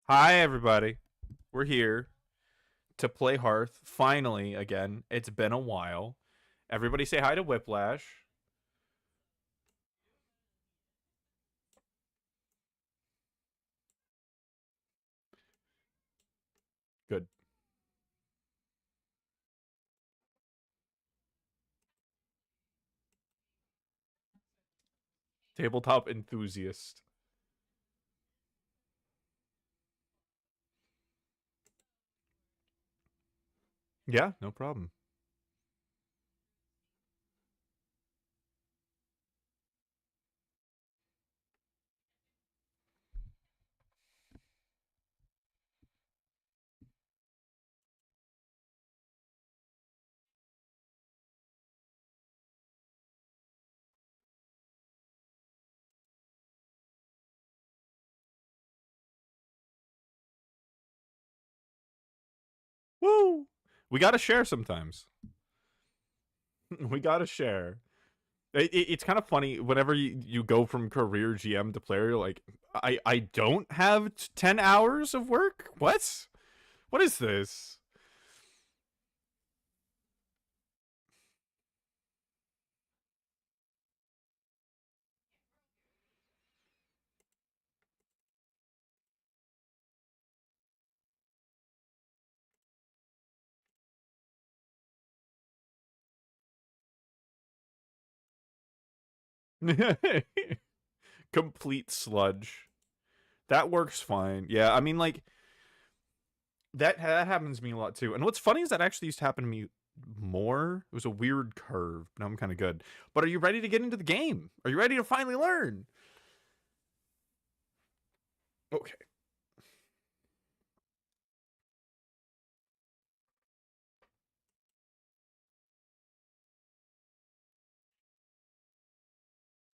Hi, everybody. We're here to play Hearth. Finally, again. It's been a while. Everybody say hi to WIPlash. Good. Tabletop enthusiast. Yeah, no problem. Woo! We gotta share sometimes. We gotta share. It's kind of funny whenever you go from career GM to player. You're like, I don't have 10 hours of work. What is this? Complete sludge. That works fine. Yeah, I mean, like, that happens to me a lot too. And what's funny is that actually used to happen to me more. It was a weird curve. Now I'm kind of good. But are you ready to get into the game? Are you ready to finally learn? Okay.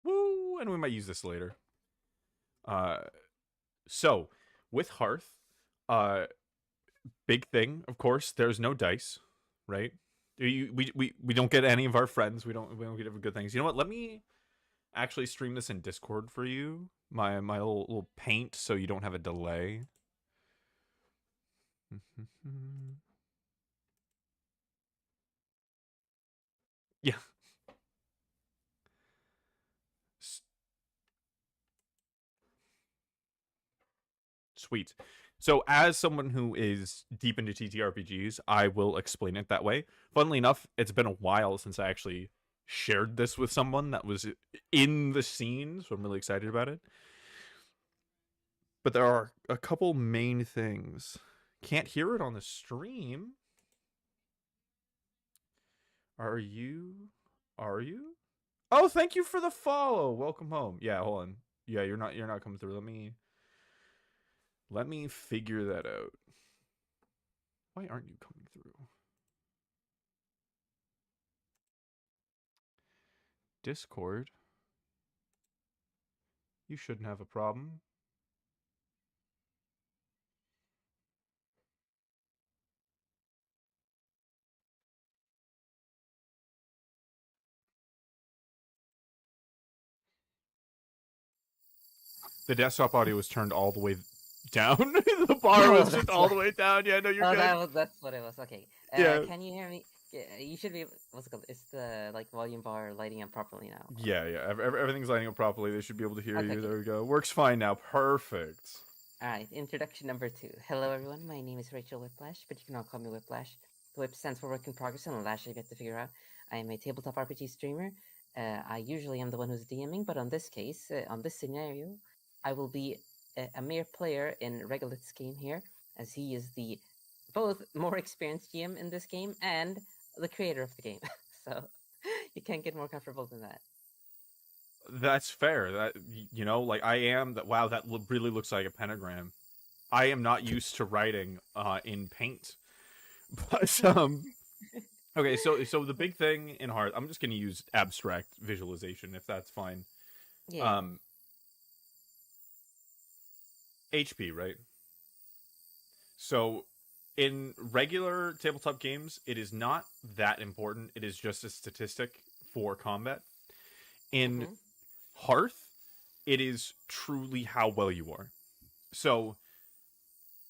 Woo! And we might use this later. Uh, so with Hearth, uh, big thing, of course. There's no dice, right? We don't get any of our friends. We don't get good things. You know what? Let me actually stream this in Discord for you. My little paint, so you don't have a delay. Yeah. Sweet. So, as someone who is deep into TTRPGs, I will explain it that way. Funnily enough, it's been a while since I actually shared this with someone that was in the scene, so I'm really excited about it. But there are a couple main things. Can't hear it on the stream. Are you? Are you? Oh, thank you for the follow. Welcome home. Yeah, hold on. Yeah, you're not coming through. Let me figure that out. Why aren't you coming through? Discord. You shouldn't have a problem. The desktop audio was turned all the way down. The bar Oh, was just that's all what. the way down. Yeah, no, you're Oh, good. that's what it was. Okay. Yeah. Can you hear me? Yeah, you should be. What's it called? It's the like volume bar lighting up properly now. Yeah. Everything's lining up properly. They should be able to hear Okay, you. okay. There we go. Works fine now. Perfect. All right. Introduction number 2. Hello, everyone. My name is Rachel WIPlash, but you can all call me WIPlash. The WIP stands for Work in Progress, and Lash I get to figure out. I am a tabletop RPG streamer. I usually am the one who's DMing, but on this case, on this scenario, I will be a mere player in Regolith's game here, as he is the both more experienced GM in this game and the creator of the game. So you can't get more comfortable than that. That's fair. That like I am. That wow. That really looks like a pentagram. I am not used to writing in paint, but Okay, so the big thing in Hearth, I'm just gonna use abstract visualization if that's fine. Yeah. Um, HP, right? So in regular tabletop games, it is not that important. It is just a statistic for combat. In Mm-hmm. Hearth, it is truly how well you are. So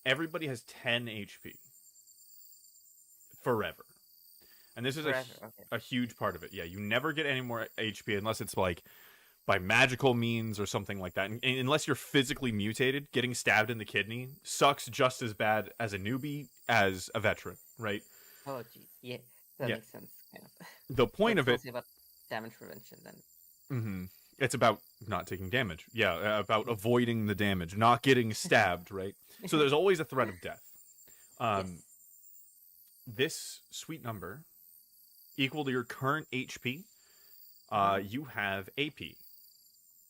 everybody has 10 HP forever. And this is Forever. Okay. a huge part of it. Yeah, you never get any more HP unless it's like by magical means or something like that. And unless you're physically mutated, getting stabbed in the kidney sucks just as bad as a newbie as a veteran, right? Oh, jeez. Yeah, that Yeah. makes sense. Kind of. The point So of it's it, mostly about damage prevention then. it's about not taking damage. Yeah, about avoiding the damage, not getting stabbed, right? So there's always a threat of death. Yes. This sweet number equal to your current HP, you have AP,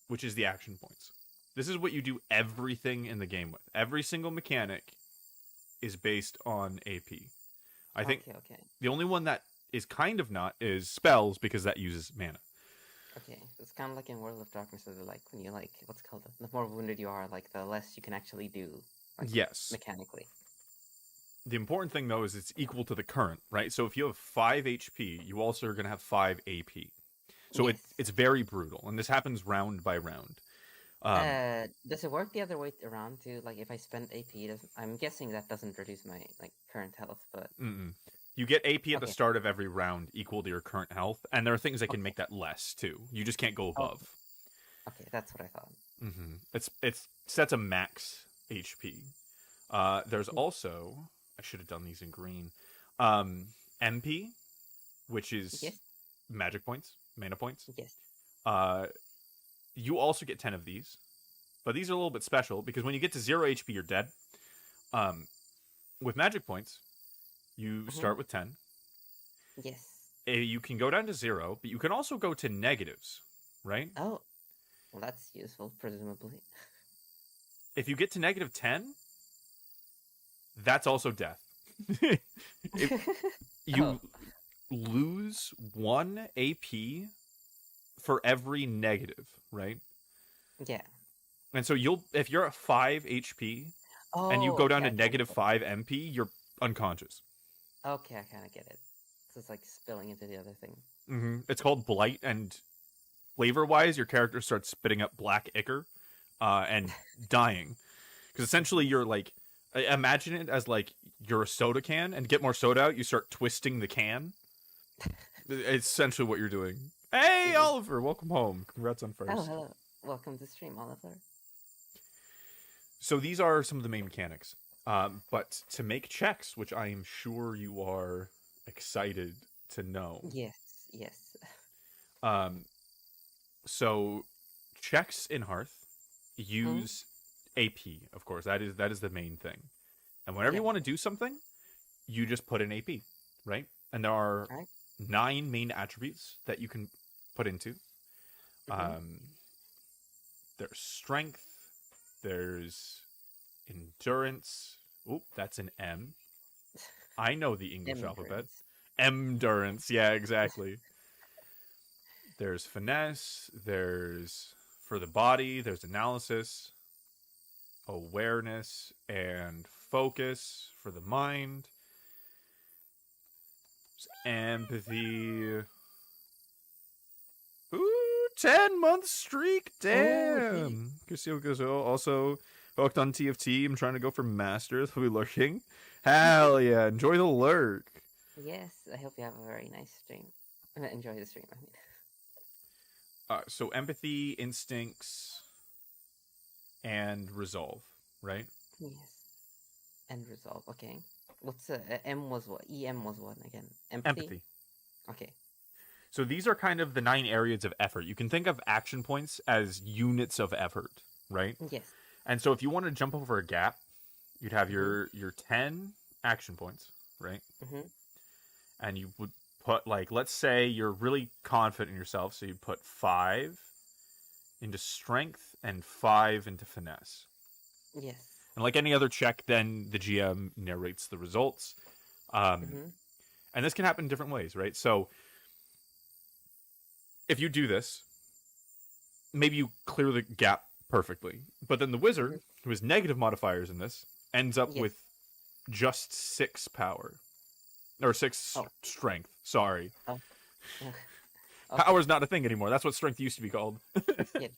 which is the action points. This is what you do everything in the game with. Every single mechanic is based on AP. I think Okay. the only one that is kind of not is spells, because that uses mana. Okay, it's kind of like in World of Darkness, where like when you like what's it called, the more wounded you are, like the less you can actually do. Like, Yes. mechanically. The important thing though is it's equal to the current, right? So if you have 5 HP, you also are going to have 5 AP. So Yes. it's very brutal, and this happens round by round. Does it work the other way around too? Like if I spend AP, I'm guessing that doesn't reduce my like current health, but you get AP at the Okay. start of every round equal to your current health, and there are things that can make that less too. You just can't go above. Okay, that's what I thought. It's sets a max HP. There's also, I should have done these in green. MP, which is Yes. magic points, mana points. Yes. You also get 10 of these, but these are a little bit special because when you get to 0 HP, you're dead. With magic points, you start with 10. Yes. You can go down to 0, but you can also go to negatives, right? Oh, well, that's useful, presumably. If you get to negative 10, that's also death. You lose 1 AP for every negative, right? Yeah. And so if you're at 5 HP and you go down to negative 5 MP, you're unconscious. Okay, I kind of get it. So it's like spilling into the other thing. It's called Blight, and flavor-wise, your character starts spitting up black ichor and dying. Because essentially you're like, imagine it as like you're a soda can, and get more soda out, you start twisting the can. It's essentially what you're doing. Hey, Oliver, welcome home. Congrats on first. Oh, hello. Welcome to stream, Oliver. So these are some of the main mechanics. But to make checks, which I am sure you are excited to know. Yes. So checks in Hearth use AP, of course. That is the main thing. And whenever you want to do something, you just put in AP, right? And there are 9 main attributes that you can put into. There's strength, there's endurance. Oop, that's an M. I know the English alphabet. Endurance, yeah, exactly. There's finesse, there's for the body, there's analysis, awareness, and focus for the mind. Empathy. Ooh, 10-month streak, damn. Also hooked on TFT. I'm trying to go for Masters. Will be lurking. Hell yeah, enjoy the lurk. Yes, I hope you have a very nice stream. Enjoy the stream, I mean. So empathy, instincts, and resolve, right? Yes. And resolve, okay. What's M was what? EM was what again? Empathy? Okay. So these are kind of the 9 areas of effort. You can think of action points as units of effort, right? Yes. And so if you want to jump over a gap, you'd have your 10 action points, right? And you would put, like, let's say you're really confident in yourself, so you put 5 into strength and 5 into finesse. Yes. And like any other check, then the GM narrates the results. And this can happen in different ways, right? So if you do this, maybe you clear the gap perfectly. But then the wizard, who has negative modifiers in this, ends up with just 6 power. Or 6 strength, sorry. Power's not a thing anymore. That's what strength used to be called. Yeah.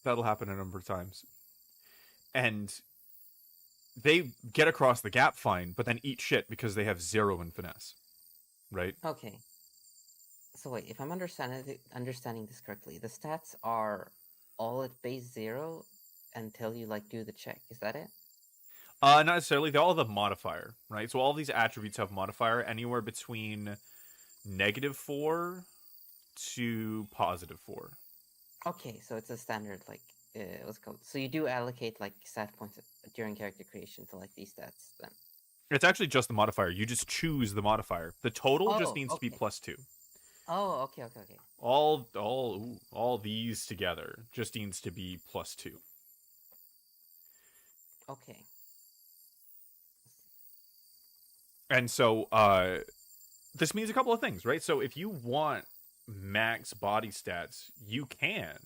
That'll happen a number of times. and they get across the gap fine, but then eat shit because they have 0 in finesse, right? Okay. So wait, if I'm understanding this correctly, the stats are all at base 0 until you like do the check. Is that it? Not necessarily. They all have a modifier, right? So all these attributes have modifier anywhere between -4 to +4. Okay, so it's a standard like what's it called? So you do allocate like stat points during character creation to like these stats then. It's actually just the modifier. You just choose the modifier. The total just Oh, needs to be okay. +2. Oh, okay. All these together just needs to be +2. Okay. And so this means a couple of things, right? So if you want max body stats, you can.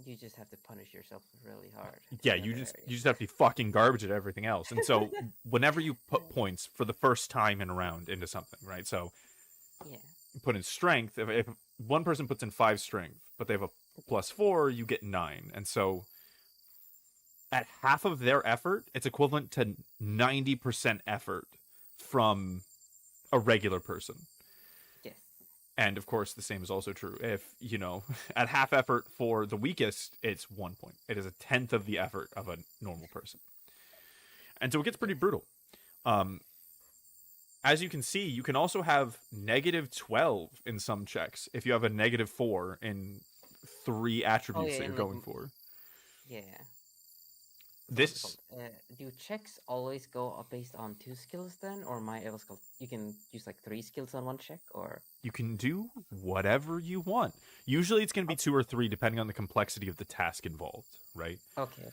You just have to punish yourself really hard. Yeah, you just have to be fucking garbage at everything else. And so whenever you put points for the first time in a round into something, right? So yeah. you put in strength. If one person puts in 5 strength, but they have a +4, you get 9. And so at half of their effort, it's equivalent to 90% effort from a regular person. Yes. And of course, the same is also true. If, at half effort for the weakest, it's 1 point. It is a tenth of the effort of a normal person. And so it gets pretty brutal. As you can see, you can also have -12 in some checks if you have a -4 in 3 attributes that you're going for. Yeah. This do checks always go up based on 2 skills then, or you can use like 3 skills on one check, or you can do whatever you want. Usually, it's going to be 2 or 3 depending on the complexity of the task involved, right? Okay.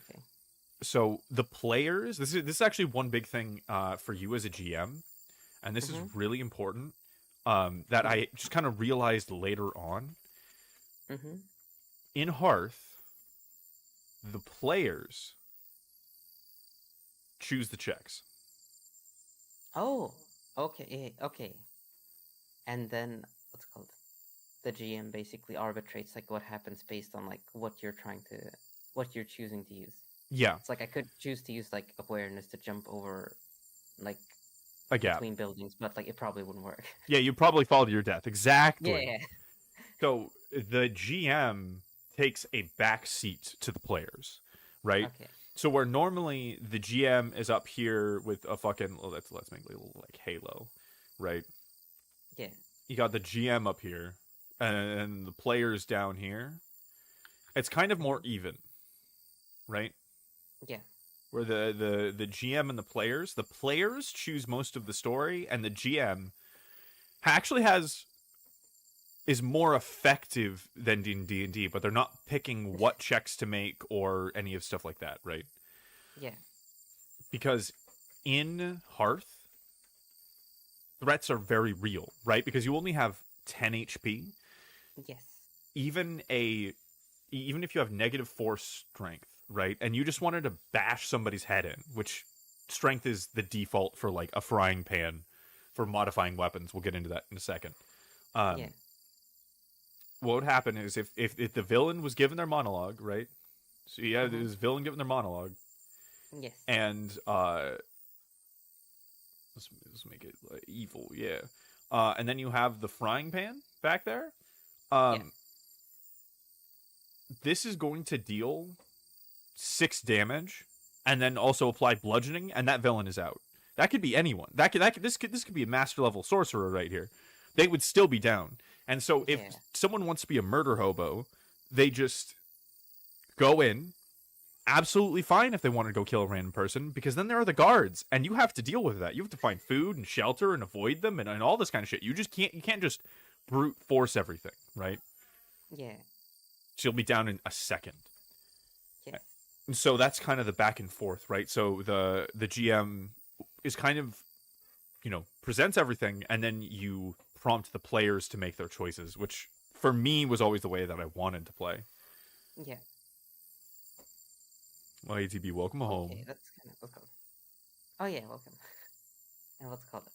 So the players, this is actually one big thing for you as a GM, and this is really important that I just kind of realized later on. In Hearth, the players choose the checks. Oh, okay. And then what's it called? The GM basically arbitrates like what happens based on like what you're choosing to use. Yeah. It's like I could choose to use like awareness to jump over like a gap between buildings, but like it probably wouldn't work. Yeah, you'd probably fall to your death. Exactly. Yeah. So the GM takes a back seat to the players, right? Okay. So where normally the GM is up here with a fucking let's make it a little like Halo, right? Yeah. You got the GM up here and the players down here. It's kind of more even, right? Yeah. Where the GM and the players choose most of the story, and the GM actually is more effective than in D&D, but they're not picking what checks to make or any of stuff like that, right? Yeah. Because in Hearth, threats are very real, right? Because you only have 10 HP. Yes. Even if you have -4 strength, right? And you just wanted to bash somebody's head in, which strength is the default for like a frying pan for modifying weapons. We'll get into that in a second. Yeah. What would happen is if the villain was given their monologue, right? So yeah, there's villain given their monologue. Yes. And let's make it evil, yeah. And then you have the frying pan back there. This is going to deal 6 damage, and then also apply bludgeoning, and that villain is out. That could be anyone. This could be a master level sorcerer right here. They would still be down. And so if someone wants to be a murder hobo, they just go in. Absolutely fine if they want to go kill a random person, because then there are the guards, and you have to deal with that. You have to find food and shelter and avoid them and all this kind of shit. You can't just brute force everything, right? Yeah. She'll be down in a second. Yes. And so that's kind of the back and forth, right? So the GM is kind of, presents everything, and then you prompt the players to make their choices, which for me was always the way that I wanted to play. Yeah. Well, ATB, welcome home. Okay, that's kind of what's called. Oh yeah, welcome. And what's called?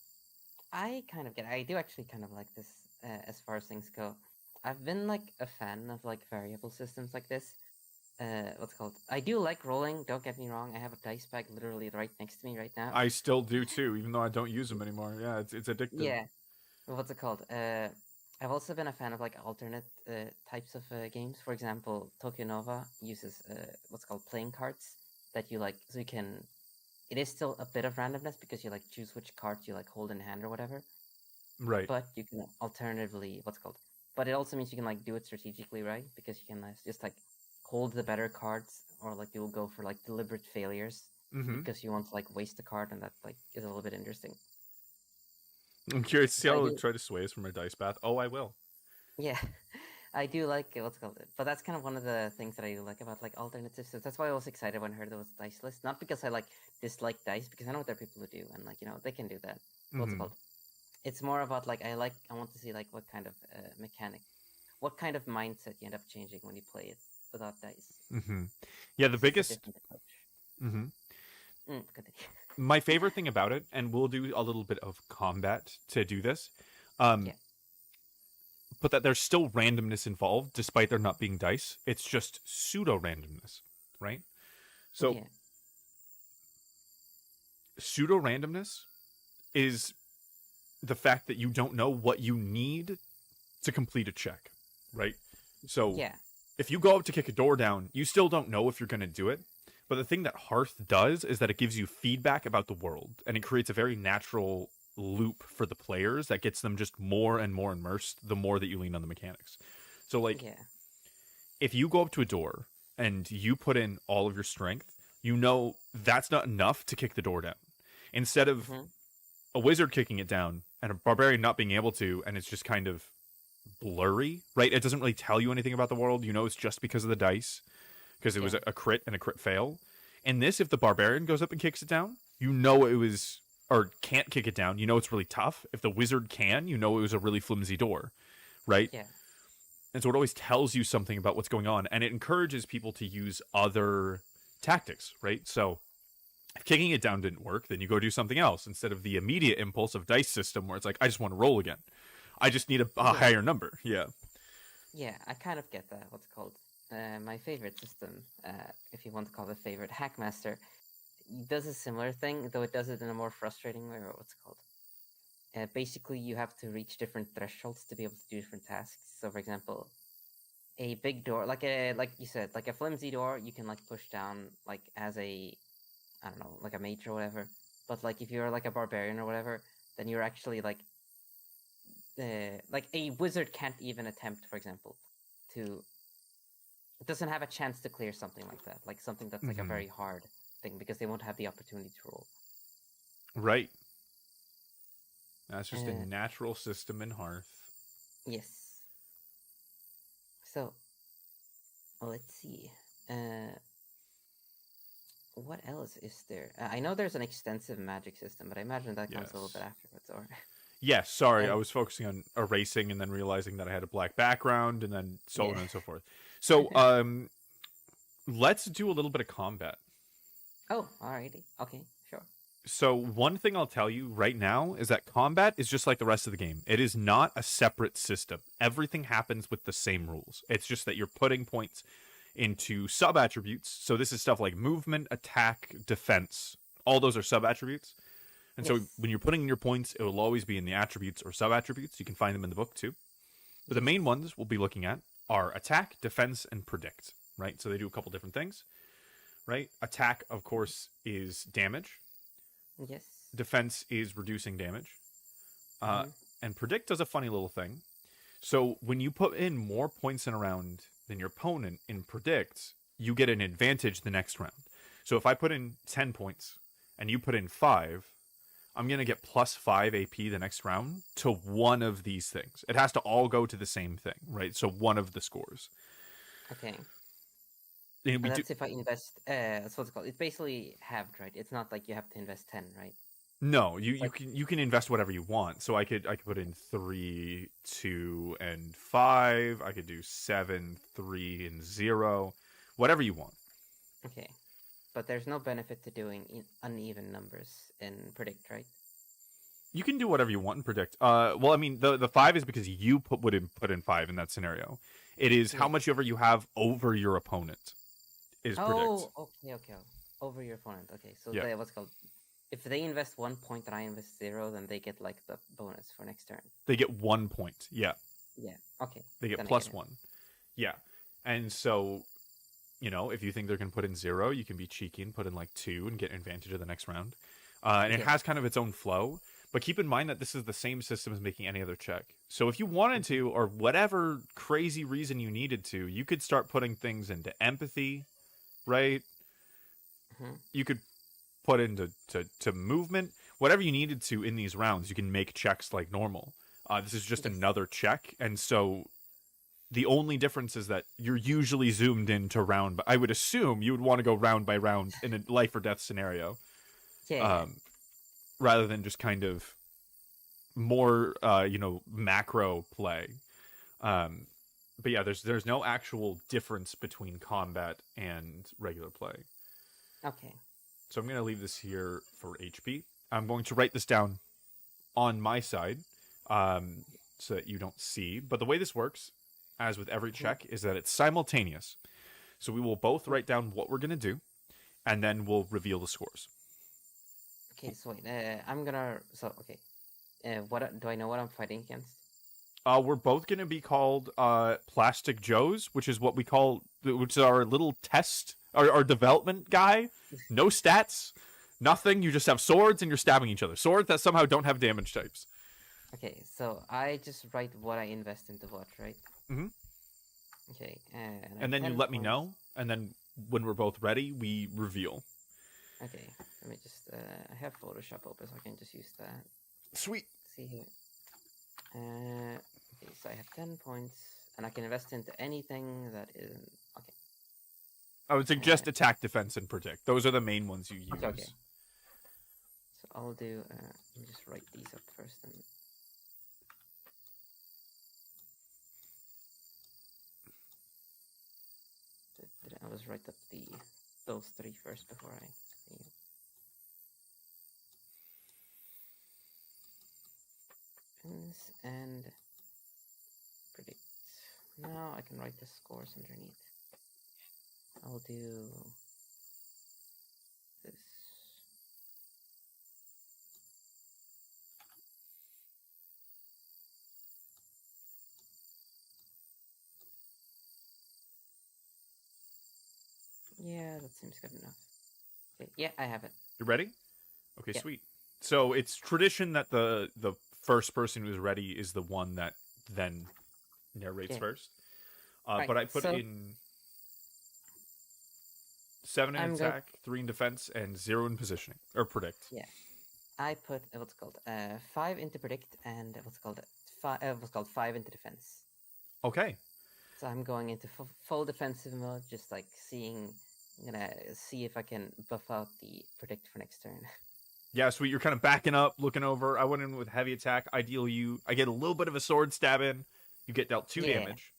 I do actually kind of like this as far as things go. I've been like a fan of like variable systems like this, what's it called? I do like rolling. Don't get me wrong. I have a dice bag literally right next to me right now. I still do too, even though I don't use them anymore. Yeah, it's addictive. Yeah. What's it called? I've also been a fan of like alternate types of games. For example, Tokyo Nova uses what's called playing cards that you like, so you can. It is still a bit of randomness because you like choose which cards you like hold in hand or whatever. Right. But you can alternatively what's it called. But it also means you can like do it strategically, right? Because you can just like hold the better cards, or like you'll go for like deliberate failures Mm-hmm. because you want to like waste a card, and that like is a little bit interesting. I'm curious to see So I how I'll do, try to sway us from our dice bath. Oh, I will. yeah, I do like what's it called, but that's kind of one of the things that I do like about like alternate systems. That's why I was excited when I heard those dice lists. Not because I like dislike dice, because I know there are people who do, and like they can do that. What's it Mm-hmm. called? It's more about like I want to see like what kind of mechanic, what kind of mindset you end up changing when you play it without dice. Mm-hmm. Yeah, the Because it's a biggest. different approach. Mm-hmm. Continue. My favorite thing about it, and we'll do a little bit of combat to do this, um, Yeah. but that there's still randomness involved, despite there not being dice. It's just pseudo randomness, right? So Yeah. pseudo randomness is the fact that you don't know what you need to complete a check, right? So Yeah. if you go up to kick a door down, you still don't know if you're going to do it. But the thing that Hearth does is that it gives you feedback about the world, and it creates a very natural loop for the players that gets them just more and more immersed the more that you lean on the mechanics. So, like, Yeah. if you go up to a door and you put in all of your strength, you know that's not enough to kick the door down. Instead of Mm-hmm. a wizard kicking it down and a barbarian not being able to, and it's just kind of blurry, right? It doesn't really tell you anything about the world. You know it's just because of the dice, because it was Yeah. a crit and a crit fail. In this, if the barbarian goes up and kicks it down, you know it was, or can't kick it down, you know it's really tough. If the wizard can, you know it was a really flimsy door, right? Yeah. And so it always tells you something about what's going on, and it encourages people to use other tactics, right? So if kicking it down didn't work, then you go do something else instead of the immediate impulse of dice system where it's like, I just want to roll again. I just need a Yeah. higher number. Yeah. Yeah. I kind of get that. What's it called? My favorite system, if you want to call it a favorite, Hackmaster, does a similar thing, though it does it in a more frustrating way. Or what's it called? Basically, you have to reach different thresholds to be able to do different tasks. So, for example, a big door, like you said, like a flimsy door, you can like push down like as a, I don't know, like a mage or whatever. But like if you're like a barbarian or whatever, then you're actually like a wizard can't even attempt, for example, to, it doesn't have a chance to clear something like that, like something that's like a Mm-hmm. very hard thing, because they won't have the opportunity to roll. Right. That's just a Uh, natural system in Hearth. yes. So let's see. Uh, what else is there? I know there's an extensive magic system, but I imagine that comes a little bit Yes. afterwards. Or Yes, sorry, I and was focusing on erasing and then realizing that I had a black background and then so on yeah. and so forth. So, let's do a little bit of combat. Oh, alrighty. Okay, sure. So, one thing I'll tell you right now is that combat is just like the rest of the game. It is not a separate system. Everything happens with the same rules. It's just that you're putting points into sub attributes. So, this is stuff like movement, attack, defense. All those are sub attributes. And so Yes. when you're putting in your points, it will always be in the attributes or sub attributes. You can find them in the book too. But the Yes. main ones we'll be looking at are attack, defense, and predict, right? So they do a couple different things, right? Attack, of course, is damage. Yes. Defense is reducing damage. Uh, Mm-hmm. and predict does a funny little thing. So when you put in more points in a round than your opponent in predict, you get an advantage the next round. So if I put in 10 points and you put in 5, I'm going to get +5 AP the next round to one of these things. It has to all go to the same thing, right? So one of the scores. Okay. And we And do that's if I invest. That's what's it called. It's basically halved, right? It's not like you have to invest 10, right? no, It's like you can invest whatever you want. So I could put in 3, 2, and 5. I could do 7, 3, and 0, whatever you want. okay, but there's no benefit to doing uneven numbers in predict, right? You can do whatever you want and predict. Well, I mean, the 5 is because you put in 5 in that scenario. It is how Yeah. much ever you have over your opponent. is predict. Oh, okay. Over your opponent. Okay, so Yeah. what's called. If they invest 1 point and I invest 0, then they get like the bonus for next turn. They get 1 point. Yeah. Yeah. Okay. They get then plus 1. Yeah. And so, if you think they're going to put in 0, you can be cheeky and put in like 2 and get advantage of the next round. And it has kind of its own flow. But keep in mind that this is the same system as making any other check. So if you wanted to, or whatever crazy reason you needed to, you could start putting things into empathy, right? You could put into to movement, whatever you needed to in these rounds. You can make checks like normal. This is just another check, and so the only difference is that you're usually zoomed into round. But I would assume you would want to go round by round in a life or death scenario, rather than just kind of more macro play. But yeah, there's no actual difference between combat and regular play. Okay. So I'm going to leave this here for HP. I'm going to write this down on my side so that you don't see. But the way this works, as with every check, is that it's simultaneous. So we will both write down what we're going to do, and then we'll reveal the scores. Okay, so wait, I'm gonna... So, okay. What do I know what I'm fighting against? We're both going to be called Plastic Joes, which is our little test, our development guy. No stats, nothing. You just have swords and you're stabbing each other. Swords that somehow don't have damage types. Okay, so I just write what I invest into what, right? Mm-hmm. Okay, and then you let me know, and then when we're both ready, we reveal. Okay, let me just... I have Photoshop open, so I can just use that. Sweet. See here. Okay, so I have 10 points, and I can invest into anything that isn't... Okay. I would suggest attack, defense, and protect. Those are the main ones you use. Okay. So I'll do... let me just write these up first. And... Did I always write up those 3 first before I... And predict. Now I can write the scores underneath. I'll do this. Yeah, that seems good enough. Okay, yeah, I have it. You ready? Okay, yeah. Sweet. So it's tradition that the first person who's ready is the one that then narrates first. Right, but I put in 7 in attack, 3 in defense, and 0 in positioning or predict. Yeah, I put what's called 5 into predict and what's called 5 into defense. Okay. So I'm going into full defensive mode, just like I'm gonna see if I can buff out the predict for next turn. Yeah, Sweet. You're kind of backing up, looking over. I went in with heavy attack. I get a little bit of a sword stab in. You get dealt 2 damage.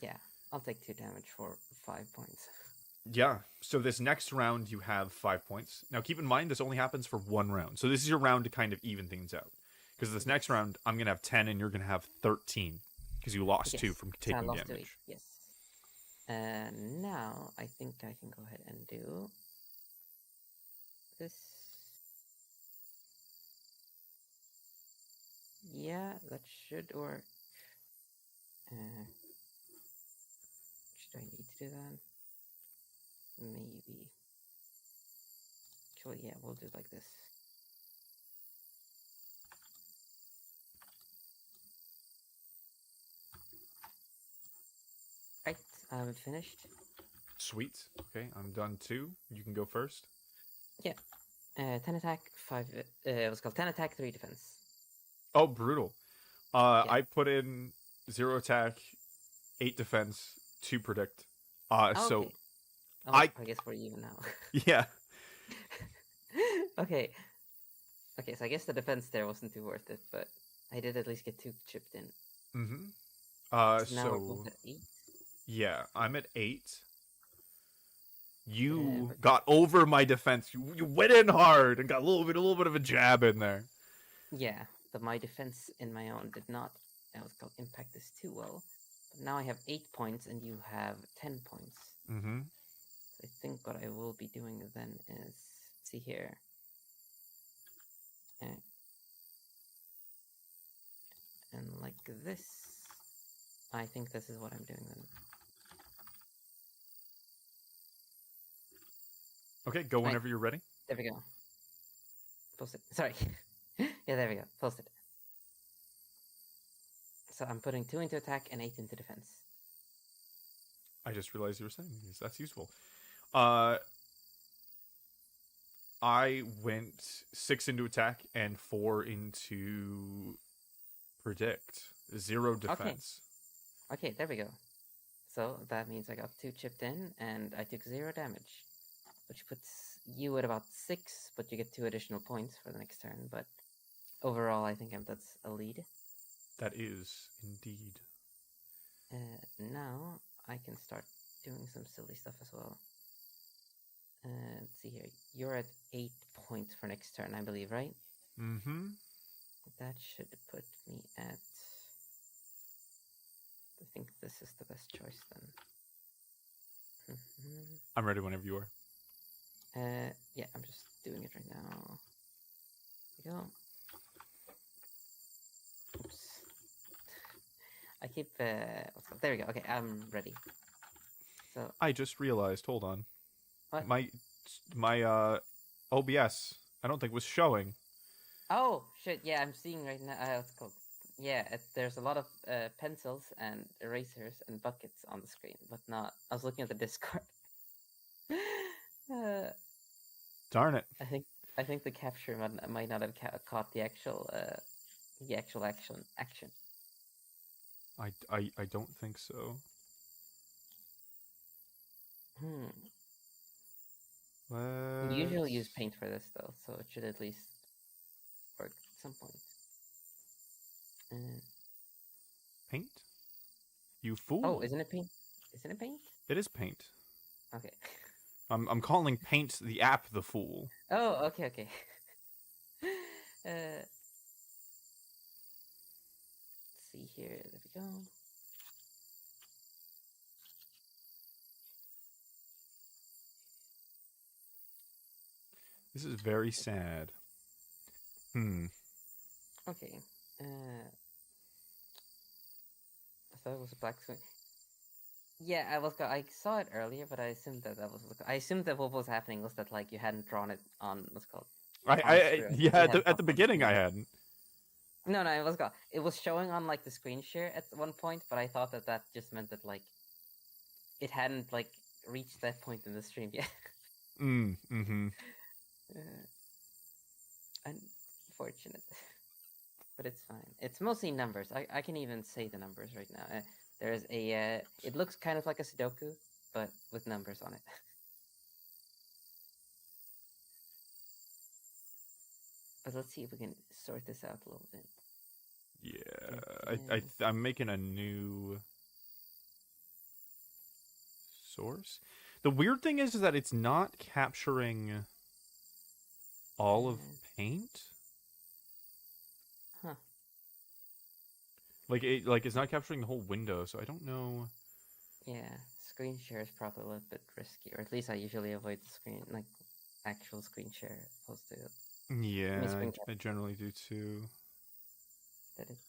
Yeah, I'll take 2 damage for 5 points. Yeah, so this next round you have 5 points. Now keep in mind this only happens for 1 round. So this is your round to kind of even things out. Because this next round I'm going to have 10 and you're going to have 13. Because you lost 2 from taking damage. Yes. Now I think I can go ahead and do this. Yeah, that should work. Should I need to do that? Maybe. Actually, yeah, we'll do it like this. Right, I'm finished. Sweet. Okay, I'm done too. You can go first. Yeah. 10 attack, 5... what's called 10 attack, 3 defense. Oh, brutal. Yeah. I put in 0 attack, 8 defense, 2 predict. So... Okay. I guess we're even now. Yeah. Okay. Okay, so I guess the defense there wasn't too worth it, but I did at least get 2 chipped in. Mm-hmm. So now we're both at 8? Yeah, I'm at 8. You got over my defense. You went in hard and got a little bit of a jab in there. Yeah, but my defense in my own did not impact this too well. But now I have 8 points and you have 10 points. Mm-hmm. So I think what I will be doing then is, let's see here. And like this, I think this is what I'm doing then. Okay, go whenever you're ready. There we go. Post it. Sorry. Yeah, there we go. Post it. So I'm putting 2 into attack and 8 into defense. I just realized you were saying these. That's useful. I went 6 into attack and 4 into predict. 0 defense. Okay, there we go. So that means I got 2 chipped in and I took 0 damage, which puts you at about 6, but you get 2 additional points for the next turn. But overall, I think that's a lead. That is indeed. Now I can start doing some silly stuff as well. Let's see here. You're at 8 points for next turn, I believe, right? Mm-hmm. That should put me at... I think this is the best choice then. I'm ready whenever you are. Yeah, I'm just doing it right now. There we go. Oops. I keep... there we go. Okay, I'm ready. So I just realized, hold on. what? My OBS, I don't think was showing. Oh, shit, yeah, I'm seeing right now... what's it called? Yeah, there's a lot of pencils and erasers and buckets on the screen, but not... I was looking at the Discord. Darn it. I think the capture might not have caught the actual action. I don't think so. You usually use paint for this though, so it should at least work at some point. Paint? You fool. Oh, isn't it paint? Isn't it paint? It is paint. Okay. I'm calling paint the app the fool. Oh, okay. Let's see here. There we go. This is very sad. Okay. I thought it was a black screen. Yeah, I saw it earlier, but I assumed that what was happening was that like you hadn't drawn it on what's called. At the beginning I hadn't. No, it was showing on like the screen share at one point, but I thought that just meant that like it hadn't like reached that point in the stream yet. Unfortunate, but it's fine. It's mostly numbers. I can even say the numbers right now. There's a it looks kind of like a Sudoku, but with numbers on it. But let's see if we can sort this out a little bit. Yeah, I'm making a new source. The weird thing is that it's not capturing all of paint. Huh. Like it's not capturing the whole window, so I don't know. Yeah, screen share is probably a little bit risky, or at least I usually avoid the screen, like actual screen share, opposed to. Yeah, I generally do too. Let's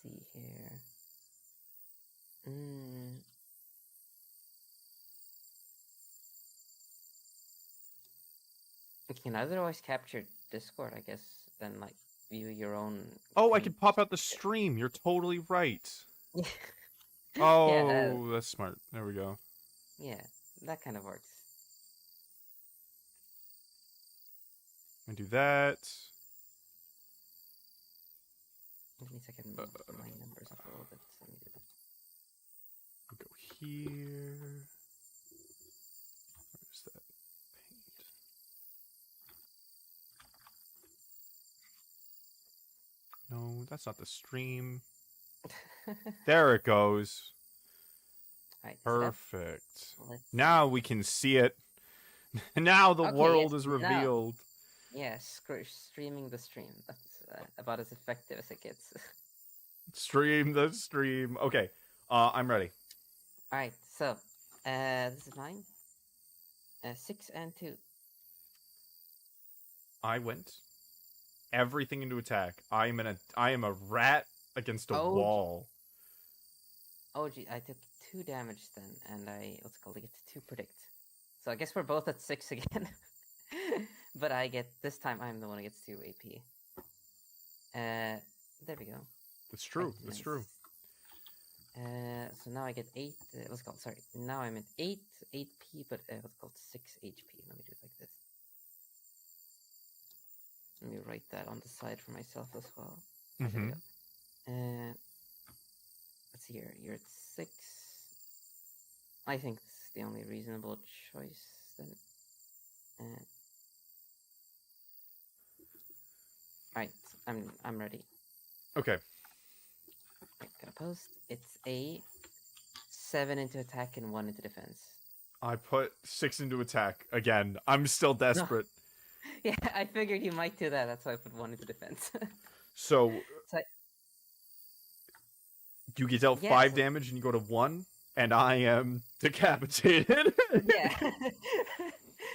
see here. You can otherwise capture Discord, I guess, then like view your own. Oh, I can pop out the stream. You're totally right. Yeah. Oh, yeah, that's smart. There we go. Yeah, that kind of works. And do that. At least I can move my numbers up a little bit. So let me do that. I'll go here. Where's that paint? No, that's not the stream. There it goes. Right, perfect. So now we can see it. Now the world is revealed. Yeah, streaming the stream. That's about as effective as it gets. Stream the stream. Okay, I'm ready. All right, so this is mine. 6 and 2. I went everything into attack. I am a rat against a Oh, wall. oh, gee, I took 2 damage then, and I get 2 predict. So I guess we're both at 6 again. But I get this time. I'm the one who gets 2 AP. There we go. It's true. Right, It's nice. true. So now I get 8. Sorry. Now I'm at 8 AP, but 6 HP. Let me do it like this. Let me write that on the side for myself as well. There we go. Let's see here. You're at 6. I think this is the only reasonable choice then. Alright, I'm ready. Okay. I'm gonna post. It's a 7 into attack and 1 into defense. I put 6 into attack again. I'm still desperate. Yeah, I figured you might do that. That's why I put 1 into defense. So you get dealt 5 damage and you go to 1, and I am decapitated. Yeah.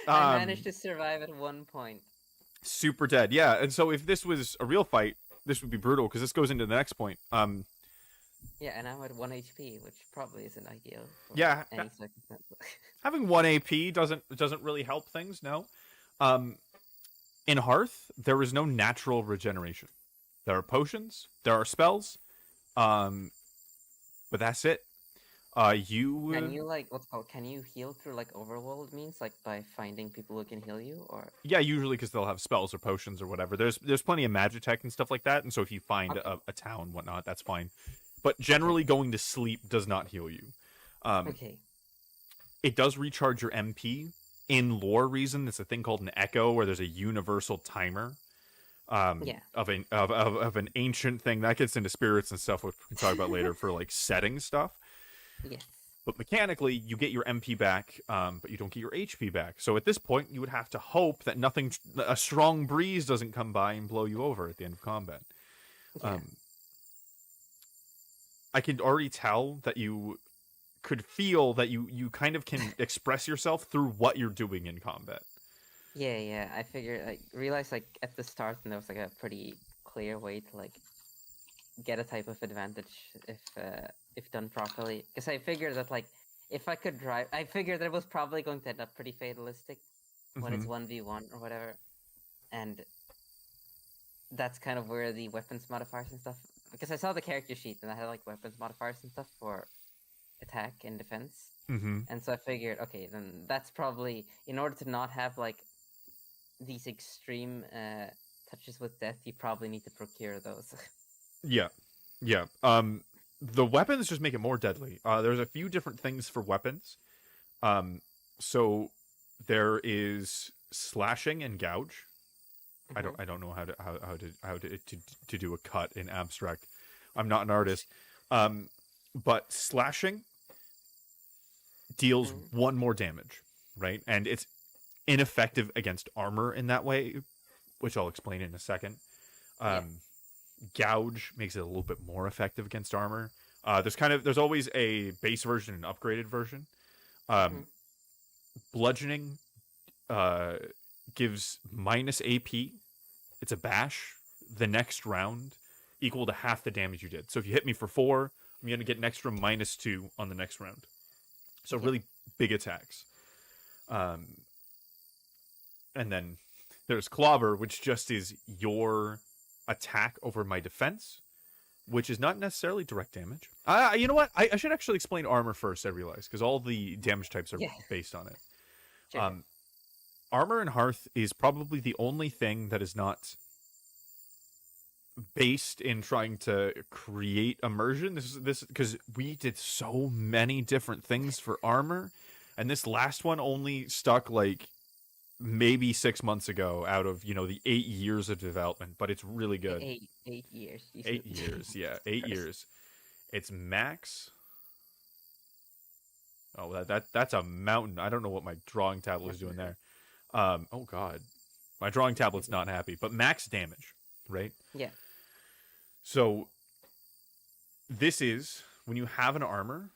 I managed to survive at 1 point. Super dead. Yeah, and so if this was a real fight, this would be brutal because this goes into the next point. Yeah, and I'm at 1 HP, which probably isn't ideal. Yeah. Any circumstance. Having 1 AP doesn't really help things. No. In Hearth, there is no natural regeneration. There are potions, there are spells, but that's it. Can you can you heal through like overworld means, like by finding people who can heal you, or? Yeah, usually because they'll have spells or potions or whatever. There's plenty of Magitech and stuff like that, and so if you find a town, whatnot, that's fine. But generally, going to sleep does not heal you. Okay. It does recharge your MP. In lore reason, it's a thing called an echo, where there's a universal timer. Of an ancient thing that gets into spirits and stuff, which we can talk about later for like setting stuff. Yes. But mechanically, you get your MP back, but you don't get your HP back. So at this point, you would have to hope that a strong breeze doesn't come by and blow you over at the end of combat. Yeah. I can already tell that you could feel that you kind of can express yourself through what you're doing in combat. Yeah. I figured, I realized like at the start, and there was like a pretty clear way to like get a type of advantage if done properly. Because I figured that like if I could drive, I figured that it was probably going to end up pretty fatalistic when it's 1v1 or whatever, and that's kind of where the weapons modifiers and stuff. Because I saw the character sheet and I had like weapons modifiers and stuff for attack and defense, and so I figured, okay, then that's probably, in order to not have like these extreme touches with death, you probably need to procure those. Yeah. The weapons just make it more deadly. There's a few different things for weapons. So there is slashing and gouge. I don't know how to do a cut in abstract. I'm not an artist. But slashing deals 1 more damage, right? And it's ineffective against armor in that way, which I'll explain in a second. Gouge makes it a little bit more effective against armor. There's always a base version and upgraded version. Bludgeoning gives minus AP. It's a bash the next round, equal to half the damage you did. So if you hit me for 4, I'm going to get an extra -2 on the next round. So really big attacks. And then there's Clobber, which just is your attack over my defense, which is not necessarily direct damage. You know what? I should actually explain armor first, I realize, because all the damage types are based on it. Sure. Armor in Hearth is probably the only thing that is not based in trying to create immersion. This because we did so many different things for armor, and this last one only stuck like maybe 6 months ago out of the 8 years of development, but it's really good. 8 years. 8 years, yeah, 8 years. It's max. Oh, that's a mountain. I don't know what my drawing tablet is doing there. Oh god, my drawing tablet's not happy. But max damage, right? Yeah. So this is when you have an armor,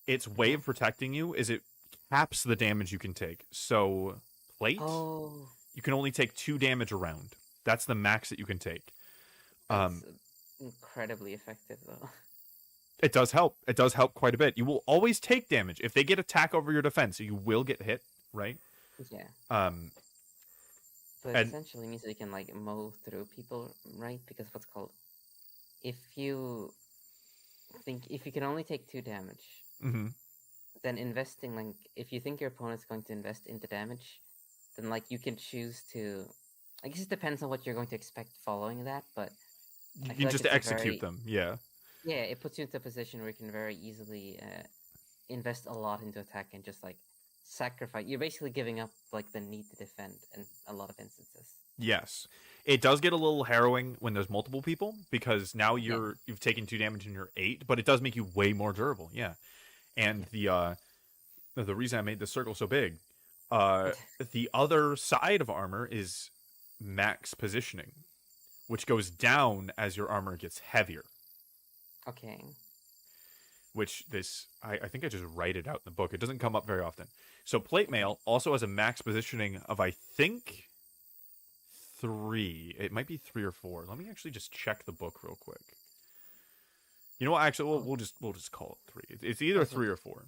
its way of protecting you is it caps the damage you can take. So plate, Oh, you can only take 2 damage a round. That's the max that you can take. that's incredibly effective though. It does help. It does help quite a bit. You will always take damage if they get attack over your defense. You will get hit, right? Yeah, Um, but and essentially means that you can like mow through people, right? Because what's called if you if you can only take 2 damage, mhm. then investing like if you think your opponent's going to invest into damage, then like you can choose to. I guess it depends on what you're going to expect following that, but You I feel can like just it's a execute very them. Yeah. it puts you into a position where you can very easily invest a lot into attack and just like sacrifice. You're basically giving up like the need to defend in a lot of instances. Yes. It does get a little harrowing when there's multiple people because now Yeah, you've taken 2 damage and you're 8, but it does make you way more durable. Yeah. And the reason I made this circle so big, yeah. the other side of armor is max positioning, which goes down as your armor gets heavier. Okay. Which I think I just write it out in the book. It doesn't come up very often. So plate mail also has a max positioning of I think 3. It might be 3 or 4. Let me actually just check the book real quick. You know what? Actually, Oh, we'll just call it 3. It's either 3 or 4.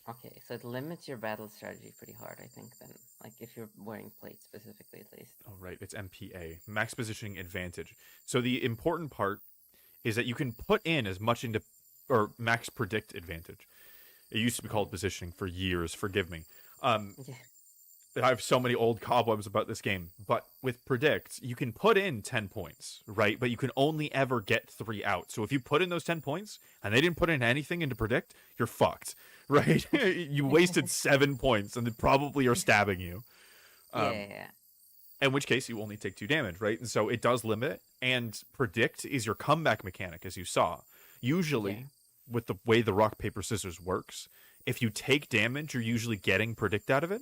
okay, so it limits your battle strategy pretty hard, I think. Then, like if you're wearing plate specifically, at least. Oh right, it's MPA, max positioning advantage. So the important part is that you can put in as much into or max predict advantage. It used to be called positioning for years. Forgive me. Yeah. I have so many old cobwebs about this game, but with predict, you can put in 10 points, right? But you can only ever get 3 out. So if you put in those 10 points and they didn't put in anything into predict, you're fucked, right? You wasted 7 points and they probably are stabbing you. Yeah. In which case you only take 2 damage, right? And so it does limit it. And predict is your comeback mechanic, as you saw. Yeah. Usually, with the way the rock paper scissors works, if you take damage, you're usually getting predict out of it.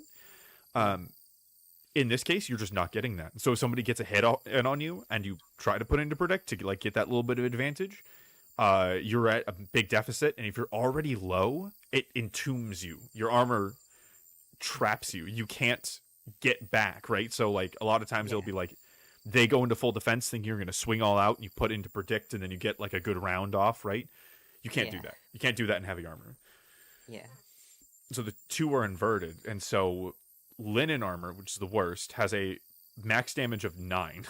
In this case, you're just not getting that. So if somebody gets a hit in on you and you try to put into predict to like get that little bit of advantage, you're at a big deficit. And if you're already low, it entombs you. Your armor traps you. You can't get back, right? So like a lot of times Yeah. it'll be like they go into full defense thinking you're going to swing all out and you put into predict and then you get like a good round off, right? You can't do Yeah. that. You can't do that in heavy armor. Yeah. So the two are inverted. And so linen armor, which is the worst, has a max damage of 9.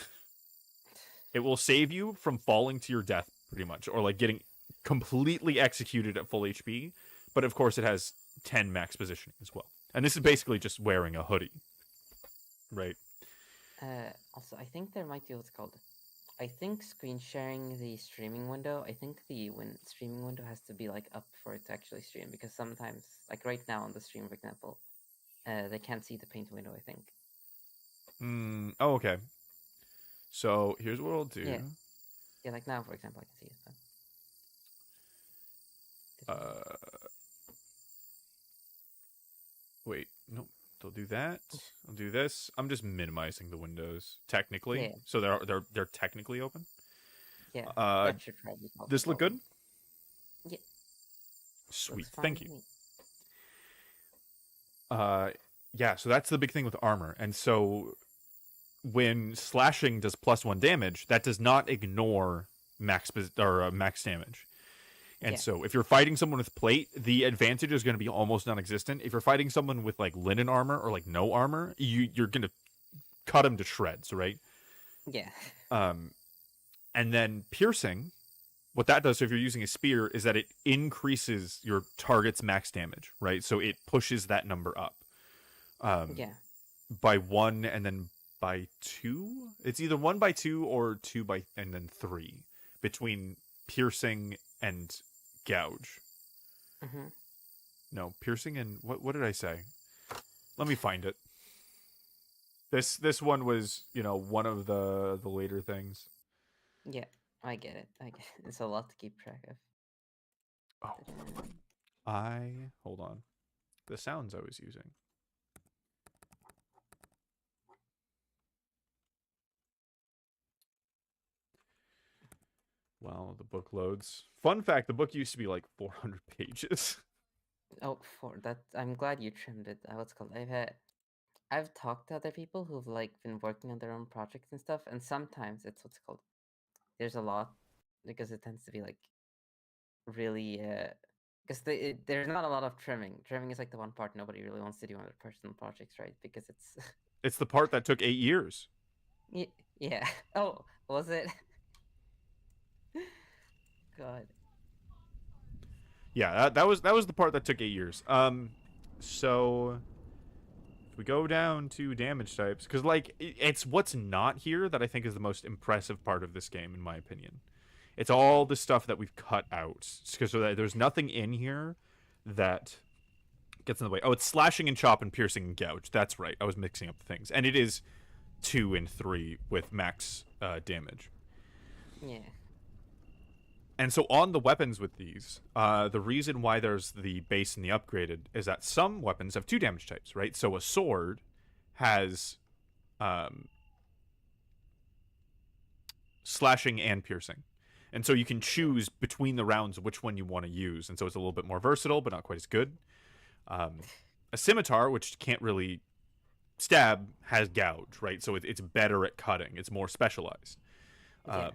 It will save you from falling to your death pretty much or like getting completely executed at full HP, but of course it has 10 max positioning as well. And this is basically just wearing a hoodie. Right. Also, I think there might be what's called. I think screen sharing the streaming window. I think the streaming window has to be like up for it to actually stream because sometimes, like right now on the stream, for example, they can't see the paint window. I think. Oh, okay. So here's what I'll do. Yeah. Yeah. Like now, for example, I can see it. But... Wait, no, they'll do that. I'll do this. I'm just minimizing the windows technically, Yeah. so they're technically open. Yeah. Uh, That should probably help this as look well. good? Yeah. Sweet, Looks fine thank to you. me. Yeah. So that's the big thing with armor, and so when slashing does +1 damage, that does not ignore max max damage. And Yeah. so if you're fighting someone with plate, the advantage is going to be almost non-existent. If you're fighting someone with like linen armor or like no armor, you're going to cut them to shreds, right? Yeah. And then piercing, what that does, so if you're using a spear, is that it increases your target's max damage, right? So it pushes that number up Yeah. by 1 and then by 2. It's either 1 by 2 or 2 by and then 3 between piercing and gouge. Mm-hmm. No, piercing and what did I say? Let me find it. This one was, one of the later things. Yeah. I get it. I get it. It's a lot to keep track of. Oh, hold on. The sounds I was using. Well, the book loads. Fun fact, the book used to be like 400 pages. Oh, for that, I'm glad you trimmed it. What's it called? I've talked to other people who've like been working on their own projects and stuff, and sometimes it's what's it called. There's a lot because it tends to be like really because there's not a lot of trimming. Trimming is like the one part nobody really wants to do on their personal projects, right? Because it's It's the part that took 8 years. yeah. Oh, was it? God. Yeah, that was the part that took 8 years. So if we go down to damage types, because like it's what's not here that I think is the most impressive part of this game, in my opinion. It's all the stuff that we've cut out, because so that there's nothing in here that gets in the way. Oh, it's slashing and chop and piercing and gouge. That's right. I was mixing up the things, and it is 2 and 3 with max damage. Yeah. And so on the weapons with these, the reason why there's the base and the upgraded is that some weapons have 2 damage types, right? So a sword has slashing and piercing. And so you can choose between the rounds which one you want to use. And so it's a little bit more versatile, but not quite as good. A scimitar, which can't really stab, has gouge, right? So it's better at cutting. It's more specialized. Yeah.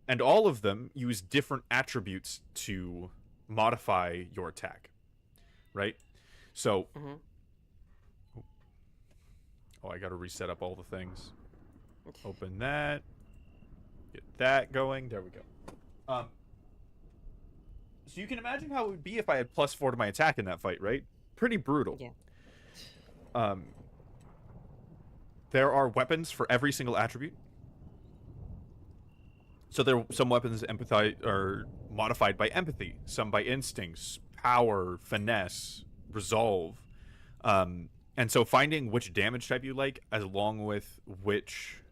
And all of them use different attributes to modify your attack, right? So, oh, I got to reset up all the things. Open that. Get that going. There we go. So you can imagine how it would be if I had +4 to my attack in that fight, right? Pretty brutal. Yeah. There are weapons for every single attribute. So there, some weapons empathize are modified by empathy, some by instincts, power, finesse, resolve, and so finding which damage type you like, along with which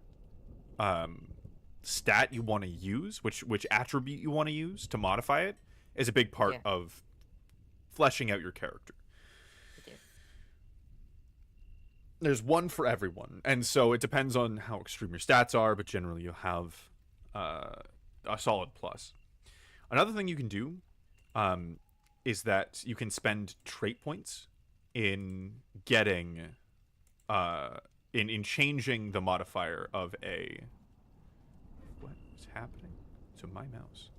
stat you want to use, which attribute you want to use to modify it, is a big part of fleshing out your character. Yeah. There's one for everyone, and so it depends on how extreme your stats are, but generally you have a solid plus. Another thing you can do is that you can spend trait points in getting in changing the modifier of a. What is happening to my mouse?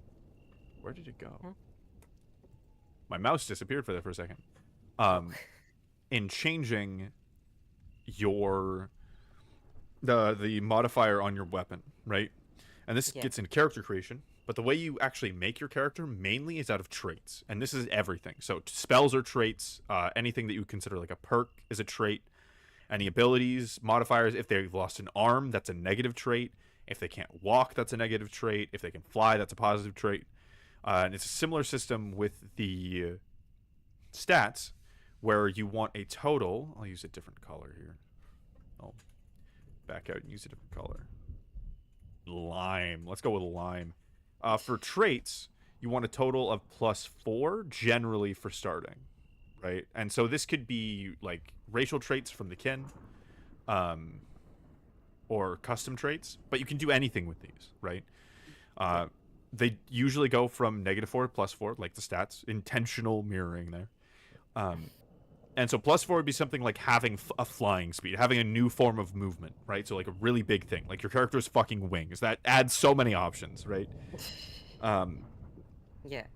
Where did it go? My mouse disappeared for a second. In changing your the modifier on your weapon, right? And this gets into character creation, but the way you actually make your character mainly is out of traits, and this is everything. So spells are traits. Anything that you consider like a perk is a trait. Any abilities, modifiers, if they've lost an arm, that's a negative trait. If they can't walk, that's a negative trait. If they can fly, that's a positive trait. And it's a similar system with the stats, where you want a total. I'll use a different color here. I'll back out and use a different color. Lime. Let's go with lime. For traits, you want a total of +4 generally for starting, right? And so this could be like racial traits from the kin, or custom traits, but you can do anything with these, right? They usually go from -4 to +4, like the stats. Intentional mirroring there. And so +4 would be something like having a flying speed, having a new form of movement, right? So like a really big thing, like your character's fucking wings. That adds so many options, right? Yeah.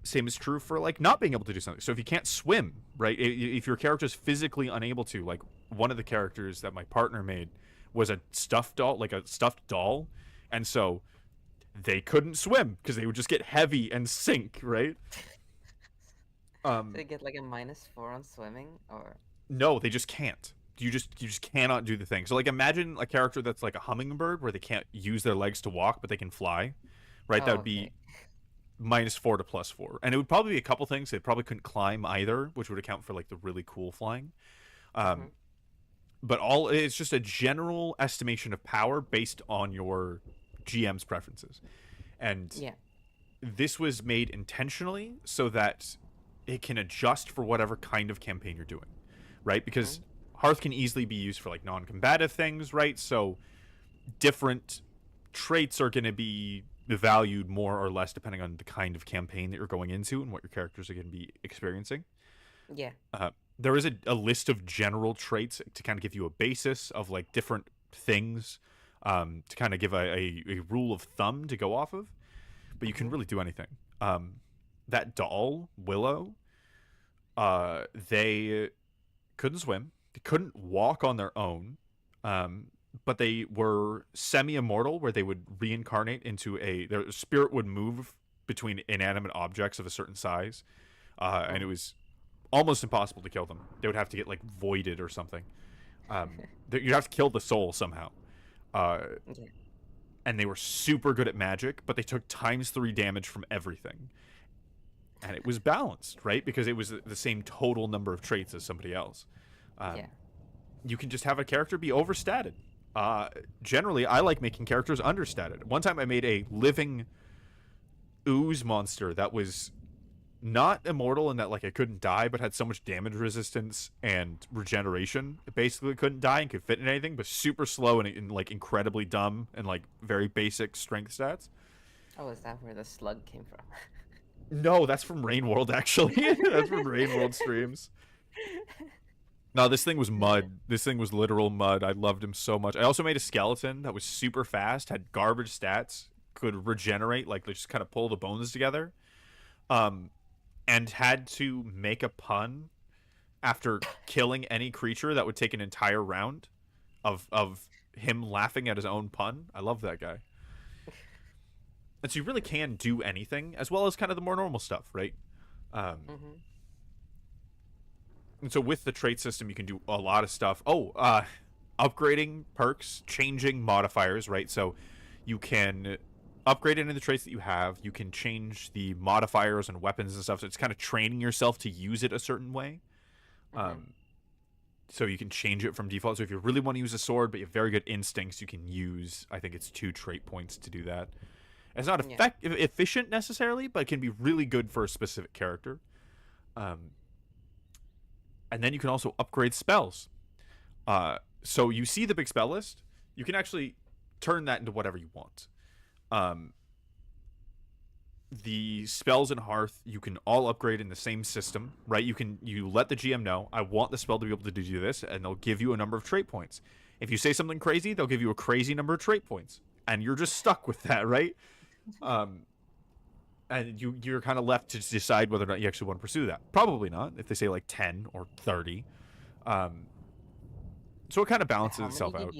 Same is true for like not being able to do something. So if you can't swim, right? If your character's physically unable to, like one of the characters that my partner made was a stuffed doll, like a stuffed doll, and so they couldn't swim because they would just get heavy and sink, right? They get like a -4 on swimming, or no, they just can't. You just cannot do the thing. So like imagine a character that's like a hummingbird where they can't use their legs to walk but they can fly, right? That would be -4 to +4, and it would probably be a couple things. They probably couldn't climb either, which would account for like the really cool flying. But all it's just a general estimation of power based on your GM's preferences, and this was made intentionally so that it can adjust for whatever kind of campaign you're doing, right? Because Hearth can easily be used for like non-combative things, right? So different traits are going to be valued more or less depending on the kind of campaign that you're going into and what your characters are going to be experiencing. Yeah. There is a list of general traits to kind of give you a basis of like different things, to kind of give a rule of thumb to go off of, but you can really do anything. That doll, Willow, they couldn't swim, they couldn't walk on their own, but they were semi-immortal, where they would reincarnate into their spirit would move between inanimate objects of a certain size, and it was almost impossible to kill them. They would have to get like voided or something. You'd have to kill the soul somehow. Okay. And they were super good at magic, but they took ×3 damage from everything. And it was balanced, right? Because it was the same total number of traits as somebody else. Yeah. You can just have a character be overstated. Generally, I like making characters understated. One time I made a living ooze monster that was not immortal in that like it couldn't die, but had so much damage resistance and regeneration. It basically couldn't die and could fit in anything, but super slow and like incredibly dumb and like very basic strength stats. Oh, is that where the slug came from? No, that's from Rain World actually. That's from Rain World streams. No, this thing was mud. This thing was literal mud. I loved him so much. I also made a skeleton that was super fast, had garbage stats, could regenerate, like just kind of pull the bones together. And had to make a pun after killing any creature that would take an entire round of him laughing at his own pun. I love that guy. And so you really can do anything, as well as kind of the more normal stuff, right? And so with the trait system, you can do a lot of stuff. Upgrading perks, changing modifiers, right? So you can upgrade any of the traits that you have. You can change the modifiers and weapons and stuff. So it's kind of training yourself to use it a certain way. So you can change it from default. So if you really want to use a sword, but you have very good instincts, you can use, I think it's 2 trait points to do that. It's not efficient necessarily, but it can be really good for a specific character. And then you can also upgrade spells. So you see the big spell list. You can actually turn that into whatever you want. The spells in Hearth, you can all upgrade in the same system, right? You let the GM know, I want the spell to be able to do this, and they'll give you a number of trait points. If you say something crazy, they'll give you a crazy number of trait points, and you're just stuck with that, right? And you're kind of left to decide whether or not you actually want to pursue that. Probably not, if they say like 10 or 30. So it kind of balances itself out.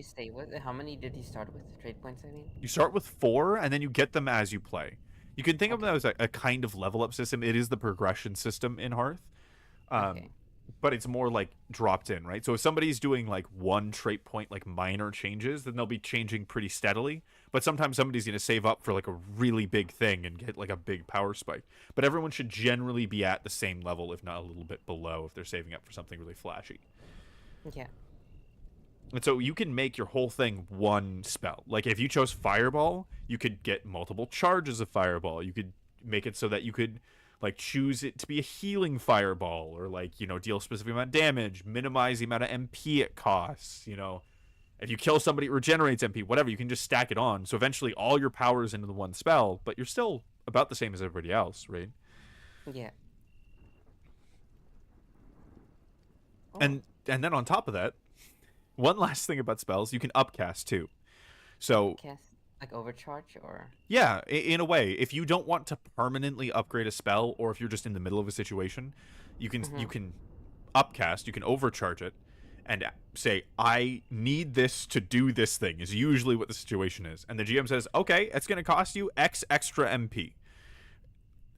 How many did you start with? Trade points, I mean? You start with 4, and then you get them as you play. You can think of them as a kind of level up system. It is the progression system in Hearth. But it's more like dropped in, right? So if somebody's doing like 1 trait point, like minor changes, then they'll be changing pretty steadily. But sometimes somebody's going to save up for like a really big thing and get like a big power spike. But everyone should generally be at the same level, if not a little bit below, if they're saving up for something really flashy. Yeah. And so you can make your whole thing 1 spell. Like if you chose Fireball, you could get multiple charges of Fireball. You could make it so that you could like choose it to be a healing Fireball, or like, you know, deal a specific amount of damage, minimize the amount of MP it costs, you know. If you kill somebody, it regenerates MP, whatever, you can just stack it on. So eventually all your power is into the 1 spell, but you're still about the same as everybody else, right? Yeah. And then on top of that, one last thing about spells, you can upcast too. So like overcharge, or yeah, in a way, if you don't want to permanently upgrade a spell, or if you're just in the middle of a situation, you can upcast, you can overcharge it, and say, I need this to do this thing, is usually what the situation is. And the GM says, okay, it's going to cost you X extra MP.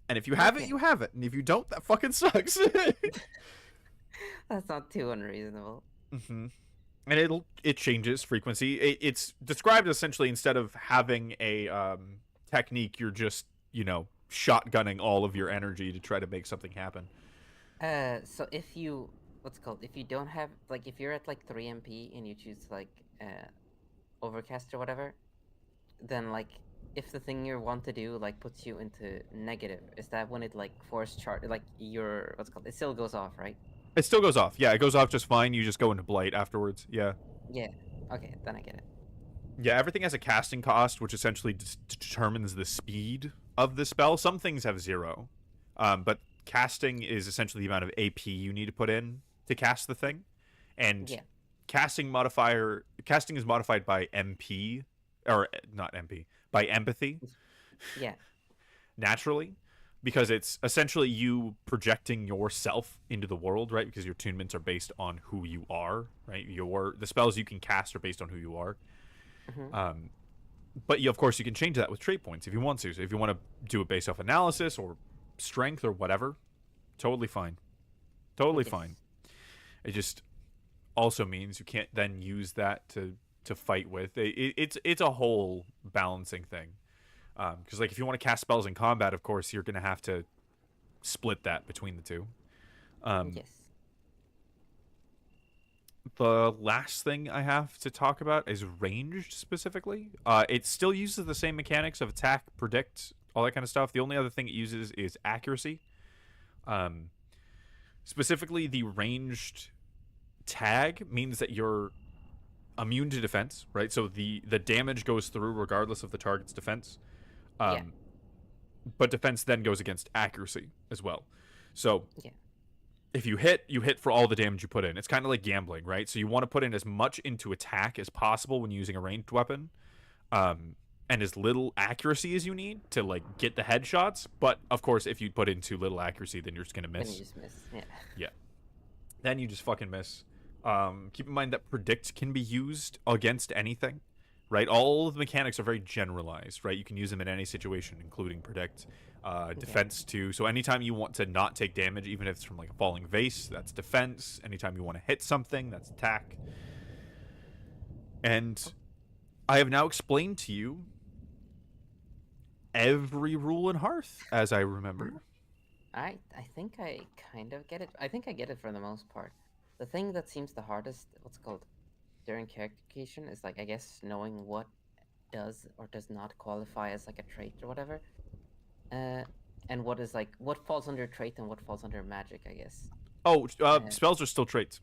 And if you have it, you have it. And if you don't, that fucking sucks. That's not too unreasonable. And it changes frequency. It's described essentially, instead of having a technique, you're just, you know, shotgunning all of your energy to try to make something happen. So if you if you don't have, like, if you're at like 3 MP and you choose like overcast or whatever, then like if the thing you want to do like puts you into negative, is that when it like force charge, like your it still goes off, right? It still goes off. Yeah, it goes off just fine. You just go into blight afterwards. Yeah. Yeah. Okay, then I get it. Yeah, everything has a casting cost, which essentially determines the speed of the spell. Some things have 0, but casting is essentially the amount of AP you need to put in to cast the thing, and Yeah, casting is modified by MP, or not MP, by empathy yeah, naturally, because it's essentially you projecting yourself into the world, right? Because your attunements are based on who you are, right? The spells you can cast are based on who you are. hmm Um, but you, of course, you can change that with trait points if you want to. So if you want to do it based off analysis or strength or whatever, totally fine, totally yes, fine. It just also means you can't then use that to fight with. It's a whole balancing thing. Because like if you want to cast spells in combat, of course you're gonna have to split that between the two. Um, yes, the last thing I have to talk about is ranged specifically. It still uses the same mechanics of attack, predict, all that kind of stuff. The only other thing it uses is accuracy. Um, specifically, the ranged tag means that you're immune to defense, right? So the damage goes through regardless of the target's defense. yeah, Um, but defense then goes against accuracy as well. So yeah, if you hit for all the damage you put in. It's kind of like gambling, right? So you want to put in as much into attack as possible when using a ranged weapon, and as little accuracy as you need to like get the headshots. But of course, if you put in too little accuracy, then you're just gonna then you miss. just miss. Yeah, Yeah, then you just fucking miss. Keep in mind that predict can be used against anything, right? All of the mechanics are very generalized, right? You can use them in any situation, including predict. yeah, Defense too. So anytime you want to not take damage, even if it's from like a falling vase, that's defense. Anytime you want to hit something, that's attack. And I have now explained to you every rule in Hearth as I remember. I think I kind of get it. I think I get it for the most part. The thing that seems the hardest, what's it called, during character creation is like I guess knowing what does or does not qualify as like a trait or whatever. Uh, and what is like what falls under trait and what falls under magic, I guess. Oh, Uh, spells are still traits.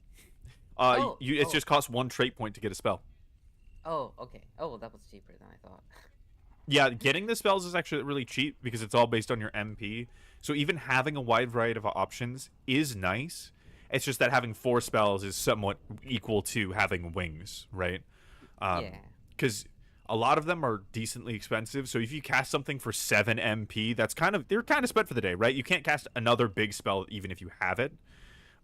oh, It oh, just costs 1 trait point to get a spell. oh, okay. Oh, well, that was cheaper than I thought. Yeah, getting the spells is actually really cheap because it's all based on your MP. So even having a wide variety of options is nice. It's just that having 4 spells is somewhat equal to having wings, right? Yeah, Because a lot of them are decently expensive. So if you cast something for 7 MP, they're kind of spent for the day, right? You can't cast another big spell even if you have it.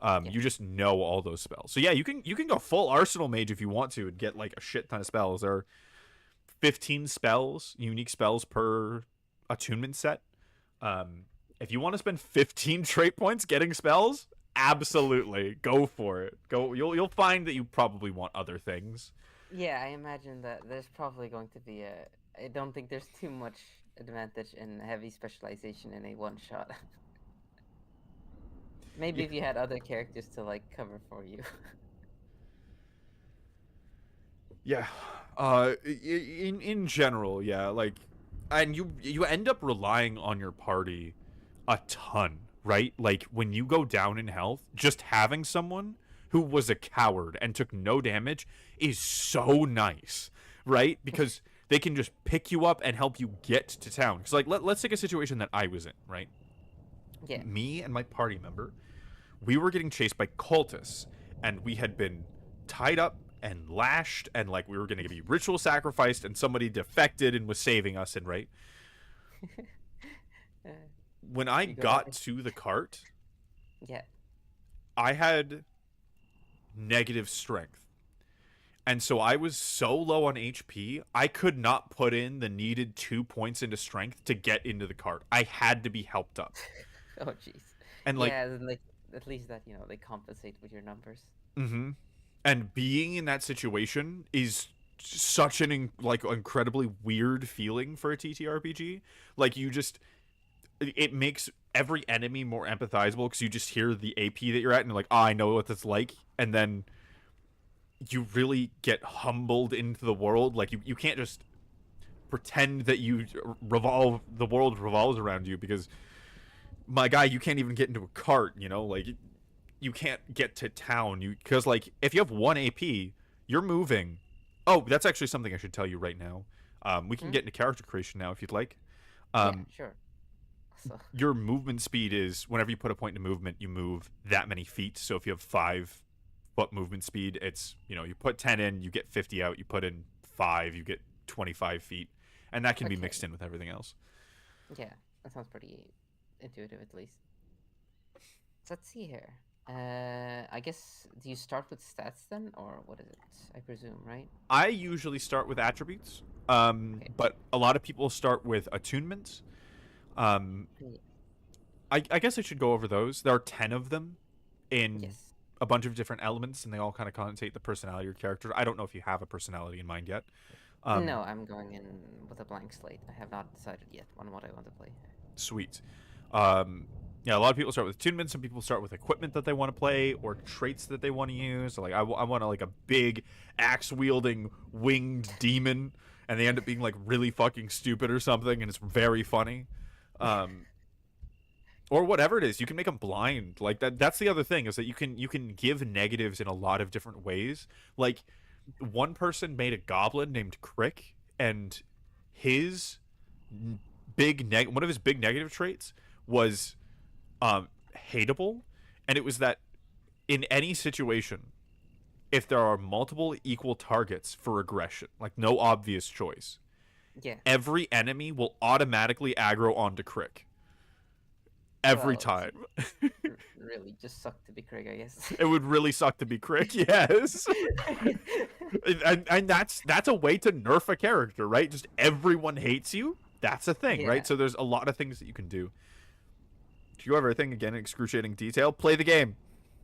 yeah, You just know all those spells. So yeah, you can go full arsenal mage if you want to and get like a shit ton of spells. There are 15 spells, unique spells per attunement set. If you want to spend 15 trait points getting spells, absolutely go for it. Go. You'll find that you probably want other things. yeah. I imagine that there's probably going to be a. I don't think there's too much advantage in heavy specialization in a one shot. Maybe Yeah. if you had other characters to like cover for you. Yeah. In general, yeah, like, and you end up relying on your party a ton, right? Like when you go down in health, just having someone who was a coward and took no damage is so nice, right? Because they can just pick you up and help you get to town. Because like let's take a situation that I was in, right? Yeah. Me and my party member, we were getting chased by cultists, and we had been tied up and lashed, and like we were going to be ritual sacrificed, and somebody defected and was saving us. And right Uh, when I you go got ahead. to the cart, Yeah. I had negative strength. And so I was so low on HP, I could not put in the needed 2 points into strength to get into the cart. I had to be helped up. Oh, jeez. And like, Yeah, then, like at least that they compensate with your numbers. mm-hmm. And being in that situation is such an like incredibly weird feeling for a TTRPG. Like you just, it makes every enemy more empathizable because you just hear the AP that you're at and you're like, oh, I know what that's like. And then you really get humbled into the world. Like you can't just pretend that the world revolves around you, because my guy, you can't even get into a cart, like you can't get to town. Because like if you have 1 AP, you're moving Oh, that's actually something I should tell you right now. We can Hmm? get into character creation now if you'd like. Yeah, Um, sure. So, your movement speed is whenever you put a point into movement, you move that many feet. So if you have 5 foot movement speed, it's you put 10 in, you get 50 out. You put in 5, you get 25 feet, and that can be okay. mixed in with everything else. Yeah, that sounds pretty intuitive at least. So let's see here. I guess, do you start with stats then, or what is it? I presume, right? I usually start with attributes, Okay. but a lot of people start with attunements. Um, Ye- I guess I should go over those. There are 10 of them in Yes. a bunch of different elements, and they all kind of connotate the personality of your character. I don't know if you have a personality in mind yet. Um, No, I'm going in with a blank slate. I have not decided yet on what I want to play. Sweet. Yeah, a lot of people start with attunements. Some people start with equipment that they want to play or traits that they want to use. So, like, I want like a big axe wielding winged demon, and they end up being like really fucking stupid or something, and it's very funny. Um, or whatever it is, you can make them blind. Like that's the other thing is that you can give negatives in a lot of different ways. Like one person made a goblin named Crick, and his one of his big negative traits was hateable, and it was that in any situation, if there are multiple equal targets for aggression, like no obvious choice, Yeah. every enemy will automatically aggro onto Crick every Well, time. really, just suck to be Craig, I guess. It would really suck to be Crick, yes. And that's a way to nerf a character, right? Just everyone hates you. That's a thing, Yeah. right? So there's a lot of things that you can do. If you have everything again in excruciating detail, play the game.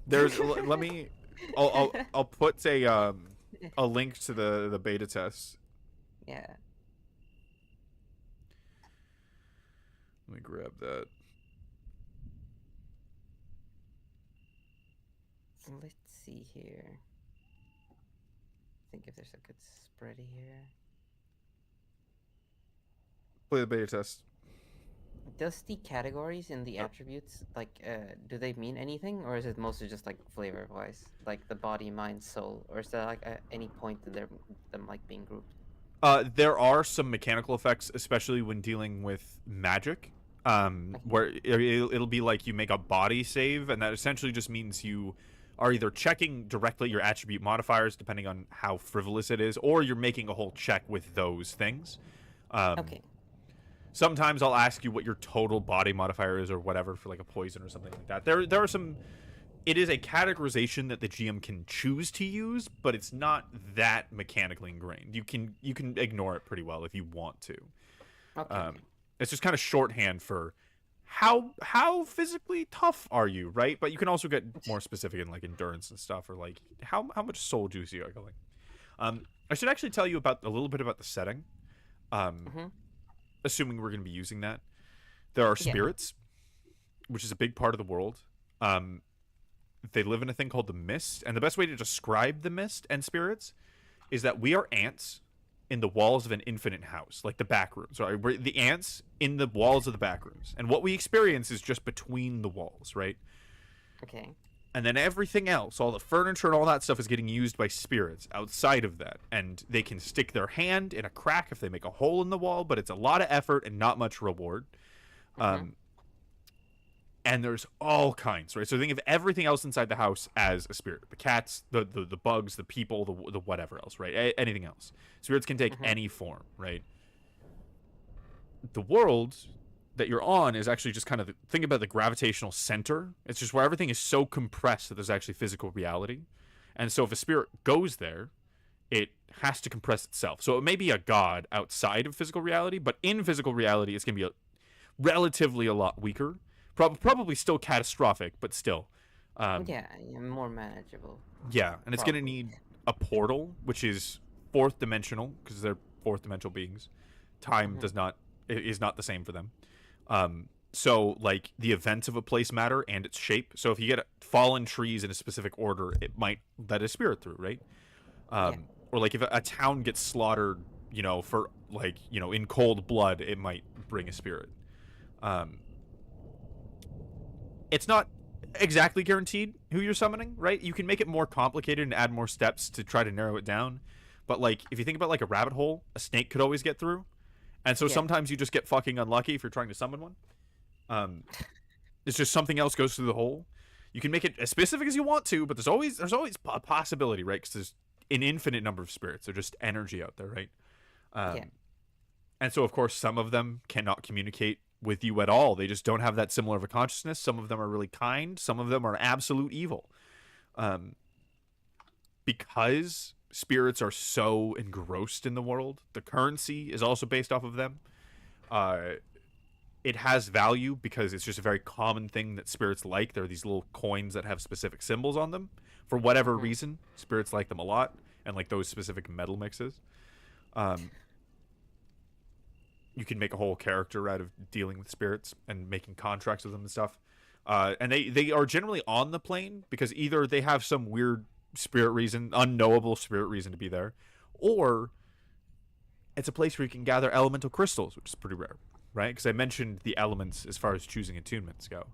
There's let me I'll put a link to the beta test. Yeah. Let me grab that. Let's see here. Think if there's a good spread here. Play the beta test. Does the categories in the attributes, like, do they mean anything, or is it mostly just like flavor-wise, like the body, mind, soul, or is there like any point in them like being grouped? There are some mechanical effects, especially when dealing with magic. Okay. Where it'll be like you make a body save, and that essentially just means you are either checking directly your attribute modifiers, depending on how frivolous it is, or you're making a whole check with those things. Um, Okay. Sometimes I'll ask you what your total body modifier is, or whatever, for like a poison or something like that. There are some. It is a categorization that the GM can choose to use, but it's not that mechanically ingrained. You can ignore it pretty well if you want to. Okay. Um, it's just kind of shorthand for how physically tough are you, right? But you can also get more specific in like endurance and stuff, or like how much soul juice you are going. I should actually tell you about a little bit about the setting. Um, Mm-hmm. Assuming we're going to be using that, there are Yeah. spirits, which is a big part of the world. Um, they live in a thing called the mist, and the best way to describe the mist and spirits is that we are ants in the walls of an infinite house, like the back rooms. Right, we're the ants in the walls of the back rooms, and what we experience is just between the walls, right? Okay. And then everything else, all the furniture and all that stuff, is getting used by spirits outside of that, and they can stick their hand in a crack if they make a hole in the wall, but it's a lot of effort and not much reward. Mm-hmm. Um, and there's all kinds, right? So think of everything else inside the house as a spirit: the cats, the bugs, the people, the whatever else, right? Anything else. Spirits can take Mm-hmm. any form, right? The world that you're on is actually just kind of think about the gravitational center. It's just where everything is so compressed that there's actually physical reality, and so if a spirit goes there, it has to compress itself. So it may be a god outside of physical reality, but in physical reality, it's gonna be relatively a lot weaker. Probably still catastrophic, but still. Yeah, yeah, more manageable, Yeah, and it's gonna probably. need a portal, which is fourth dimensional because they're fourth dimensional beings. Time Mm-hmm. does not is not the same for them. So like the events of a place matter and its shape. So if you get fallen trees in a specific order, it might let a spirit through, right? Yeah. Or like if a town gets slaughtered, for like in cold blood, it might bring a spirit. Um, it's not exactly guaranteed who you're summoning, right? You can make it more complicated and add more steps to try to narrow it down. but like if you think about like a rabbit hole, a snake could always get through, and so Yeah. sometimes you just get fucking unlucky if you're trying to summon one. Um, it's just something else goes through the hole. You can make it as specific as you want to, but there's always a possibility, right? Because there's an infinite number of spirits. They're just energy out there, right? Yeah. And so, of course, some of them cannot communicate with you at all. They just don't have that similar of a consciousness. Some of them are really kind. Some of them are absolute evil. Um, because spirits are so engrossed in the world, the currency is also based off of them. Uh, it has value because it's just a very common thing that spirits like. There are these little coins that have specific symbols on them. For whatever Mhm. reason, spirits like them a lot, and like those specific metal mixes. Um, you can make a whole character out of dealing with spirits and making contracts with them and stuff. And they are generally on the plane because either they have some weird spirit reason, unknowable spirit reason to be there, or it's a place where you can gather elemental crystals, which is pretty rare, right? Because I mentioned the elements as far as choosing attunements go.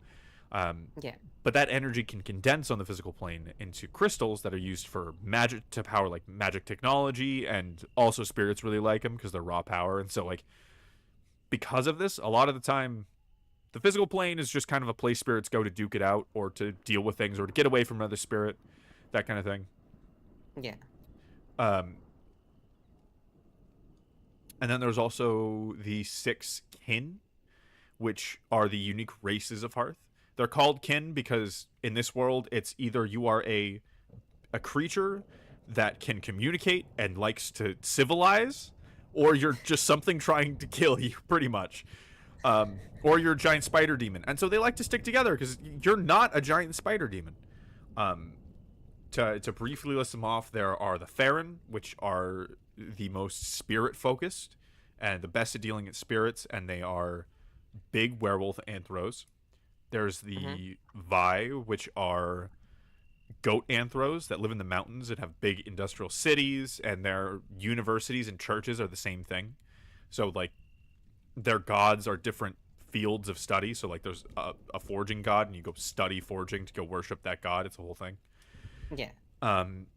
Um, Yeah. but that energy can condense on the physical plane into crystals that are used for magic to power like magic technology, and also spirits really like them because they're raw power. And so like because of this, a lot of the time the physical plane is just kind of a place spirits go to duke it out or to deal with things or to get away from another spirit, that kind of thing. Yeah. Um, and then there's also the 6 kin, which are the unique races of Hearth. They're called kin because in this world, it's either you are a creature that can communicate and likes to civilize, or you're just something trying to kill you, pretty much. Or you're a giant spider demon. And so they like to stick together because you're not a giant spider demon. Um, to briefly list them off, there are the Farron, which are the most spirit focused and the best at dealing with spirits, and they are big werewolf anthros. There's Hmm. the Vi, which are goat anthros that live in the mountains and have big industrial cities, and their universities and churches are the same thing. So like their gods are different fields of study. So like there's a forging god, and you go study forging to go worship that god. It's a whole thing. Yeah. Um,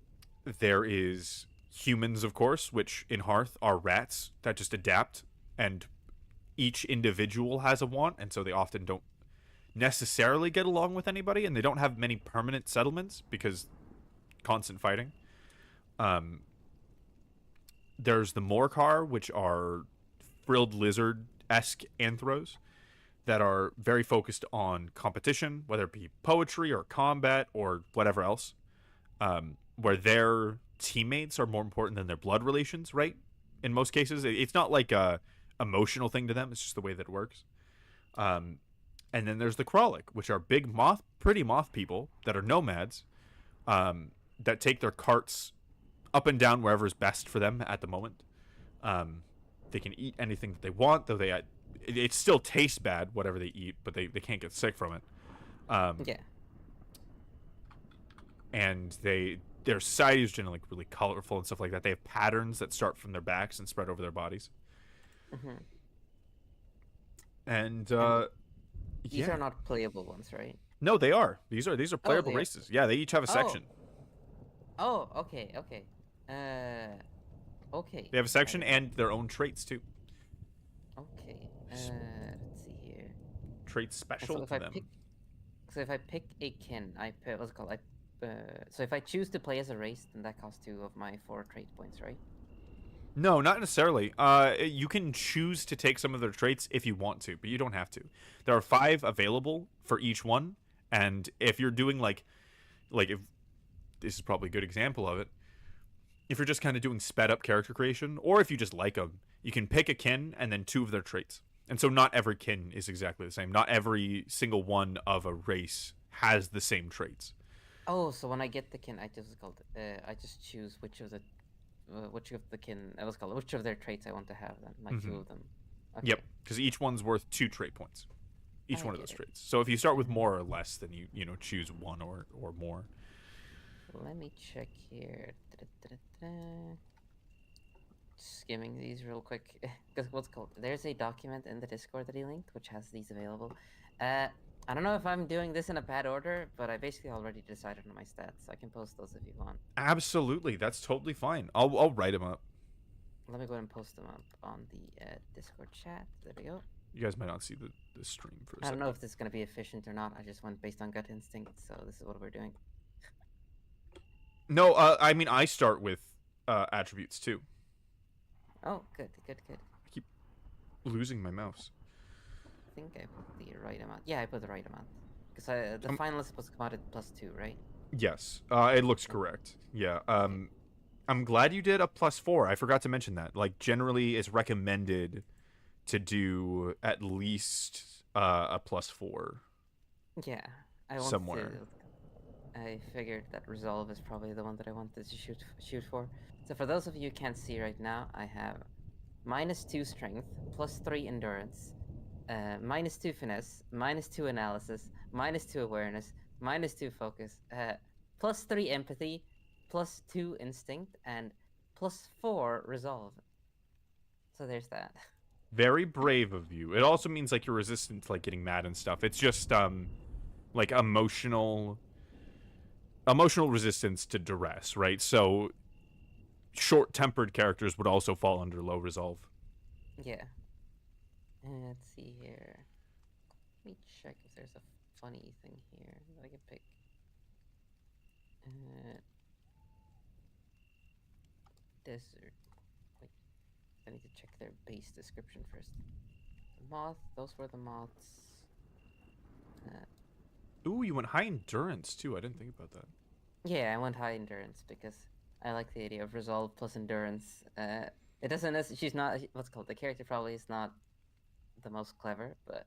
there is humans, of course, which in Hearth are rats that just adapt, and each individual has a want, and so they often don't necessarily get along with anybody, and they don't have many permanent settlements because constant fighting. Um, there's the Morkar, which are frilled lizard esque anthros that are very focused on competition, whether it be poetry or combat or whatever else, where their teammates are more important than their blood relations, right? In most cases, it's not like a emotional thing to them. It's just the way that it works. Um, and then there's the Kralik, which are big pretty moth people that are nomads, that take their carts up and down wherever is best for them at the moment. Um, they can eat anything that they want, though it still tastes bad, whatever they eat, but they can't get sick from it. Um, Yeah. and their society is generally like really colorful and stuff like that. They have patterns that start from their backs and spread over their bodies. Hmm. And And these yeah, are not playable ones, right? no, they are. These are Oh, playable they are. races. Yeah, they each have a Oh. section. Oh. Okay. Okay. Uh. Okay. They have a I section did not. and their own traits too. Okay. Let's see here. Traits And so special if to I pick, them. so if I pick a kin, I pick, what's it called? So if I choose to play as a race, then that costs 2 of my 4 trait points, right? No, not necessarily. You can choose to take some of their traits if you want to, but you don't have to. There are 5 available for each one, and if you're doing like if this is probably a good example of it, if you're just kind of doing sped up character creation, or if you just like them, you can pick a kin and then 2 of their traits. And so not every kin is exactly the same. Not every single one of a race has the same traits. Oh, so when I get the kin, I just choose which of the kin, what's it called, which of their traits I want to have. Then, like 2 Mm-hmm. of them. Yep, Okay, because each one's worth 2 trait points. Each I one of get those it. traits. So if you start with Hmm. more or less, then you choose one or more. Let me check here. Da-da-da-da-da. Skimming these real quick. Because what's it called? There's a document in the Discord that he linked, which has these available. Uh, I don't know if I'm doing this in a bad order, but I basically already decided on my stats. I can post those if you want. Absolutely, that's totally fine. I'll write them up. Let me go ahead and post them up on the Discord chat. There we go. You guys might not see the stream for a I don't second. know if this is going to be efficient or not. I just went based on gut instinct, so this is what we're doing. No, I mean I start with attributes too. Oh, good, good, good. I keep losing my mouse. I think I put the right amount. Yeah, I put the right amount. Because the final is supposed to come out at +2, right? Yes, it looks correct. Yeah. I'm glad you did a +4. I forgot to mention that. Like generally, it's recommended to do at least a +4. Yeah, I wanted somewhere. I figured that resolve is probably the one that I wanted to shoot for. So for those of you who can't see right now, I have -2 strength, +3 endurance, -2 finesse, -2 analysis, -2 awareness, -2 focus, +3 empathy, +2 instinct, and +4 resolve. So there's that. Very brave of you. It also means like you're resistant to like getting mad and stuff. It's just like emotional resistance to duress, right? So short-tempered characters would also fall under low resolve. Yeah. Let's see here. Let me check if there's a funny thing here that I can pick. Desert. Wait, I need to check their base description first. The moth, those were the moths. Ooh, you went high endurance too. I didn't think about that. Yeah, I went high endurance because I like the idea of resolve plus endurance. It doesn't. She's not. What's called the character probably is not the most clever, but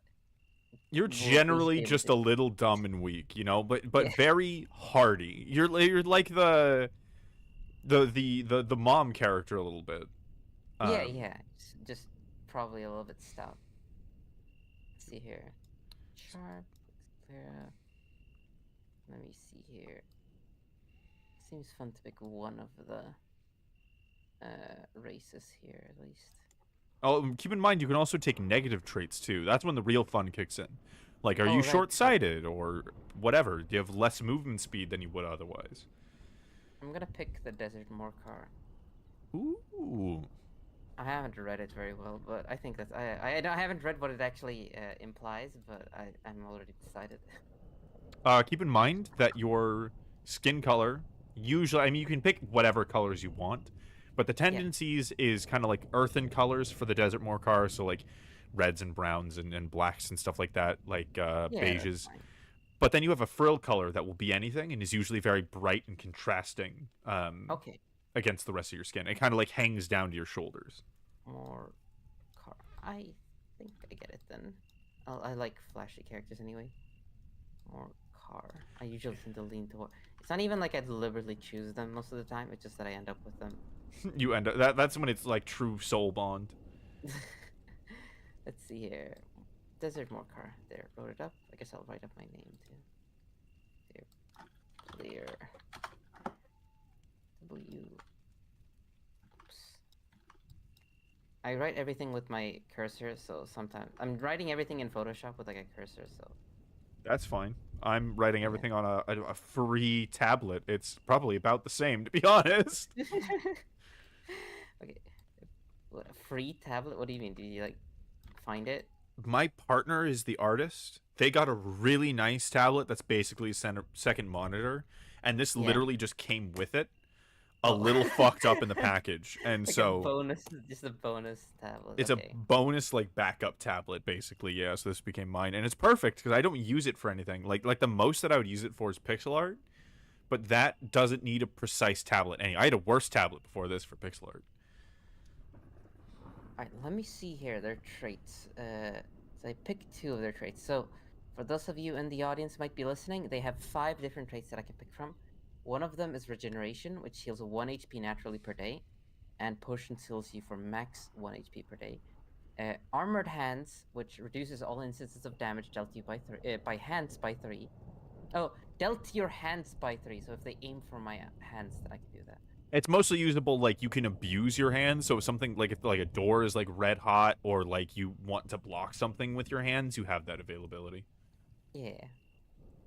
You're we'll at least generally be able just to. a little dumb and weak, you know, but Yeah. very hardy. You're like the mom character a little bit. Yeah, yeah. Just probably a little bit stout. Let's see here. Sharp, clear. Let me see here. Seems fun to pick one of the races here at least. Oh, keep in mind you can also take negative traits too. That's when the real fun kicks in. Like, are Oh, you right. short-sighted or whatever? Do you have less movement speed than you would otherwise? I'm gonna pick the Desert Morcar. Ooh. I haven't read it very well, but I think that's I haven't read what it actually implies, but I'm already decided. Keep in mind that your skin color usually, I mean, you can pick whatever colors you want, but the tendencies is kind of like earthen colors for the Desert Morcar, so like reds and browns and blacks and stuff like that, like Yeah, beiges. But then you have a frill color that will be anything and is usually very bright and contrasting okay. against the rest of your skin. It kind of like hangs down to your shoulders. More car. I think I get it then. I like flashy characters anyway. More car. I usually tend to lean toward. It's not even like I deliberately choose them most of the time. It's just that I end up with them. You end up that's when it's like true soul bond. Let's see here. Desert Morcar. There, wrote it up. I guess I'll write up my name too. Here. Clear. W. Oops. I write everything with my cursor, so sometimes I'm writing everything in Photoshop with like a cursor, so That's fine. I'm writing everything on a free tablet. It's probably about the same, to be honest. Okay. What, a free tablet? What do you mean? Did you like find it? My partner is the artist. They got a really nice tablet that's basically a second monitor, and this literally just came with it. A little fucked up in the package, and Like so a bonus, just a bonus tablet. it's Okay. a bonus like backup tablet basically. Yeah, so this became mine, and it's perfect because I don't use it for anything. Like the most that I would use it for is pixel art, but that doesn't need a precise tablet. Anyway, I had a worse tablet before this for pixel art. Alright, let me see here their traits. So I picked 2 of their traits. So for those of you in the audience who might be listening, they have 5 different traits that I can pick from. One of them is regeneration, which heals 1 HP naturally per day, and potions heals you for max 1 HP per day. Armored hands, which reduces all instances of damage dealt to you by hands by 3. Oh, dealt to your hands by 3. So if they aim for my hands, then I can do that. It's mostly usable like you can abuse your hands. So something like if like a door is like red hot or like you want to block something with your hands, you have that availability. Yeah.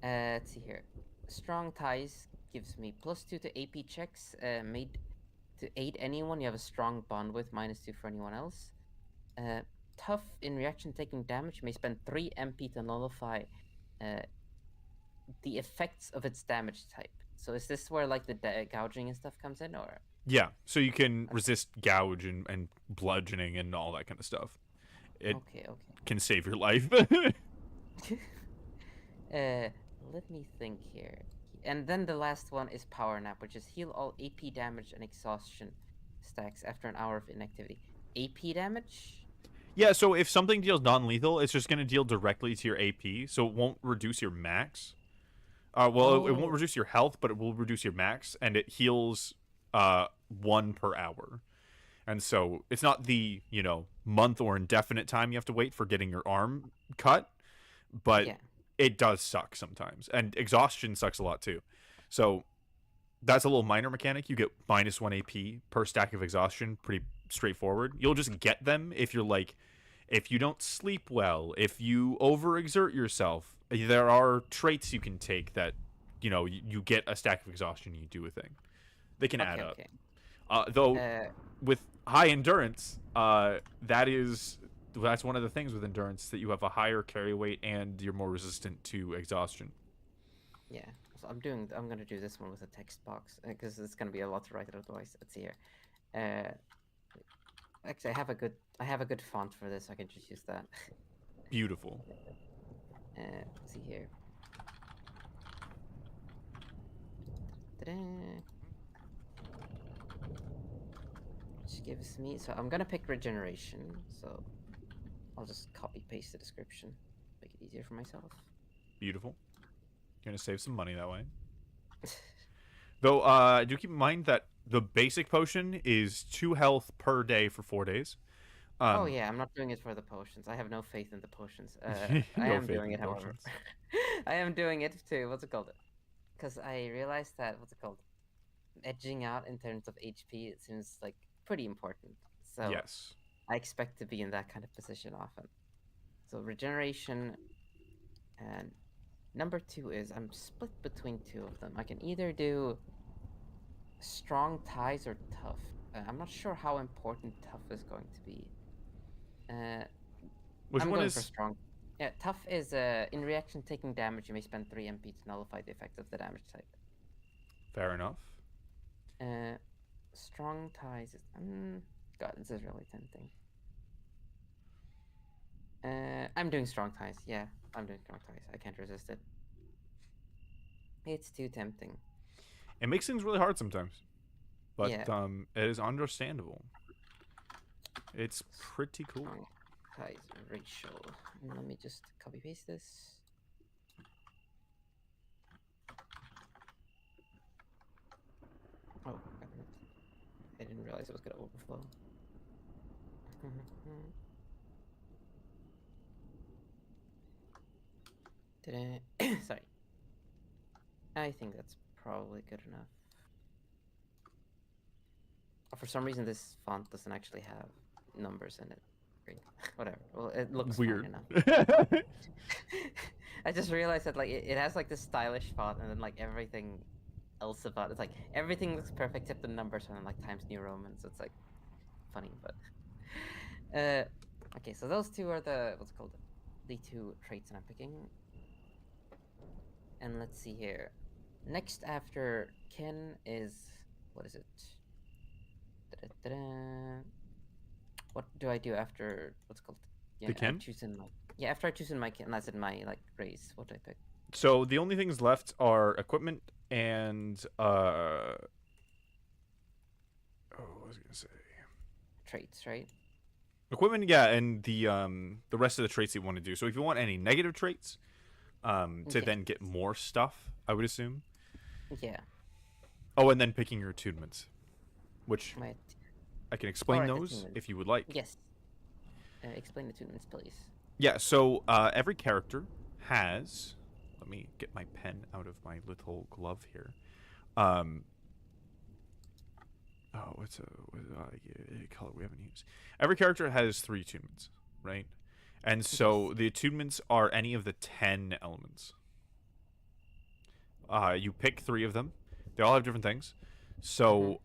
Let's see here. Strong ties gives me +2 to AP checks. Made to aid anyone you have a strong bond with. -2 for anyone else. Tough in reaction taking damage. You may spend 3 MP to nullify the effects of its damage type. So is this where like the gouging and stuff comes in, or? Yeah, so you can Okay. resist gouge and bludgeoning and all that kind of stuff. It Okay. can save your life. Let me think here. And then the last one is Power Nap, which is heal all AP damage and exhaustion stacks after an hour of inactivity. AP damage? Yeah, so if something deals non-lethal, it's just going to deal directly to your AP, so it won't reduce your max. Well, it won't Oh, reduce your health, but it will reduce your max, and it heals 1 per hour. And so it's not the, month or indefinite time you have to wait for getting your arm cut, but yeah. it does suck sometimes. And exhaustion sucks a lot too. So that's a little minor mechanic. You get -1 AP per stack of exhaustion, pretty straightforward. You'll just get them if you're like, if you don't sleep well, if you overexert yourself. There are traits you can take that, you get a stack of exhaustion, you do a thing. They can add Okay, up. okay. Though Uh, with high endurance, that's one of the things with endurance, that you have a higher carry weight and you're more resistant to exhaustion. yeah. So I'm gonna do this one with a text box because it's gonna be a lot to write it otherwise. Let's see here. Uh, Actually, I have a good font for this. I can just use that. Beautiful. Let's see here. Ta-da. Which gives me, so I'm gonna pick regeneration. So I'll just copy paste the description, make it easier for myself. Beautiful. You're gonna save some money that way. Though, do keep in mind that the basic potion is 2 health per day for 4 days. Oh yeah, I'm not doing it for the potions. I have no faith in the potions. I No am faith doing in it, however. potions. I am doing it too. What's it called? Because I realized that what's it called? Edging out in terms of HP, it seems like pretty important. So Yes. I expect to be in that kind of position often. So regeneration, and number 2 is I'm split between two of them. I can either do strong ties or tough. I'm not sure how important tough is going to be. Uh, Which I'm one going for is strong. Yeah, tough is in reaction taking damage, you may spend 3 MP to nullify the effect of the damage type. fair enough? Uh, strong ties is. God, this is really tempting. I'm doing strong ties. Yeah, I'm doing strong ties. I can't resist it. It's too tempting. It makes things really hard sometimes, but Yeah, it is understandable. It's pretty cool. strong ties racial. Let me just copy paste this. Oh, goddammit. I didn't realize it was gonna overflow. Sorry. I think that's probably good enough. For some reason, this font doesn't actually have numbers in it. Great. Whatever. Well, it looks fine Weird. enough. I just realized that like it has like this stylish font, and then like everything else about it's like everything looks perfect except the numbers and then like Times New Roman. So it's like funny, but okay. So those two are the what's it called the two traits I'm picking. And let's see here. Next after Ken is what is it? Da-da-da-da. What do I do after what's it called? Yeah, The I Ken? choose in my after I choose in my Ken, that's in my like race. What do I pick? So the only things left are equipment and what was I gonna say? Traits, right? Equipment, yeah, and the rest of the traits you want to do. So if you want any negative traits, to Yeah, then get more stuff, I would assume. yeah. Oh, and then picking your attunements, which My I can all explain right, those attunement. if you would like. Yes. Explain attunements, please. Yeah, so every character has. Let me get my pen out of my little glove here. Um, what's a color we haven't used? Every character has 3 attunements, right? And Yes. so the attunements are any of the 10 elements. You pick 3 of them. They all have different things. Mhm. So,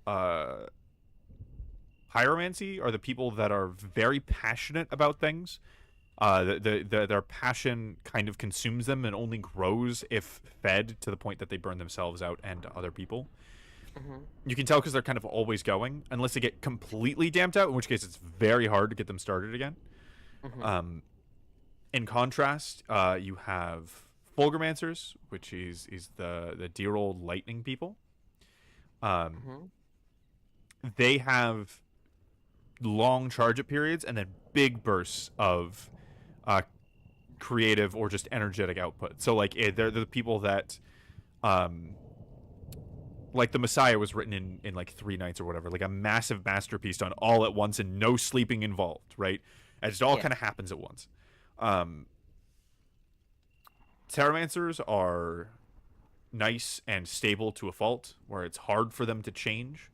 pyromancy are the people that are very passionate about things. Their passion kind of consumes them and only grows if fed, to the point that they burn themselves out and other people. Mhm. You can tell because they're kind of always going, unless they get completely damped out, in which case it's very hard to get them started again. Mhm. Um, in contrast, you have Fulgurmancers, which is the dear old lightning people. Um, Mhm. they have long charge up periods and then big bursts of uh, creative or just energetic output. So like they're the people that um, like the Messiah was written in like 3 nights or whatever, like a massive masterpiece done all at once and no sleeping involved, right? And it all Yeah. kind of happens at once. Um, Terramancers are nice and stable to a fault, where it's hard for them to change,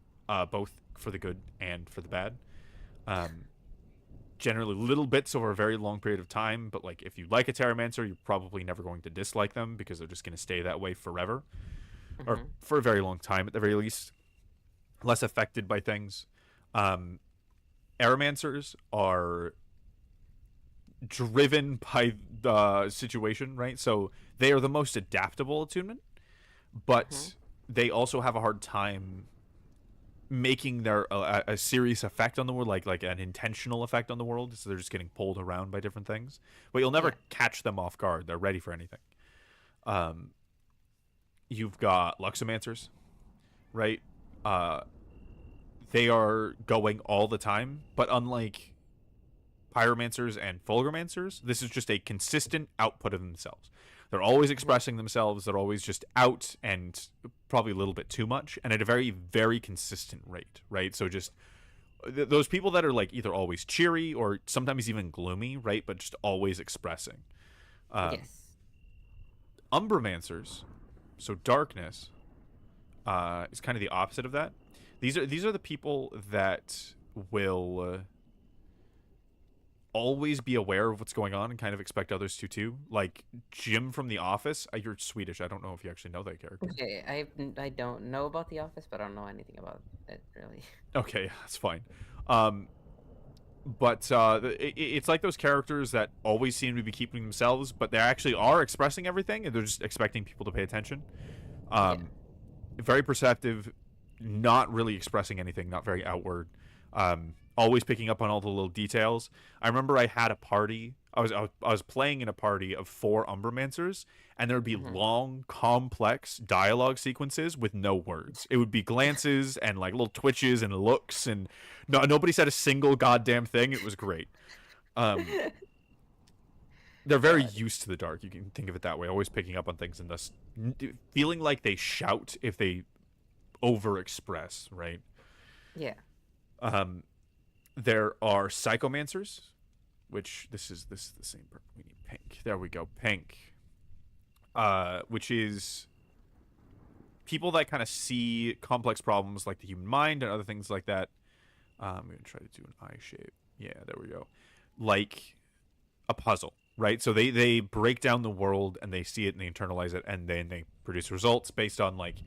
both for the good and for the bad. Um, Generally, little bits over a very long period of time, but like if you like a Terramancer, you're probably never going to dislike them because they're just going to stay that way forever, or Mhm. for a very long time at the very least. Less affected by things. Um, Aeromancers are driven by the situation, right? So they are the most adaptable attunement, Mhm. but they also have a hard time making their a serious effect on the world, like an intentional effect on the world. So they're just getting pulled around by different things, but you'll never Yeah. catch them off guard. They're ready for anything. Um, you've got Luxomancers, right? Uh, they are going all the time, but unlike Pyromancers and Fulgurmancers, this is just a consistent output of themselves. They're always Mhm. expressing themselves. They're always just out, and probably a little bit too much, and at a very, very consistent rate, right? So just those people that are like either always cheery or sometimes even gloomy, right? But just always expressing. Um, Yes. Umbramancers, so darkness, is kind of the opposite of that. These are the people that will always be aware of what's going on and kind of expect others to too. Like Jim from The Office. You're Swedish. I don't know if you actually know that character. Okay. I don't know about The Office, but I don't know anything about it really. Okay, that's fine. Um, but it's like those characters that always seem to be keeping themselves, but they actually are expressing everything, and they're just expecting people to pay attention. Yeah. Um, Very perceptive, not really expressing anything, not very outward. Always picking up on all the little details. I remember I had a party. I was playing in a party of 4 Umbermancers, and there would be Mhm. long, complex dialogue sequences with no words. It would be glances and like little twitches and looks, and nobody said a single goddamn thing. It was great. Um, they're very God. used to the dark. You can think of it that way. Always picking up on things and thus feeling like they shout if they overexpress, right? Yeah. Um, there are psychomancers, which this is the same purple. We need pink. There we go, pink. Which is people that kind of see complex problems like the human mind and other things like that. I'm gonna try to do an eye shape. Yeah, there we go. Like a puzzle, right? So they break down the world and they see it and they internalize it and then they produce results based on like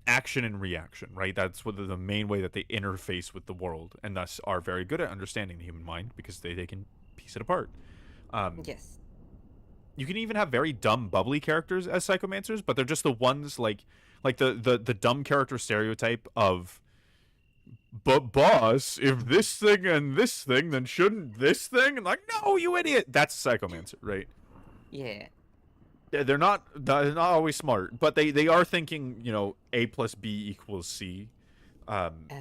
action and reaction, right? That's what the main way that they interface with the world, and thus are very good at understanding the human mind because they can piece it apart. Um, Yes. you can even have very dumb, bubbly characters as psychomancers, but they're just the ones like the dumb character stereotype of. But boss, if this thing and this thing, then shouldn't this thing? And like, no, you idiot. That's psychomancer, right? Yeah. They're not always smart, but they are thinking, A plus B equals C. Um, Uh,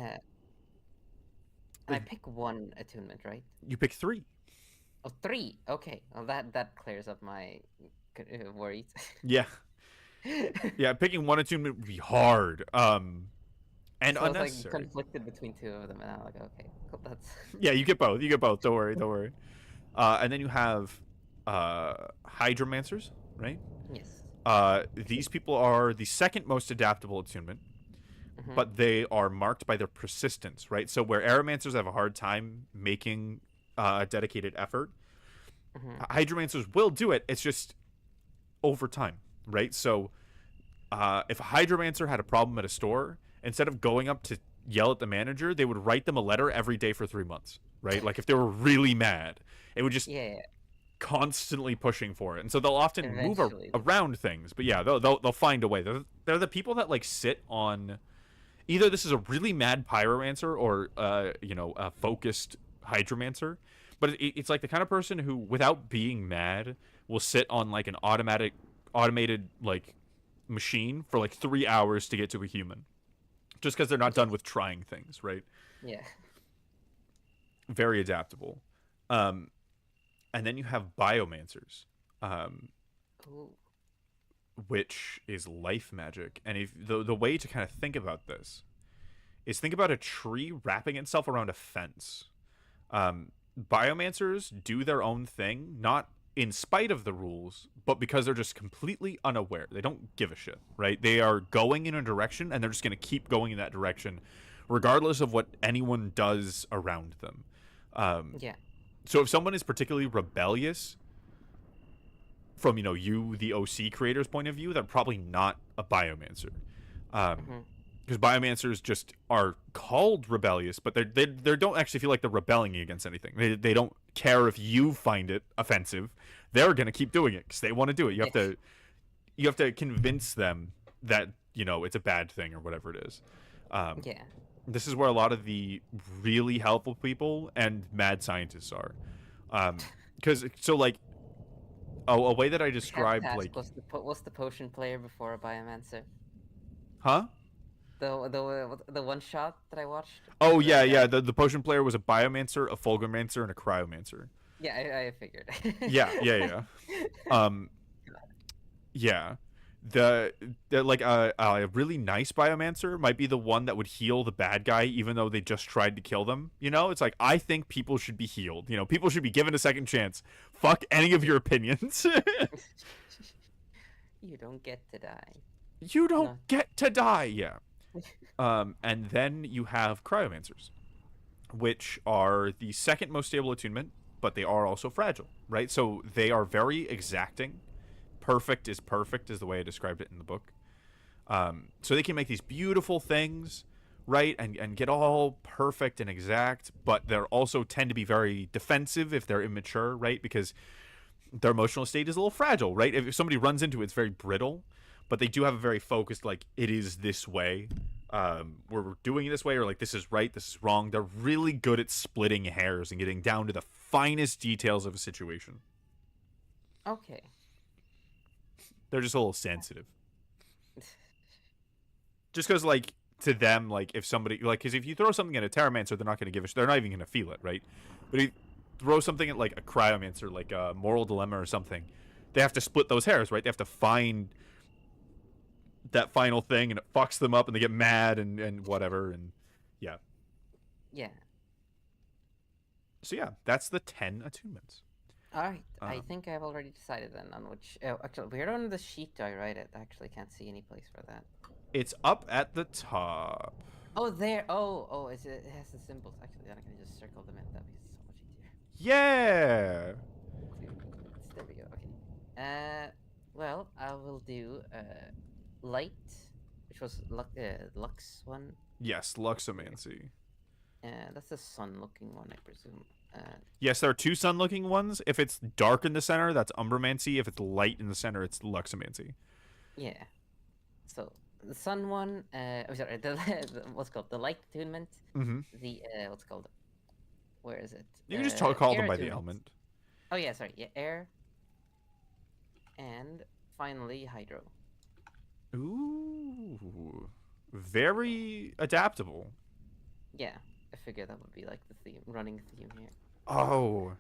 and I pick one attunement, right? you pick 3. Oh, three. Okay. Well, that clears up my worries. Yeah, yeah. Picking one attunement would be hard, and So I was like unnecessary. conflicted between two of them, and I'm like, okay, cool, that's Yeah, you get both. You get both. Don't worry. Don't worry. And then you have hydromancers, right? yes. These people are the second most adaptable attunement, Mm-hmm. but they are marked by their persistence, right? So where aeromancers have a hard time making dedicated effort, Mm-hmm. hydromancers will do it. It's just over time, right? So if a hydromancer had a problem at a store, instead of going up to yell at the manager, they would write them a letter every day for 3 months, right? Like if they were really mad, it would just Yeah, yeah. constantly pushing for it, and so they'll often move Eventually. around things. But yeah, they'll find a way. They're the people that like sit on either this is a really mad pyromancer or a focused hydromancer, but it's like the kind of person who, without being mad, will sit on like an automated like machine for like 3 hours to get to a human, just because they're not done with trying things, right? Yeah. Very adaptable. Um, and then you have biomancers, um, Ooh. which is life magic. And if the way to kind of think about this is think about a tree wrapping itself around a fence. Um, Biomancers do their own thing, not in spite of the rules, but because they're just completely unaware. They don't give a shit, right? They are going in a direction and they're just going to keep going in that direction, regardless of what anyone does around them. Um, Yeah. so if someone is particularly rebellious from, the OC creator's point of view, they're probably not a biomancer. Um, Mm-hmm. because biomancers just are called rebellious, but they don't actually feel like they're rebelling against anything. They don't care if you find it offensive. They're gonna keep doing it because they want to do it. You have to convince them that it's a bad thing or whatever it is. Um, Yeah. this is where a lot of the really helpful people and mad scientists are. Because so like a way that I We have to described ask, like what's the potion player before a biomancer? huh. The one shot that I watched. Oh The yeah, guy. yeah. The potion player was a biomancer, a fulgurmancer, and a cryomancer. Yeah, I figured. Yeah, yeah, yeah. Um, yeah. The like a really nice biomancer might be the one that would heal the bad guy even though they just tried to kill them. It's like I think people should be healed. People should be given a second chance. Fuck any of your opinions. You don't get to die. You don't No. get to die. Yeah. And then you have cryomancers, which are the second most stable attunement, but they are also fragile, right? So they are very exacting. Perfect is the way I described it in the book. So they can make these beautiful things, right? And get all perfect and exact, but they're also tend to be very defensive if they're immature, right? Because their emotional state is a little fragile, right? If somebody runs into it, it's very brittle, but they do have a very focused, like, it is this way. We're doing it this way, or like, this is right, this is wrong. They're really good at splitting hairs and getting down to the finest details of a situation. Okay. They're just a little sensitive. Just because, like, to them, like, if somebody, like, because if you throw something at a Terramancer, they're not going to give a they're not even going to feel it, right? But if you throw something at, like, a Cryomancer, like a Moral Dilemma or something, they have to split those hairs, right? They have to find that final thing, and it fucks them up, and they get mad and whatever, and yeah. Yeah. So yeah, that's the 10 attunements. All right. I Um, think I've already decided then on which. Oh, actually, where on the sheet do I write it? I actually can't see any place for that. It's up at the top. Oh, there. Oh, it has the symbols. Actually, then I can just circle them in. That'd be so much easier. Yeah. There we go. Okay. Well, I will do light, which was Lux one. Yes, Luxomancy. That's the sun-looking one, I presume. Yes, there are two sun-looking ones. If it's dark in the center, that's Umbromancy. If it's light in the center, it's Luxomancy. Yeah. So the sun one. I'm sorry. What's it called the light attunement. Mm-hmm. The what's it called? Where is it? You can just call them Air by the attunement. element. Oh yeah, sorry. Yeah, air. And finally, hydro. Ooh, very adaptable. Yeah, I figured that would be like the theme, running theme here. Oh,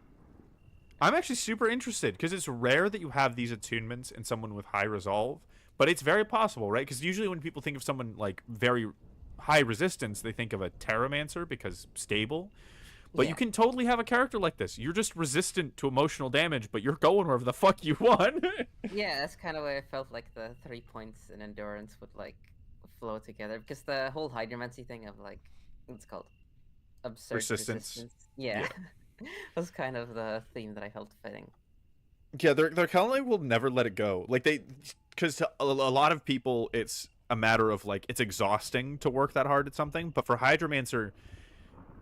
I'm actually super interested because it's rare that you have these attunements in someone with high resolve, but it's very possible, right? Because usually when people think of someone like very high resistance, they think of a Terramancer because stable. But Yeah. you can totally have a character like this. You're just resistant to emotional damage, but you're going wherever the fuck you want. Yeah, that's kind of why I felt like the 3 points in endurance would like flow together because the whole hydromancy thing of like what's it called absurd Persistence. persistence. Yeah. Yeah. was kind of the theme that I felt fitting. Yeah, they're kind of like will never let it go. Like they, because a lot of people, it's a matter of like it's exhausting to work that hard at something. But for Hydromancer,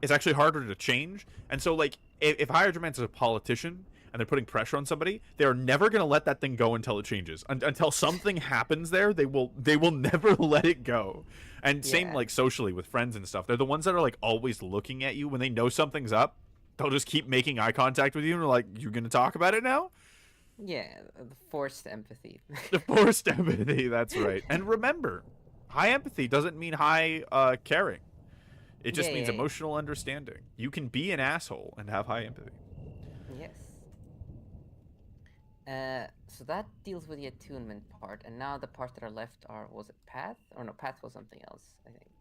it's actually harder to change. And so like if Hydromancer is a politician and they're putting pressure on somebody, they are never going to let that thing go until it changes. Until something happens there, they will never let it go. And same Yeah, like socially with friends and stuff. They're the ones that are like always looking at you when they know something's up. They'll just keep making eye contact with you and are like, "You gonna talk about it now?" yeah, the forced empathy. The forced empathy. That's right. And remember, high empathy doesn't mean high caring. It Yeah, just means yeah, yeah. emotional understanding. You can be an asshole and have high empathy. Yes. So that deals with the attunement part, and now the part that are left are, was it path? Or no, path was something else, I think.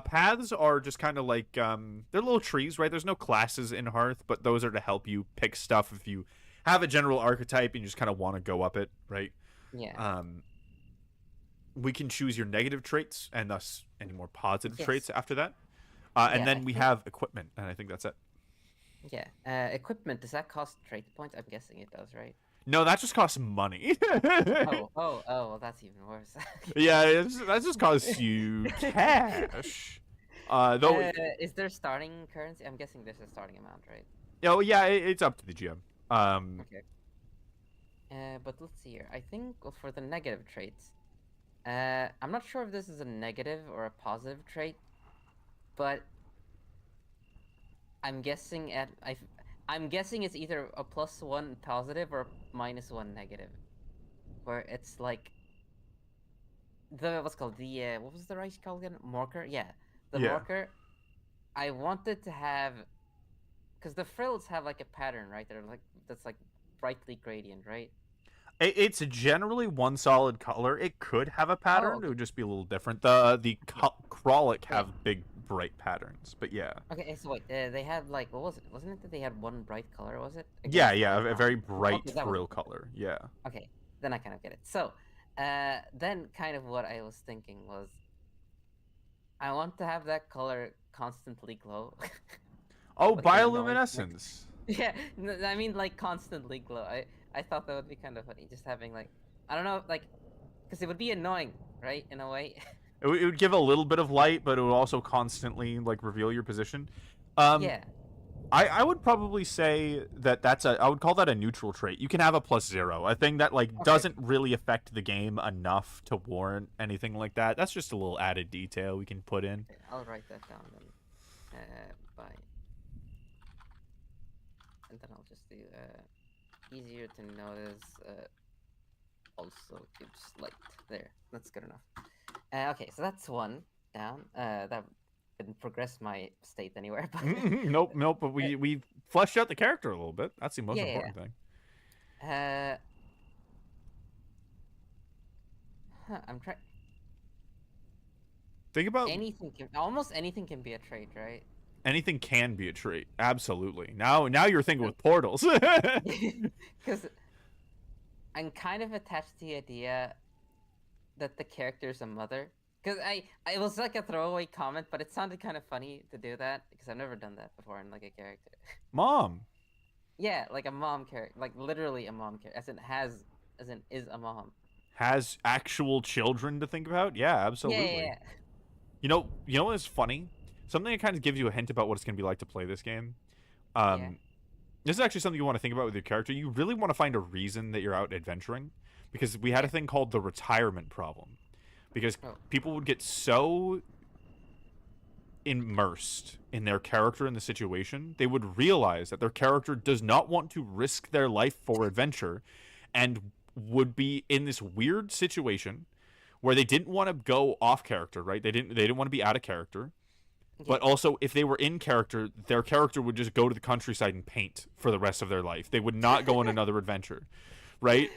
Paths are just kind of like they're little trees, right? There's no classes in Hearth, but those are to help you pick stuff if you have a general archetype and you just kind of want to go up it, right? Yeah. Um, we can choose your negative traits and thus any more positive traits Yes. after that. And Yeah, I then we think. have equipment, and I think that's it. Yeah. Equipment, does that cost trait points? I'm guessing it does, right? No, that just costs money. Well, that's even worse. Yeah, that just costs you cash. Though, Is there starting currency? I'm guessing there's a starting amount, right? oh yeah, it's up to the GM. Okay. But let's see here. I think for the negative traits, I'm not sure if this is a negative or a positive trait, but I'm guessing I'm guessing it's either a +1 positive or a -1 negative, where it's like the what's called the what was the rice called again? Marker? Yeah, the yeah, marker. I wanted to have because the frills have like a pattern, right? They're like that's like brightly gradient, right? it's generally one solid color. It could have a Oh, pattern. It okay. would just be a little different. The Krolic Wait. have big bright patterns, but yeah, Okay, so wait, they had like what was it? Wasn't it that they had one bright color? Was it yeah, against yeah, my a mom? very bright Okay, that was frill it. color. Yeah. Okay, then I kind of get it. So, then kind of what I was thinking was I want to have that color constantly glow. Oh, With the annoying part. bioluminescence. Yeah, I mean like constantly glow. I thought that would be kind of funny, just having like I don't know, like because it would be annoying, right? In a way. It would give a little bit of light, but it would also constantly like reveal your position. Um, Yeah. I would probably say that I would call that a neutral trait. You can have a +0, a thing that like Okay. doesn't really affect the game enough to warrant anything like that. That's just a little added detail we can put in. Okay, I'll write that down then. By and then I'll just do easier to notice. Also gives light. There, that's good enough. Okay, so that's one down. That didn't progress my state anywhere, but Nope, nope. But we fleshed out the character a little bit. That's the most yeah, important thing. yeah. I'm trying. Think about Anything can, almost anything can be a trait, right? anything can be a trait. Absolutely. Now you're thinking with portals. Because I'm kind of attached to the idea that the character is a mother. Because it was like a throwaway comment, but it sounded kind of funny to do that because I've never done that before in like a character. Mom Yeah, like a mom character, like literally a mom character, as in is a mom. has actual children to think about. Yeah, Yeah, absolutely. yeah, You know what's funny? Something that kind of gives you a hint about what it's going to be like to play this game. yeah. Um, this is actually something you want to think about with your character. You really want to find a reason that you're out adventuring, because we had a Yeah. thing called the retirement problem, because Oh, people would get so immersed in their character in the situation, they would realize that their character does not want to risk their life for adventure, and would be in this weird situation where they didn't want to go off character, right? They didn't want to be out of character. yeah. But also, if they were in character, their character would just go to the countryside and paint for the rest of their life. They would not go on another adventure, right?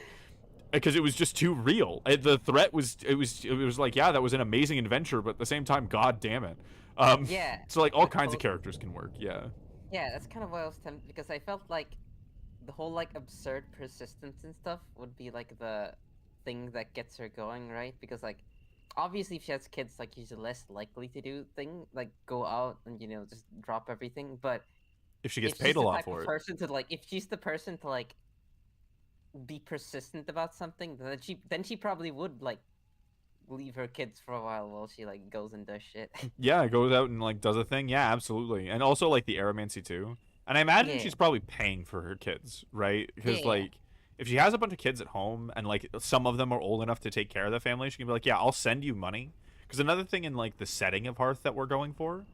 Because it was just too real. The threat was it was like, yeah, that was an amazing adventure, but at the same time, god damn it. Yeah, So like all like kinds of both. characters can work. Yeah. Yeah, that's kind of why I was tempted because I felt like the whole like absurd persistence and stuff would be like the thing that gets her going, right? Because like obviously if she has kids, like she's less likely to do thing like go out and just drop everything. But if she gets If paid she's a the lot type of for it. person to like, if she's the person to like be persistent about something, then she probably would like leave her kids for a while she like goes and does shit. Yeah, goes out and like does a thing. Yeah, absolutely. And also like the aromancy too. And I imagine Yeah, she's probably paying for her kids, right? yeah, Because yeah, like if she has a bunch of kids at home and like some of them are old enough to take care of the family, she can be like, "Yeah, I'll send you money." Because another thing in like the setting of Hearth that we're going for,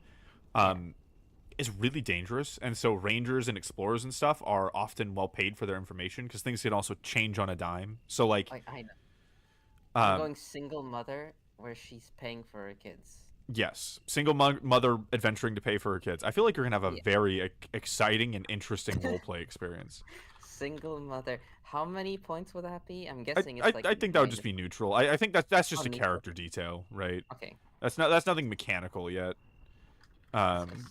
yeah. um, is really dangerous, and so rangers and explorers and stuff are often well paid for their information because things can also change on a dime. So like, I know. I'm um, going single mother where she's paying for her kids. yes, single mother adventuring to pay for her kids. I feel like you're gonna have a Yeah. very exciting and interesting roleplay experience. Single mother. How many points would that be? I'm I, guessing it's I, like I think that would just minus. be neutral. I think that's Oh, just a neutral. character detail, right? Okay. That's nothing mechanical yet. So Um,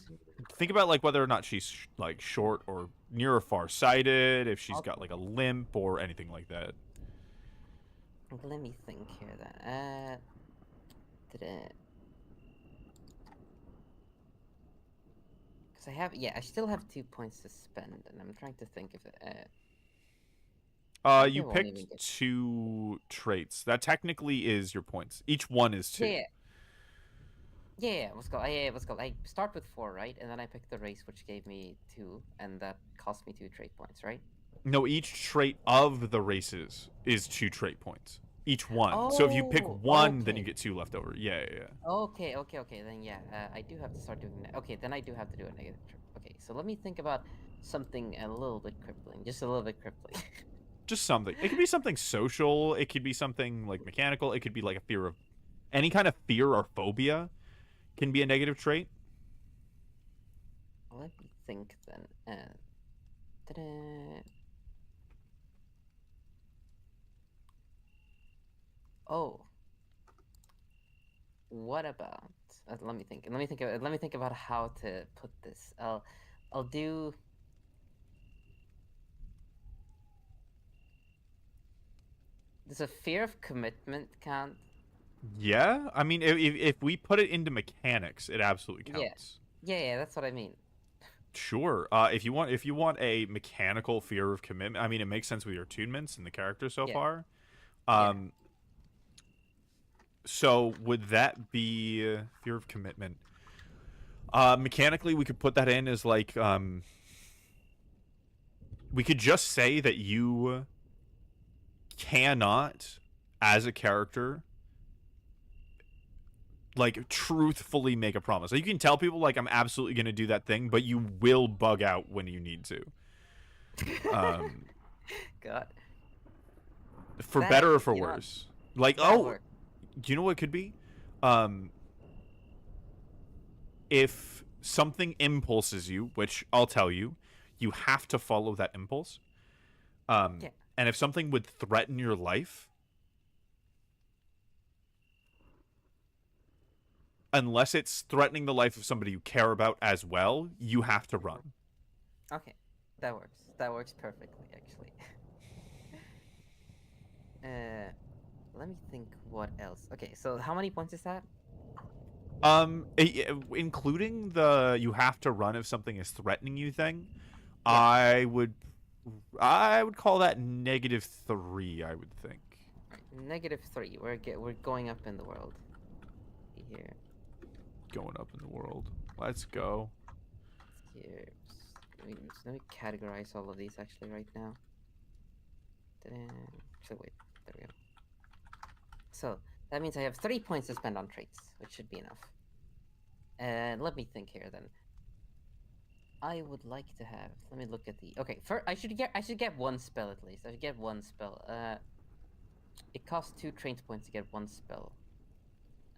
think about like whether or not she's like short or near or far sighted, if she's got like a limp or anything like that. let me think here then. Because I still have 2 points to spend, and I'm trying to think if maybe You I won't even picked get. 2 traits. That technically is your points. Each one is 2. Yeah, yeah. Let's go. Yeah, let's go. I start with 4, right? And then I pick the race, which gave me 2, and that cost me 2 trait points, right? No, each trait of the races is 2 trait points. Each one. So if you pick Oh, one, then you okay. get 2 left over. Yeah, yeah, yeah. Okay. Then yeah, I do have to start doing that. Okay, then I do have to do a negative trip. Okay, so let me think about something a little bit crippling, just a little bit crippling. Just something. It could be something social. It could be something like mechanical. It could be like a fear of any kind of fear or phobia can be a negative trait. Let me think then. Ta-da. Oh, what about? Let me think. Let me think about how to put this. I'll do. Does a fear of commitment count? Yeah, I mean, if we put it into mechanics, it absolutely Yeah, counts. yeah. That's what I mean. Sure. If you want a mechanical fear of commitment, I mean, it makes sense with your attunements and the character so Yeah, far. yeah. Um, so would that be fear of commitment? Mechanically, we could put that in as like we could just say that you cannot, as a character, like truthfully make a promise. Like, you can tell people like I'm absolutely gonna do that thing, but you will bug out when you need to. Um, God, for that better or for you know what? worse. Like, That oh, worked. do you know what it could be? Um, if something impulses you, which I'll tell you, you have to follow that impulse. Yeah. And if something would threaten your life, unless it's threatening the life of somebody you care about as well, you have to run. Okay, that works. That works perfectly, actually. uh, let me think. What else? Okay, so how many points is that? Including the you have to run if something is threatening you thing, Yeah. I would I would call that -3, I would think. -3. We're going up in the world. Here. Going up in the world. Let's go. Here. Let me categorize all of these actually right now. So wait, there we go. So that means I have 3 points to spend on traits, which should be enough. And let me think here then. I would like to have. Let me look at the. Okay, first I should get 1 spell at least. I should get 1 spell. It costs 2 trait points to get 1 spell.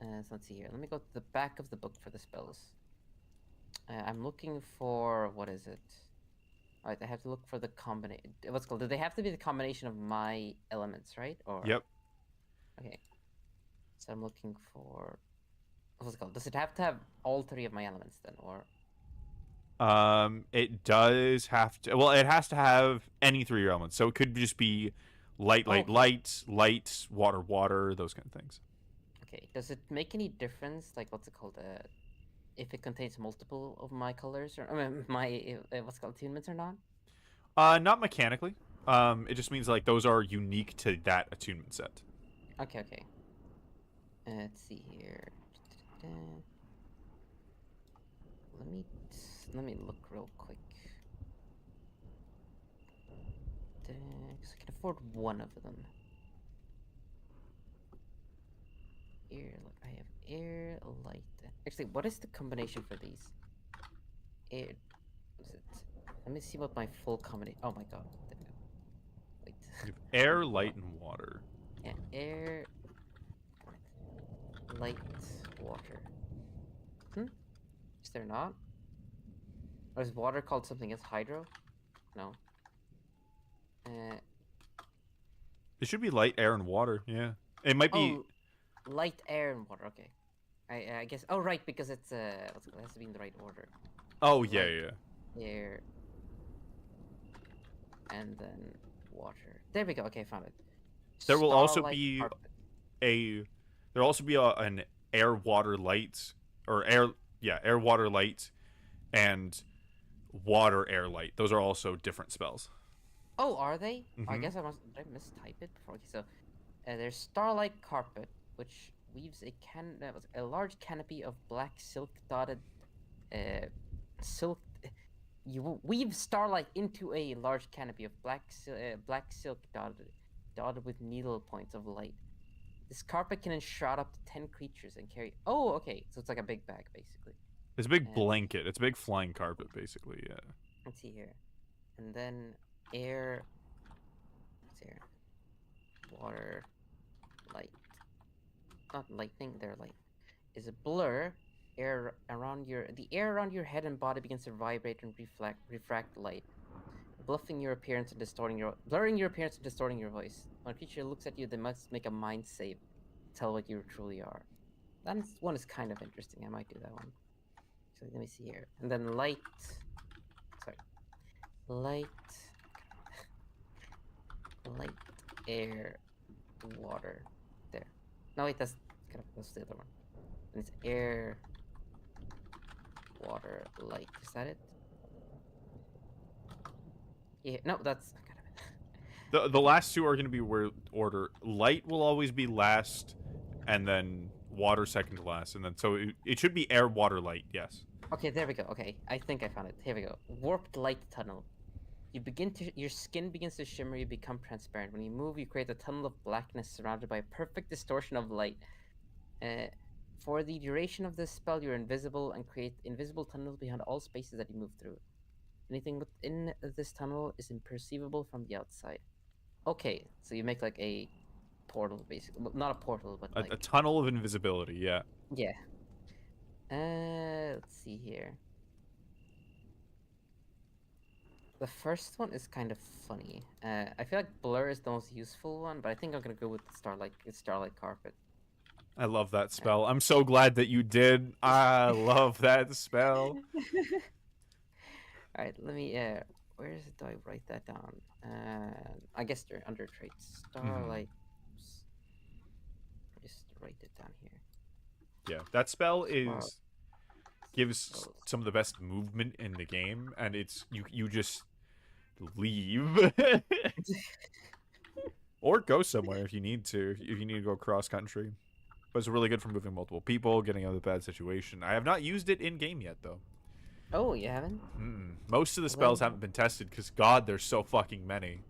So let's see here. Let me go to the back of the book for the spells. I'm looking for what is it? All right, I have to look for the combination. What's it called? Do they have to be the combination of my elements, right? Or Yep. okay. So I'm looking for what's it called? Does it have to have all 3 of my elements then, or? It does have to. Well, it has to have any 3 elements. So it could just be light, light, Okay. light, water, water, those kind of things. Okay. Does it make any difference? Like, what's it called? if it contains multiple of my colors or I mean, my what's it called attunements or not? Not mechanically. It just means like those are unique to that attunement set. Okay, okay. Let's see here. Let me let me look real quick. Because I can afford one of them. I have air, light. Actually, what is the combination for these? Air. What is it? Let me see what my full combination. Oh my god. Wait. You have air, light, and water. Yeah, air, light, water. Is there not? Or is water called something else? Hydro? No. It should be light, air, and water. Yeah. It might be. Oh, light, air, and water. Okay. I guess. Oh, right, because it's it has to be in the right order. Oh yeah, Light, yeah. air, and then water. There we go. Okay, found it. There will also Starlight be carpet. there'll also be an air, water, light, or air. Yeah, air, water, light, and water, air, light. Those are also different spells. Oh, are they? I Mm-hmm. guess I must. Did I mistype it before? Okay, so there's starlight carpet, which weaves a large canopy of black silk dotted uh, silk. You weave starlight into a large canopy of black silk dotted with needle points of light. This carpet can enshroud up to 10 creatures and carry. Oh, okay. So it's like a big bag, basically. It's a big And blanket. It's a big flying carpet, basically. Yeah. let's see here. And then air. What's air? Water. Light. Not lightning, they're light. Is a blur. The air around your head and body begins to vibrate and refract light, blurring your appearance and distorting your voice. When a creature looks at you, they must make a mind save to tell what you truly are. That one is kind of interesting. I might do that one. So let me see here. And then light. Sorry. Light. Light, air, water. There. No, wait, that's the other one. And it's air, water, light. Is that it? Yeah, no, that's kind of it. The last two are going to be order. Light will always be last, and then water second to last, and then so it should be air, water, light. Yes. Okay, there we go. Okay, I think I found it. Here we go. Warped light tunnel. Your skin begins to shimmer. You become transparent. When you move, you create a tunnel of blackness surrounded by a perfect distortion of light. For the duration of this spell, you're invisible and create invisible tunnels behind all spaces that you move through. Anything within this tunnel is imperceivable from the outside. Okay, so you make like a portal, basically. Well, not a portal, but like A tunnel of invisibility. Yeah. yeah. Let's see here. The first one is kind of funny. I feel like blur is the most useful one, but I think I'm gonna go with the starlight carpet. I love that spell. I'm so glad that you did. I love that spell. All right, let me. Where is it? Do I write that down? I guess they're under traits. Starlight. Just write it down here. Yeah, that spell Star- gives spells. some of the best movement in the game, and it's you just leave or go somewhere if you need to. If you need to go cross country, but it's really good for moving multiple people, getting out of a bad situation. I have not used it in game yet, though. Oh, you haven't? Most of the spells haven't been tested because God, there's so fucking many.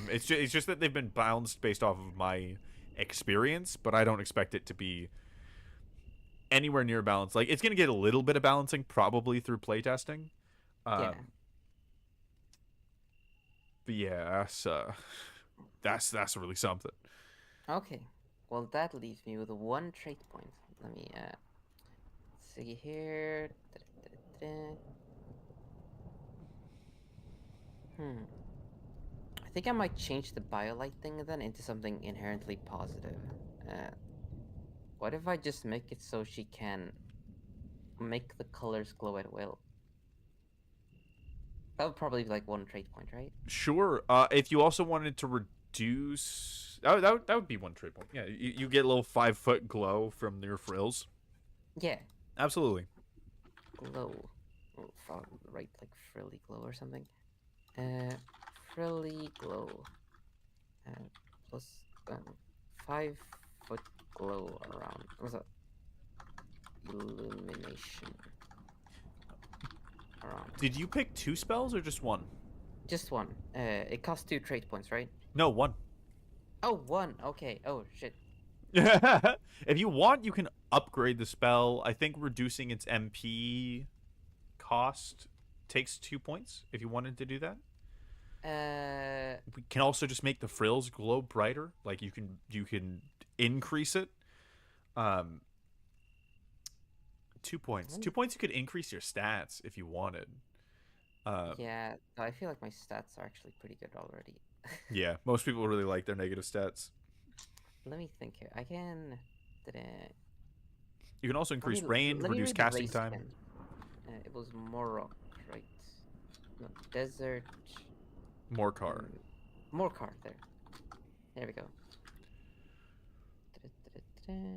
It's just that they've been balanced based off of my experience, but I don't expect it to be anywhere near balanced. Like it's gonna get a little bit of balancing probably through playtesting. Yeah. But yeah, that's really something. Okay. Well, that leaves me with one trait point. Let me see here. I think I might change the biolight thing then into something inherently positive. What if I just make it so she can make the colors glow at will? That would probably be like one trait point, right? Sure. If you also wanted to reduce, that would be one trait point. Yeah, you get a little 5-foot glow from your frills. Yeah. Absolutely. glow. Oh, I'll write like frilly glow or something. Frilly glow. Plus 5 foot glow around. What's that? Illumination around. Did you pick 2 spells or just 1? Just one. It costs 2 trait points, right? No, 1. Oh, 1. Okay. Oh shit. If you want, you can upgrade the spell. I think reducing its MP cost takes 2 points if you wanted to do that. We can also just make the frills glow brighter. Like you can increase it. 2 points. 2 points you could increase your stats if you wanted. Yeah, I feel like my stats are actually pretty good already. Yeah, most people really like their negative stats. Let me think here. I can. You can also increase let rain, me reduce read the casting race time. again. It was Morok, right? No, desert. Morcar. Morcar, there. There we go.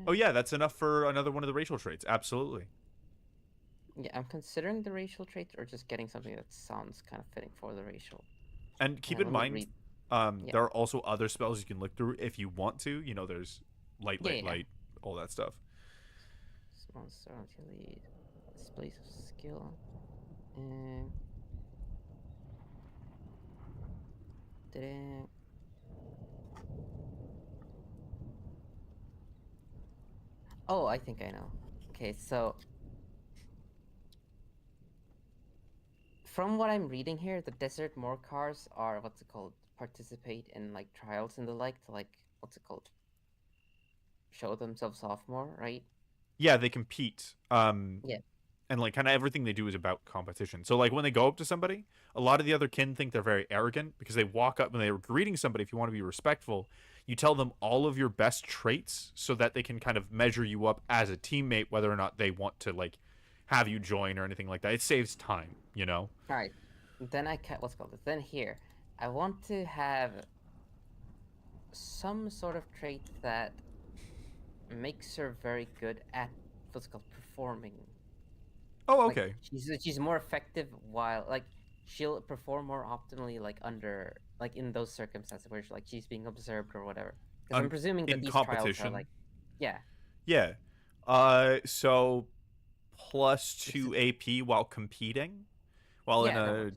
Oh yeah, that's enough for another one of the racial traits. Absolutely. Yeah, I'm considering the racial traits or just getting something that sounds kind of fitting for the racial. And keep in mind, Yeah. there are also other spells you can look through if you want to. You know, there's light, all that stuff. Monster until he displays of skill. Oh, I think I know. Okay, so from what I'm reading here, the desert Morcars are what's it called? Participate in like trials and the like to like what's it called? Show themselves off more, right? Yeah, they compete. Yeah. And like kind of everything they do is about competition. So like when they go up to somebody, a lot of the other kin think they're very arrogant because they walk up and they're greeting somebody. If you want to be respectful, you tell them all of your best traits so that they can kind of measure you up as a teammate, whether or not they want to like have you join or anything like that. It saves time, you know. All right. Then I can what's it called? Then here, I want to have some sort of trait that makes her very good at what's it called performing. Oh, okay. Like, she's more effective while like she'll perform more optimally like under like in those circumstances where she's being observed or whatever. Because I'm presuming that these trials are like, yeah. Yeah. So +2 AP while competing, while in a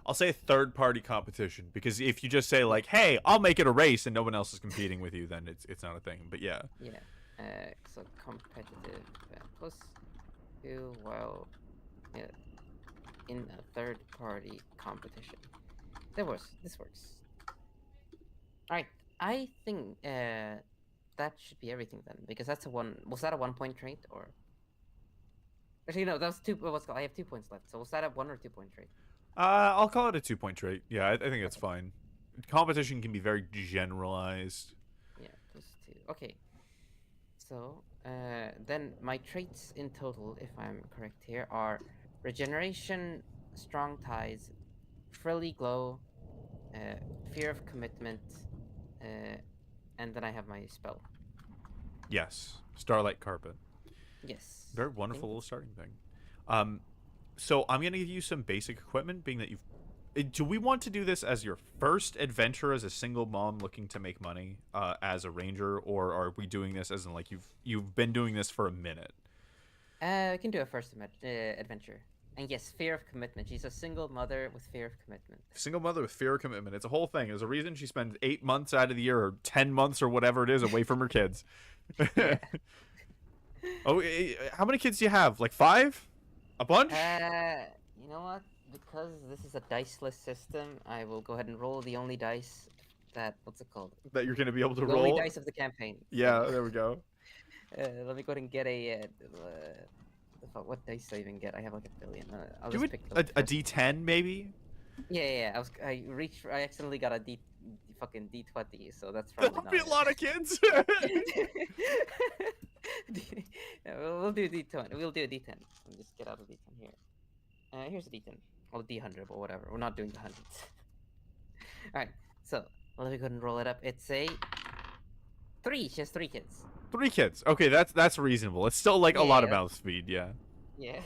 I'll say a third-party competition, because if you just say like, "Hey, I'll make it a race," and no one else is competing with you, then it's not a thing. But yeah. Yeah. So competitive +2 while in a third-party competition. This works. All right. I think that should be everything then, because that's a one. Was that a 1-point trait or? Actually, no. That was 2. I have 2 points left. So was that a 1 or 2-point trait? I'll call it a 2-point trait. Yeah, I think it's fine. Competition can be very generalized. Yeah, +2. Okay. So, then my traits in total, if I'm correct here, are regeneration, strong ties, frilly glow, fear of commitment, and then I have my spell. Yes, Starlight Carpet. Yes. Very wonderful little starting thing. So I'm gonna give you some basic equipment, being that you've. Do we want to do this as your first adventure as a single mom looking to make money as a ranger, or are we doing this as in like you've been doing this for a minute? I can do a first adventure. And yes, fear of commitment. She's a single mother with fear of commitment. Single mother with fear of commitment. It's a whole thing. There's a reason she spends 8 months out of the year or 10 months or whatever it is away from her kids. Oh, how many kids do you have? Like 5? A bunch? You know what? Because this is a diceless system, I will go ahead and roll the only dice that what's it called? That you're gonna be able to the roll. Only dice of the campaign. Yeah, there we go. Let me go ahead and get a. What dice do I even get? I have like a billion. I'll Do just it pick a D10 maybe. Yeah. I accidentally got a fucking D20, so that's probably That'll be a lot of kids. Yeah, we'll do D10. We'll do a D10. Let me just get out of D10 here. Here's a D10. Well, D100, but whatever. We're not doing the hundreds. Alright, so let me go ahead and roll it up. It's a 3. She has 3 kids. 3 kids. Okay, that's reasonable. It's still like a lot of mouth speed, yeah. Yeah.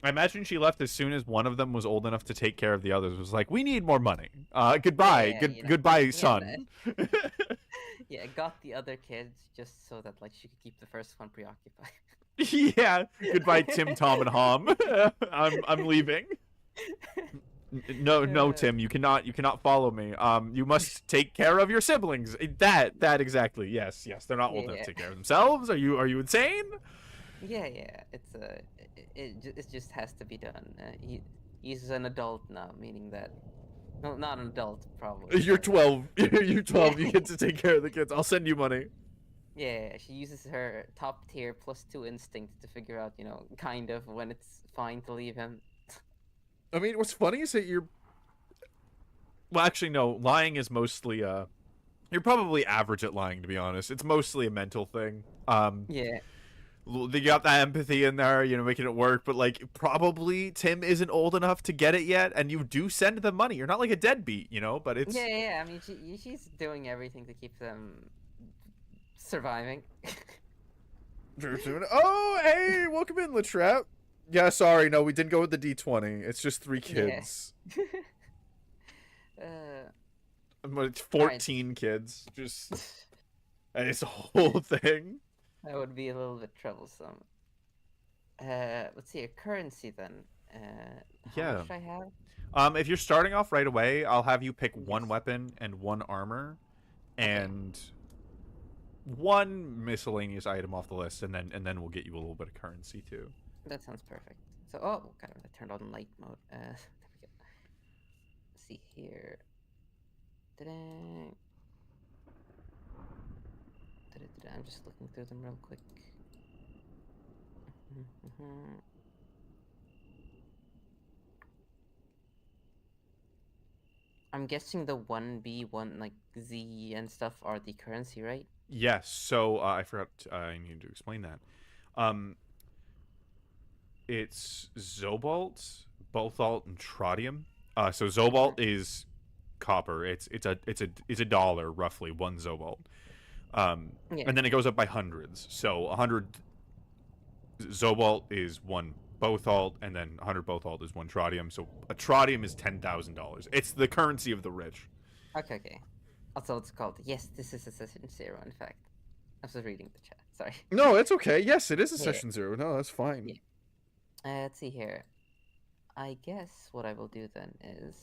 I imagine she left as soon as one of them was old enough to take care of the others. It was like, we need more money. Goodbye, Yeah, you know. goodbye, Yeah, son. yeah, got the other kids just so that like she could keep the first one preoccupied. Yeah, goodbye, Tim, Tom, and Hom. I'm leaving. No, Uh, Tim, you cannot follow me. You must take care of your siblings. That exactly. Yes, they're not old enough yeah, to take care of themselves. Are you insane? yeah. It's it just has to be done. He's an adult now, meaning that no, not an adult probably, You're but 12. You're yeah, 12. You get to take care of the kids. I'll send you money. yeah. She uses her top tier +2 instinct to figure out, kind of when it's fine to leave him. I mean, what's funny is that well, actually, no. Lying is mostly you're probably average at lying, to be honest. It's mostly a mental thing. Yeah, They got that empathy in there, making it work. But like, probably Tim isn't old enough to get it yet, and you do send them money. You're not like a deadbeat, But it's yeah. I mean, she's doing everything to keep them surviving. Oh, hey, welcome in, Latrap. Yeah, sorry, no, we didn't go with the D20. It's just 3 Yeah. kids. uh, But it's Alright. 14 kids. Just it's a whole thing. That would be a little bit troublesome. Let's see, a currency then. How Yeah. much should I have? If you're starting off right away, I'll have you pick one Yes. weapon and one armor, Okay. and one miscellaneous item off the list, and then we'll get you a little bit of currency too. That sounds perfect. So, oh, God, I turned on light mode. There we go. Let's see here. Ta-da. I'm just looking through them real quick. I'm guessing the 1B, like Z and stuff are the currency, right? Yes. So I forgot. I need to explain that. It's Zobalt, Bothalt, and Trodium. So Zobalt is copper. It's a dollar roughly, one Zobalt. Yeah. And then it goes up by hundreds. So 100 Zobalt is one Bothalt, and then 100 Bothalt is one Trodium. So a Trodium is $10,000. It's the currency of the rich. Okay. Also, it's called. Yes, this is a session 0. In fact, I was reading the chat. Sorry. No, it's okay. Yes, it is a Yeah. session 0. No, that's fine. Yeah. Let's see here. I guess what I will do then is.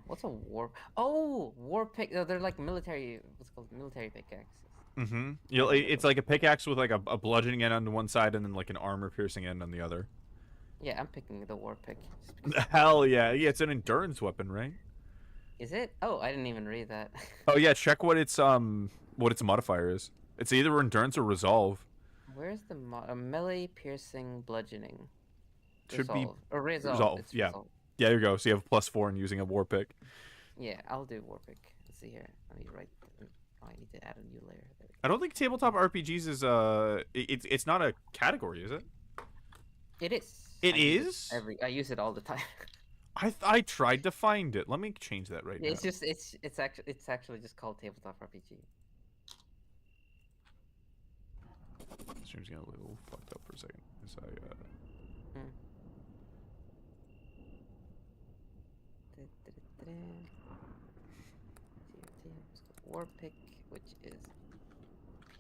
What's a war? Oh, war pick. Oh, they're like military. What's called military pickaxes. Mm-hmm. It's like a pickaxe with like a bludgeoning end on one side and then like an armor-piercing end on the other. Yeah, I'm picking the war pick. Hell yeah! Yeah, it's an endurance weapon, right? Is it? Oh, I didn't even read that. Oh yeah, check what its modifier is. It's either endurance or resolve. Where's the melee piercing bludgeoning? Should Resolve. be Or resolve. resolve. It's Yeah. resolve. Yeah, there you go. So you have a +4 in using a war pick. Yeah, I'll do war pick. Let's see here. Let me write. Oh, I need to add a new layer. There we go. I don't think tabletop RPGs is it's not a category, is it? It is. It is? I use it all the time. I tried to find it. Let me change that right now. It's actually just called tabletop RPG. Stream's getting a little fucked up for a second. So War pick, which is.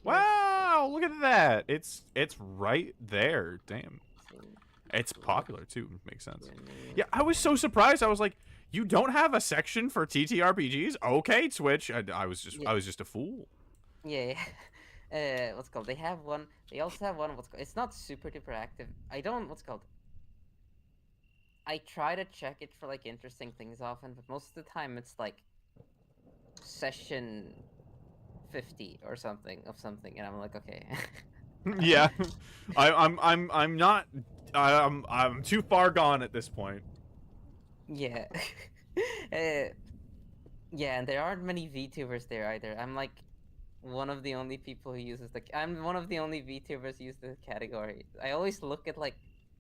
wow, look at that. It's right there. Damn. It's popular too. Makes sense. Yeah, I was so surprised. I was like, "You don't have a section for TTRPGs?" Okay, Twitch. I was just a fool. Yeah. What's it called? They have one. They also have one. It's not super duper active. What's it called? I try to check it for like interesting things often, but most of the time it's like session 50 or something, and I'm like, okay. Yeah, I'm not. I'm too far gone at this point. Yeah. Yeah, and there aren't many VTubers there either. I'm like one of the only people who uses I'm one of the only VTubers who use the category. I always look at like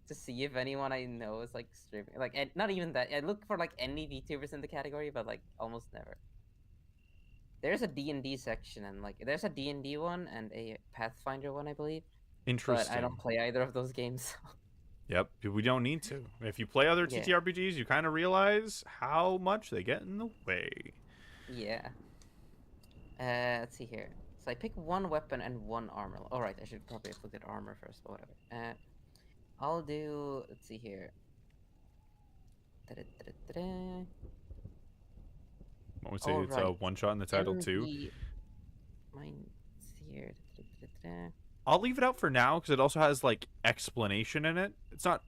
to see if anyone I know is like streaming. Like, and not even that. I look for like any VTubers in the category, but like almost never. There's a D&D section, and like there's a D&D one and a Pathfinder one, I believe. but I don't Interesting. play either of those games. Yep, we don't need to. If you play other Yeah, TTRPGs, you kind of realize how much they get in the way. yeah. Let's see here. So I pick one weapon and one armor. All right, I should probably have looked at armor first, but whatever. I'll do. Let's see here. Da-da-da-da-da. I would say All it's a right. one shot in the title too. MD. Mine. Let's see here. Da-da-da-da-da. I'll leave it out for now because it also has like explanation in it. It's not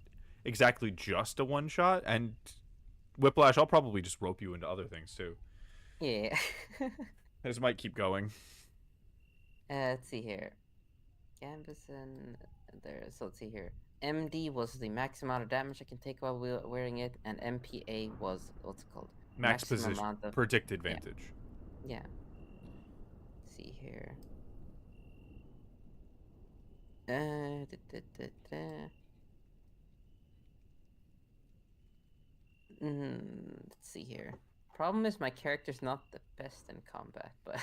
exactly just a one shot, and WIPlash, I'll probably just rope you into other things too. Yeah. This might keep going. Let's see here. Gambison. There. So let's see here. MD was the max amount of damage I can take while wearing it, and MPA was what's it called? Max Maximum position, amount of. predict advantage. Yeah. Let's see here. Da-da-da-da. Let's see here. Problem is my character's not the best in combat, but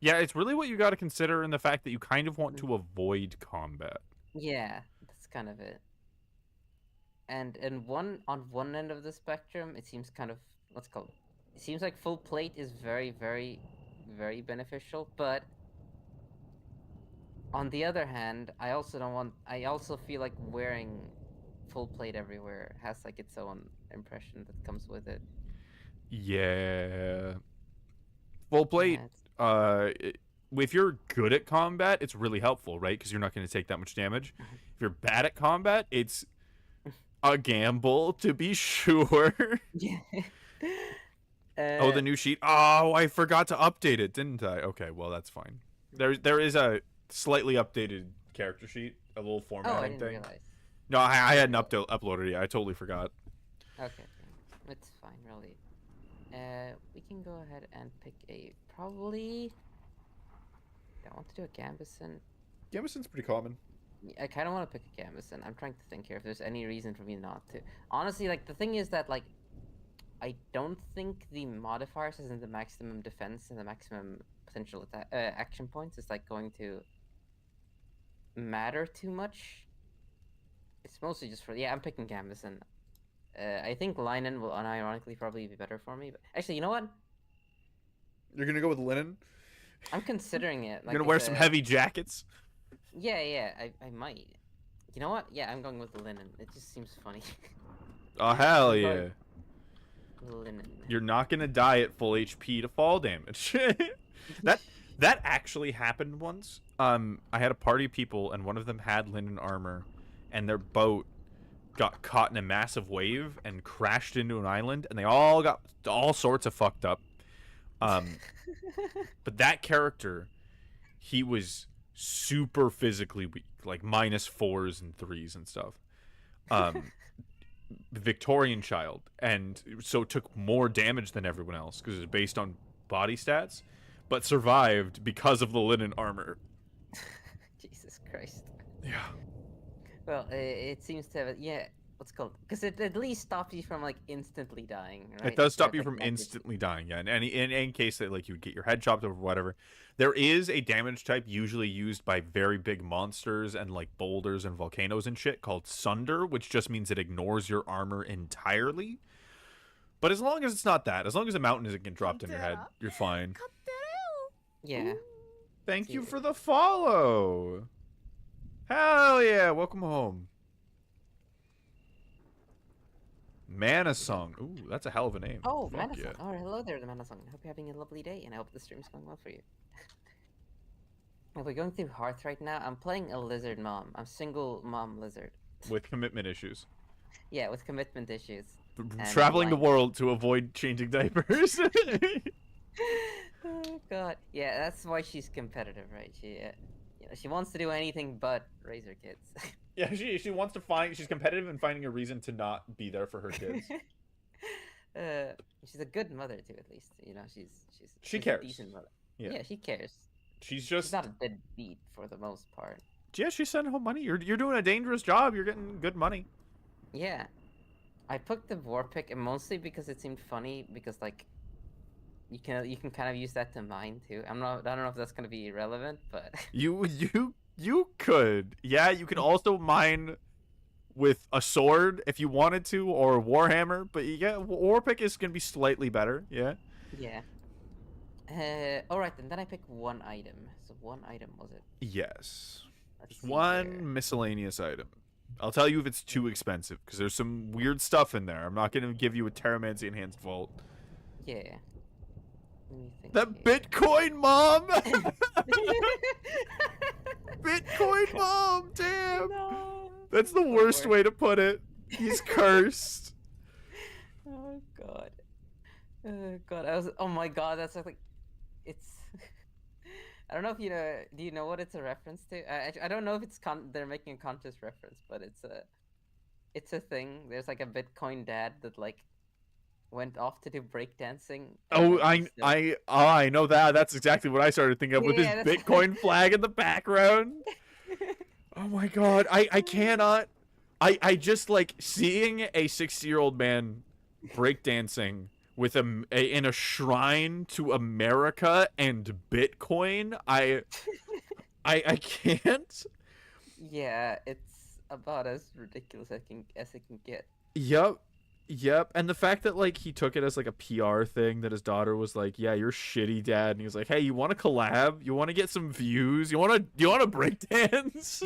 Yeah, it's really what you got to consider in the fact that you kind of want to avoid combat. yeah, that's kind of it. And on one end of the spectrum, it seems kind of what's it called. It seems like full plate is very, very, very beneficial, but on the other hand, I also don't want. I also feel like wearing full plate everywhere has like its own impression that comes with it. Yeah. Full plate, Yeah, if you're good at combat, it's really helpful, right? Because you're not going to take that much damage. If you're bad at combat, it's a gamble to be sure. yeah. Oh, the new sheet. Oh, I forgot to update it, didn't I? Okay, well that's fine. There is a slightly updated character sheet, a little Oh, I formatting didn't thing. realize. No, I hadn't uploaded it yet. I totally forgot. Okay, it's fine, really. We can go ahead and pick a probably. I want to do a Gambison. Gambeson's pretty common. I kind of want to pick a Gambison. I'm trying to think here if there's any reason for me not to. Honestly, like the thing is that like, I don't think the modifiers as in the maximum defense and the maximum potential action points is like going to matter too much. It's mostly just for I'm picking Gambison. I think Linen will unironically probably be better for me. But actually, you know what? You're gonna go with linen. I'm considering it. You're gonna wear some heavy jackets. Yeah, I might. You know what? Yeah, I'm going with the Linen. It just seems funny. Oh hell yeah! Linen. You're not gonna die at full HP to fall damage. that actually happened once. I had a party of people, and one of them had linen armor, and their boat got caught in a massive wave and crashed into an island, and they all got all sorts of fucked up. But that character, he was super physically weak, like -4s and 3s and stuff. Victorian child, and so took more damage than everyone else because it was based on body stats, but survived because of the linen armor. Jesus Christ. Yeah. Well, it seems to have what's it called? Because it at least stops you from like instantly dying, right? It does Instead stop of, you like, from negative. instantly dying, yeah. In any case that like you would get your head chopped off or whatever, there is a damage type usually used by very big monsters and like boulders and volcanoes and shit called Sunder, which just means it ignores your armor entirely. But as long as it's not that, as long as a mountain isn't getting dropped on your head, you're fine. Yeah. Thank you for the follow. Hell yeah, welcome home. Mana Song. Ooh, that's a hell of a name. Oh, Fuck Mana Song. yeah. Oh, hello there, the Mana Song. I hope you're having a lovely day, and I hope the stream's going well for you. We're going through Hearth right now. I'm playing a lizard mom. I'm single mom lizard. With commitment issues. Yeah, with commitment issues. Traveling the world to avoid changing diapers. Oh God. Yeah, that's why she's competitive, right? She wants to do anything but raise her kids. Yeah, she wants to find. She's competitive in finding a reason to not be there for her kids. She's a good mother too, at least. She she's cares. a decent mother. Yeah. Yeah, she cares. She's just. She's not a deadbeat for the most part. Yeah, she's sending home money. You're doing a dangerous job. You're getting good money. Yeah, I picked the war pick mostly because it seemed funny because like you can kind of use that to mine too. I don't know if that's gonna be relevant, but You You could. Yeah, you could also mine with a sword if you wanted to, or a warhammer. But yeah, warpick is gonna be slightly better. Yeah. Yeah. All right, then I pick one item. So one item was it? Yes. Let's Just see here. one miscellaneous item. I'll tell you if it's too expensive because there's some weird stuff in there. I'm not gonna give you a Terramancy enhanced vault. Yeah. Let me think That here. Bitcoin mom. Bitcoin mom. Damn. No. That's the So worst worse. way to put it. He's cursed. Oh god. Oh god. I was. Oh my god. That's like. It's. I don't know if you know. Do you know what it's a reference to? I don't know if it's they're making a conscious reference, but it's a thing. There's like a Bitcoin dad that like went off to do breakdancing, and Oh, then he said, I know that. That's exactly what I started thinking of with his "Yeah, that's." Bitcoin flag in the background. Oh my god, I cannot. I just like seeing a 60-year-old man breakdancing with in a shrine to America and Bitcoin. I can't. Yeah, it's about as ridiculous as it can get. Yep. Yep. And the fact that like he took it as like a PR thing that his daughter was like, "Yeah, you're shitty, dad." And he was like, "Hey, you want to collab? You want to get some views? You want to break dance?"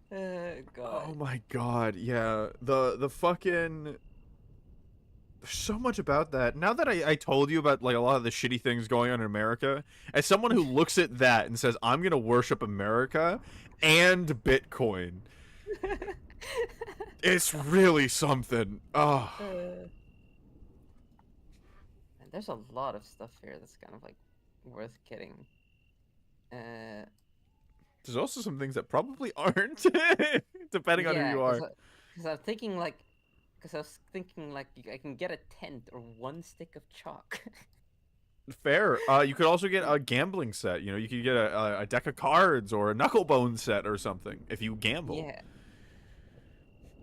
God. Oh my god. Yeah. The fucking there's so much about that. Now that I told you about like a lot of the shitty things going on in America, as someone who looks at that and says, "I'm going to worship America and Bitcoin." It's really something. Oh. And there's a lot of stuff here that's kind of like worth getting. There's also some things that probably aren't, depending on who Yeah, you are. because I'm thinking like, because I was thinking like I can get a tent or one stick of chalk. Fair. You could also get a gambling set. You know, you could get a deck of cards or a knucklebone set or something if you gamble. Yeah.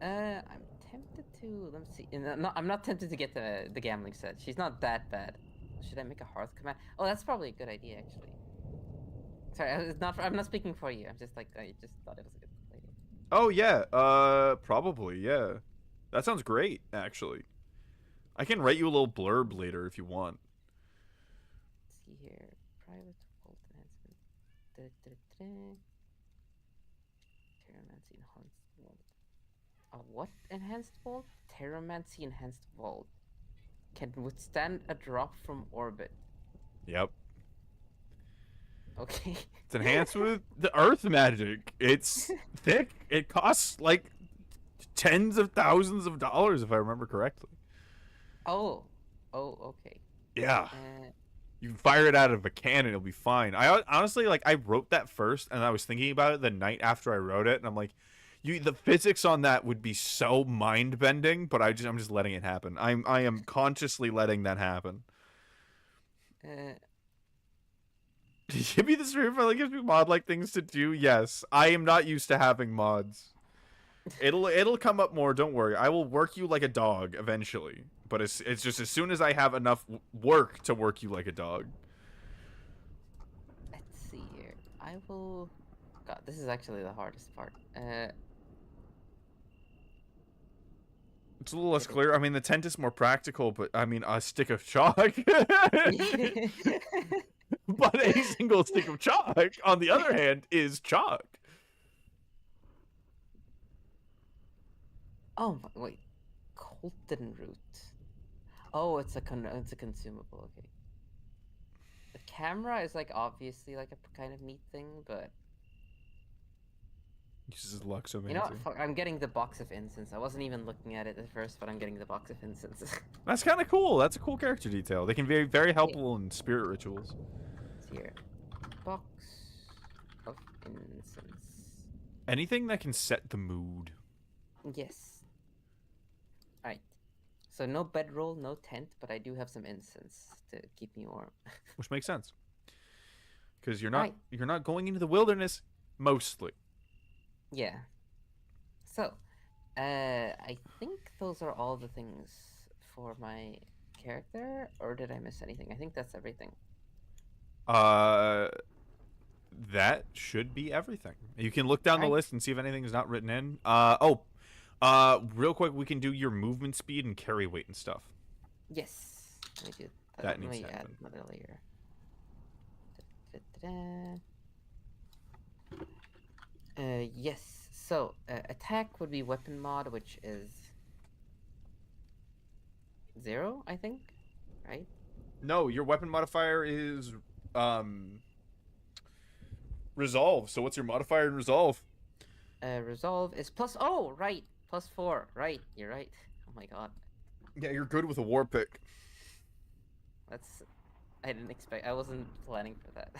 I'm tempted to. Let me see. I'm not tempted to get the gambling set. She's not that bad. Should I make a Hearth command? Oh, that's probably a good idea actually. Sorry, I'm not speaking for you. I'm just like I just thought it was a good idea. Oh yeah. Probably yeah. That sounds great. Actually, I can write you a little blurb later if you want. Let's see here. Private vault enhancement. Da-da-da-da. Terramancy enhanced vault. A what enhanced vault? Terramancy enhanced vault. Can withstand a drop from orbit. Yep. Okay. It's enhanced with the Earth magic. It's thick. It costs like tens of thousands of dollars if I remember correctly. Oh. Oh, okay. Yeah. Uh, You can fire it out of a cannon, it'll be fine. I honestly like I wrote that first and I was thinking about it the night after I wrote it and I'm like, the physics on that would be so mind bending, but I'm just letting it happen. I am consciously letting that happen. uh, Give me the stream for like gives me mod like things to do. Yes, I am not used to having mods. It'll come up more. Don't worry. I will work you like a dog eventually. But it's just as soon as I have enough work to work you like a dog. let's see here. I will. God, this is actually the hardest part. It's a little less clear. I mean, the tent is more practical, but I mean, a stick of chalk. But a single stick of chalk, on the other hand, is chalk. Oh wait, Colton root. Oh, it's a consumable. Okay. The camera is like obviously like a kind of neat thing, but Uses luck so you know what? Fuck, I'm getting the box of incense. I wasn't even looking at it at first, but I'm getting the box of incense. That's kind of cool. That's a cool character detail. They can be very helpful in spirit rituals. It's here. Box of incense. Anything that can set the mood. Yes. Alright. So no bedroll, no tent, but I do have some incense to keep me warm. Which makes sense. Because you're not going into the wilderness mostly. Yeah. So, I think those are all the things for my character, or did I miss anything? I think that's everything. that should be everything. You can look down the Alright. list and see if anything's not written in. Real quick, we can do your movement speed and carry weight and stuff. Yes. Let me do that. That Let needs me to add happen. another layer. Da-da-da. Yes. So attack would be weapon mod, which is 0, I think. Right? No, your weapon modifier is resolve. So what's your modifier in resolve? Resolve is plus. Oh, right. +4. Right. You're right. Oh my god. Yeah, you're good with a war pick. That's. I didn't expect. I wasn't planning for that.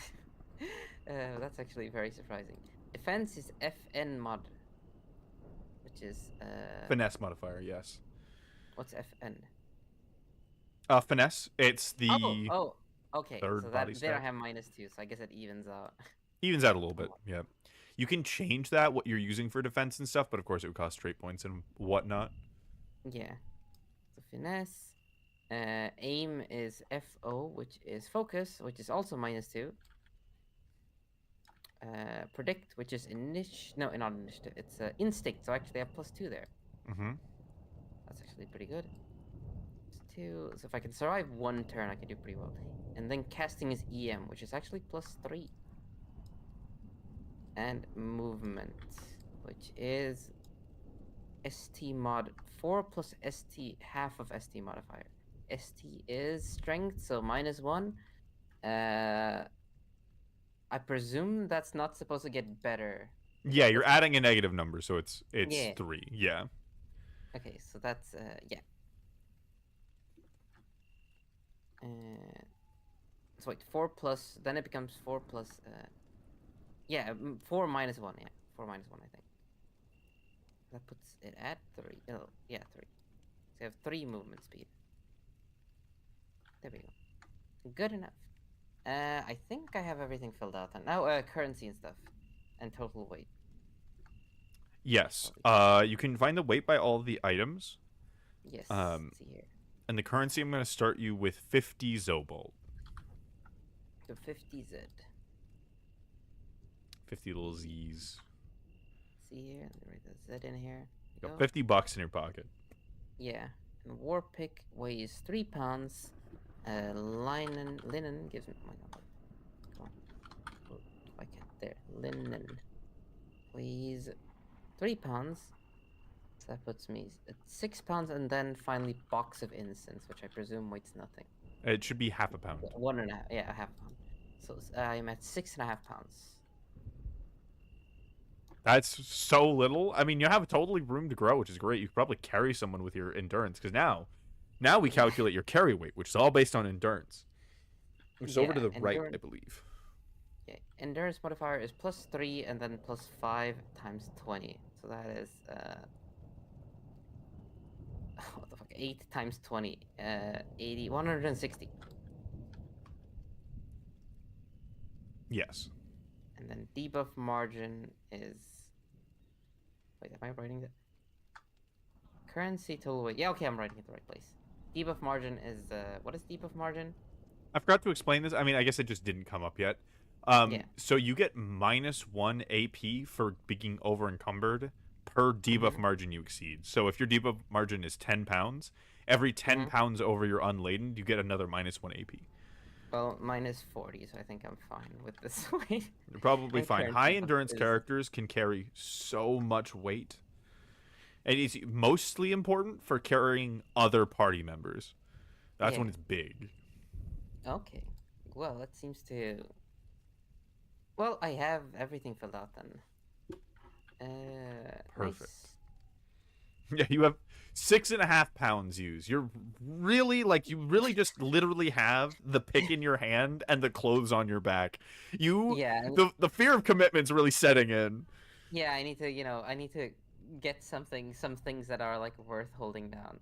That's actually very surprising. Defense is FN mod, which is Finesse modifier, yes. what's FN? Finesse. It's the Oh. Okay. third So body that there I stat. have -2, so I guess it evens out. Evens out a little bit. Yeah. You can change that what you're using for defense and stuff, but of course it would cost trait points and whatnot. Yeah. So finesse. Aim is FO, which is focus, which is also -2. Predict, which is no, not initiative. It's instinct, so actually I have +2 there. Mm-hmm. That's actually pretty good. +2. So if I can survive one turn, I can do pretty well. And then casting is EM, which is actually +3. And movement, which is ST mod 4 plus ST, half of ST modifier. ST is strength, so -1. I presume that's not supposed to get better. Yeah, you're adding a negative number, so it's Yeah. 3. Yeah. Okay, so that's yeah. So wait, 4 plus, then it becomes 4 plus. Yeah, 4 -1. Yeah, 4 -1. I think that puts it at 3. Oh, yeah, 3. So you have 3 movement speed. There we go. Good enough. I think I have everything filled out. And now currency and stuff, and total weight. Yes. You can find the weight by all of the items. Yes. Um, See here. And the currency, I'm going to start you with 50 Zobalt. So 50 Z. 50 little Z's. See here. Let me write the Z in here. You got $50 in your pocket. Yeah. And war pick weighs 3 pounds. Linen gives me. Oh my god. Come on. Oh, I can't. There. Linen weighs 3 pounds. So that puts me at 6 pounds, and then finally box of incense, which I presume weighs nothing. It should be half a pound. 1.5. Yeah, a half pound. So I'm at 6.5 pounds. That's so little. I mean, you have totally room to grow, which is great. You could probably carry someone with your endurance, because now we calculate your carry weight, which is all based on endurance. Which is over to the right, I believe. Yeah, endurance modifier is +3 and then +5 times 20. So that is what the fuck? 8 times 20. 80, 160. Yes. And then debuff margin is. Wait, am I writing that? Currency total weight. Yeah, okay, I'm writing it the right place. Debuff margin is what is debuff margin? I forgot to explain this. I mean, I guess it just didn't come up yet. Yeah. So you get -1 AP for being over encumbered per debuff margin you exceed. So if your debuff margin is 10 pounds, every 10 pounds over your unladen, you get another -1 AP. Well, -40, so I think I'm fine with this weight. You're probably And fine. currency High endurance is- characters can carry so much weight. And it's mostly important for carrying other party members. That's when it's big. Okay. Well, that seems to. Well, I have everything filled out then. Perfect. Nice. Yeah, you have 6.5 pounds used. You're really you really just literally have the pick in your hand and the clothes on your back. Yeah. The fear of commitment's really setting in. Yeah, I need to get some things that are like worth holding down.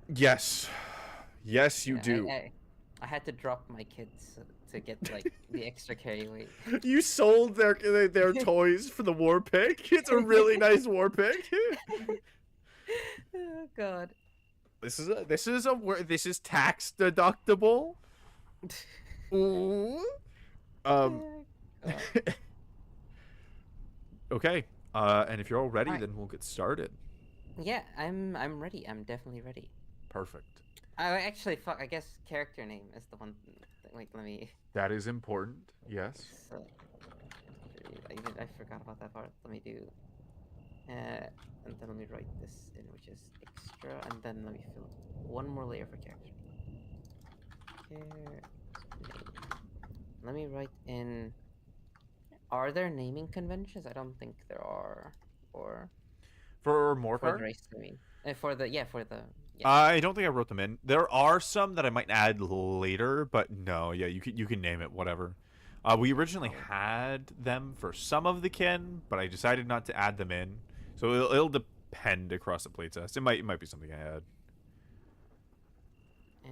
Yes. Yes, you do. I had to drop my kids to get like the extra carry weight. You sold their toys for the war pick. It's a really nice war pick. Oh god. This is tax deductible. Ooh. God. Okay. And if you're all ready, Alright. then we'll get started. Yeah, I'm ready. I'm definitely ready. Perfect. Actually, fuck. I guess character name is the one. Wait, let me. That is important. Yes. So, I forgot about that part. Let me do. And then let me write this in, which is extra, and then let me fill one more layer for character. Character name. Let me write in. Are there naming conventions? I don't think there are. Or For more for the card? race, I mean. For the yeah. I don't think I wrote them in. There are some that I might add later, but no, yeah, you can name it whatever. We originally Oh, had them for some of the kin, but I decided not to add them in. So it'll depend across the playtest. It might be something I add. eh.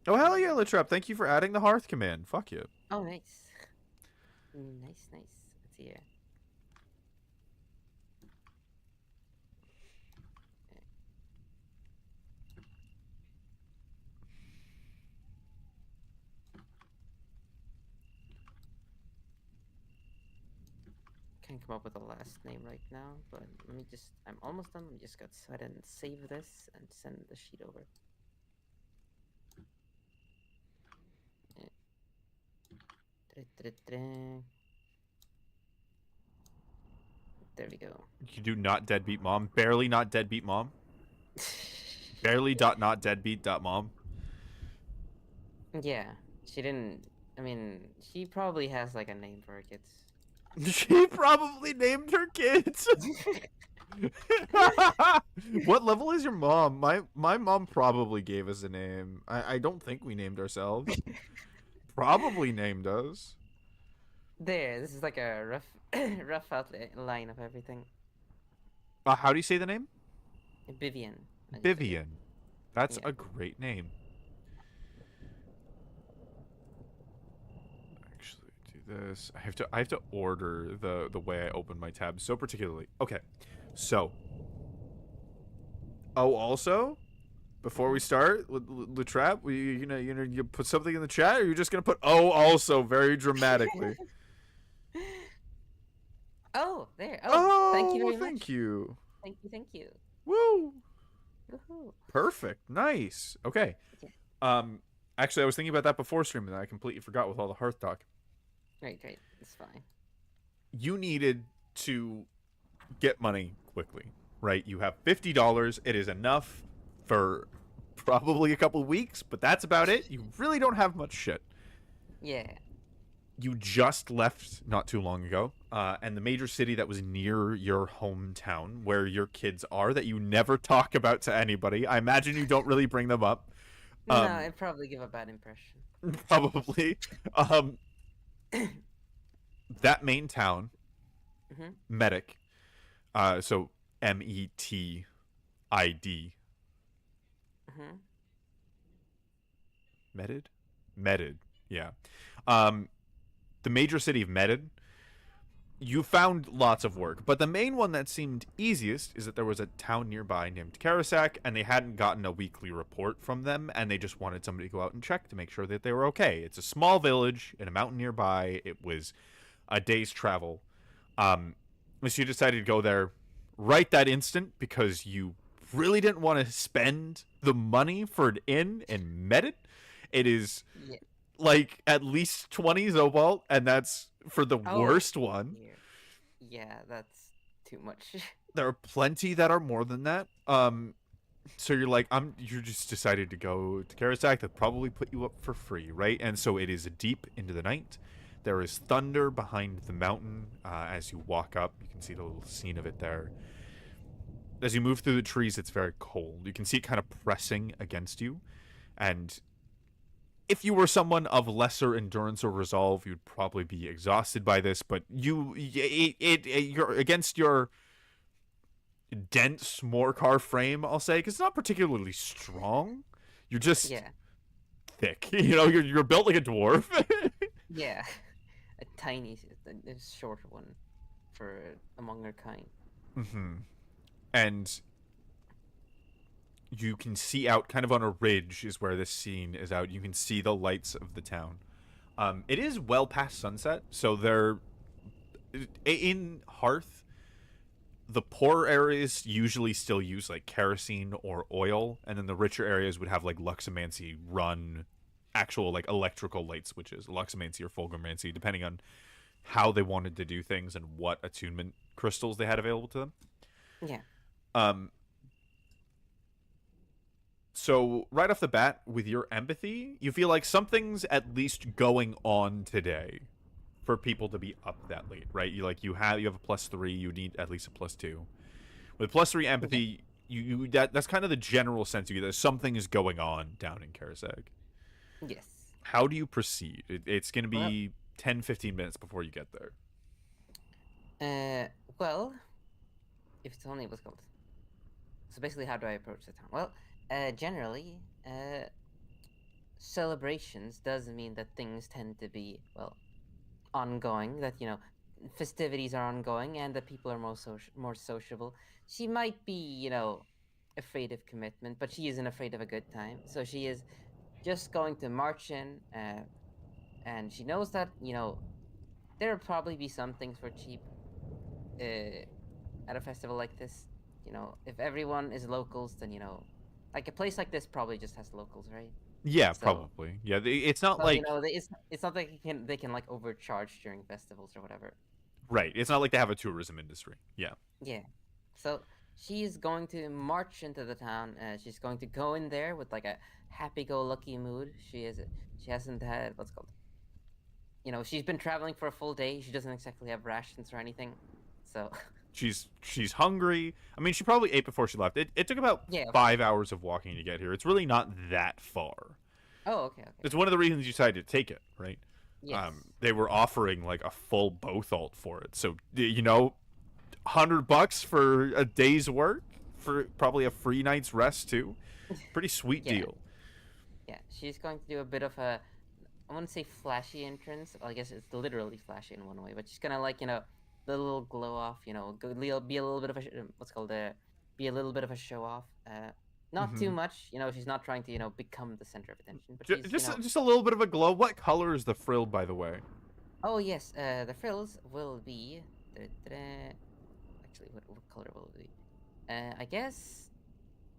Oh hell yeah, Litrap! Thank you for adding the Hearth command. Fuck you. Oh, nice. Nice, nice. Let's see here. Can't come up with a last name right now, but let me just. I'm almost done. Let me just go ahead and save this and send the sheet over. There we go. You do not deadbeat mom. Barely not deadbeat mom. Barely dot not deadbeat dot mom. Yeah, she didn't. I mean, she probably has like a name for her kids. She probably named her kids. What level is your mom? My mom probably gave us a name. I don't think we named ourselves. Probably named us. There, this is like a rough, rough outline of everything. How do you say the name? Vivian. Vivian. That's Yeah. a great name. Actually, do this. I have to order the way I open my tabs so particularly. Okay, so. Oh, also, before we start, Latrap, you put something in the chat, or you're just gonna put "oh, also" very dramatically. Oh, there. Oh, thank you Oh, very thank much. you. Thank you, thank you. Woo. Woohoo. Perfect. Nice. Okay. Yeah. Um, actually, I was thinking about that before streaming, and I completely forgot with all the Hearth talk. Right, right. It's fine. You needed to get money quickly, right? You have $50. It is enough for probably a couple weeks, but that's about it. You really don't have much shit. Yeah. You just left not too long ago, and the major city that was near your hometown, where your kids are, that you never talk about to anybody. I imagine you don't really bring them up. No, I'd probably give a bad impression. Probably. Um, that main town, Mm-hmm. Medic. So METID. Mm-hmm. Medid? Medid. Yeah. Um, the major city of Medid, you found lots of work, but the main one that seemed easiest is that there was a town nearby named Karasak, and they hadn't gotten a weekly report from them, and they just wanted somebody to go out and check to make sure that they were okay. It's a small village in a mountain nearby. It was a day's travel. So you decided to go there right that instant because you really didn't want to spend the money for an inn in Medit. It is Yeah. like at least 20 Zobalt, and that's for the Oh, worst one. dear. Yeah, that's too much. There are plenty that are more than that. So you're like, you just decided to go to Karasak. They'll probably put you up for free, right? And so it is deep into the night. There is thunder behind the mountain. As you walk up, you can see the little scene of it there. As you move through the trees, it's very cold. You can see it kind of pressing against you. And if you were someone of lesser endurance or resolve, you'd probably be exhausted by this. But you're against your dense Morcar frame, I'll say, because it's not particularly strong. You're just Yeah. thick. You're built like a dwarf. Yeah. A tiny, a short one for among her kind. Mm-hmm. And you can see out kind of on a ridge is where this scene is out. You can see the lights of the town. It is well past sunset, so they're in Hearth. The poorer areas usually still use like kerosene or oil, and then the richer areas would have like luxomancy run actual like electrical light switches, luxomancy or fulgurancy, depending on how they wanted to do things and what attunement crystals they had available to them. Yeah. Um, so right off the bat, with your empathy, you feel like something's at least going on today for people to be up that late, right? You have a +3, you need at least a +2. With +3 Yeah. empathy, that's kind of the general sense you get that something is going on down in Karasag. Yes. How do you proceed? It's going to Well, be 10-15 minutes before you get there. uh, well, if it's only what's called. So basically, how do I approach the town? Well, generally, celebrations does mean that things tend to be, well, ongoing, that, festivities are ongoing and that people are more sociable. She might be, afraid of commitment, but she isn't afraid of a good time. So she is just going to march in, and she knows that, there'll probably be some things for cheap at a festival like this. If everyone is locals, then, like a place like this probably just has locals, right? Yeah, So, probably. Yeah, it's not so like it's not like they can like overcharge during festivals or whatever. right. It's not like they have a tourism industry. Yeah. Yeah. So she's going to march into the town. She's going to go in there with like a happy-go-lucky mood. She hasn't had what's called. She's been traveling for a full day. She doesn't exactly have rations or anything. So She's hungry. I mean, she probably ate before she left. It took about yeah, of course. 5 hours of walking to get here. It's really not that far. Oh, okay, okay. It's one of the reasons you decided to take it, right? Yes. They were offering like a full Bothalt for it, so $100 for a day's work for probably a free night's rest too. Pretty sweet Yeah, deal. yeah. She's going to do a bit of a, I want to say flashy entrance. Well, I guess it's literally flashy in one way, but she's gonna like the little glow off. Be a little bit of a what's called be a little bit of a show off. Not too Mm-hmm. much. She's not trying to become the center of attention, but she's Just a little bit of a glow. What color is the frill, by the way? Oh yes, the frills will be. Actually, what color will it be? I guess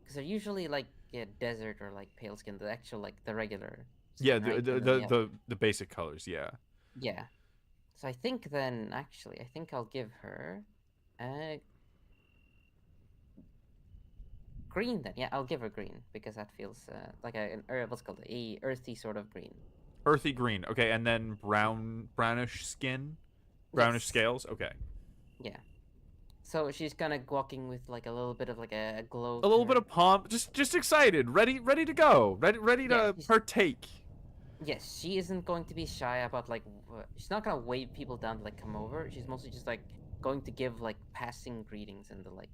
because they're usually like desert or like pale skin. The actual like the regular Yeah, skin, the right? the And then the we have the, the basic colors. Yeah. yeah. So I think then actually I think I'll give her uh green then. Yeah, I'll give her green because that feels like what's called a earthy sort of green. Earthy green. Okay, and then brownish skin, brownish Yes. scales. Okay. Yeah. So she's kind of walking with like a little bit of like a glow A to little bit her. of pomp, just excited, ready to go, ready Yeah, to partake. yes, she isn't going to be shy about like she's not gonna wave people down to like come over. She's mostly just like going to give like passing greetings and the like,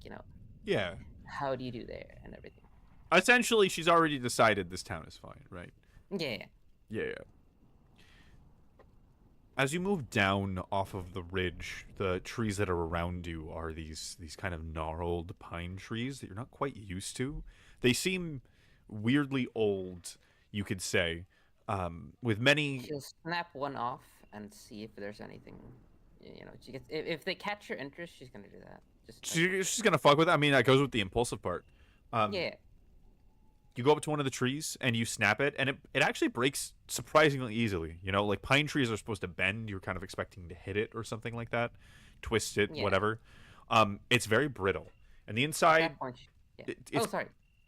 Yeah. how do you do there and everything. Essentially, she's already decided this town is fine, right? Yeah. Yeah. As you move down off of the ridge, the trees that are around you are these kind of gnarled pine trees that you're not quite used to. They seem weirdly old, you could say, with many. She'll snap one off and see if there's anything. She gets if they catch her interest, she's gonna do that. Just like She's gonna fuck with it. I mean, that goes with the impulsive part. yeah, You go up to one of the trees and you snap it, and it actually breaks surprisingly easily. Like pine trees are supposed to bend. You're kind of expecting to hit it or something like that, twist it, yeah. whatever. It's very brittle, and the At inside that point, yeah. it, Oh, it's sorry.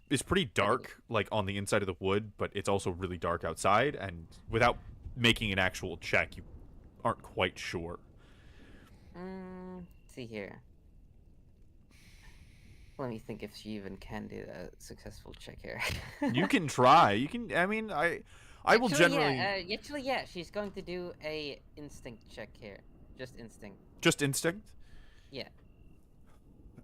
it's pretty Continue. dark, like on the inside of the wood, but it's also really dark outside. And without making an actual check, you aren't quite sure. See here. Let me think if she even can do a successful check here. You can try. You can. I mean, I will generally Actually, yeah. She's going to do a instinct check here. Just instinct. just instinct Yeah.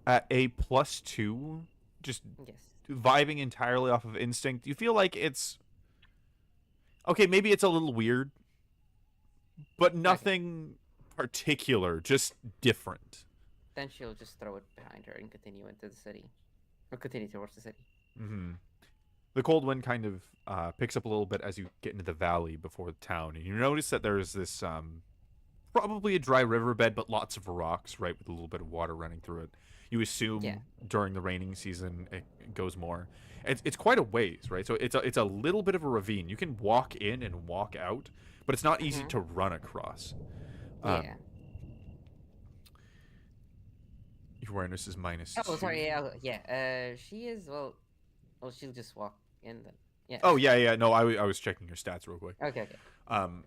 at a +2. Just Yes. vibing entirely off of instinct. You feel like it's okay, maybe it's a little weird, but Okay. nothing particular, just different. Then she'll just throw it behind her and continue into the city, or continue towards the city. Mm-hmm. The cold wind kind of picks up a little bit as you get into the valley before the town, and you notice that there's this probably a dry riverbed, but lots of rocks, right, with a little bit of water running through it. You Yeah. assume during the raining season it goes more. It's quite a ways, right? So it's a little bit of a ravine. You can walk in and walk out, but it's not easy Mm-hmm. to run across. Um, Yeah. your awareness is Oh, -2. sorry. Yeah. She is. Well. Well, she'll just walk in then. Yeah. Oh yeah, yeah. No, I was checking your stats real quick. Okay. Okay. Um,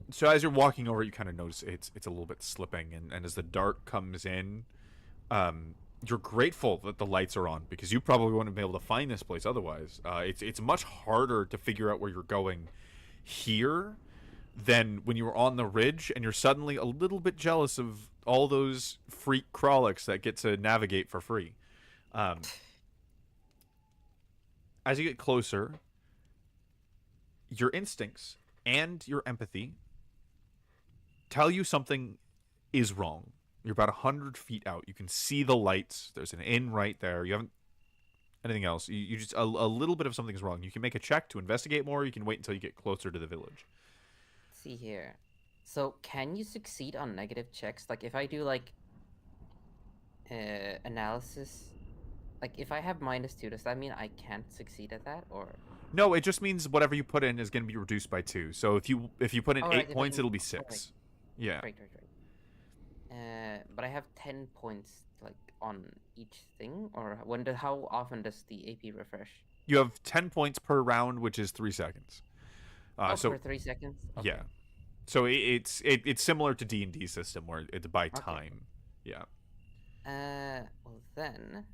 so as you're walking over, you kind of notice it's a little bit slipping, and as the dark comes in, you're grateful that the lights are on because you probably wouldn't be able to find this place otherwise. It's much harder to figure out where you're going here than when you were on the ridge, and you're suddenly a little bit jealous of all those freak Krolliks that get to navigate for free. Um, as you get closer, your instincts and your empathy tell you something is wrong. You're about 100 feet out. You can see the lights. There's an inn right there. You haven't anything else. You just a little bit of something's wrong. You can make a check to investigate more. Or you can wait until you get closer to the village. Let's see here. So, can you succeed on negative checks? Like, if I do like analysis, like if I have -2, does that mean I can't succeed at that, or? No, it just means whatever you put in is going to be reduced by 2. So if you put in Oh, right. 8 points, it'll be Oh, right. 6. Yeah. Right. Right. Right. But I have 10 points like on each thing, or how often does the AP refresh? You have 10 points per round, which is 3 seconds. Oh, So for 3 seconds. Okay. yeah. So it's similar to D&D system where it's by Okay. time. Yeah. Well then,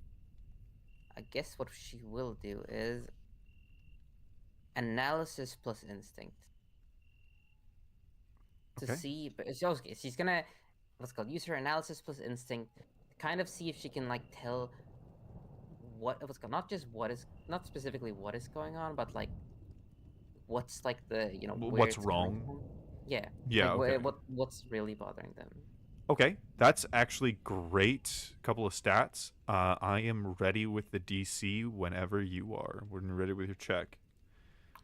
I guess what she will do is analysis plus instinct to Okay. see. But okay, she's gonna what's it called use her analysis plus instinct to kind of see if she can like tell what's called not specifically what is going on, but like what's like the where What's it's coming wrong? from. Yeah, Yeah, like okay. what's really bothering them. Okay, that's actually great. Couple of stats. I am ready with the DC whenever you are. When you're ready with your check.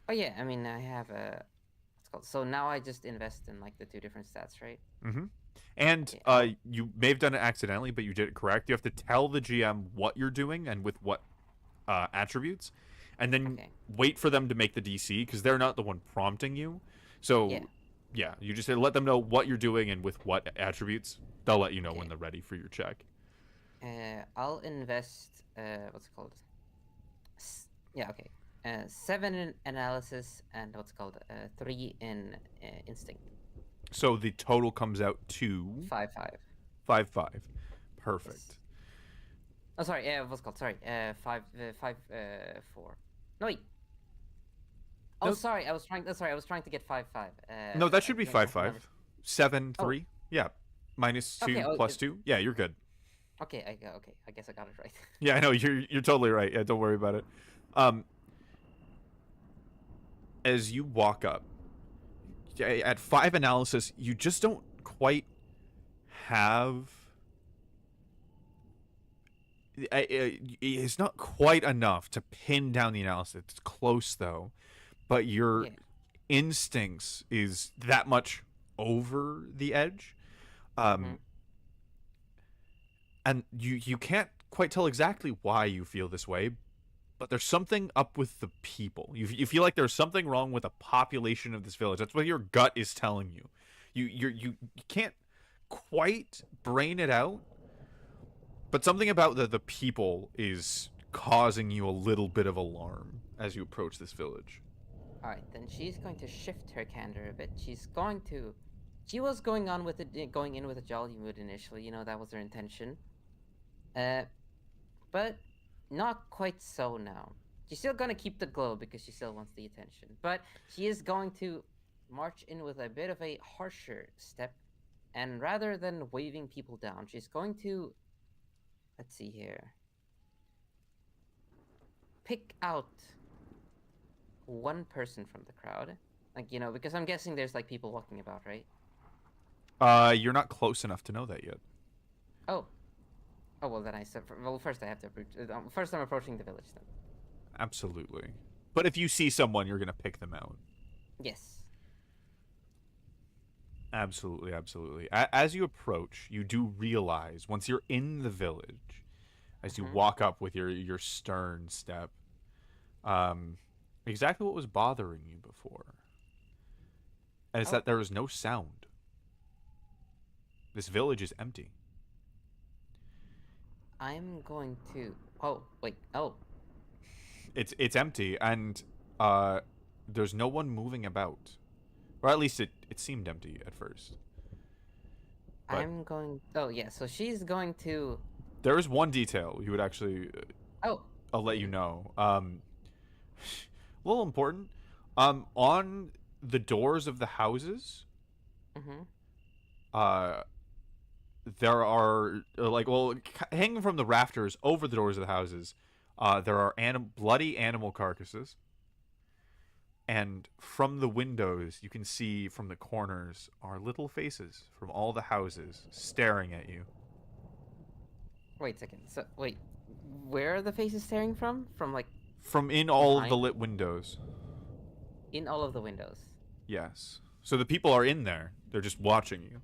Oh yeah, I mean I have a what's it called. So now I just invest in like the two different stats, right? Mm-hmm. And Okay, you may have done it accidentally, but you did it correct. You have to tell the GM what you're doing and with what attributes, and then okay, wait for them to make the DC because they're not the one prompting you. So, yeah, yeah, you just let them know what you're doing and with what attributes. They'll let you know when okay. they're ready for your check. I'll invest. What's it called? Yeah, okay. 7 in analysis and what's it called 3 in instinct. So the total comes out to 5-5. 5-5. Yes. Perfect. Oh, sorry. What's it called? Sorry. 4. No wait. Oh, No, sorry. I was trying. Sorry, I was trying to get 5-5. no, that I should be think I 5-5. 7 Oh, 3. Yeah, minus okay. 2 Oh, plus 2. Yeah, you're good. okay. Okay. I guess I got it right. Yeah, I know you're totally right. Yeah, don't worry about it. Um, as you walk up at 5 analysis, you just don't quite have. It's not quite enough to pin down the analysis. It's close though, but your Yeah. instincts is that much over the edge, Mm-hmm. um, and you can't quite tell exactly why you feel this way, but there's something up with the people. You feel like there's something wrong with the population of this village. That's what your gut is telling you. You can't quite brain it out, but something about the people is causing you a little bit of alarm as you approach this village. All right. Then she's going to shift her candor a bit. She's going to. She was going on with it, going in with a jolly mood initially. That was her intention. Uh, but not quite so now. She's still gonna keep the glow because she still wants the attention, but she is going to march in with a bit of a harsher step, and rather than waving people down, she's going to, let's see here, pick out one person from the crowd. Like, because I'm guessing there's like people walking about, right? You're not close enough to know that yet. Oh, oh well then I said. Well, first I have to approach. First I'm approaching the village then. Absolutely. But if you see someone, you're gonna pick them out. Yes. Absolutely, absolutely. As you approach, you do realize once you're in the village, as you Mm-hmm. walk up with your stern step, um, exactly what was bothering you before, and it's Oh, that there is no sound. This village is empty. I'm going to. Oh, wait. Oh, It's empty, and uh, there's no one moving about, or at least it seemed empty at first. But I'm going. Oh, yeah. So she's going to. there is one detail you would actually, Oh. I'll let you know. A little important. On the doors of the houses, Mm-hmm. uh, there are like, well, hanging from the rafters over the doors of the houses, there are bloody animal carcasses, and from the windows you can see from the corners are little faces from all the houses staring at you. Wait a second. So, wait. Where are the faces staring from? From, like, From in all of the behind? lit windows. In all of the windows. Yes. So the people are in there. They're just watching you.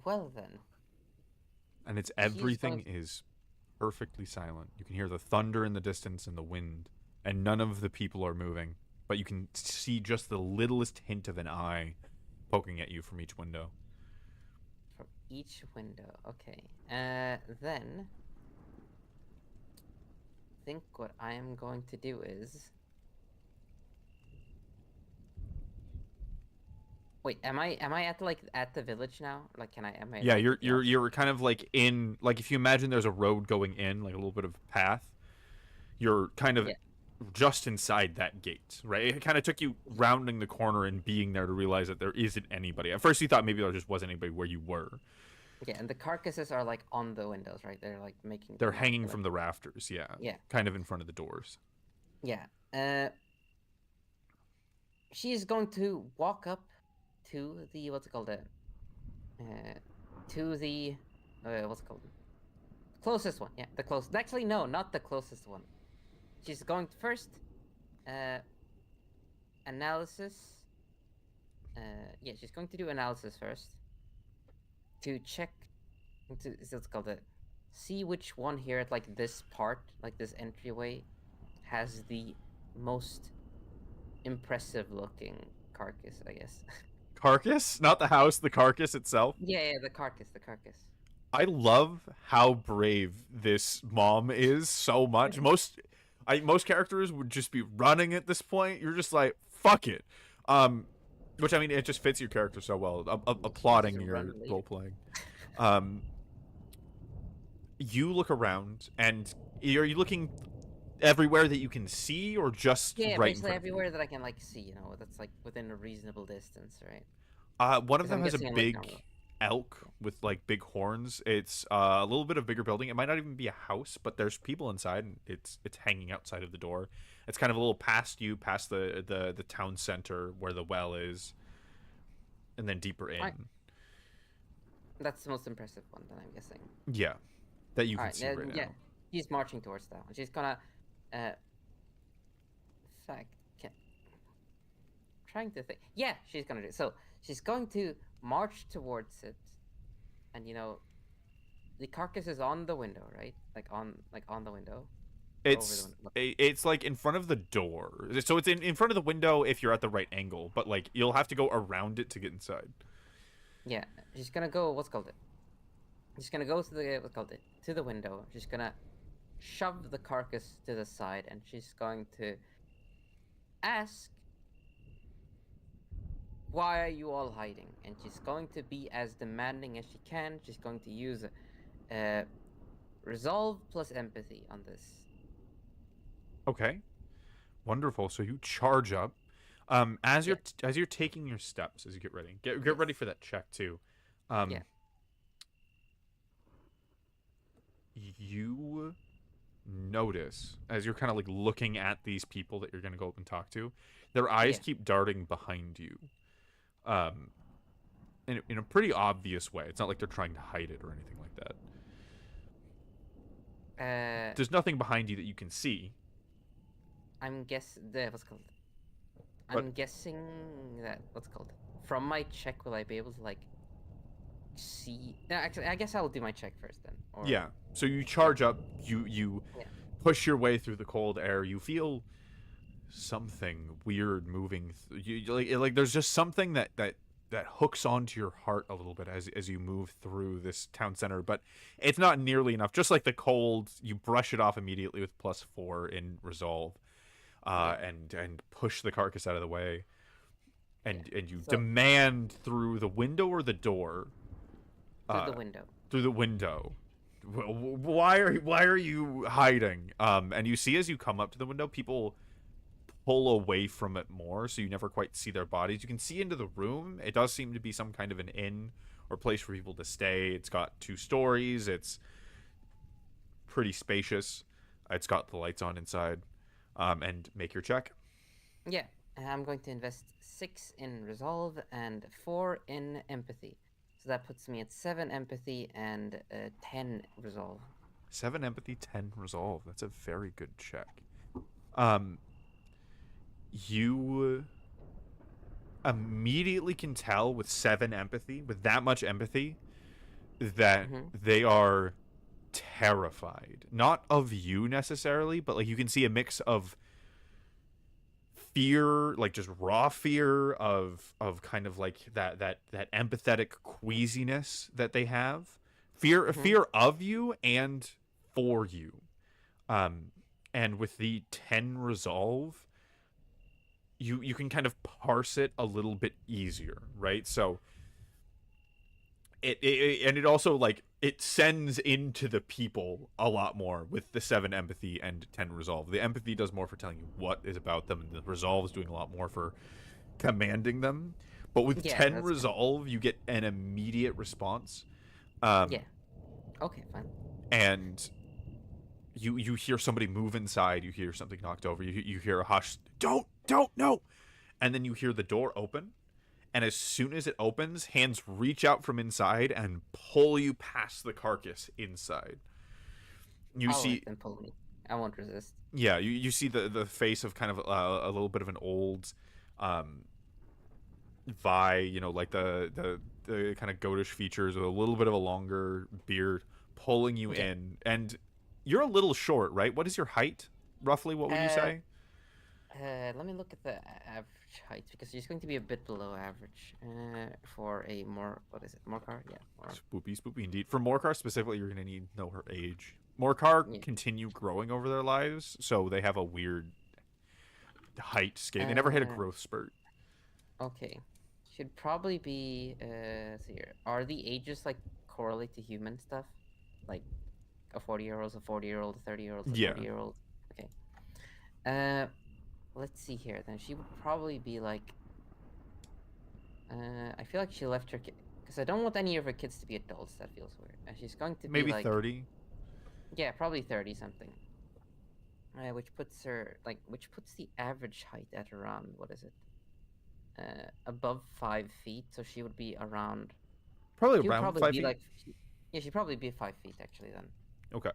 Well then. And it's She's everything going. is perfectly silent. You can hear the thunder in the distance and the wind, and none of the people are moving. But you can see just the littlest hint of an eye poking at you from each window. From each window. Okay. Then. Think what I am going to do is. Wait, am I at like at the village now? Like, am I Yeah, like you're the you're outside? you're kind of like in, like, if you imagine there's a road going in, like a little bit of path, you're kind of Yeah. just inside that gate, right? It kind of took you rounding the corner and being there to realize that there isn't anybody. At first you thought maybe there just wasn't anybody where you were. Yeah, and the carcasses are like on the windows, right? They're like making They're the mark. hanging Like, from the rafters, yeah. yeah, Kind of in front of the doors. yeah. She's going to walk up to the what's it called? Uh, to the what's it called? Closest one. Yeah, the closest. Actually, no, not the closest one. She's going to first. Uh, analysis. Yeah, she's going to do analysis first to check. It's called it. See which one here at like this part, like this entryway, has the most impressive looking carcass, I guess. Carcass? Not the house, the carcass itself. Yeah, the carcass, the carcass. I love how brave this mom is so much. Most characters would just be running at this point. You're just like, fuck it. Which, I mean, it just fits your character so well. She'll just Applauding run your later. role playing. Um, you look around, and are you looking everywhere that you can see, or just Yeah, right in basically front of you? everywhere that I can like see, that's like within a reasonable distance, right? One of Because them I'm has a guessing I'm like big elk with like big horns. It's a little bit of bigger building. It might not even be a house, but there's people inside, and it's hanging outside of the door. It's kind of a little past you, past the town center where the well is, and then deeper in. Alright, that's the most impressive one, then I'm guessing. Yeah, that you All can right, see right yeah, now. she's marching towards that one. She's gonna, in fact, can, trying to think. Yeah, she's gonna do it. So she's going to march towards it, and the carcass is on the window, right? Like on the window, or over the It's window. it's like in front of the door, so it's in front of the window if you're at the right angle, but like you'll have to go around it to get inside. Yeah, she's gonna go. What's called it? She's gonna go to the what's called it to the window. She's gonna shove the carcass to the side, and she's going to ask, "Why are you all hiding?" And she's going to be as demanding as she can. She's going to use resolve plus empathy on this. Okay. Wonderful. So you charge up. As Yeah. you're taking your steps, as you get ready, get Yes. ready for that check too. Um, Yeah. you notice as you're kind of like looking at these people that you're gonna go up and talk to, their eyes Yeah. keep darting behind you. Um, in a pretty obvious way. It's not like they're trying to hide it or anything like that. Uh, There's nothing behind you that you can see. I'm guess the what's it called. But I'm guessing that what's it called. From my check, will I be able to like see? No, actually, I guess I'll do my check first then. Or yeah, so you yeah, charge up. You yeah, push your way through the cold air. You feel something weird moving. Like there's just something that hooks onto your heart a little bit as you move through this town center, but it's not nearly enough. Just like the cold, you brush it off immediately with +4 in resolve, yeah, and push the carcass out of the way, yeah. and you So demand through the window or the door, through uh, the window. through the window. Why are you hiding? And you see as you come up to the window, people pull away from it more, so you never quite see their bodies. You can see into the room. It does seem to be some kind of an inn or place for people to stay. It's got 2 stories. It's pretty spacious. It's got the lights on inside. And make your check. Yeah, I'm going to invest 6 in resolve and 4 in empathy. So that puts me at 7 empathy and 10 resolve. 7 empathy, 10 resolve. That's a very good check. Um, you immediately can tell with 7 empathy, with that much empathy, that Mm-hmm. they are terrified. Not of you necessarily, but like you can see a mix of fear, like just raw fear of kind of like that empathetic queasiness that they have. Mm-hmm. Fear of you and for you. Um and with the 10 resolve, you can kind of parse it a little bit easier, right? So it also like it sends into the people a lot more with the 7 empathy and 10 resolve. The empathy does more for telling you what is about them, and the resolve is doing a lot more for commanding them. But with Yeah, 10 that's fine. resolve, you get an immediate response. Yeah. Um, Okay, fine. and you hear somebody move inside. You hear something knocked over. You hear a hush. Don't no. And then you hear the door open. And as soon as it opens, hands reach out from inside and pull you past the carcass inside. You I'll see, let them pull me. I won't resist. yeah, you see the face of kind of a little bit of an old, um, Vi, like the kind of goatish features with a little bit of a longer beard, pulling you Yeah. in. And you're a little short, right? What is your height, roughly? What would you Uh, say? Let me look at the average height because she's going to be a bit below average. For a more what is it? More car? Yeah. Or Spoopy indeed. For Morcar specifically, you're gonna need to know her age. Morcar yeah. continue growing over their lives, so they have a weird height scale. They never hit a Uh, growth spurt. okay. Should probably be let's see here. Are the ages like correlate to human stuff? Like a 40-year-old's a 40-year-old, a 30-year-old's a Yeah, 30-year-old. Okay. Uh, let's see here. Then she would probably be like. I feel like she left her kid because I don't want any of her kids to be adults. That feels weird. And she's going to be maybe like, 30. yeah, probably 30 something. Which puts the average height at around what is it? Above 5 feet. So she would be around. Probably She would around probably five be feet. like, yeah, she'd probably be 5 feet actually then. Okay.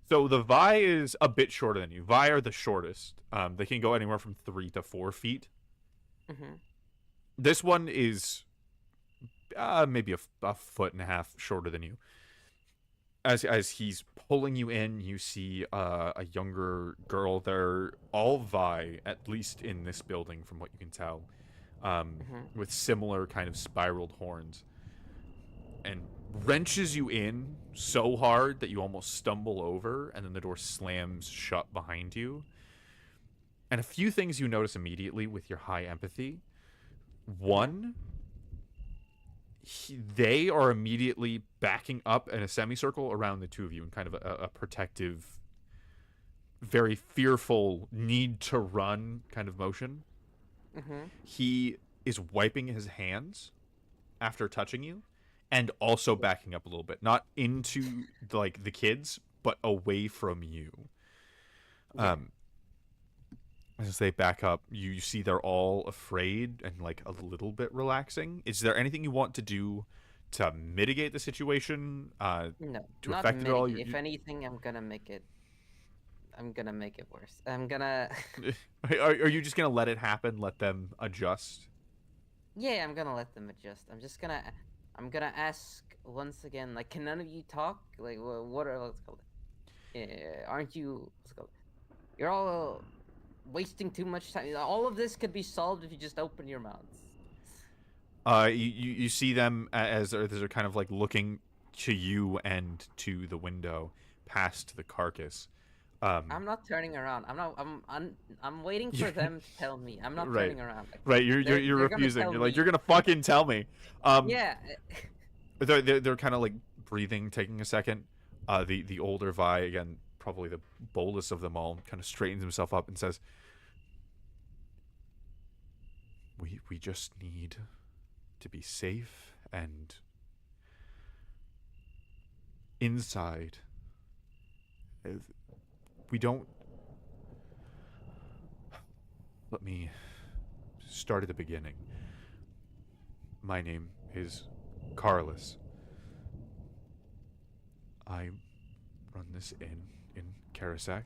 So the Vi is a bit shorter than you. Vi are the shortest. They can go anywhere from 3 to 4 feet. Mm-hmm. This one is maybe a foot and a half shorter than you. As he's pulling you in, you see a younger girl. They're all Vi, at least in this building, from what you can tell, Mm-hmm. with similar kind of spiraled horns, and wrenches you in so hard that you almost stumble over, and then the door slams shut behind you. And a few things you notice immediately with your high empathy. Mm-hmm. One, they are immediately backing up in a semicircle around the two of you in kind of a protective, very fearful, need to run kind of motion. Mm-hmm. He is wiping his hands after touching you and also backing up a little bit, not into like the kids, but away from you. Yeah. Um, as they back up, you see they're all afraid and like a little bit relaxing. Is there anything you want to do to mitigate the situation? No, To not affect it all? mitigate. If anything, I'm gonna make it. I'm gonna make it worse. I'm gonna. Are you just gonna let it happen? Let them adjust? Yeah, I'm gonna let them adjust. I'm just gonna. I'm gonna ask once again. Like, can none of you talk? Like, what are what's it called? Aren't you? What's it called? You're all wasting too much time. All of this could be solved if you just open your mouths. You see them as they're kind of like looking to you and to the window past the carcass. I'm not turning around. I'm not. I'm waiting for them to tell me. I'm not Right, turning around. Like, right. You're they're gonna refusing. tell You're like, me. you're gonna fucking tell me. Um, Yeah. they're kind of like breathing, taking a second. The older Vi, again, probably the boldest of them all, kind of straightens himself up and says, we just need to be safe and inside. We don't. Let me start at the beginning. My name is Carlos. I run this inn in Karasak.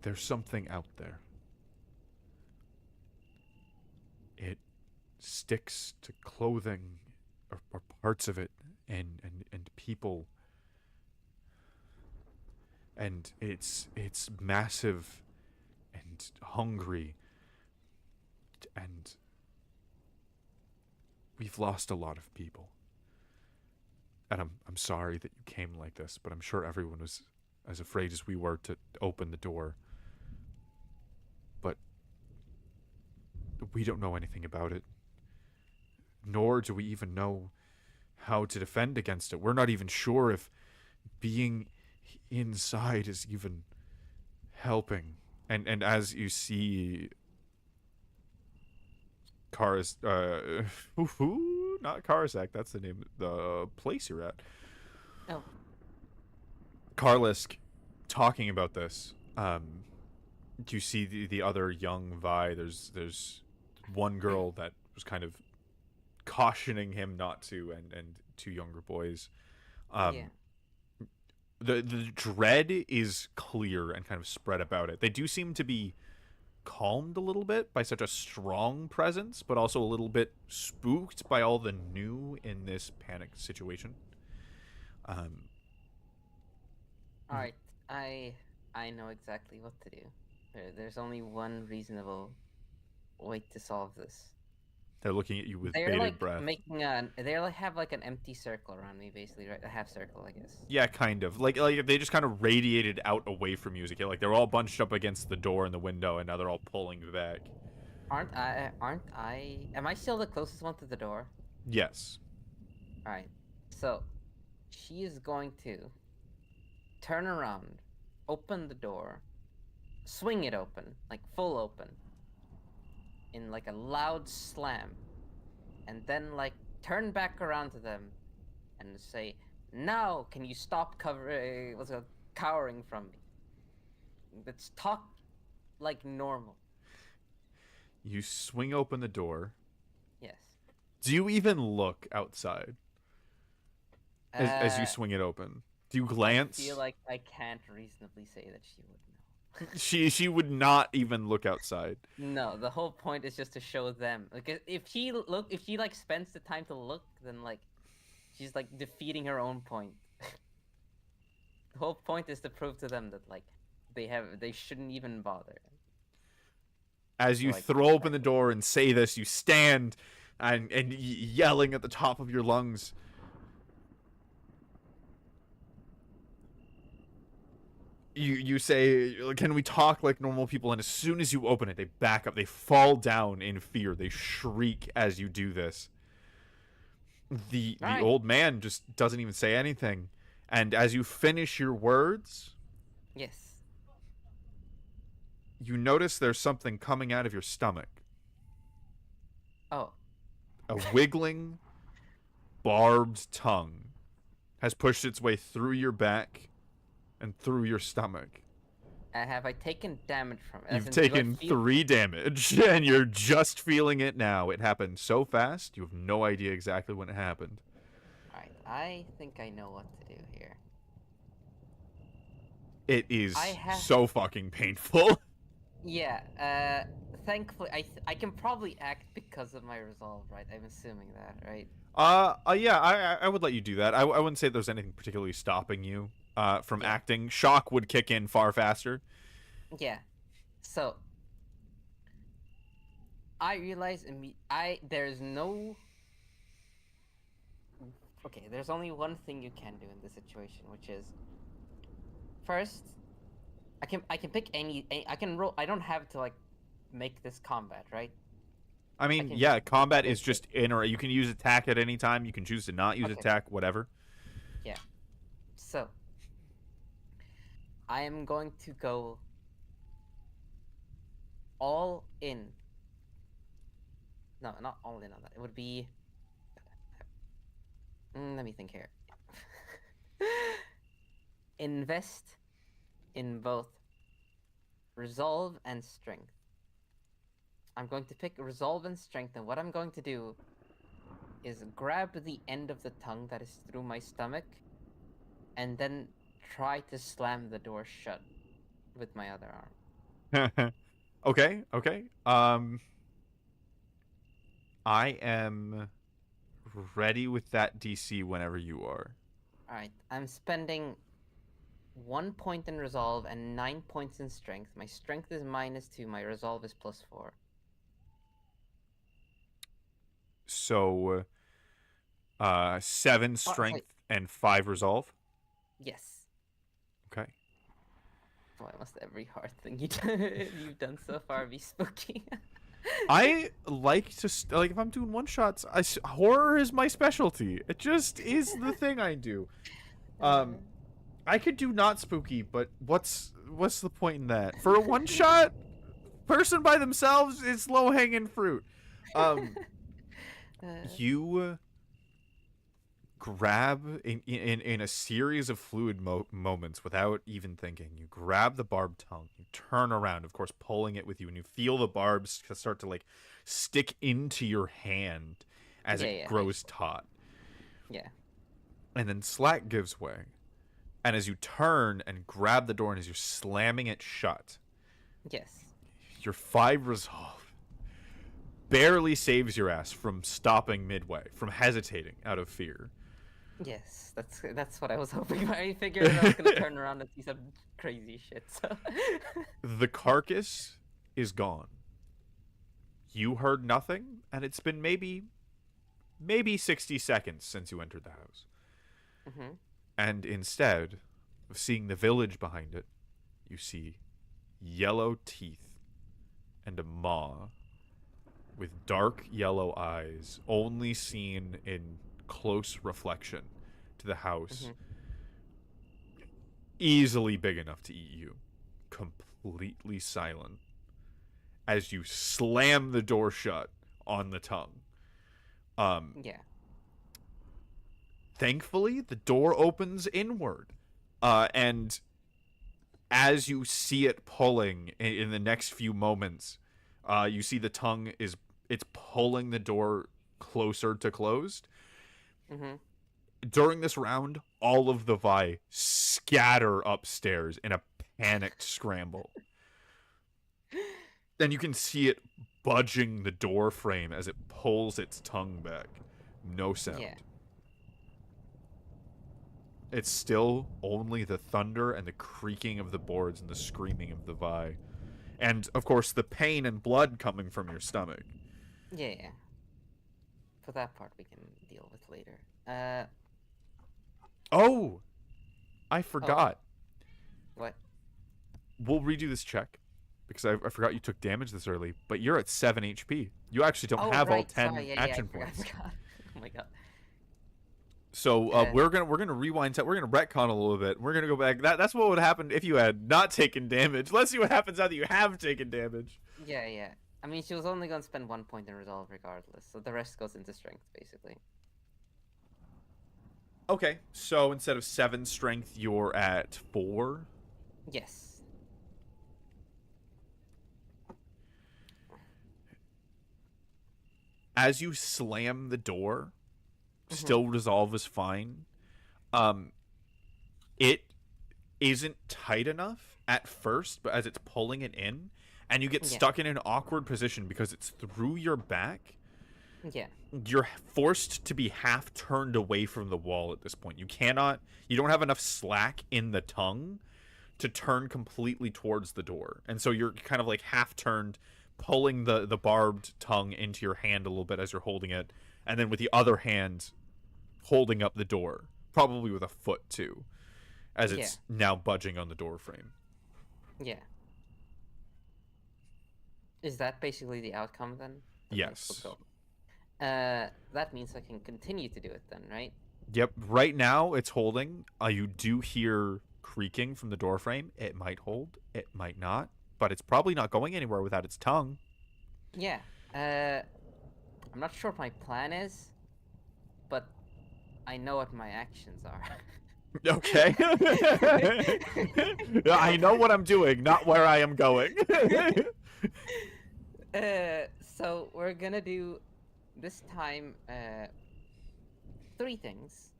There's something out there. It sticks to clothing or parts of it and people, and it's massive and hungry, and we've lost a lot of people. And I'm sorry that you came like this, but I'm sure everyone was as afraid as we were to open the door. But we don't know anything about it, nor do we even know how to defend against it. We're not even sure if being inside is even helping. And as you see Karas not Karasak, that's the name the place you're at. Oh. Karlisk talking about this. Do you see the other young Vi? There's one girl that was kind of cautioning him not to, and two younger boys. Yeah. The dread is clear and kind of spread about it. They do seem to be calmed a little bit by such a strong presence, but also a little bit spooked by all the new in this panic situation. All right. I know exactly what to do. There's only one reasonable way to solve this. They're looking at you with They're bated like breath. making a. They like have like an empty circle around me, basically, right? A half circle, I guess. Yeah, kind of. Like they just kind of radiated out away from you. Like they're all bunched up against the door and the window, and now they're all pulling back. Aren't I? Am I still the closest one to the door? Yes. All right. So, she is going to turn around, open the door, swing it open, like full open, in like a loud slam, and then like turn back around to them and say, "Now, can you stop cowering from me? Let's talk like normal." You swing open the door. Yes. Do you even look outside as you swing it open? Do you glance? I feel like I can't reasonably say that she would know. She would not even look outside. No, the whole point is just to show them. Like, if she like spends the time to look, then like she's like defeating her own point. The whole point is to prove to them that like they shouldn't even bother. As you Like, throw open the door and say this, you stand and yelling at the top of your lungs. You say, "Can we talk like normal people?" And as soon as you open it, they back up. They fall down in fear. They shriek as you do this. The old man just doesn't even say anything. And as you finish your words, yes, you notice there's something coming out of your stomach. oh, A wiggling, barbed tongue has pushed its way through your back and through your stomach. Have I taken damage from it? As You've in, do I taken feel? 3 damage, and you're just feeling it now. It happened so fast, you have no idea exactly when it happened. Alright, I think I know what to do here. It I is have. so fucking painful. Yeah. Thankfully, I can probably act because of my resolve, right? I'm assuming that, right? Yeah, I would let you do that. I wouldn't say there's anything particularly stopping you from Yeah. acting. Shock would kick in far faster. Yeah. So I realize there's no. Okay, there's only one thing you can do in this situation, which is first I can pick any I can roll. I don't have to like make this combat, right? I I mean, can just yeah, combat is make it. just in, or you can use attack at any time. You can choose to not use Okay. attack, whatever. Yeah. So I am going to go all in. No, not all in on that. It would be. Let me think here. Invest in both resolve and strength. I'm going to pick resolve and strength, and what I'm going to do is grab the end of the tongue that is through my stomach, and then try to slam the door shut with my other arm. Okay, okay. I am ready with that DC whenever you are. Alright, I'm spending 1 point in resolve and 9 points in strength. My strength is -2, my resolve is +4. So, 7 Oh, wait. strength and 5 resolve. Yes. Okay. Why must every hard thing you've done so far be spooky? I like to like if I'm doing one shots. Horror is my specialty. It just is the thing I do. Um, I could do not spooky, but what's the point in that? For a one shot person by themselves, it's low hanging fruit. Uh, You grab in a series of fluid moments without even thinking. You grab the barbed tongue, you turn around, of course, pulling it with you, and you feel the barbs start to like stick into your hand as yeah, it yeah, grows taut. yeah. And then slack gives way. And as you turn and grab the door, and as you're slamming it shut, Yes. your 5 resolve barely saves your ass from stopping midway, from hesitating out of fear. Yes, that's what I was hoping. I figured I was gonna turn around and see some crazy shit. So. The carcass is gone. You heard nothing, and it's been maybe 60 seconds since you entered the house. Mm-hmm. And instead of seeing the village behind it, you see yellow teeth and a maw with dark yellow eyes, only seen in close reflection to the house, Mm-hmm. easily big enough to eat you, completely silent as you slam the door shut on the tongue. Yeah. Thankfully, the door opens inward, and as you see it pulling in the next few moments, you see the tongue it's pulling the door closer to closed. Mm-hmm. During this round, all of the Vi scatter upstairs in a panicked scramble. Then you can see it budging the door frame as it pulls its tongue back. No sound. Yeah. It's still only the thunder and the creaking of the boards and the screaming of the Vi. And, of course, the pain and blood coming from your stomach. Yeah. Yeah. For that part, we can deal with later. Oh! I Oh. forgot. What? We'll redo this check. Because I forgot you took damage this early. But you're at 7 HP. You actually don't have all 10 Sorry. Yeah, action I points. forgot. Oh my god. So we're gonna rewind. We're gonna retcon a little bit. We're gonna go back. That's what would happen if you had not taken damage. Let's see what happens now that you have taken damage. Yeah, yeah. I mean, she was only going to spend 1 point in resolve regardless, so the rest goes into strength, basically. Okay, so instead of 7 strength, you're at 4. Yes. as you slam the door, Mm-hmm. still resolve is fine. Um, it isn't tight enough at first, but as it's pulling it in, and you get Yeah. stuck in an awkward position because it's through your back, Yeah. you're forced to be half turned away from the wall at this point. You don't have enough slack in the tongue to turn completely towards the door. And so you're kind of like half turned, pulling the barbed tongue into your hand a little bit as you're holding it, and then with the other hand holding up the door, probably with a foot too, as Yeah. it's now budging on the door frame. Yeah. Is that basically the outcome then? That things will Yes. go. That means I can continue to do it then, right? Yep. Right now it's holding. You do hear creaking from the door frame. It might hold. It might not. But it's probably not going anywhere without its tongue. Yeah. I'm not sure what my plan is, but I know what my actions are. Okay. I know what I'm doing, not where I am going. So we're gonna do this time three things: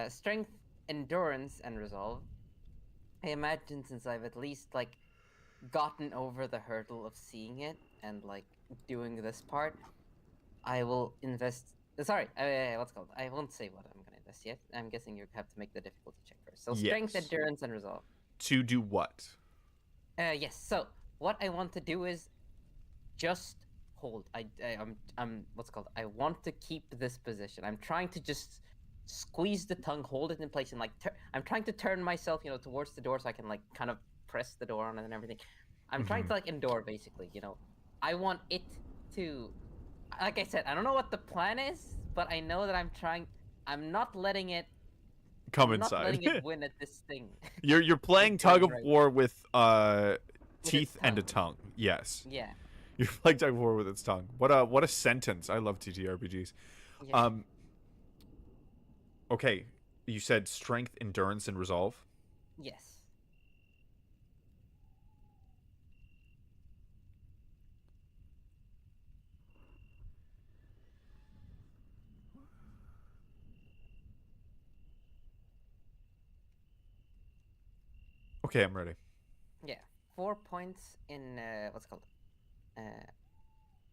strength, endurance, and resolve. I imagine since I've at least like gotten over the hurdle of seeing it and like doing this part, I will invest. Sorry, what's it called? I won't say what I'm gonna invest yet. I'm guessing you have to make the difficulty check first. So strength, Yes. endurance, and resolve. To do what? Yes. So what I want to do is just hold. I'm what's it called? I want to keep this position. I'm trying to just squeeze the tongue, hold it in place, and like I'm trying to turn myself, towards the door so I can like kind of press the door on it and everything. I'm trying to like endure basically. I want it to, like I said, I don't know what the plan is, but I know that I'm trying. I'm not letting it. Come I'm not inside. letting it win at this thing. You're I'm playing tug doing of right war with with its teeth and a tongue. tongue. Yes. Yeah. You're playing tug of war with its tongue. What a sentence. I love TTRPGs. Yeah. Um okay. You said strength, endurance, and resolve. Yes. Okay, I'm ready. Yeah. 4 points in what's it called? Uh,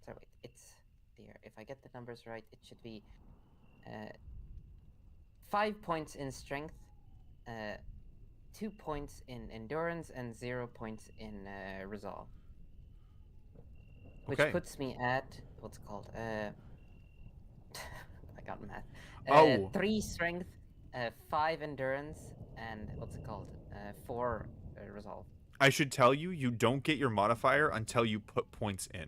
sorry, wait. It's here. If I get the numbers right, it should be uh 5 points in strength, uh 2 points in endurance, and 0 points in resolve. Which Okay. puts me at what's it called? I got math. Oh, 3 strength, 5 endurance, and what's it called? 4 resolve. I should tell you, you don't get your modifier until you put points in.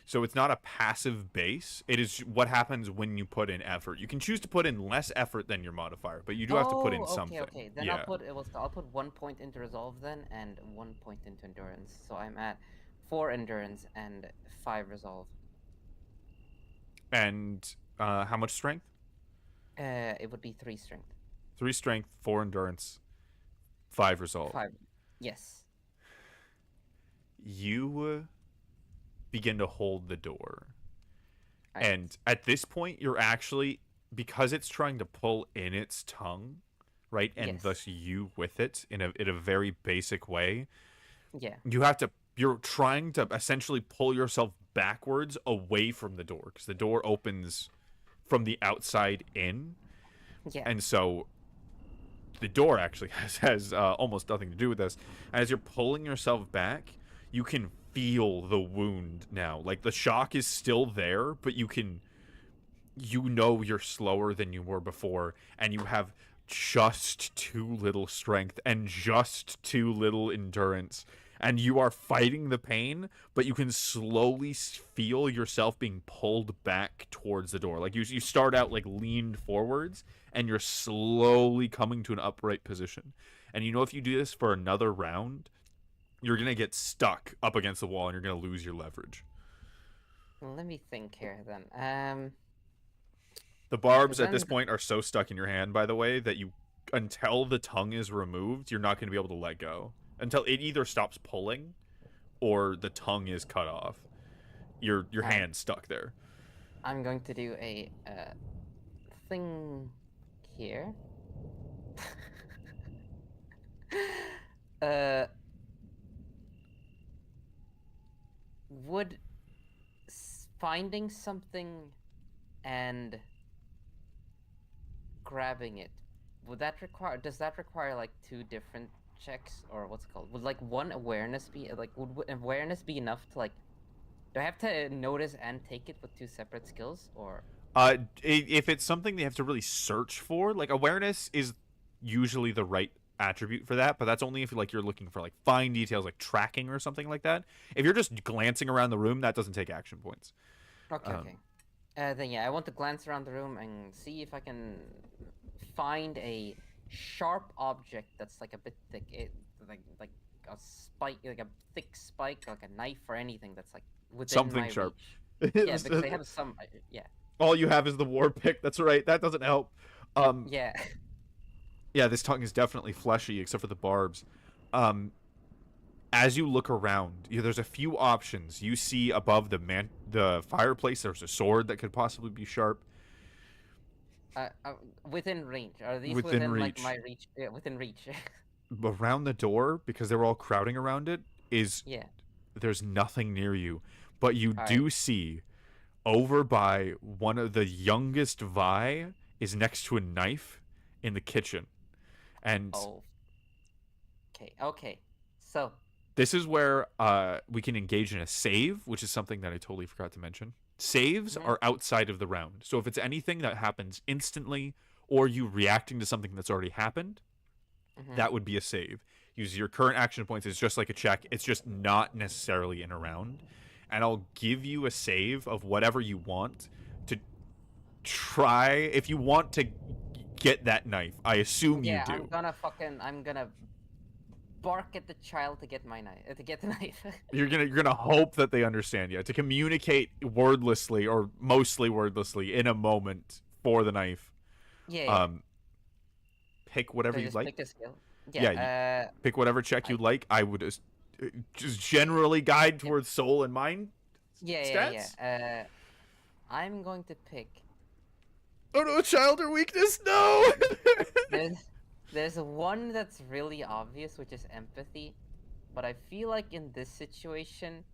So it's not a passive base. It is what happens when you put in effort. You can choose to put in less effort than your modifier, but you do have to put in Oh, okay, something. okay. Then Yeah. I'll put 1 point into resolve then, and 1 point into endurance. So I'm at 4 endurance and 5 resolve. And how much strength? It would be 3 strength. 3 strength, 4 endurance, 5 resolve. 5. Yes. You begin to hold the door. Right. And at this point, you're actually, because it's trying to pull in its tongue, right? And Yes. thus you with it in a very basic way, Yeah. you're trying to essentially pull yourself backwards away from the door because the door opens from the outside in. Yeah. And so the door actually has almost nothing to do with this. As you're pulling yourself back, you can feel the wound now. Like the shock is still there, but you know you're slower than you were before, and you have just too little strength and just too little endurance. And you are fighting the pain, but you can slowly feel yourself being pulled back towards the door. Like you start out like leaned forwards, and you're slowly coming to an upright position. And you know if you do this for another round, you're gonna get stuck up against the wall, and you're gonna lose your leverage. Let me think here then. The Because barbs at this then point are so stuck in your hand, by the way, that you until the tongue is removed, you're not going to be able to let go until it either stops pulling or the tongue is cut off. Your I hand's stuck there. I'm going to do a thing here. uh, would finding something and grabbing it, does that require like two different checks, or what's it called? Would like one awareness be like, would awareness be enough to like, do I have to notice and take it with two separate skills, or? If it's something they have to really search for, like awareness is usually the right attribute for that, but that's only if you're looking for like fine details like tracking or something like that. If you're just glancing around the room, that doesn't take action points. Okay, okay. Then yeah, I want to glance around the room and see if I can find a sharp object that's like a bit thick, like a spike, like a thick spike, like a knife or anything that's like within Something my sharp. reach. Yeah, because they have some. Yeah. All you have is the war pick. That's right. That doesn't help. Um, Yeah. yeah, this tongue is definitely fleshy, except for the barbs. Um, as you look around, there's a few options. You see above the fireplace, there's a sword that could possibly be sharp. Within range. Are these Within within like reach. my reach? Yeah, within reach. Around the door, because they were all crowding around it, is Yeah. there's nothing near you. But you All right. do see over by one of the youngest Vi is next to a knife in the kitchen. And Oh. Okay. Okay. So. this is where we can engage in a save, which is something that I totally forgot to mention. Saves Mhm, are outside of the round. So if it's anything that happens instantly or you reacting to something that's already happened, mhm. that would be a save. Use your current action points. It's just like a check. It's just not necessarily in a round. And I'll give you a save of whatever you want to try. If you want to get that knife, I assume you Yeah, I'm do. gonna bark at the child to get my knife, to get the knife. You're gonna hope that they understand you to communicate wordlessly or mostly wordlessly in a moment for the knife. Yeah, yeah. Um, pick whatever Do I you'd just like. pick a skill? Yeah, you Yeah. pick whatever check I you'd like. I would just generally guide yeah, towards soul and mind yeah, yeah, stats. yeah. I'm going to pick. Oh no, child or weakness, no. There's there's one that's really obvious, which is empathy, but I feel like in this situation,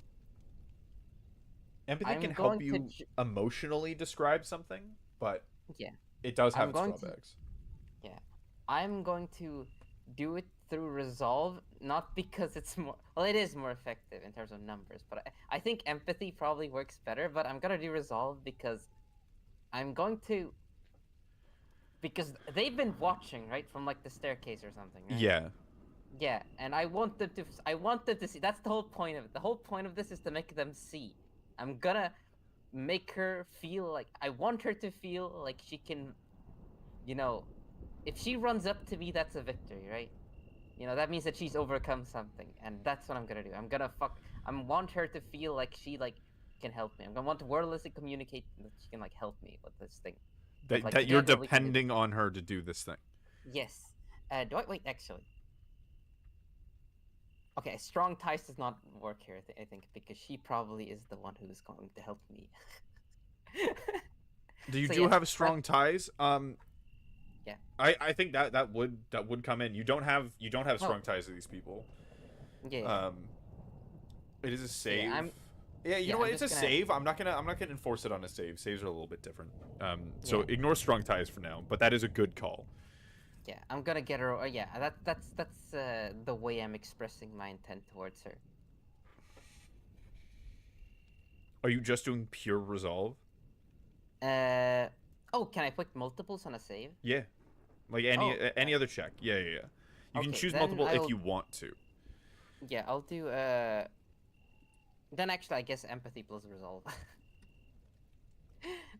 Empathy can I'm help going to. you emotionally describe something, but Yeah, it does have I'm its going to. drawbacks. Yeah, I'm going to do it through resolve, not because it's more. Well, it is more effective in terms of numbers, but I think empathy probably works better. But I'm gonna do resolve because I'm going to, because they've been watching, right, from like the staircase or something, right? Yeah, Yeah, and I want them to see. That's the whole point of it. The whole point of this is to make them see. I'm gonna make her feel like, I want her to feel like she can, you know, if she runs up to me, that's a victory, right? That means that she's overcome something, and that's what I'm gonna do. I want her to feel like she like can help me. I'm gonna want to wordlessly communicate that she can like help me with this thing. That like that you're together we can do depending on her to do this thing. Yes. Do I wait? Actually, okay. Strong ties does not work here. I think because she probably is the one who's going to help me. Do you So do yes, have strong ties? yeah. I think that would come in. You don't have Oh, strong ties to these people. yeah, yeah. Um, it is a So yeah, save. Yeah, you know what? I'm It's a just gonna. save. I'm not gonna enforce it on a save. Saves are a little bit different. So Yeah, ignore strong ties for now. But that is a good call. yeah. I'm gonna get her. Yeah, that's the way I'm expressing my intent towards her. Are you just doing pure resolve? Uh. Oh, can I put multiples on a save? Yeah, like any Oh, any other check. Yeah, yeah, yeah. You can okay. choose Then multiple if I'll. you want to. Yeah, I'll do. Then actually, I guess empathy plus resolve.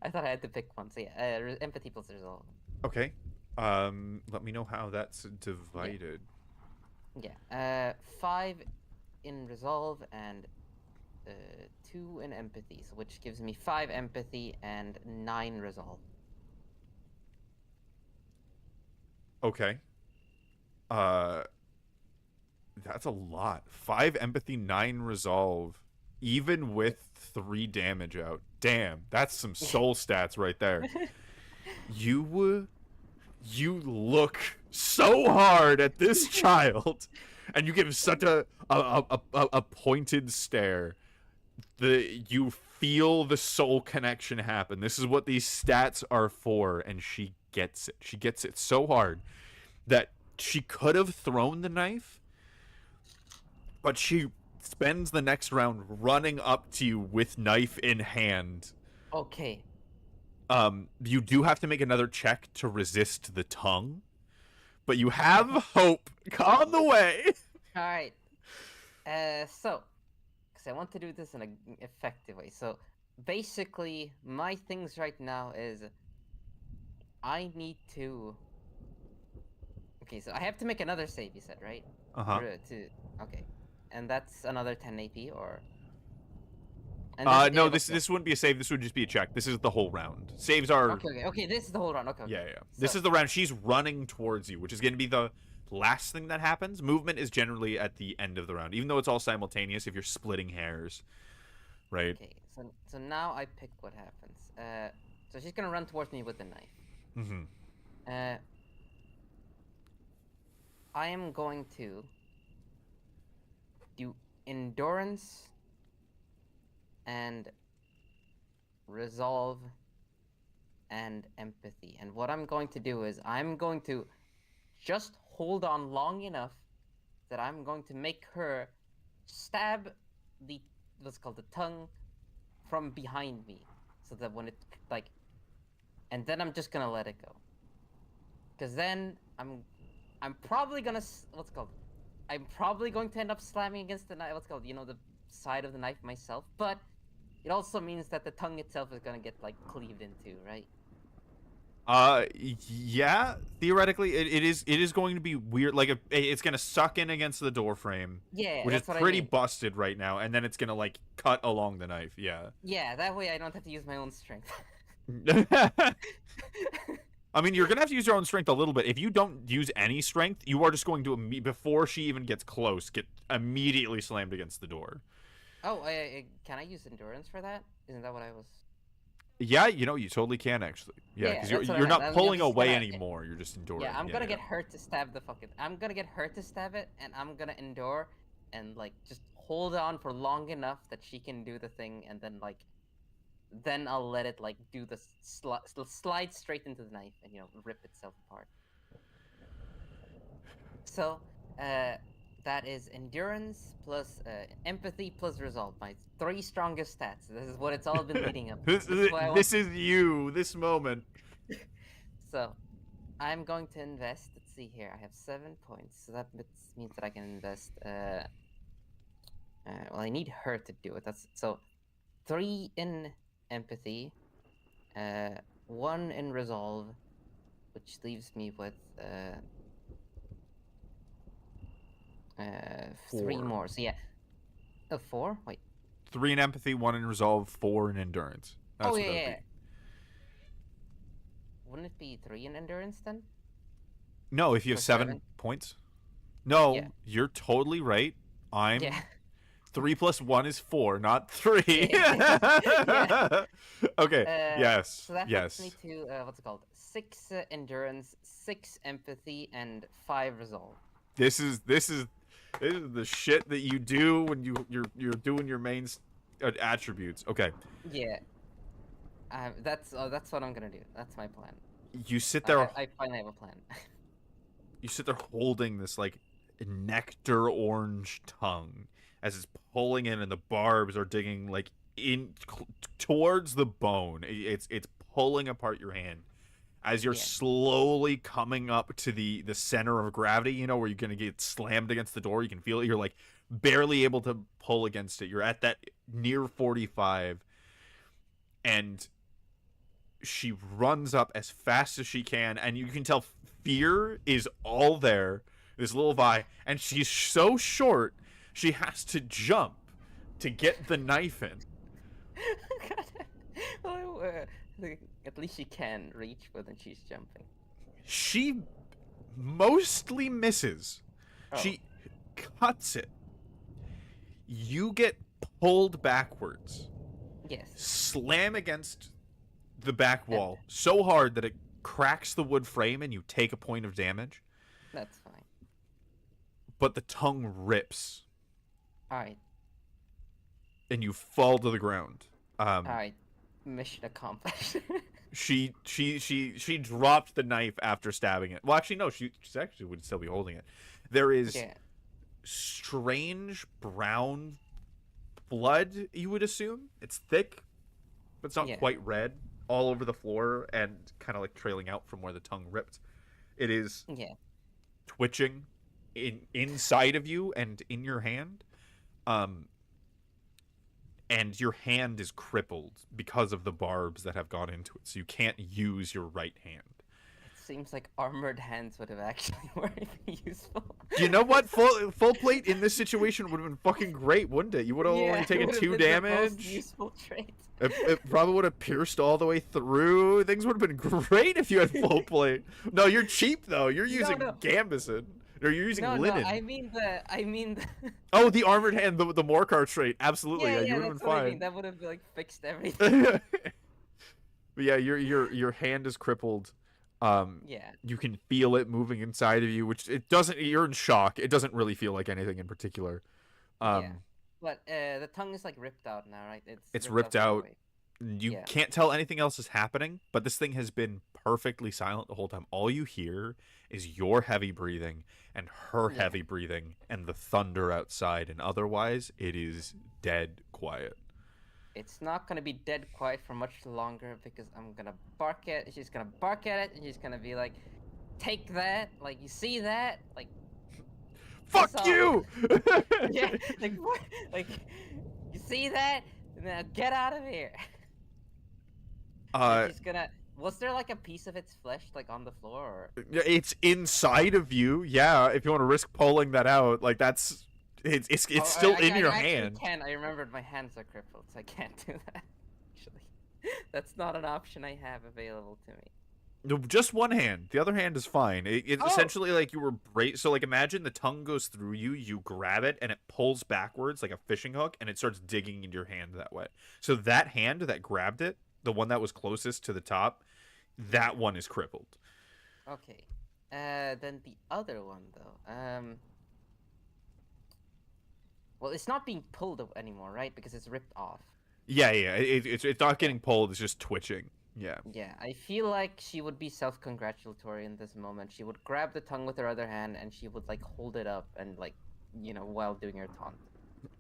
I thought I had to pick one. So yeah, empathy plus resolve. Okay. Let me know how that's Yeah, divided. yeah. 5 in resolve and 2 in empathy, so which gives me 5 empathy and 9 resolve. Okay. Uh, that's a lot. 5 empathy, 9 resolve. even with 3 damage out, damn, that's some soul stats right there. You look so hard at this child, and you give such a pointed stare. You feel the soul connection happen. This is what these stats are for, and she gets it. She gets it so hard that she could have thrown the knife, but she spends the next round running up to you with knife in hand. Okay. You do have to make another check to resist the tongue, but you have hope on the way. All right. So, because I want to do this in an effective way. So, basically, my things right now is I need to. Okay, so I have to make another save. You said, right? Uh-huh. Okay, and that's another 10 AP, or. No, this wouldn't be a save. This would just be a check. This is the whole round. Saves are. Okay. This is the whole round. Okay. Yeah. So... This is the round. She's running towards you, which is going to be the last thing that happens. Movement is generally at the end of the round, even though it's all simultaneous. If you're splitting hairs, right? Okay. So now I pick what happens. So she's gonna run towards me with the knife. Mm-hmm. I am going to do endurance and resolve and empathy. And what I'm going to do is I'm going to just hold on long enough that I'm going to make her stab the what's called the tongue from behind me, so that when it like, and then I'm just gonna let it go. Because then I'm probably gonna I'm probably going to end up slamming against the knife. The side of the knife myself, but it also means that the tongue itself is gonna get like cleaved into, right? Yeah, theoretically it is going to be weird. Like it's gonna suck in against the door frame, Yeah, which is that's what pretty I mean. busted right now, and then it's gonna like cut along the knife. Yeah. Yeah, that way I don't have to use my own strength. I mean, you're gonna have to use your own strength a little bit. If you don't use any strength, you are just going to before she even gets close, get immediately slammed against the door. Oh, can I use endurance for that? Isn't that what I was? Yeah, you totally can actually. Yeah, because you're not pulling away anymore. You're just enduring. Yeah, I'm gonna get her to stab the fucking. I'm gonna get her to stab it, and I'm gonna endure, and like just hold on for long enough that she can do the thing, and then I'll let it like do the slide straight into the knife and rip itself apart. So, that is endurance plus empathy plus resolve. My 3 strongest stats. This is what it's all been leading up to. This is you. This moment. So, I'm going to invest. Let's see here. I have 7 points, so that means that I can invest. Well, I need her to do it. That's so 3 in empathy, 1 in resolve, which leaves me with 3 more. So yeah, 4. Wait. 3 in empathy, 1 in resolve, 4 in endurance. That's oh yeah. Wouldn't it be 3 in endurance then? No, if you have 7 points. No, yeah. You're totally right. I'm. Yeah. 3 plus 1 is 4, not 3. Yeah. Okay. Yes. So that yes. puts me to what's it called? 6 endurance, 6 empathy, and 5 resolve. This is the shit that you do when you're doing your main attributes. Okay. Yeah. That's what I'm gonna do. That's my plan. You sit there. I finally have a plan. You sit there holding this like nectar orange tongue as it's pulling in, and the barbs are digging like in towards the bone. It's pulling apart your hand as you're slowly coming up to the center of gravity. Where you're gonna get slammed against the door. You can feel it. You're like barely able to pull against it. You're at that near 45, and she runs up as fast as she can, and you can tell fear is all there. This little Vi, and she's so short, she has to jump to get the knife in. Well, at least she can reach when she's jumping. She mostly misses. Oh. She cuts it. You get pulled backwards, Yes. slam against the back And wall so hard that it cracks the wood frame and you take a point of damage, that's fine. but the tongue rips All right. and you fall to the ground. All right. Mission accomplished. She dropped the knife after stabbing it. Well, actually, no, she actually would still be holding it. There is Yeah. strange brown blood, you would assume. It's thick, but it's not Yeah. quite red, all over the floor and kind of like trailing out from where the tongue ripped. It is Yeah. twitching inside of you and in your hand. And your hand is crippled because of the barbs that have gone into it, so you can't use your right hand. It seems like armored hands would have actually been useful. You know what? Full plate in this situation would have been fucking great, wouldn't it? You would have only taken 2 damage. The most useful trait. It probably would have pierced all the way through. Things would have been great if you had full plate. No, you're cheap though. You're using Gambison. Or you're using linen. No, I mean the. Oh, the armored hand, the Morcar trait. Absolutely, yeah, you would have been fine. I mean. That would have like fixed everything. But yeah, your hand is crippled. Yeah. You can feel it moving inside of you, which it doesn't. You're in shock. It doesn't really feel like anything in particular. Yeah. But the tongue is like ripped out now, right? It's ripped out. Away. You can't tell anything else is happening, but this thing has been perfectly silent the whole time. All you hear is your heavy breathing and her heavy breathing and the thunder outside, and otherwise it is dead quiet. It's not gonna be dead quiet for much longer because I'm gonna bark at. She's gonna bark at it, and she's gonna be like, "Take that! Like you see that? Like, fuck you!" Yeah, like you see that? Now get out of here. She's gonna. Was there like a piece of its flesh like on the floor? Or... It's inside of you. Yeah, if you want to risk pulling that out, like that's it's still in your hand. I can't. I remembered my hands are crippled, so I can't do that. Actually, that's not an option I have available to me. No, just one hand. The other hand is fine. It's essentially like you were So like imagine the tongue goes through you, you grab it, and it pulls backwards like a fishing hook, and it starts digging into your hand that way. So that hand that grabbed it, the one that was closest to the top, that one is crippled. Okay. Then the other one though. Well, it's not being pulled anymore, right? Because it's ripped off. Yeah. It's not getting pulled. It's just twitching. Yeah. Yeah, I feel like she would be self-congratulatory in this moment. She would grab the tongue with her other hand and she would like hold it up and like, while doing her taunt.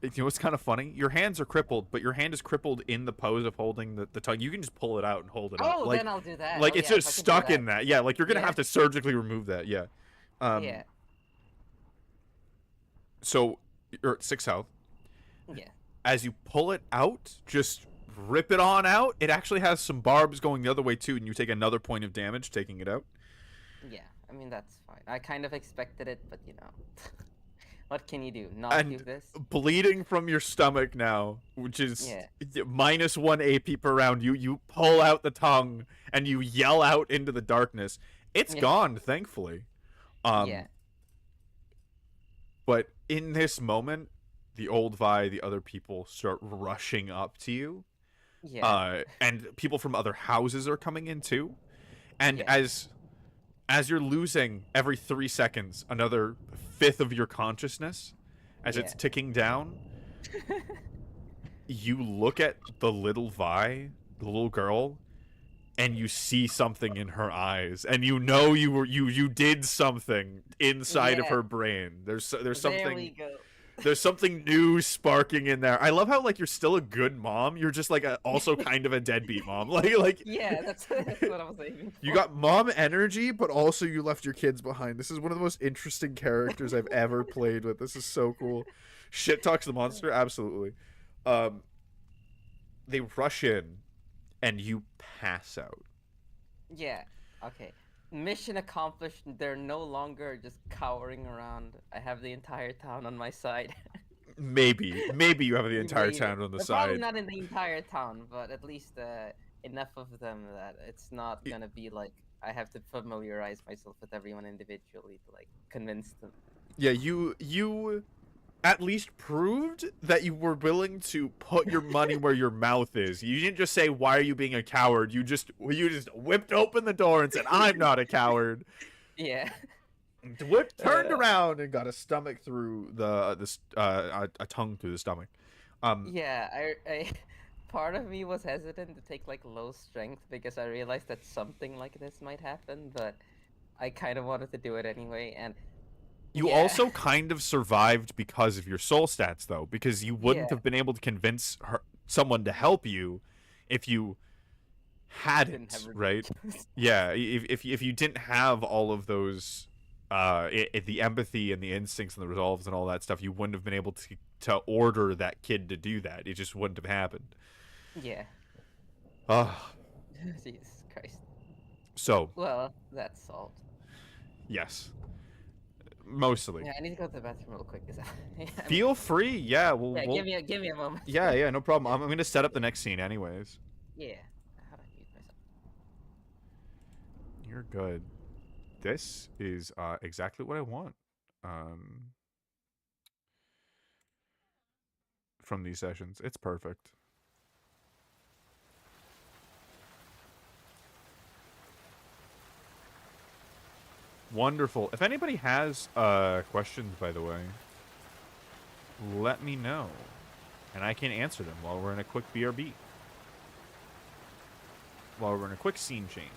You know what's kind of funny? Your hands are crippled, but your hand is crippled in the pose of holding the tongue. You can just pull it out and hold it up. Oh, then I'll do that. Like it's just stuck in that. Yeah, like you're gonna have to surgically remove that. Yeah. Yeah. So you're at 6 health. Yeah. As you pull it out, just rip it on out. It actually has some barbs going the other way too, and you take another point of damage taking it out. Yeah, I mean that's fine. I kind of expected it, but what can you do? Not do this? Bleeding from your stomach now, which is -1 AP per round. You pull out the tongue and you yell out into the darkness. It's gone, thankfully. But in this moment, the old Vi, the other people start rushing up to you. Yeah. And people from other houses are coming in too. And as you're losing every 3 seconds another fifth of your consciousness as it's ticking down, you look at the little Vi, the little girl, and you see something in her eyes, and you know you did something inside of her brain. There's something. There we go. There's something new sparking in there. I love how like you're still a good mom. You're just like also kind of a deadbeat mom. Like yeah, that's what I was aiming for. You got mom energy, but also you left your kids behind. This is one of the most interesting characters I've ever played with. This is so cool. Shit talks the monster, absolutely. They rush in, and you pass out. Yeah. Okay. Mission accomplished. They're no longer just cowering around. I have the entire town on my side. Maybe you have the entire town on the side. Probably not in the entire town, but at least enough of them that it's not gonna be like I have to familiarize myself with everyone individually to like convince them. Yeah, you at least proved that you were willing to put your money where your mouth is. You didn't just say, "Why are you being a coward?" You just whipped open the door and said, "I'm not a coward." Yeah. Turned Uh, around and got a stomach through a tongue through the stomach. yeah, I part of me was hesitant to take like low strength because I realized that something like this might happen, but I kind of wanted to do it anyway, and You yeah, also kind of survived because of your soul stats, though, because you wouldn't yeah, have been able to convince someone to help you if you didn't have hadn't, right? ridiculous. Yeah, if you didn't have all of those, the empathy and the instincts and the resolves and all that stuff, you wouldn't have been able to order that kid to do that. It just wouldn't have happened. Yeah. Ah, Jesus Christ. so Well, that's solved. yes, mostly. Yeah, I need to go to the bathroom real quick. Feel free. Yeah, yeah, we'll give me a moment. yeah, no problem. I'm gonna set up the next scene anyways. Yeah. How do I mute myself? You're good. This is exactly what I want um, from these sessions. It's perfect. Wonderful. If anybody has questions, by the way, let me know. And I can answer them while we're in a quick BRB. While we're in a quick scene change.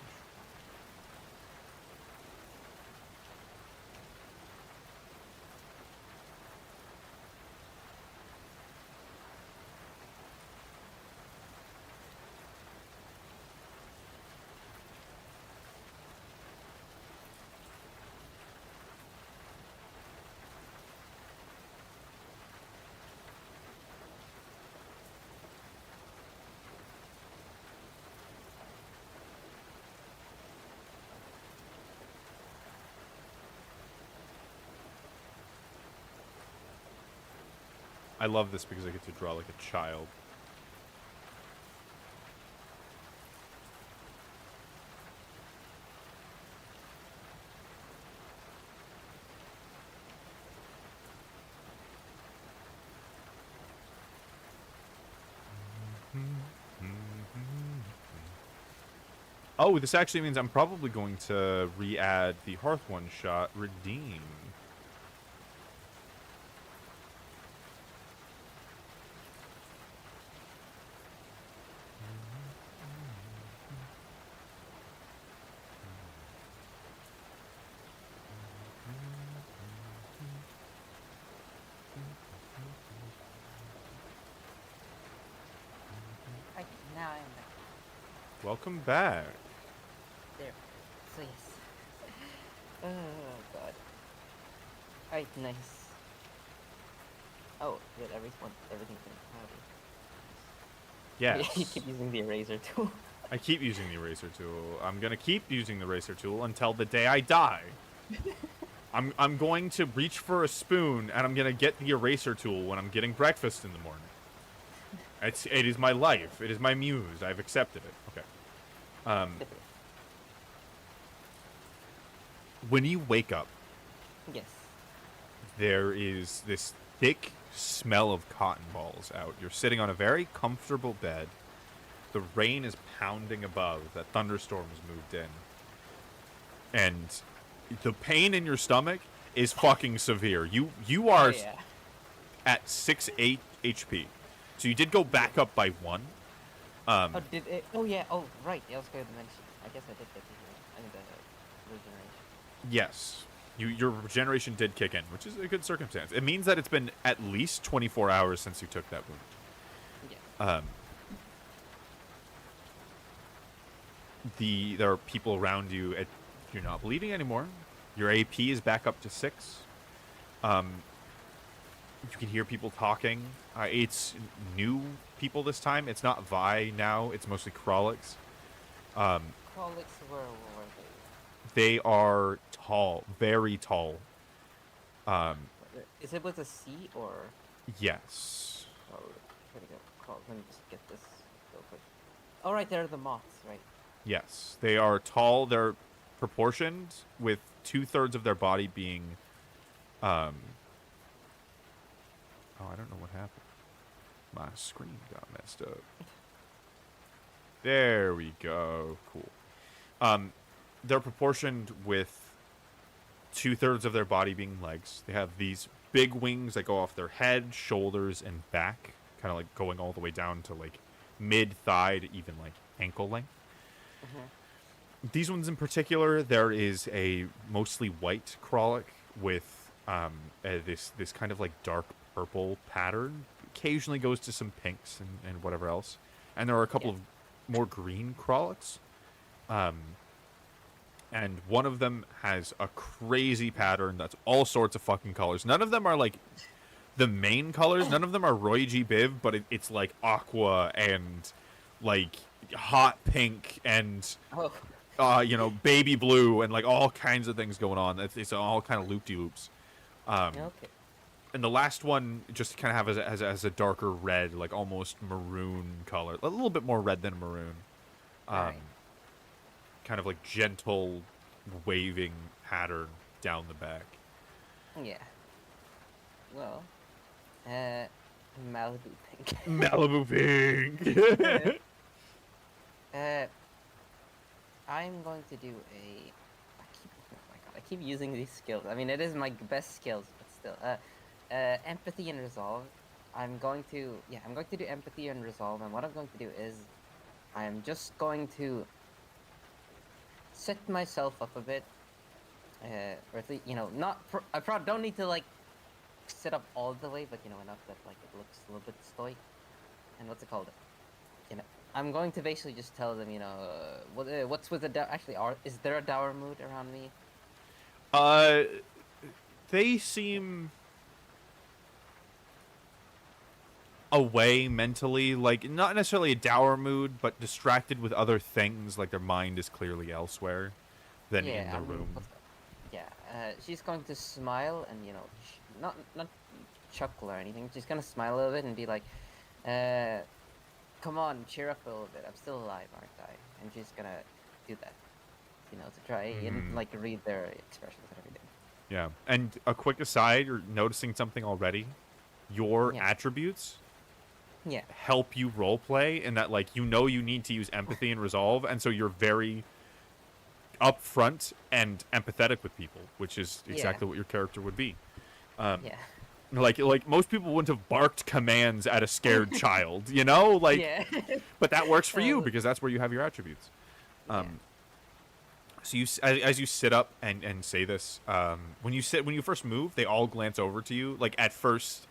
I love this because I get to draw like a child. Oh, this actually means I'm probably going to re-add the Hearth one-shot redeem. Okay, now I am back. Welcome back. There. So yes. Oh god. Alright, nice. Oh, good. Everything's been cloudy. You Yes. keep using the eraser tool. I keep using the eraser tool. I'm gonna keep using the eraser tool until the day I die. I'm going to reach for a spoon and I'm gonna get the eraser tool when I'm getting breakfast in the morning. It is my life. It is my muse. I've accepted it. Okay. When you wake up, Yes. there is this thick smell of cotton balls out. You're sitting on a very comfortable bed. The rain is pounding above. That thunderstorm has moved in. And the pain in your stomach is fucking severe. You are at 6-8 HP. So you did go back up by 1. Oh, did it? Oh, yeah. Oh, right. Yeah, I was going to mention. I guess I did get to hear. I think the regeneration. Yes. Your regeneration did kick in, which is a good circumstance. It means that it's been at least 24 hours since you took that wound. Yeah. There are people around you. You're not bleeding anymore. Your AP is back up to 6. You can hear people talking. It's new people this time. It's not Vi now. It's mostly Krolix. Krolix, where were They are tall, very tall. they? Is it with a C or? Yes. Oh, here we go. Let me just get this real quick. Oh, right, they're the moths, right? Yes. They are tall. They're proportioned with 2/3 of their body being Oh, I don't know what happened. My screen got messed up. There we go. Cool. They're proportioned with 2/3 of their body being legs. They have these big wings that go off their head, shoulders, and back, kind of like going all the way down to like mid thigh to even like ankle length. These ones in particular, there is a mostly white Krolok with this kind of like dark purple pattern. Occasionally goes to some pinks and whatever else. And there are a couple of more green Kroloks. And one of them has a crazy pattern that's all sorts of fucking colors. None of them are like the main colors. None of them are Roy G. Biv, but it's like aqua and like hot pink and baby blue and like all kinds of things going on. It's all kind of loop-de-loops. Okay. And the last one just kind of has a darker red, like almost maroon color, a little bit more red than maroon. Right. Kind of like gentle waving pattern down the back. Yeah. Well, Malibu pink. Malibu pink. I'm going to do a. Oh my god! I keep using these skills. I mean, it is my best skills, but still. Empathy and resolve. I'm going to do empathy and resolve, and what I'm going to do is, I'm just going to set myself up a bit, or at least, I probably don't need to like sit up all the way, but enough that like it looks a little bit stoic. And what's it called? I'm going to basically just tell them, what's with the actually, is there a dour mood around me? They seem away mentally, like not necessarily a dour mood, but distracted with other things, like their mind is clearly elsewhere than in the room. She's going to smile and not chuckle or anything. She's gonna smile a little bit and be like, come on, cheer up a little bit. I'm still alive, aren't I? And she's gonna do that, to try and like read their expressions and everything. Yeah, and a quick aside, you're noticing something already. Your attributes help you roleplay, in that like you need to use empathy and resolve, and so you're very upfront and empathetic with people, which is exactly what your character would be. Like most people wouldn't have barked commands at a scared child, but that works for you because that's where you have your attributes. So as you sit up and say this, when you first move, they all glance over to you. Like at first,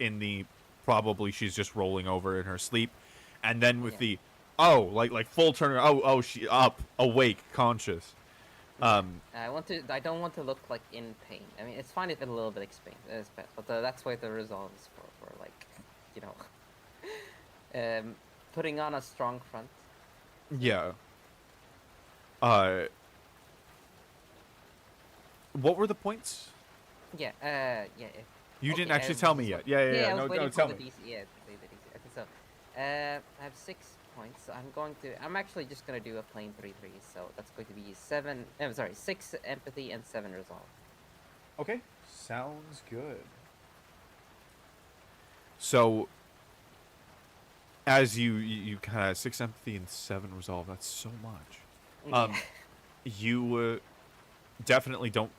probably she's just rolling over in her sleep, and then with the like full turn. She up, awake, conscious. I don't want to look like in pain. I mean, it's fine if it's a little bit expensive, but that's why the resolve is for like, putting on a strong front. Yeah. What were the points? You didn't actually tell me yet. Yeah. No, tell me. DC. Yeah, the DC. Okay, so I have 6 points. So I'm actually just gonna do a plain 3/3. So that's going to be 6 empathy and 7 resolve. Okay, sounds good. So, as you kind of 6 empathy and 7 resolve, that's so much. You definitely don't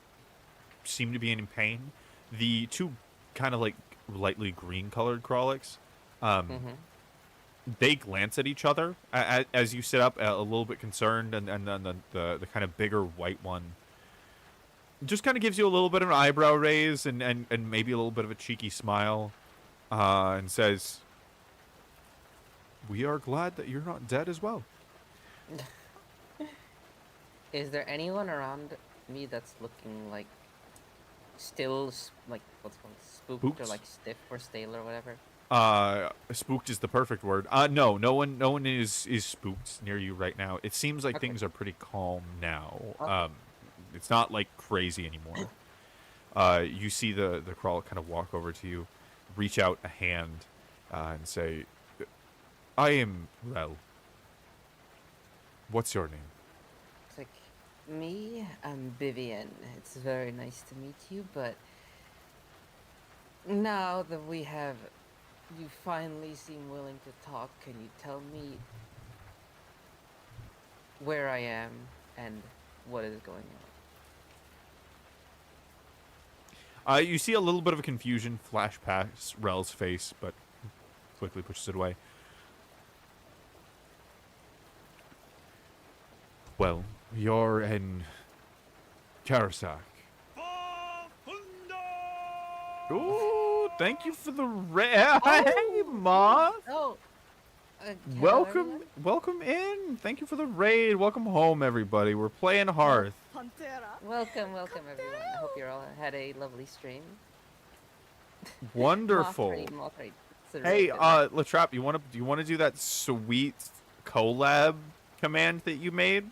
seem to be in pain. The 2 kind of like lightly green colored Kroliks, they glance at each other as you sit up, a little bit concerned, and then the kind of bigger white one just kind of gives you a little bit of an eyebrow raise and maybe a little bit of a cheeky smile, and says, "We are glad that you're not dead as well." Is there anyone around me that's looking like still like what's called spooked or like stiff or stale or whatever? Spooked is the perfect word. No one is spooked near you right now. It seems like things are pretty calm now. It's not like crazy anymore. You see the crawl kind of walk over to you, reach out a hand, and say, "I am Rel. What's your name?" It's like, me, I'm Vivian. It's very nice to meet you, but now that we have You finally seem willing to talk. Can you tell me where I am and what is going on? You see a little bit of a confusion flash past Rel's face, but quickly pushes it away. Well, you're in Karasak. Ooh, thank you for the Hey, Moth! Oh, hello, Welcome, everyone. welcome in. Thank you for the raid. Welcome home, everybody. We're playing Hearth. Welcome, everyone. I hope you all had a lovely stream. Wonderful. Moth raid. It's a Hey, real good Latrap, do you want to do that sweet collab command that you made?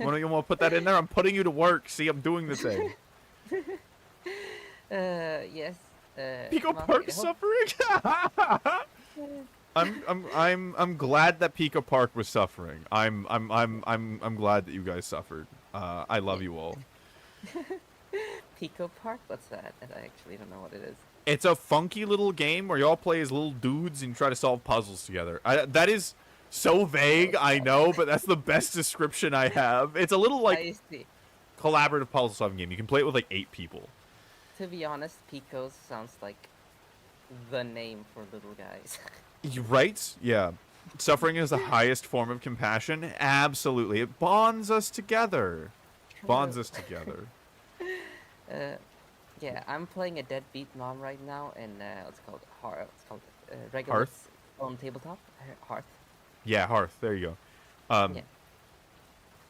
Want to put that in there? I'm putting you to work. See, I'm doing the thing. Yes. Pico Moth Park raid, I suffering. I'm glad that Pico Park was suffering. I'm glad that you guys suffered. I love you all. Pico Park? What's that? I actually don't know what it is. It's a funky little game where y'all play as little dudes and try to solve puzzles together. That is so vague, I know, but that's the best description I have. It's a little like I see. collaborative puzzle solving game. You can play it with like 8 people. To be honest, Picos sounds like the name for little guys. Right? Yeah. Suffering is the highest form of compassion. Absolutely. It bonds us together. Bonds us together. Yeah, I'm playing a deadbeat mom right now in what's it called regular Hearth? on tabletop Hearth. Yeah, Hearth. There you go. Yeah.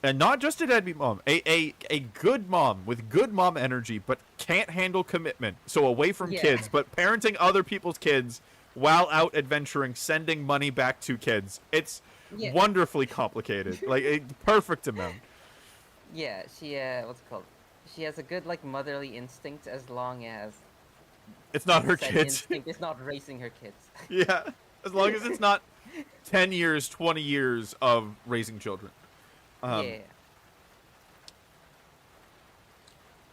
And not just a deadbeat mom, a good mom with good mom energy, but can't handle commitment. So away from kids, but parenting other people's kids while out adventuring, sending money back to kids. It's wonderfully complicated, like a perfect amount. Yeah, she what's it called? She has a good like motherly instinct as long as It's not her said kids. instinct is not raising her kids. Yeah, as long as it's not 10 years, 20 years of raising children. Yeah.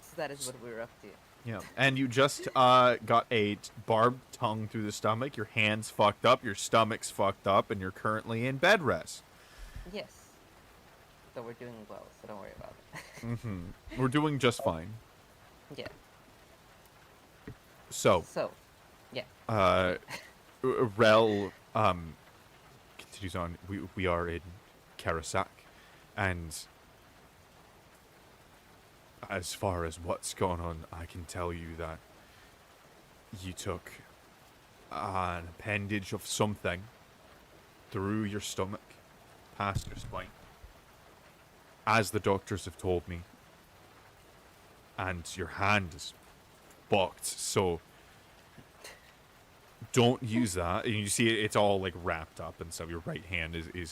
So that is what we're up to. Yeah, and you just got a barbed tongue through the stomach. Your hand's fucked up, your stomach's fucked up, and you're currently in bed rest. Yes. So we're doing well, so don't worry about it. We're doing just fine. Yeah. So, yeah. Rel continues on. We are in Karasak, and as far as what's going on, I can tell you that you took an appendage of something through your stomach, past your spine, as the doctors have told me, and your hand is fucked, so don't use that. And you see it's all like wrapped up and stuff. Your right hand is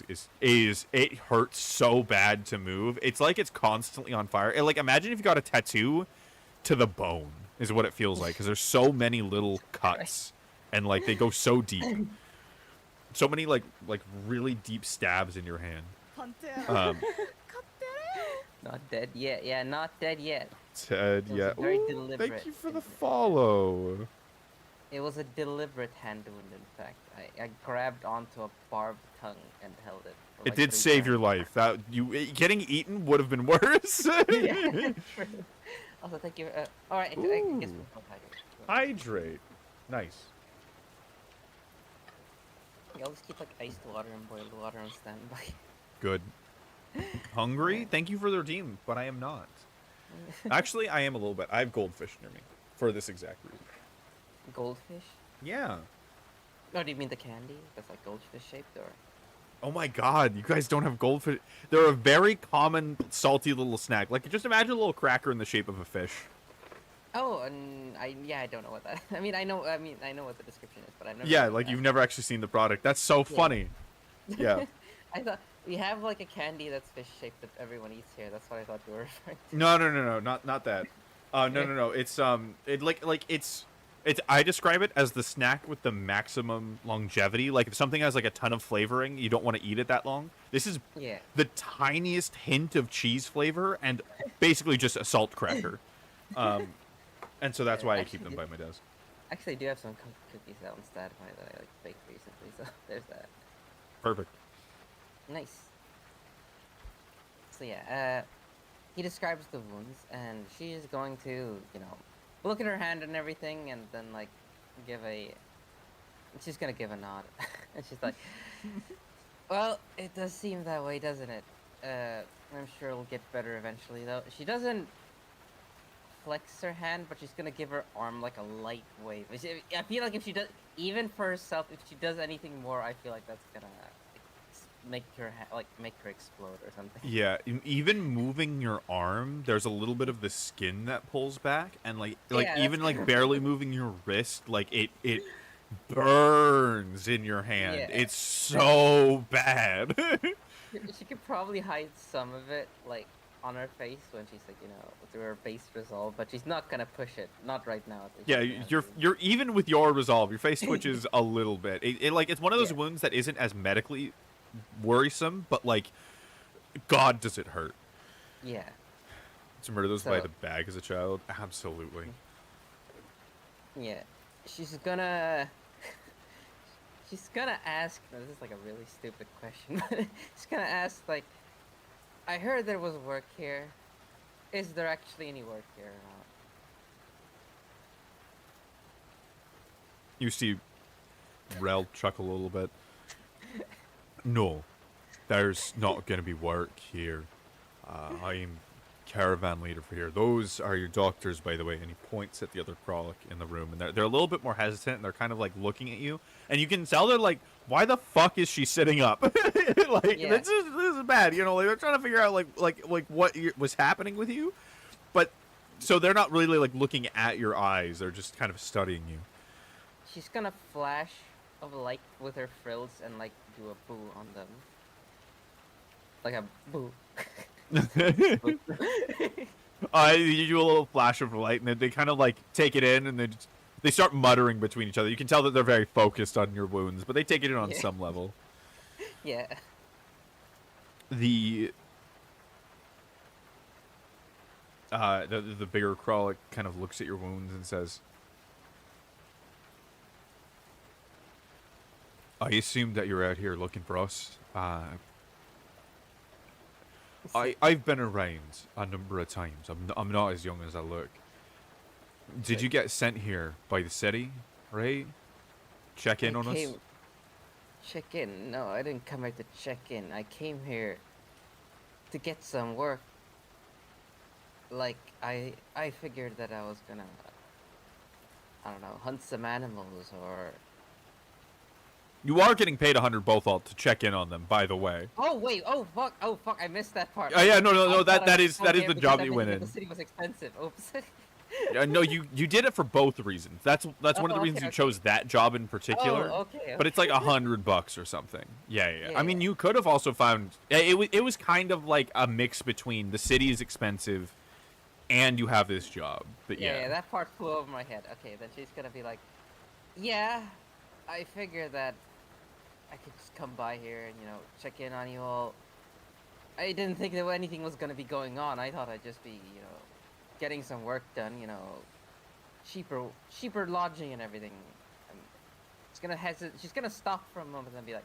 it hurts so bad to move. It's like it's constantly on fire. And, like, imagine if you got a tattoo to the bone is what it feels like, because there's so many little cuts and like they go so deep. So many like really deep stabs in your hand. Not dead yet. Yeah, not dead yet. Ted, It was yeah. very Ooh, deliberate thank you for the and- follow. It was a deliberate hand wound, in fact. I grabbed onto a barbed tongue and held it. For It like did 3 save your seconds. life. That getting eaten would have been worse. Yeah, true. Also, thank you. All right, I guess Ooh. we'll hydrate. Hydrate. Nice. You always keep like iced water and boiled water on standby. Good. Hungry? Thank you for the redeem, but I am not. Actually, I am a little bit. I have goldfish near me for this exact reason. Goldfish? Yeah. Oh, do you mean the candy? That's like goldfish shaped, or? Oh my god, you guys don't have goldfish. They're a very common salty little snack. Like, just imagine a little cracker in the shape of a fish. Oh, and I don't know what that. I mean, I know what the description is, but I've never. Yeah, seen like that. you've never actually seen the product. That's so funny. Yeah. I thought we have like a candy that's fish shaped that everyone eats here. That's what I thought you were referring to. No, not that. No. It's it's I describe it as the snack with the maximum longevity. Like if something has like a ton of flavoring, you don't want to eat it that long. This is Yeah. the tiniest hint of cheese flavor and basically just a salt cracker. And so that's why I keep them by my desk. Actually, I do have some cookies that that I like baked recently, so there's that. Perfect. Nice. So yeah, he describes the wounds, and she's going to, look at her hand and everything, and then like give a. She's gonna give a nod, and she's like, "Well, it does seem that way, doesn't it? I'm sure it'll get better eventually, though." She doesn't flex her hand, but she's gonna give her arm like a light wave. I feel like if she does, even for herself, if she does anything more, I feel like that's gonna make her make her explode or something. Yeah, even moving your arm, there's a little bit of the skin that pulls back, and like Yeah, that's even kind like of barely moving your wrist, like it burns in your hand. yeah. It's so bad. She could probably hide some of it, like on her face when she's like, through her base resolve, but she's not gonna push it. Not right now. At least Yeah, she's gonna have you're even with your resolve, your face twitches a little bit. It's one of those Yeah, wounds that isn't as medically worrisome, but like, God, does it hurt? yeah. To murder those by So the bag as a child, absolutely. yeah, she's gonna she's gonna ask. This is like a really stupid question, but she's gonna ask like, I heard there was work here. Is there actually any work here or not? You see, Rel chuckle a little bit. No, there's not going to be work here. I'm caravan leader for here. Those are your doctors, by the way. And he points at the other Kralik in the room, and they're a little bit more hesitant. And they're kind of like looking at you, and you can tell they're like, "Why the fuck is she sitting up?" Like Yeah. this is bad. Like they're trying to figure out like what was happening with you, but so they're not really like looking at your eyes. They're just kind of studying you. She's gonna flash of light with her frills and like do a boo on them. Like a boo. You do a little flash of light, and they kind of like take it in, and they start muttering between each other. You can tell that they're very focused on your wounds, but they take it in on Yeah. some level. Yeah. The the bigger Kralik kind of looks at your wounds and says, "I assumed that you're out here looking for us. I've been around a number of times. I'm not as young as I look. Did you get sent here by the city, right? Check in on us?" Check in. No, I didn't come here to check in. I came here to get some work. Like I figured that I was gonna, I don't know, hunt some animals or. You are getting paid 100 both all to check in on them, by the way. Oh wait! Oh fuck! I missed that part. Oh yeah, no. I thought I That was is going there the because job I that you mentioned went that in. the city was expensive. Oops. No, you did it for both reasons. That's one of the reasons you chose that job in particular. Oh, okay. But it's like $100 or something. Yeah. Yeah, I mean, yeah. you could have also found it was kind of like a mix between the city is expensive and you have this job. But Yeah, that part flew over my head. Okay, then she's gonna be like, "Yeah, I figured that I could just come by here and check in on you all. I didn't think that anything was gonna be going on. I thought I'd just be getting some work done. Cheaper lodging and everything." And she's gonna stop for a moment and be like,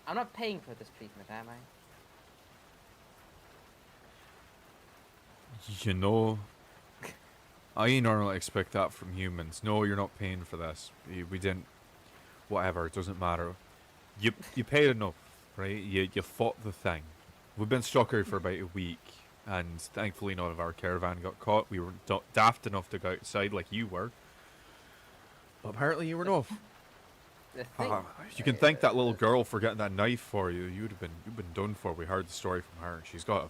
"I'm not paying for this treatment, am I?" You know, I normally expect that from humans. No, you're not paying for this. We didn't. Whatever, it doesn't matter. You paid enough, right? You fought the thing. We've been stuck here for about a week, and thankfully none of our caravan got caught. We were daft enough to go outside like you were. But apparently you were not. The thing. You can thank that little girl for getting that knife for you. You've been done for. We heard the story from her. She's got a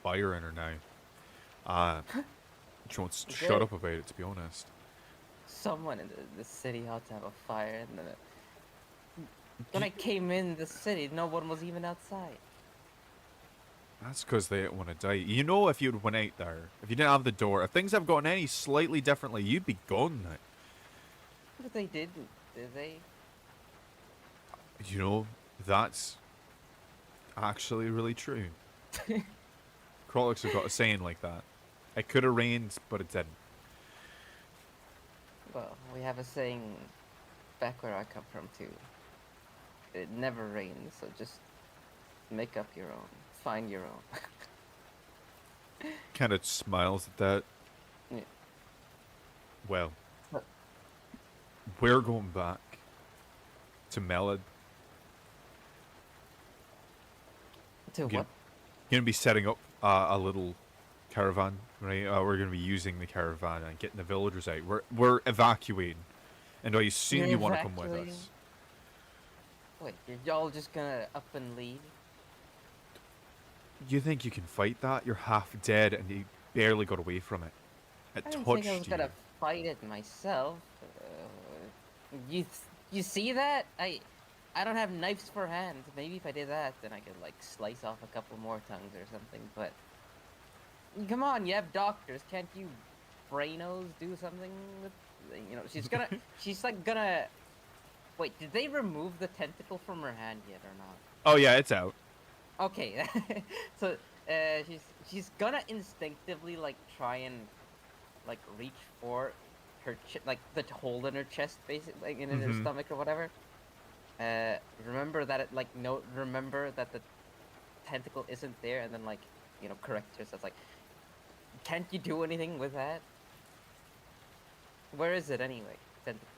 fire in her now. She won't shut up about it, to be honest. Someone in the city ought to have a fire, and when I came in the city, no one was even outside. That's because they didn't want to die. You know, if you'd went out there, if you didn't have the door, if things have gone any slightly differently, you'd be gone now. But they didn't, did they? You know, that's actually really true. Kroliks have got a saying like that. It could have rained, but it didn't. Well, we have a saying back where I come from too. It never rains, so just make up your own. Find your own. Kind of smiles at that. Yeah. Well, But we're going back to Melod. to Gonna, what? gonna be setting up a little caravan, right? We're gonna be using the caravan and getting the villagers out. We're evacuating, and I assume You're you want to come with evacuating? us. Wait, you're y'all just gonna up and leave? You think you can fight that? You're half dead, and you barely got away from it. It I didn't think I was touched you. gonna fight it myself. You see that? I don't have knives for hands. Maybe if I did that, then I could like slice off a couple more tongues or something. But come on, you have doctors. Can't you brainos do something with? She's like gonna. Wait, did they remove the tentacle from her hand yet or not? Oh yeah, it's out. Okay, so she's gonna instinctively like try and like reach for her like the hole in her chest, basically, like in her Mm-hmm. stomach or whatever. Remember that it like no, remember that the tentacle isn't there, and then like correct herself. Like, can't you do anything with that? Where is it anyway? Tentacle.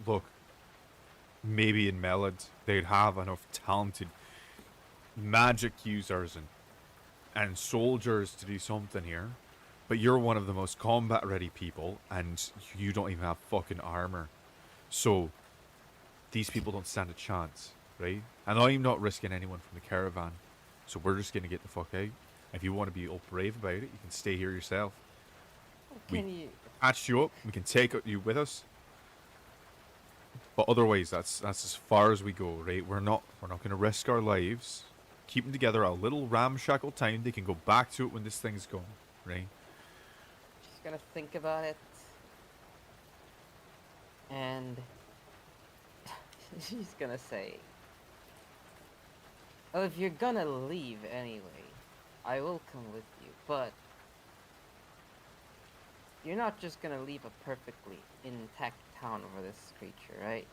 Look, maybe in Melod they'd have enough talented magic users and soldiers to do something here. But you're one of the most combat ready people, and you don't even have fucking armor. So these people don't stand a chance, right? And I'm not risking anyone from the caravan. So we're just gonna get the fuck out. If you want to be all brave about it, you can stay here yourself. We Can you? patched you up. We can take you with us. But otherwise, that's as far as we go, right? We're not gonna risk our lives. Keep them together a little ramshackle town. They can go back to it when this thing's gone, right? She's gonna think about it, and she's gonna say, "Oh, if you're gonna leave anyway, I will come with you, but." You're not just gonna leave a perfectly intact town over this creature, right?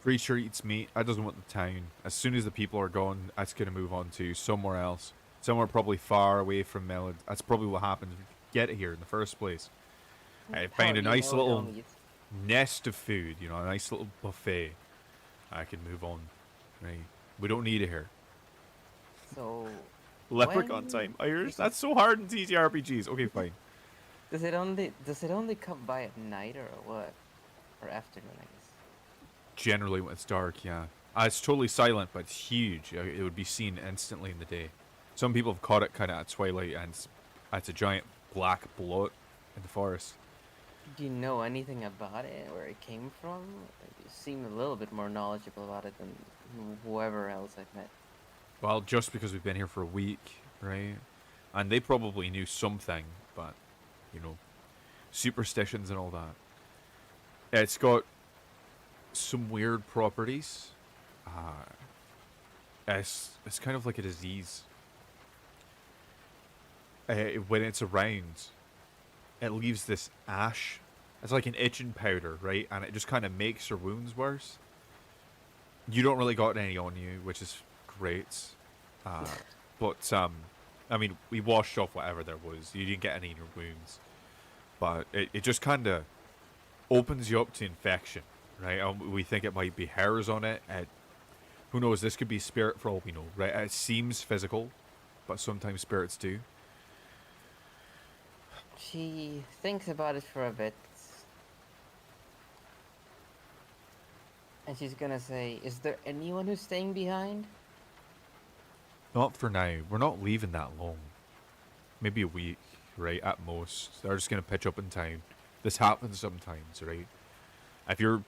Creature eats meat. That doesn't want the town. As soon as the people are gone, that's gonna move on to somewhere else. Somewhere probably far away from Melod. That's probably what happens if you get here in the first place. I How find a do you nice know it little only eats? nest of food, a nice little buffet. I can move on. Right? We don't need it here. So Leprechaun when time. Irish. does it That's so hard in TTRPGs. Okay, fine. does it only come by at night or what? Or afternoon, I guess. Generally, when it's dark, yeah. It's totally silent, but it's huge. It would be seen instantly in the day. Some people have caught it kind of at twilight, and it's a giant black blot in the forest. Do you know anything about it? Where it came from? You seem a little bit more knowledgeable about it than whoever else I've met. Well, just because we've been here for a week, right? And they probably knew something, but, you know, superstitions and all that. It's got some weird properties. It's kind of like a disease. When it's around, it leaves this ash. It's like an itching powder, right? And it just kind of makes your wounds worse. You don't really got any on you, which is great. Uh, but I mean, we washed off whatever there was. You didn't get any in your wounds, but it just kind of opens you up to infection, right? We think it might be hairs on it. Who knows? This could be spirit for all we know, right? It seems physical, but sometimes spirits do. She thinks about it for a bit, and she's gonna say, "Is there anyone who's staying behind?" Not for now. We're not leaving that long. Maybe a week, right? At most. They're just gonna pitch up in town. This happens sometimes, right? If you're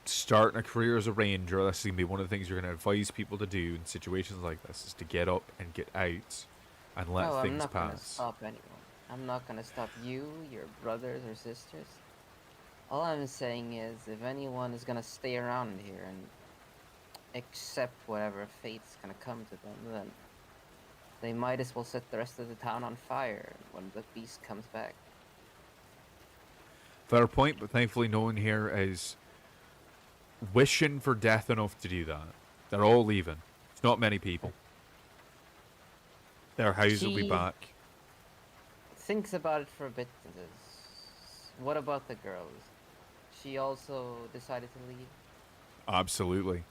starting a career as a ranger, this is gonna be one of the things you're gonna advise people to do in situations like this: is to get up and get out, and let Oh, I'm things not gonna pass. stop anyone. I'm not gonna stop you, your brothers or sisters. All I'm saying is, if anyone is gonna stay around here and accept whatever fate's gonna come to them, then they might as well set the rest of the town on fire when the beast comes back. Fair point, but thankfully no one here is wishing for death enough to do that. They're all leaving. It's not many people. Their house will be She back. thinks about it for a bit and says, "What about the girls? She also decided to leave." Absolutely.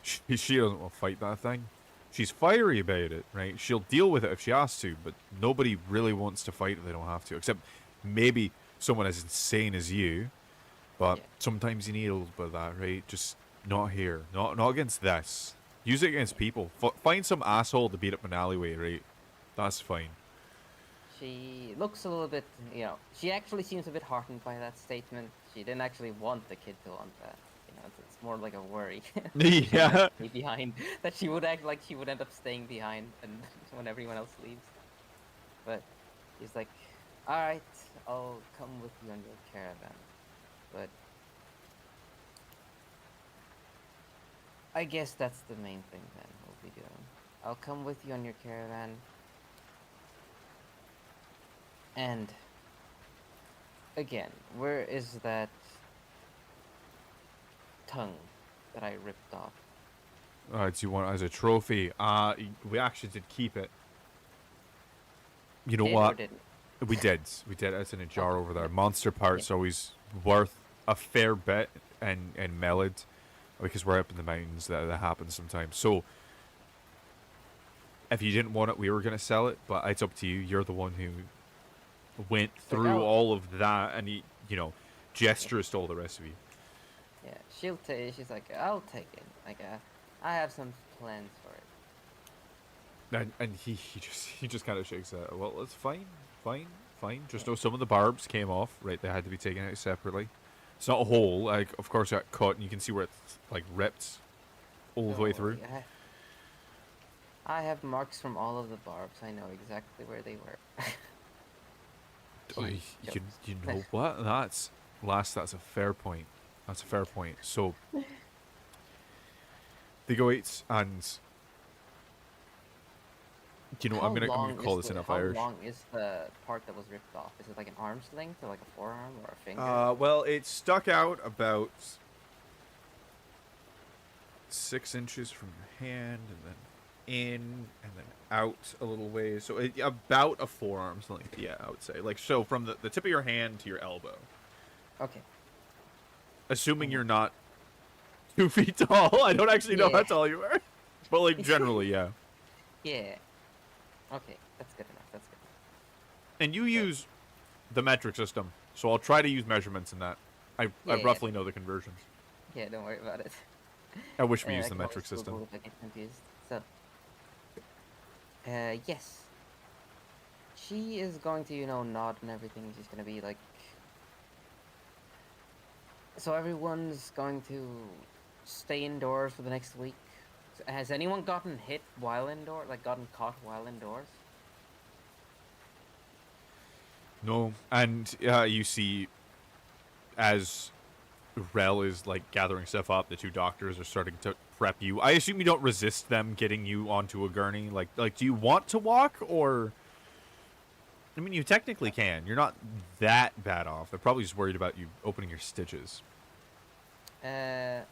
She doesn't want to fight that thing. She's fiery about it, right? She'll deal with it if she has to, but nobody really wants to fight if they don't have to, except maybe someone as insane as you. But Yeah. sometimes you need a little bit of that, right? Just not here. Not against this. Use it against people. Find some asshole to beat up an alleyway, right? That's fine. She looks a little bit, she actually seems a bit heartened by that statement. She didn't actually want the kid to want that. It's more like a worry. Yeah. Stay behind. That she would act like she would end up staying behind and when everyone else leaves. But he's like, "Alright, I'll come with you on your caravan. But I guess that's the main thing then we'll be doing. I'll come with you on your caravan. And again, where is that tongue that I ripped off?" Do you want it as a trophy? We actually did keep it. You know Did what? or didn't? We did. We did. It's in a jar Okay. over there. Monster parts always worth a fair bit and melod, because we're up in the mountains. That happens sometimes. So if you didn't want it, we were gonna sell it, but it's up to you. You're the one who went through all of that, and gestures to all the rest of you. Yeah, she'll take. She's like, "I'll take it. Like, I have some plans for it." And he just kind of shakes that. Well, it's fine. Just know some of the barbs came off. Right, they had to be taken out separately. It's not a hole. Like, of course, it got cut, and you can see where it's like ripped all the way through. I have marks from all of the barbs. I know exactly where they were. You know what? That's a fair point. That's a fair point. So they go eat, and I'm gonna call this enough Irish. How long is the part that was ripped off? Is it like an arm's length, or like a forearm, or a finger? Well, it stuck out about 6 inches from your hand, and then in, and then out a little ways. So about a forearm's length, yeah, I would say. Like, so from the tip of your hand to your elbow. Okay. Assuming you're not 2 feet tall. I don't actually know how tall you are. But, like, generally, yeah. Yeah. Okay, that's good enough. That's good enough. And you use the metric system, so I'll try to use measurements in that. I roughly know the conversions. Yeah, don't worry about it. I wish we used the metric system. If I get confused. So, yes. She is going to, nod and everything. She's going to be like... So everyone's going to stay indoors for the next week. Has anyone gotten hit while indoors? Like, gotten caught while indoors? No. And you see, as Rel is, like, gathering stuff up, the two doctors are starting to prep you. I assume you don't resist them getting you onto a gurney. Like, do you want to walk, or... I mean, you technically can. You're not that bad off. They're probably just worried about you opening your stitches. I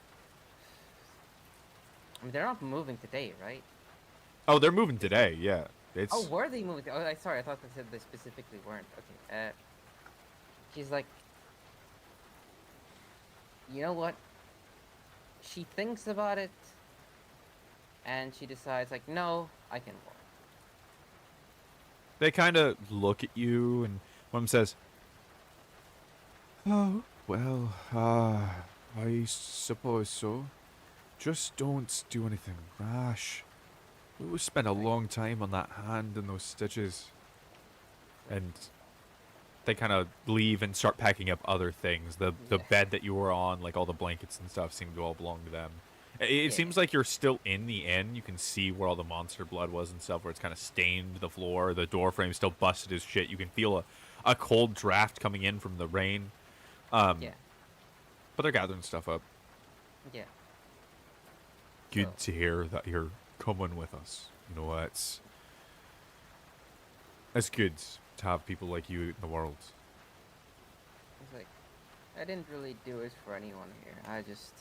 mean, they're not moving today, right? Oh, they're moving today, yeah. Oh, were they moving? Sorry, I thought they said they specifically weren't. Okay, she's like... You know what? She thinks about it, and she decides, like, no, I can walk. They kind of look at you, and one says, "Oh, well, I suppose so. Just don't do anything rash. We spent a long time on that hand and those stitches." And they kind of leave and start packing up other things. The bed that you were on, like all the blankets and stuff, seem to all belong to them. It seems like you're still in the inn. You can see where all the monster blood was and stuff, where it's kind of stained the floor. The door frame still busted as shit. You can feel a cold draft coming in from the rain. But they're gathering stuff up. Yeah. Good to hear that you're coming with us. You know, it's good to have people like you in the world. It's like, I didn't really do it for anyone here. I just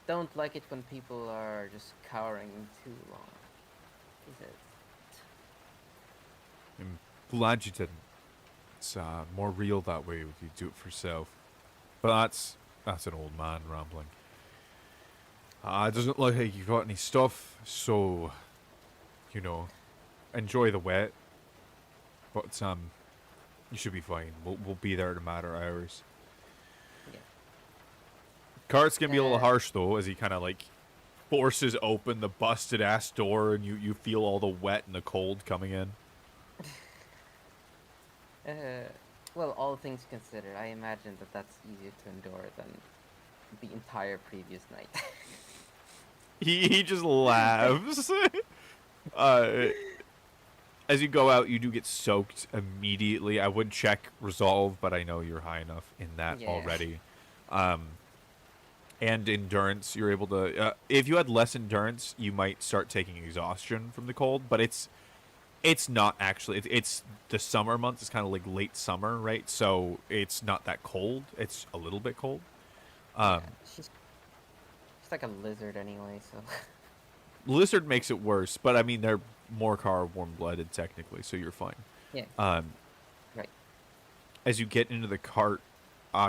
don't like it when people are just cowering too long. Is it? I'm glad you didn't. It's more real that way if you do it for yourself. But that's an old man rambling. It doesn't look like you got any stuff, so enjoy the wet. But you should be fine. We'll be there in a matter of hours. Yeah. Cart's gonna be a little harsh though, as he kind of like forces open the busted ass door, and you feel all the wet and the cold coming in. Well, all things considered, I imagine that that's easier to endure than the entire previous night. He just laughs. As you go out, you do get soaked immediately. I would check resolve, but I know you're high enough in that Yeah. already. And endurance, you're able to. If you had less endurance, you might start taking exhaustion from the cold. But it's not actually. It's the summer months. It's kind of like late summer, right? So it's not that cold. It's a little bit cold. Yeah, she's like a lizard anyway, so. Lizard makes it worse, but I mean they're more warm-blooded technically, so you're fine. Yeah. Right. As you get into the cart,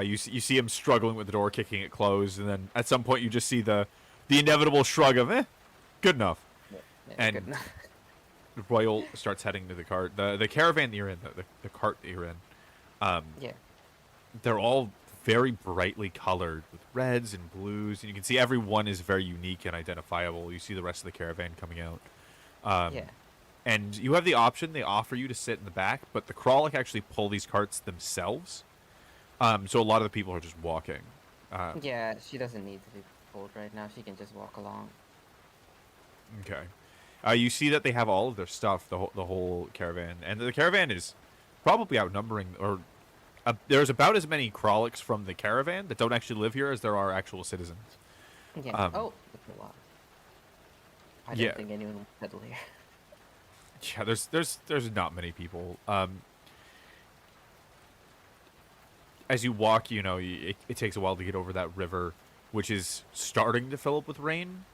you see him struggling with the door, kicking it closed, and then at some point you just see the inevitable shrug of good enough. Yeah, And good enough. Royal starts heading to the cart. The caravan that you're in, the cart that you're in, Yeah. they're all very brightly colored with reds and blues, and you can see every one is very unique and identifiable. You see the rest of the caravan coming out. Yeah. And you have the option, they offer you to sit in the back, but the Kralik actually pull these carts themselves. So a lot of the people are just walking. Yeah, she doesn't need to be pulled right now. She can just walk along. Okay. You see that they have all of their stuff, the whole caravan, and the caravan is probably outnumbering, or there's about as many Kraliks from the caravan that don't actually live here as there are actual citizens. Yeah. Oh, that's a lot. I Yeah. don't think anyone will settle here. Yeah, there's not many people. As you walk, it takes a while to get over that river, which is starting to fill up with rain.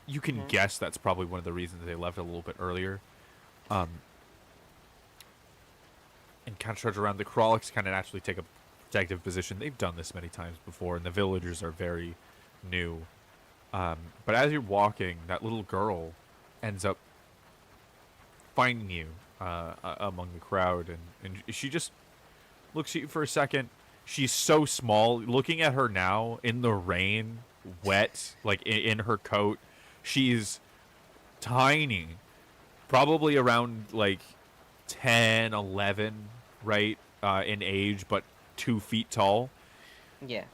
You can guess that's probably one of the reasons they left a little bit earlier. And kind of trudge around. The Kraliks kind of naturally take a protective position. They've done this many times before, and the villagers are very new. But as you're walking, that little girl ends up finding you among the crowd, and she just looks at you for a second. She's so small. Looking at her now in the rain, wet, like in her coat, she's tiny, probably around like 10, 11, right, in age, but 2 feet tall. Yeah.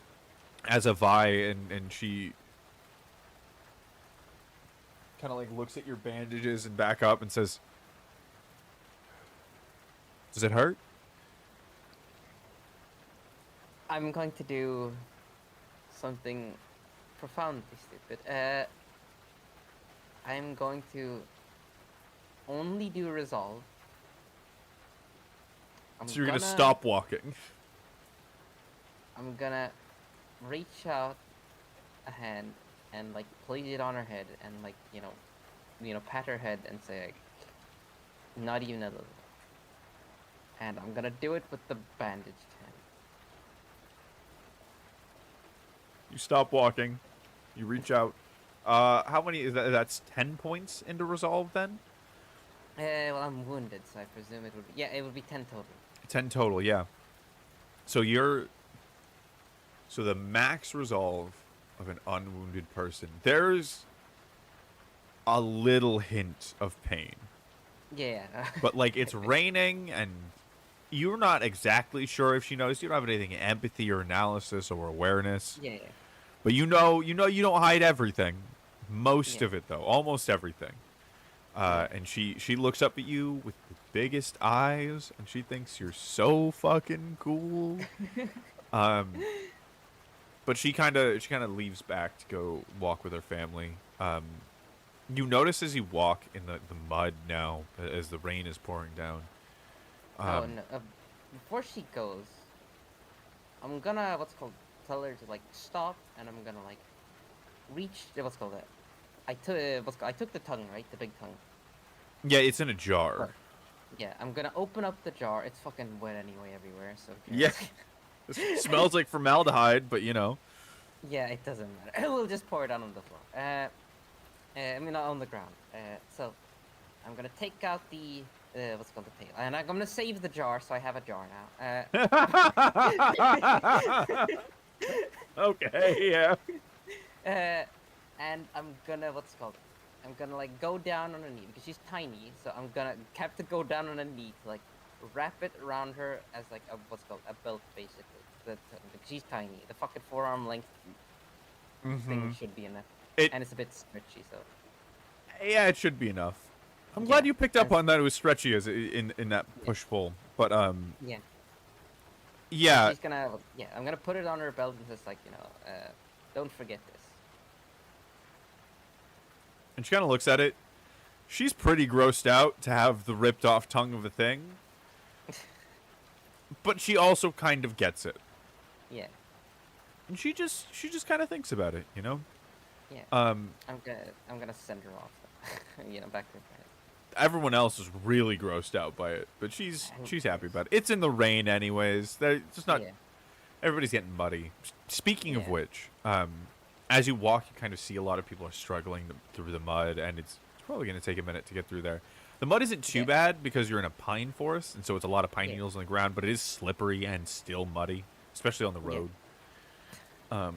As a Vi, and she kind of like looks at your bandages and back up and says, "Does it hurt?" I'm going to do something profoundly stupid. I'm going to only do resolve. So you're gonna stop walking. I'm gonna reach out a hand and like place it on her head and like pat her head and say like, not even a little. And I'm gonna do it with the bandaged hand. You stop walking. You reach out. How many is that? That's 10 points into resolve then? Well, I'm wounded, so I presume it would be. Yeah, it would be 10 total. 10 total, yeah. So the max resolve of an unwounded person. There's a little hint of pain. Yeah. But like it's raining and you're not exactly sure if she knows. You don't have anything empathy or analysis or awareness. Yeah. But you know you don't hide everything. Most Yeah. of it though, almost everything. And she looks up at you with the biggest eyes, and she thinks you're so fucking cool. But she kind of leaves back to go walk with her family. You notice as you walk in the mud now, as the rain is pouring down. Oh no! Before she goes, I'm gonna tell her to like stop, and I'm gonna like reach. What's called it? I took the tongue, right, the big tongue. Yeah, it's in a jar. But yeah, I'm gonna open up the jar. It's fucking wet anyway everywhere, so who Yeah, cares? it smells like formaldehyde, but you know. Yeah, it doesn't matter. We'll just pour it out on the floor. I mean, not on the ground. So I'm gonna take out the what's it called, the tail, and I'm gonna save the jar, so I have a jar now. Okay, yeah. And I'm gonna I'm gonna like go down on her knee because she's tiny, so I'm gonna have to go down on her knee to like wrap it around her as like a a belt basically. Because she's tiny. The fucking forearm length thing should be enough, and it's a bit stretchy, so. Yeah, it should be enough. I'm glad you picked up on that. It was stretchy as in that push pull, but Yeah. yeah. She's gonna I'm gonna put it on her belt and just like don't forget this. And she kind of looks at it. She's pretty grossed out to have the ripped off tongue of a thing, but she also kind of gets it. Yeah. And she just kind of thinks about it, you know. Yeah. I'm gonna send her off, back to her parents. Everyone else is really grossed out by it, but she's happy about it. It's in the rain anyways. They're just not. Yeah. Everybody's getting muddy. Speaking of which, as you walk, you kind of see a lot of people are struggling through the mud, and it's probably going to take a minute to get through there. The mud isn't too bad because you're in a pine forest, and so it's a lot of pine needles on the ground, but it is slippery and still muddy, especially on the road. But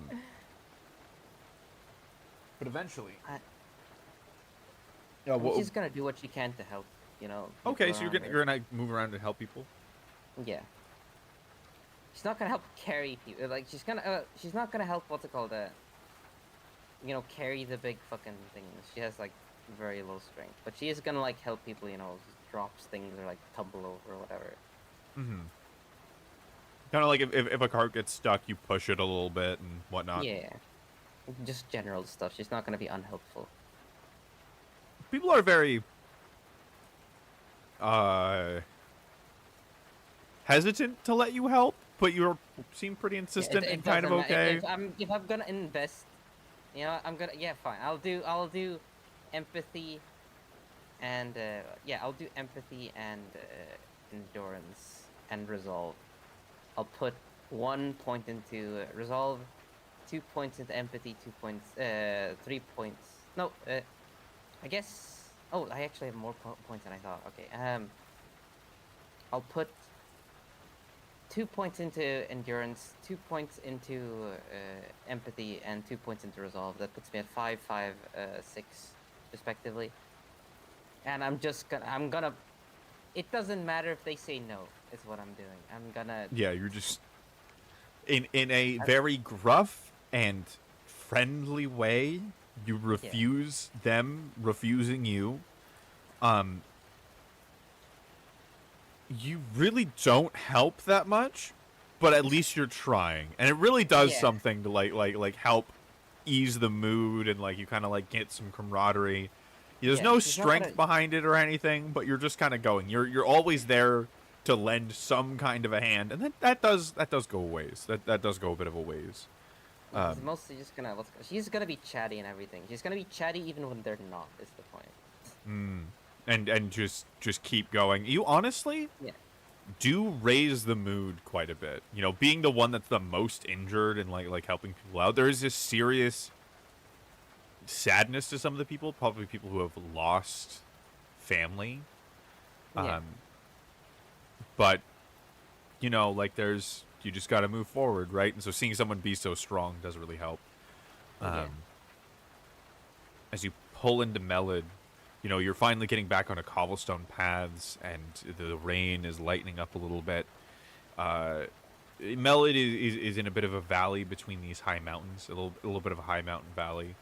eventually, she's gonna do what she can to help. Okay, so you're gonna move around and help people. Yeah. She's not gonna help carry people. Like she's not gonna help what's it called carry the big fucking things. She has like very low strength, but she is gonna like help people. Drops things or like tumble over or whatever. Kind of like if a cart gets stuck, you push it a little bit and whatnot. Yeah. Just general stuff. She's not gonna be unhelpful. People are very hesitant to let you help, but you seem pretty insistent and kind of okay. If I'm gonna invest, I'm gonna fine. I'll do empathy, and I'll do empathy and endurance and resolve. I'll put 1 point into resolve, 2 points into empathy, 2 points, 3 points. No, I guess. Oh, I actually have more points than I thought. Okay. I'll put 2 points into endurance, 2 points into empathy, and 2 points into resolve. That puts me at 5, 5, 6, respectively. And I'm gonna. It doesn't matter if they say no. Is what I'm doing. I'm gonna. Yeah, you're just in a very gruff and friendly way. You refuse them refusing you. You really don't help that much, but at least you're trying, and it really does something to like help ease the mood, and like you kind of like get some camaraderie. There's no strength behind it or anything, but you're just kind of going. You're always there to lend some kind of a hand, and that does go a ways. That does go a bit of a ways. She's mostly just gonna. She's gonna be chatty and everything. She's gonna be chatty even when they're not. Is the point. And just keep going. You honestly do raise the mood quite a bit. Being the one that's the most injured and like helping people out, there is this serious sadness to some of the people, probably people who have lost family. But like you just got to move forward, right? And so seeing someone be so strong does really help. As you pull into Melid, you're finally getting back onto cobblestone paths, and the rain is lightening up a little bit. Melid is in a bit of a valley between these high mountains, a little bit of a high mountain valley,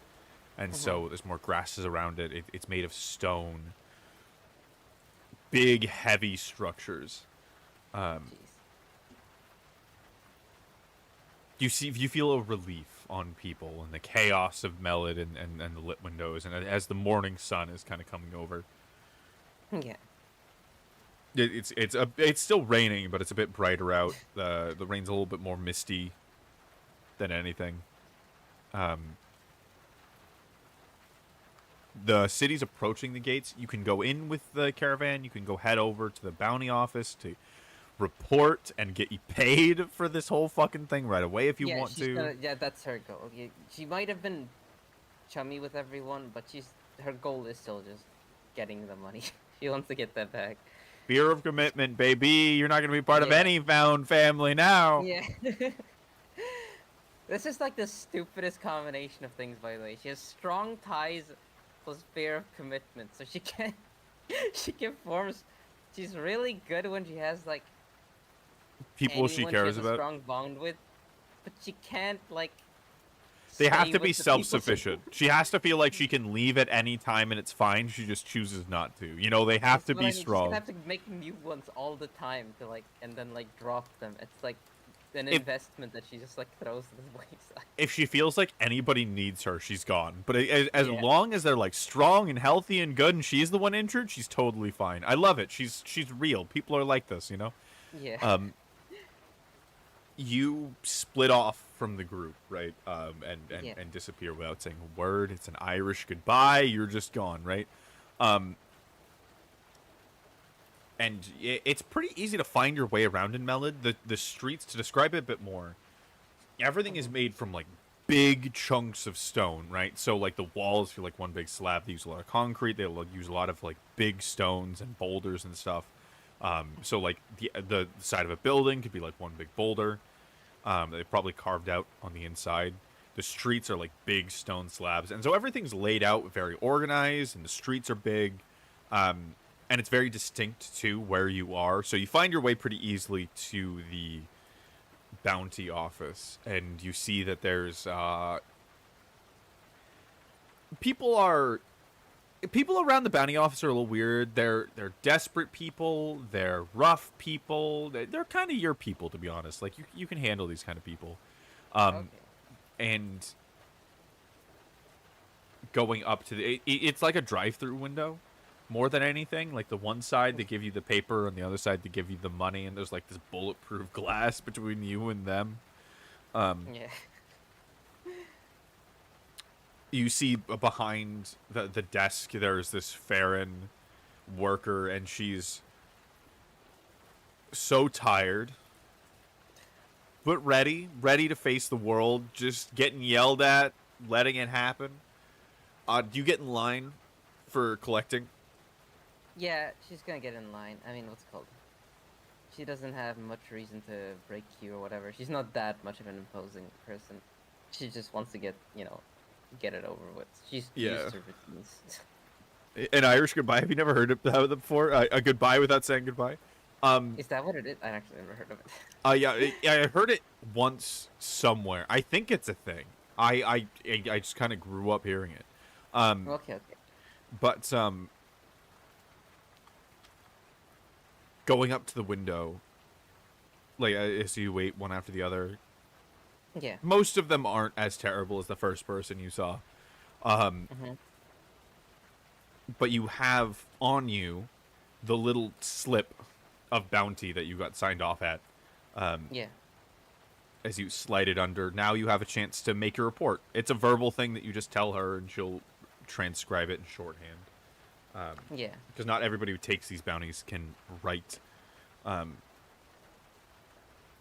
and so there's more grasses around it. It's made of stone, big, heavy structures. You feel a relief on people and the chaos of Melid and the lit windows, and as the morning sun is kind of coming over. Yeah. It's still raining, but it's a bit brighter out. The rain's a little bit more misty. than anything. The city's approaching the gates. You can go in with the caravan. You can go head over to the bounty office to report and get you paid for this whole fucking thing right away if you want to. Yeah, that's her goal. She might have been chummy with everyone, but her goal is still just getting the money. She wants to get that back. Fear of commitment, baby. You're not gonna be part of any found family now. Yeah. This is like the stupidest combination of things, by the way. She has strong ties plus fear of commitment, so she can forms. She's really good when she has like people she cares she has about. A strong bond with, but she can't like. They have to be self-sufficient. She has to feel like she can leave at any time and it's fine. She just chooses not to. You know, they have to be strong. She's gonna have to make new ones all the time to like, and then like drop them. It's like an investment that she just like throws to the wayside. If she feels like anybody needs her, she's gone. But as long as they're like strong and healthy and good, and she's the one injured, she's totally fine. I love it. She's real. People are like this, you know. Yeah. You split off from the group, right? And disappear without saying a word. It's an Irish goodbye. You're just gone, right? And it's pretty easy to find your way around in Melid. The streets, to describe it a bit more, everything is made from like big chunks of stone, right? So like the walls feel like one big slab. They use a lot of concrete. They use a lot of like big stones and boulders and stuff. So like the side of a building could be like one big boulder. They probably carved out on the inside. The streets are like big stone slabs, and so everything's laid out very organized, and the streets are big. And it's very distinct to where you are. So you find your way pretty easily to the bounty office, and you see that there's people around the bounty office are a little weird. They're desperate people. They're rough people. They're kind of your people, to be honest. Like you can handle these kind of people. Okay. And going up to it's like a drive-through window. More than anything, like the one side they give you the paper, and the other side they give you the money, and there's like this bulletproof glass between you and them. Yeah. You see behind the desk there's this Farron worker, and she's so tired, but ready to face the world, just getting yelled at, letting it happen. Do you get in line for collecting? Yeah, she's gonna get in line. I mean, what's it called? She doesn't have much reason to break you or whatever. She's not that much of an imposing person. She just wants to get it over with. She's used to routines. An Irish goodbye. Have you never heard of that before? A goodbye without saying goodbye. Is that what it is? I actually never heard of it. I heard it once somewhere. I think it's a thing. I just kind of grew up hearing it. Okay. But going up to the window, like as you wait one after the other. Yeah. Most of them aren't as terrible as the first person you saw. But you have on you the little slip of bounty that you got signed off at. Yeah. As you slide it under, now you have a chance to make your report. It's a verbal thing that you just tell her, and she'll transcribe it in shorthand. Yeah. Because not everybody who takes these bounties can write.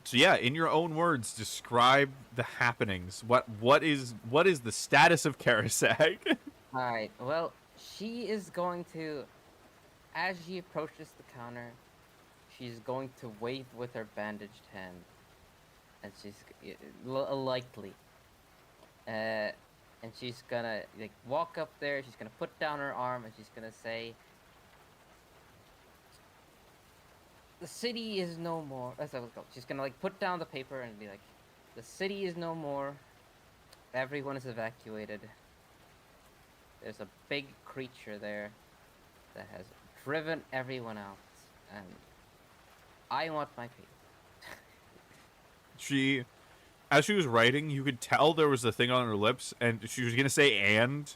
So yeah, in your own words, describe the happenings. What is the status of Karasag? All right. Well, she is going to, as she approaches the counter, she's going to wave with her bandaged hand, and she's lightly, and she's gonna like walk up there. She's gonna put down her arm, and she's gonna say, "The city is no more." That's what it's called. She's gonna like put down the paper and be like, "The city is no more. Everyone is evacuated. There's a big creature there that has driven everyone out, and I want my pay." As she was writing, you could tell there was a thing on her lips, and she was gonna say "and"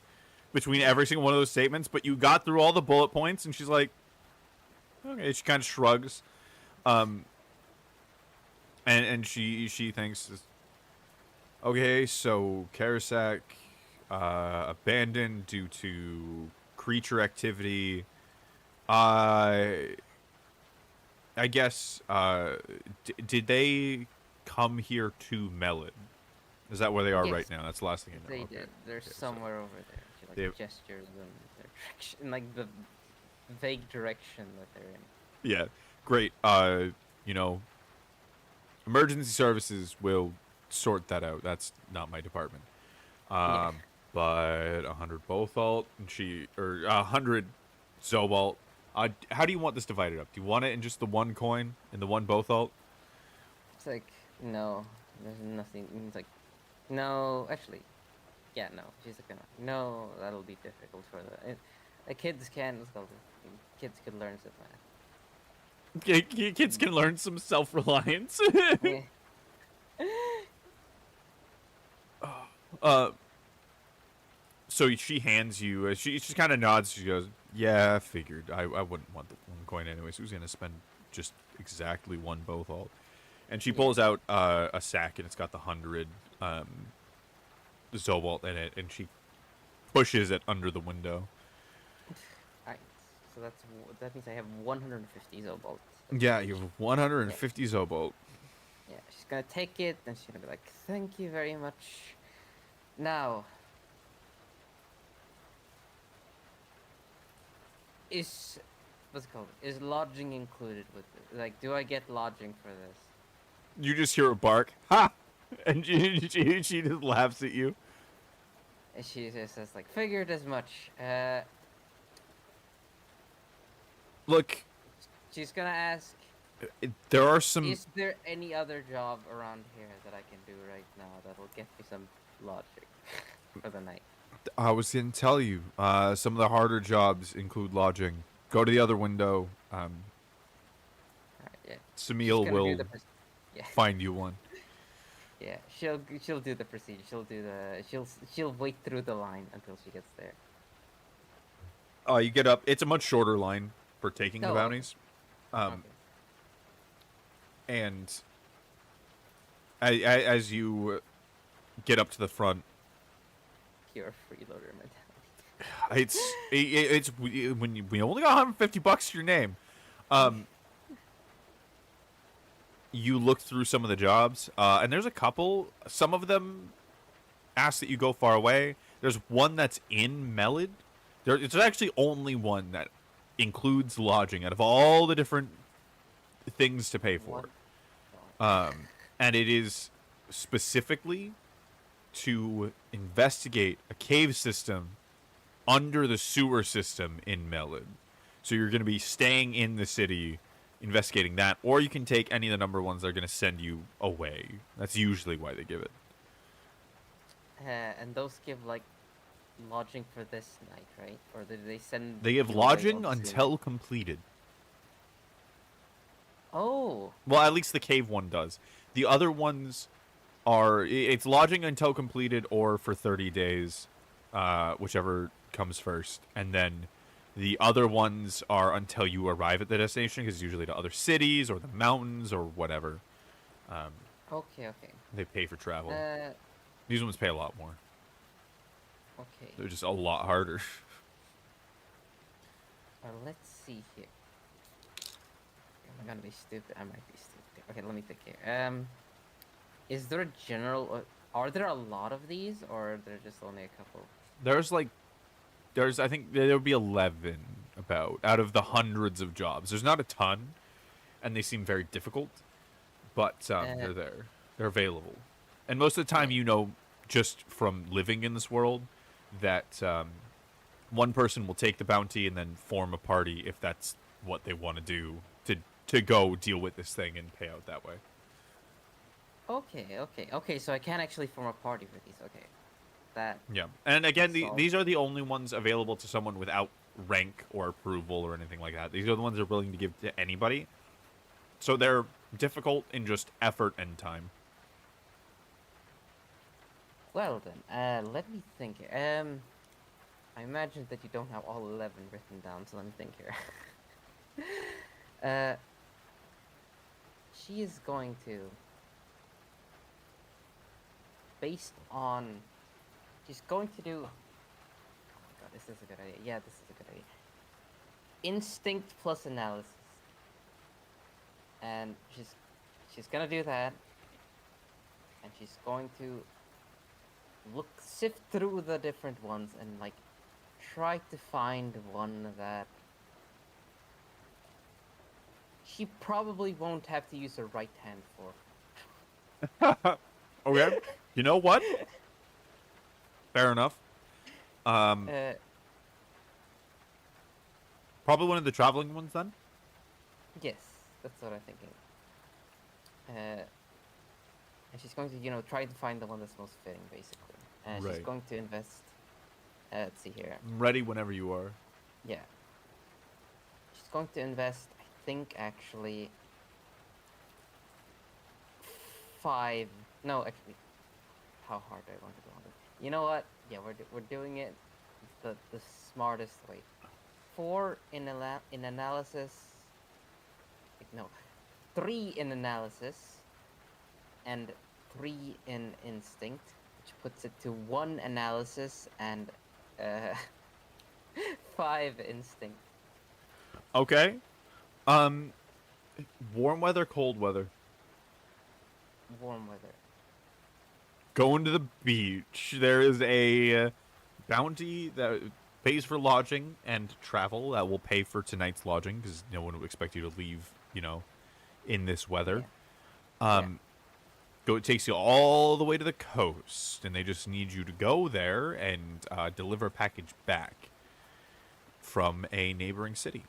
between every single one of those statements, but you got through all the bullet points, and she's like, okay, she kind of shrugs. And she thinks, Okay, so Karasak abandoned due to creature activity. I guess. Did they come here to Melon? Is that where they are right Yes, now? That's the last thing I know. they Okay. did. They're Okay. So somewhere over there. She like they. gestures in their direction, in, like the vague direction that they're in. Yeah. Great. You know, emergency services will sort that out. That's not my department. Yeah. Um, but 100 Bothalt and or 100 Zobalt. How do you want this divided up? Do you want it in just the one coin and the one Bothalt? It's like no, there's nothing. It's like no, actually, yeah, no. She's like no, that'll be difficult for the kids can. Let's go. Kids could learn some Kids can learn some self-reliance. math. Yeah. uh, so she hands you. She just kind of nods. She goes, "Yeah, I figured. I wouldn't want the one coin anyways. Who's gonna spend just exactly one Bothalt?" And she pulls out a sack, and it's got the 100 Zobalt in it, and she pushes it under the window. Alright, so that means I have 150 Zobalt. Yeah, you have 150 Zobalt. Yeah, she's gonna take it, and she's gonna be like, "Thank you very much." Now, what's it called? Is lodging included with it? Like, do I get lodging for this? You just hear a bark, ha, and she just laughs at you. And she just says like, "Figured as much." Look, She's gonna ask, there are some. "Is there any other job around here that I can do right now that'll get me some lodging for the night?" I was gonna tell you. Some of the harder jobs include lodging. Go to the other window. Alright, yeah. Samil will Yeah. find you one. Yeah, she'll do the procedure. She'll wait through the line until she gets there. You get up. It's a much shorter line for taking the Oh, bounties. Okay. And as you get up to the front, Pure freeloader mentality. it's when we only got $150 to your name. You look through some of the jobs, and there's a couple. Some of them ask that you go far away. There's one that's in Melid. It's actually only one that includes lodging out of all the different things to pay for. And it is specifically to investigate a cave system under the sewer system in Melid. So you're going to be staying in the city investigating that, or you can take any of the number ones that are going to send you away. That's usually why they give it. And those give like lodging for this night, right? Or do they send? They give you away lodging on until Zoom? completed. Oh, Well, at least the cave one does. The other ones are it's lodging until completed or for 30 days, whichever comes first, and then the other ones are until you arrive at the destination, because usually to other cities or the mountains or whatever. okay. They pay for travel. Uh, These ones pay a lot more. okay. They're just a lot harder. Let's see here. Am I gonna be stupid? I might be stupid. Okay, let me think here. Is there a general? Are there a lot of these, or are there just only a couple? There's I think there'll be 11 about out of the hundreds of jobs. There's not a ton, and they seem very difficult, but they're there. They're available, and most of the time, you know, just from living in this world, that one person will take the bounty and then form a party if that's what they want to do to go deal with this thing and pay out that way. Okay. So I can actually form a party for these. Okay, that. Yeah, and again, So- these are the only ones available to someone without rank or approval or anything like that. These are the ones they're willing to give to anybody. So they're difficult in just effort and time. Well then, let me think here. I imagine that you don't have all 11 written down, so let me think here. She is going to based on. She's going to do. Oh my god, this is a good idea. Yeah, this is a good idea. Instinct plus analysis, and she's gonna do that, and she's going to sift through the different ones and like try to find one that she probably won't have to use her right hand for. Okay. You know what? Fair enough. Probably one of the traveling ones then? Yes, that's what I'm thinking. And she's going to, try to find the one that's most fitting, basically. And she's Right. going to invest. Let's see here. I'm ready whenever you are. Yeah. She's going to invest, I think, actually, 5. No, actually, how hard do I want to go on it? You know what? Yeah, we're doing it the smartest way. 4 in analysis. No, 3 in analysis, and 3 in instinct, which puts it to 1 analysis and 5 instinct. Okay. Warm weather, cold weather. Warm weather. Going to the beach. There is a bounty that pays for lodging and travel that will pay for tonight's lodging because no one would expect you to leave, in this weather. Yeah. It takes you all the way to the coast, and they just need you to go there and deliver a package back from a neighboring city.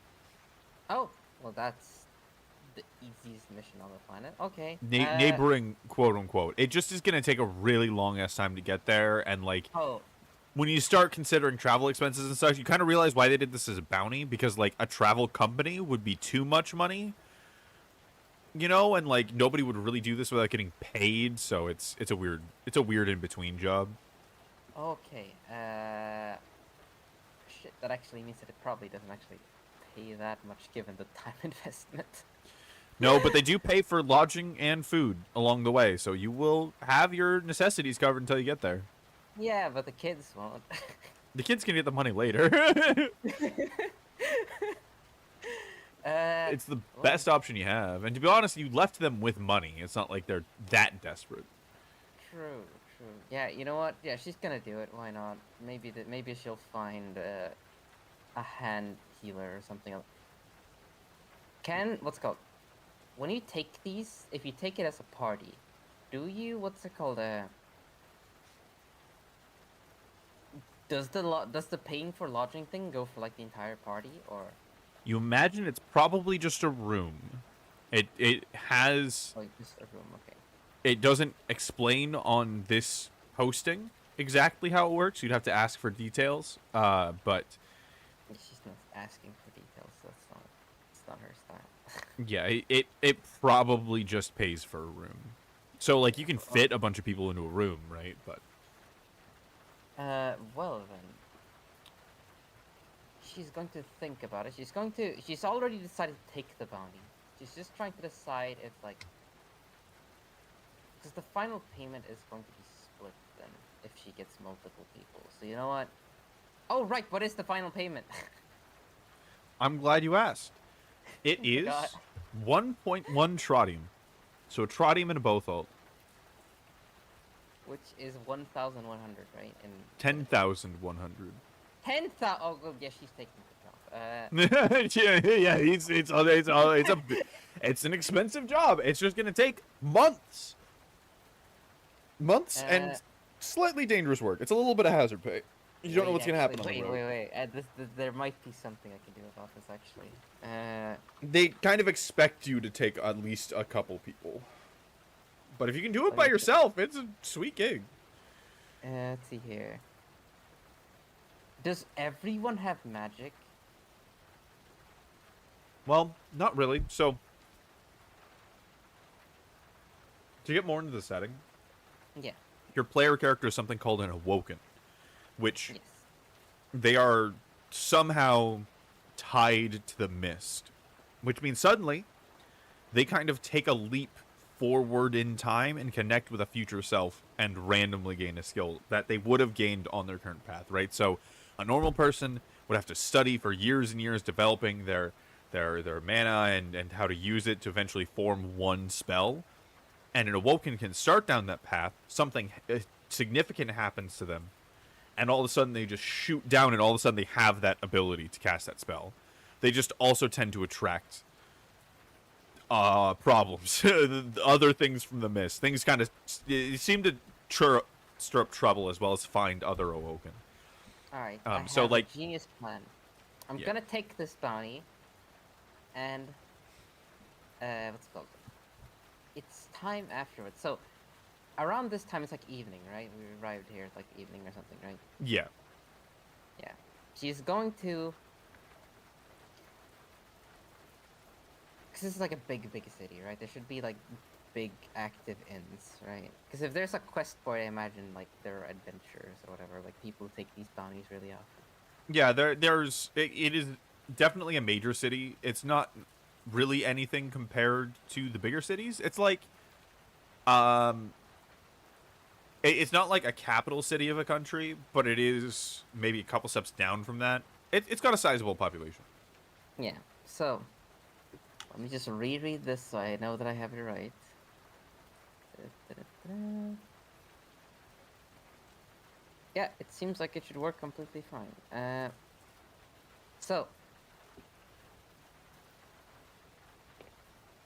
Oh, well, that's the easiest mission on the planet. Okay. Neighboring, quote unquote. It just is going to take a really long ass time to get there, and like. Oh. When you start considering travel expenses and such, you kind of realize why they did this as a bounty, because like a travel company would be too much money, and like nobody would really do this without getting paid. So it's a weird in between job. Okay. Shit. That actually means that it probably doesn't actually pay that much given the time investment. No, but they do pay for lodging and food along the way, so you will have your necessities covered until you get there. Yeah, but the kids won't. The kids can get the money later. It's the best option you have. And to be honest, you left them with money. It's not like they're that desperate. True. Yeah, you know what? Yeah, she's gonna do it. Why not? Maybe she'll find a hand healer or something else. What's it called? When you take these, if you take it as a party, do you, what's it called? Does the paying for lodging thing go for like the entire party, or? You imagine it's probably just a room. It has. Oh, just a room. Okay. It doesn't explain on this posting exactly how it works. You'd have to ask for details. But she's not asking for details. So it's not her style. Yeah, it probably just pays for a room. So like you can fit a bunch of people into a room, right? But. Well then. She's going to think about it. She's already decided to take the bounty. She's just trying to decide if, like... Because the final payment is going to be split, then, if she gets multiple people. So, you know what? Oh, right, what is the final payment? I'm glad you asked. It is 1.1 trottium. So a trottium and a bothalt. Which is 1,100, right? 10,100. 10,000. Oh, well, yeah, she's taking the job. Yeah. It's an expensive job. It's just gonna take months and slightly dangerous work. It's a little bit of hazard pay. You don't know what's gonna happen on the road. Wait. There might be something I can do about this, actually. They kind of expect you to take at least a couple people. But if you can do it by yourself, it's a sweet gig. Let's see here. Does everyone have magic? Well, not really. So, to get more into the setting, Yeah. your player character is something called an Awoken, which Yes. they are somehow tied to the mist, which means suddenly they kind of take a leap forward in time and connect with a future self and randomly gain a skill that they would have gained on their current path, right? So a normal person would have to study for years and years developing their mana and how to use it to eventually form one spell. And an awoken can start down that path, something significant happens to them, and all of a sudden they just shoot down and all of a sudden they have that ability to cast that spell. They just also tend to attract problems, other things from the mist. Things kind of seem to stir up trouble as well as find other awoken. Alright, I have so a like, genius plan. I'm yeah. gonna take this bounty, and what's it called? It's time afterwards. So around this time, it's like evening, right? We arrived here at like evening or something, right? Yeah. Yeah. She's going to. Because this is like a big city, right? There should be like big active inns, right? Because if there's a quest board, I imagine like there are adventures or whatever. Like people take these bounties really often. Yeah, it is definitely a major city. It's not really anything compared to the bigger cities. It's like it's not like a capital city of a country, but it is maybe a couple steps down from that. It's got a sizable population. Yeah. So let me just reread this so I know that I have it right. Yeah, it seems like it should work completely fine. So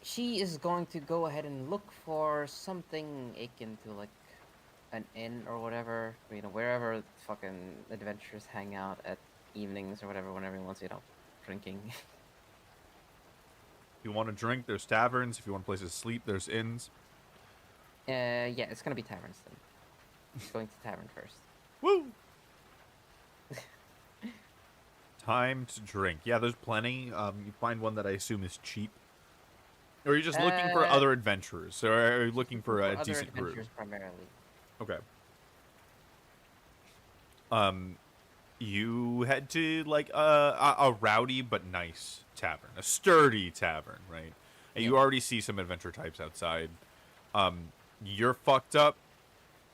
she is going to go ahead and look for something akin to like an inn or whatever, you know, wherever fucking adventurers hang out at evenings or whatever, when everyone's, you know, drinking. If you want to drink, there's taverns. If you want places to sleep, there's inns. Yeah, it's gonna be taverns then. She's going to tavern first. Woo! Time to drink. Yeah, there's plenty. You find one that I assume is cheap. Or are you just looking for other adventurers? Or are you looking for a other decent group? adventurers primarily. Okay. You head to like a rowdy but nice tavern, a sturdy tavern, right? And you already see some adventure types outside. You're fucked up.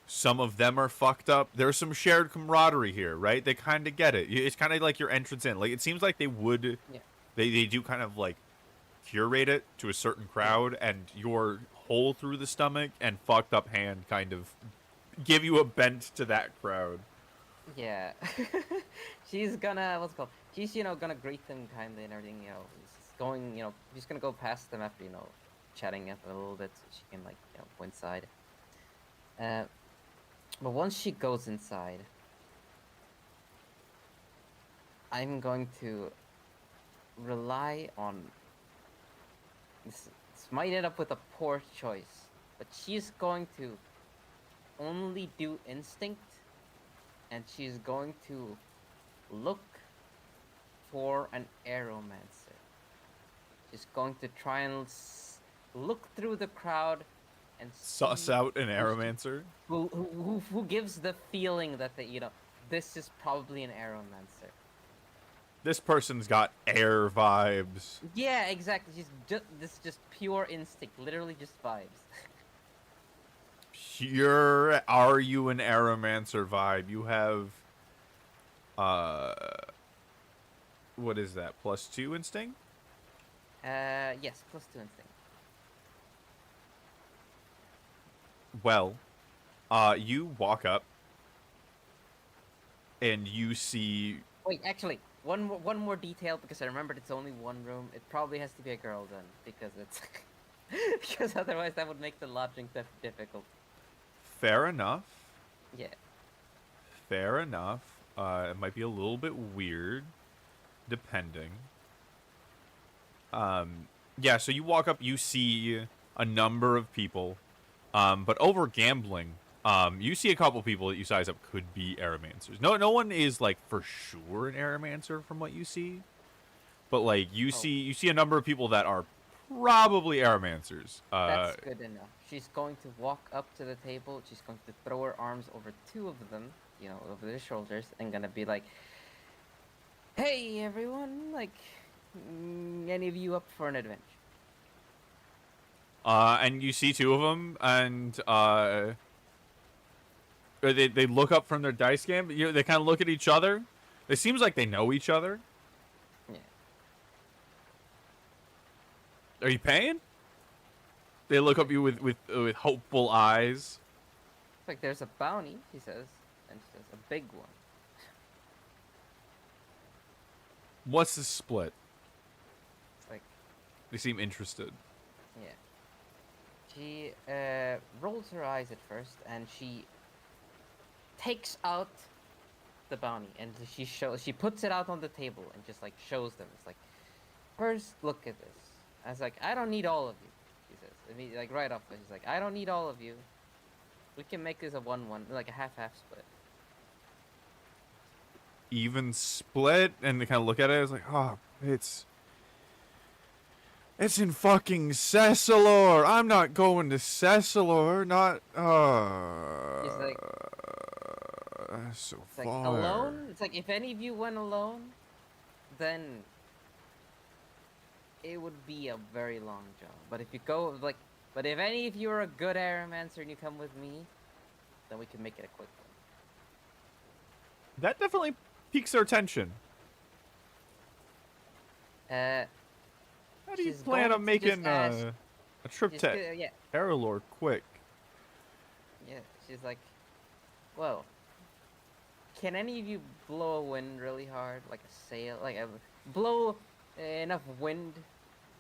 Some of them are fucked up. There's some shared camaraderie here, right? They kind of get it. It's kind of like your entrance in. Like it seems like they would, they do kind of like curate it to a certain crowd, and your hole through the stomach and fucked up hand kind of give you a bent to that crowd. Yeah. She's gonna, what's it called? She's, you know, gonna greet them kindly and everything, you know, going, you know, she's gonna go past them after, you know, chatting up a little bit so she can, like, you know, go inside. But once she goes inside, I'm going to rely on, this might end up with a poor choice, but she's going to only do instinct, and she's going to look for an aeromancer. She's going to try and look through the crowd and suss out an aeromancer who gives the feeling that you know, this is probably an aeromancer. This person's got air vibes. Yeah, exactly. This just pure instinct, literally just vibes. Pure, are you an aeromancer vibe? You have, what is that? +2 instinct? Yes, +2 instinct. Well, you walk up and you see. Wait, actually, one more detail, because I remembered it's only one room. It probably has to be a girl then, because it's because otherwise that would make the lodging difficult. Fair enough. Yeah. Fair enough. It might be a little bit weird, depending. Yeah. So you walk up, you see a number of people. But over gambling, you see a couple people that you size up could be aeromancers. No one is like for sure an aeromancer from what you see, but like you see a number of people that are probably aeromancers. That's good enough. She's going to walk up to the table. She's going to throw her arms over two of them, you know, over their shoulders, and gonna be like, "Hey, everyone! Like, any of you up for an adventure?" And you see two of them, and they look up from their dice game. They kind of look at each other. It seems like they know each other. Yeah. Are you paying? They look up at you with hopeful eyes. It's like there's a bounty, he says, and she says a big one. What's the split? It's like, They seem interested. yeah. She rolls her eyes at first, and she takes out the bounty, and she puts it out on the table and just like shows them. It's like, first look at this. I was like, I don't need all of you, she says. I mean, like right off, she's like, I don't need all of you. We can make this a 1-1, like a half-half split. Even split, and they kind of look at it. It's like, oh, it's in fucking Cessalor. I'm not going to Cessalor. Not. He's like, So it's like far. alone. It's like if any of you went alone, then it would be a very long job. But if you go like, but if any of you are a good Aeromancer and you come with me, then we can make it a quick one. That definitely piques their attention. How do you She's plan going on to making just ask- a trip she's to yeah, Aerolore quick? yeah. She's like, well, can any of you blow a wind really hard, like a sail, like blow enough wind?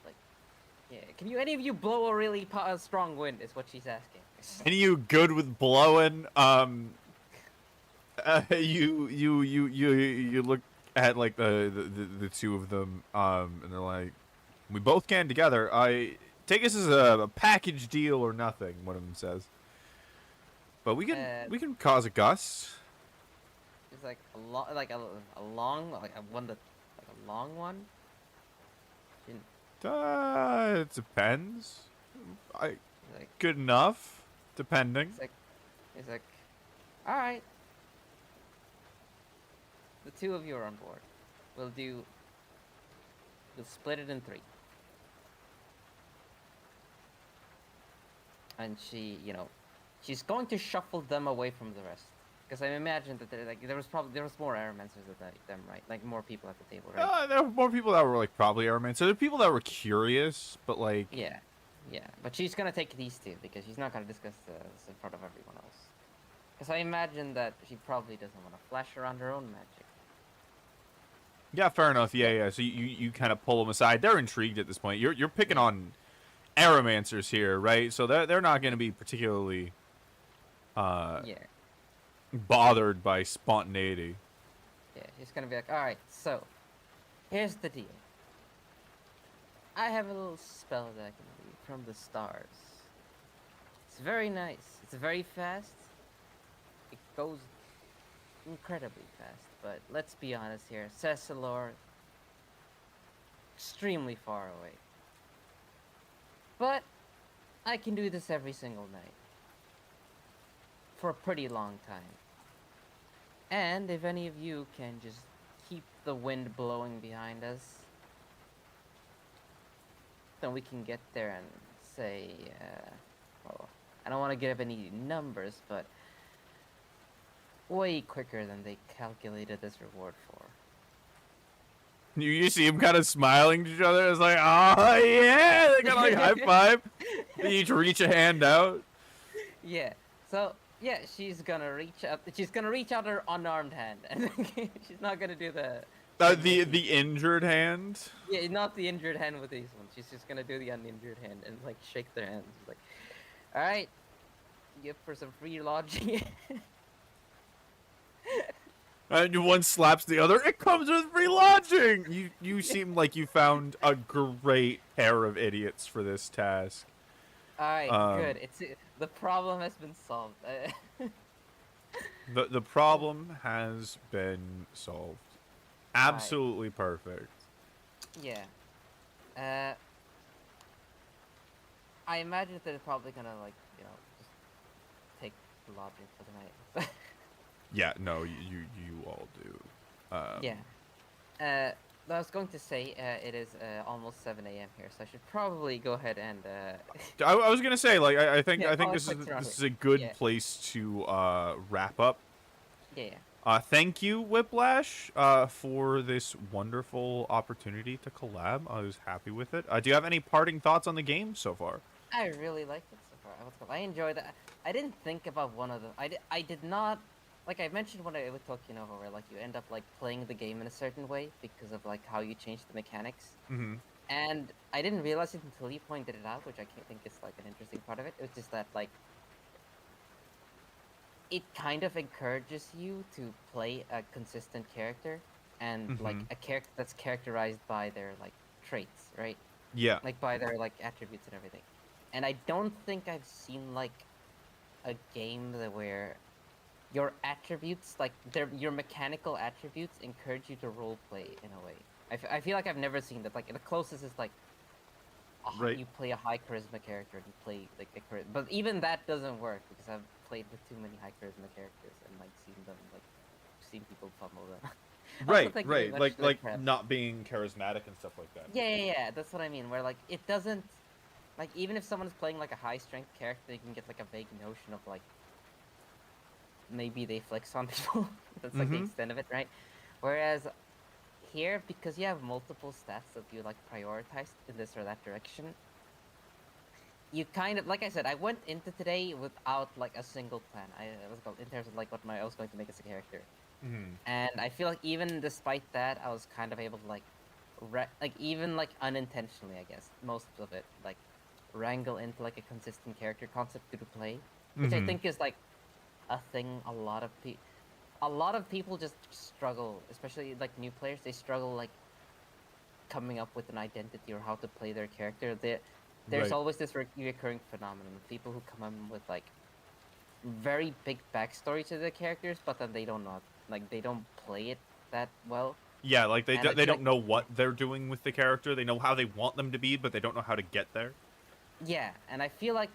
Like, yeah. Can you any of you blow a really strong wind? Is what she's asking. Any of you good with blowing? You look at like the two of them, and they're like, we both can together. I take this as a package deal or nothing. One of them says, but we can cause a gust. It's like a long, like a long, like a one that, like a long one. It depends. Like, Good enough, depending. it's like, all right. The two of you are on board. We'll split it in 3. And she, she's going to shuffle them away from the rest. Because I imagine that there was more Aeromancers than them, right? Like more people at the table, right? There were more people that were like probably Airman. So there were people that were curious, but like Yeah. But she's gonna take these 2 because she's not gonna discuss this in front of everyone else. Because I imagine that she probably doesn't want to flash around her own magic. yeah, fair enough. Yeah. So you kind of pull them aside. They're intrigued at this point. You're picking on Aeromancers here, right? So they're not going to be particularly bothered by spontaneity. Yeah, he's gonna be like, all right, so here's the deal. I have a little spell that I can read from the stars. It's very nice. It's very fast. It goes incredibly fast, but let's be honest here. Cessalor, extremely far away. But I can do this every single night. For a pretty long time. And if any of you can just keep the wind blowing behind us, then we can get there and say, well, I don't want to give any numbers, but way quicker than they calculated this reward for. You see them kind of smiling to each other. It's like, oh yeah, they got like high five. They each reach a hand out. Yeah. So yeah, she's gonna reach out. She's gonna reach out her unarmed hand, and she's not gonna do the injured hand. Yeah, not the injured hand with these ones. She's just gonna do the uninjured hand and like shake their hands. Like, all right, you up for some free lodging? And one slaps the other. It comes with free lodging. You seem like you found a great pair of idiots for this task. All right, good. The problem has been solved. The problem has been solved. Absolutely perfect. Yeah. I imagine that they're probably gonna just take the lodging for the night. Yeah, no, you all do. Yeah. I was going to say it is almost 7 a.m. here, so I should probably go ahead and. I was gonna say, like, Yeah, I think call it quits around this here. is a good Yeah, place to wrap up. yeah. Thank you, WIPlash, for this wonderful opportunity to collab. I was happy with it. Do you have any parting thoughts on the game so far? I really liked it so far. I enjoyed it. I didn't think about one of them. I did not. Like I mentioned when I was talking over, where like you end up like playing the game in a certain way because of like how you change the mechanics. Mm-hmm. And I didn't realize it until you pointed it out, which I can't think is like an interesting part of it. It was just that like it kind of encourages you to play a consistent character and like Mm-hmm. a character that's characterized by their like traits, right? Yeah. Like by their like attributes and everything. And I don't think I've seen like a game where your attributes, like your mechanical attributes, encourage you to role play in a way. I feel like I've never seen that. Like the closest is like Right. you play a high charisma character and you play like a charisma, but even that doesn't work because I've played with too many high charisma characters and like seen people fumble them. Also, Right. thank you very Right. much for the Like prep. not being charismatic and stuff like that. Yeah, that's what I mean. Where like it doesn't like even if someone is playing like a high strength character, you can get like a vague notion of like maybe they flex on people. That's like the Mm-hmm. extent of it, right? Whereas here, because you have multiple stats that you like prioritize in this or that direction, you kind of like I said, I went into today without like a single plan. I was called in terms of like I was going to make as a character, Mm-hmm. and I feel like even despite that, I was kind of able to like, like even like unintentionally, I guess most of it like wrangle into like a consistent character concept to play, which I Mm-hmm. think is like a thing a lot of people just struggle, especially like new players. They struggle like coming up with an identity or how to play their character. There's Right. always this recurring phenomenon of people who come in with like very big backstory to their characters, but then they don't know, like they don't play it that well. Yeah. Like And I they feel like don't know what they're doing with the character. They know how they want them to be, but they don't know how to get there. yeah, and I feel like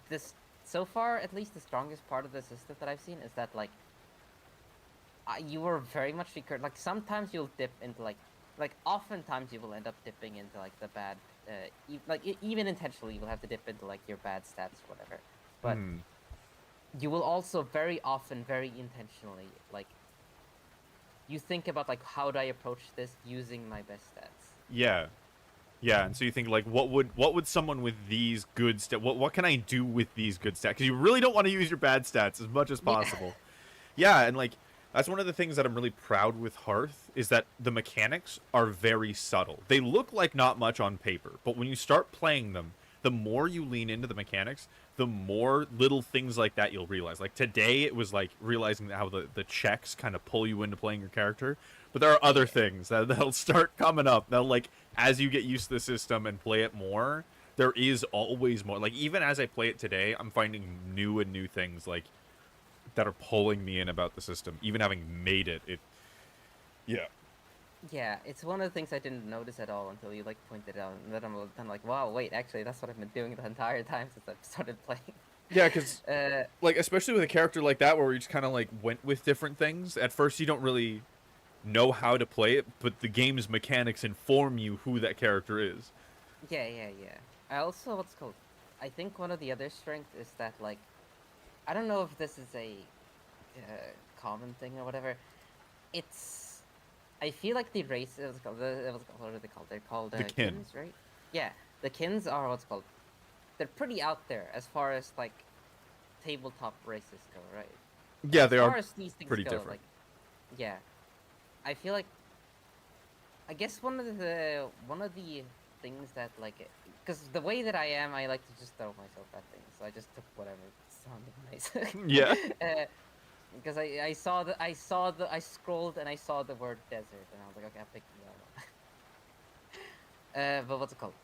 this so far, at least the strongest part of the system that I've seen is that like you were very much recurred. Like sometimes you'll dip into like oftentimes you will end up dipping into like the bad, even intentionally you'll have to dip into like your bad stats or whatever. But Mm. you will also very often, very intentionally, like you think about like how do I approach this using my best stats. Yeah. Yeah, and so you think like, what would someone with these good stats? What can I do with these good stats? Because you really don't want to use your bad stats as much as Yeah, possible. Yeah, and like that's one of the things that I'm really proud with Hearth is that the mechanics are very subtle. They look like not much on paper, but when you start playing them, the more you lean into the mechanics, the more little things like that you'll realize. Like today, it was like realizing how the checks kind of pull you into playing your character. But there are other yeah, things that'll start coming up. That'll like as you get used to the system and play it more, there is always more. Like even as I play it today, I'm finding new and new things like that are pulling me in about the system. Even having made it, yeah. yeah. It's one of the things I didn't notice at all until you like pointed out, and then I'm like, wow, wait, actually, that's what I've been doing the entire time since I've started playing. Yeah, because uh, like especially with a character like that where we just kind of like went with different things. At first, you don't really know how to play it, but the game's mechanics inform you who that character is. yeah. I also what's called. I think one of the other strengths is that like I don't know if this is a common thing or whatever. It's I feel like the race it was called what are they called? They're called The kin. kins, right? Yeah, the kins are what's called. They're pretty out there as far as like tabletop races go, right? Yeah, As they are far as these things pretty go, different. like yeah, I feel like I guess one of the things that like because the way that I am, I like to just throw myself at things. So I just took whatever sounded Yeah. nice. Because I scrolled and I saw the word desert and I was like, okay, I'm picking that one. But what's it called?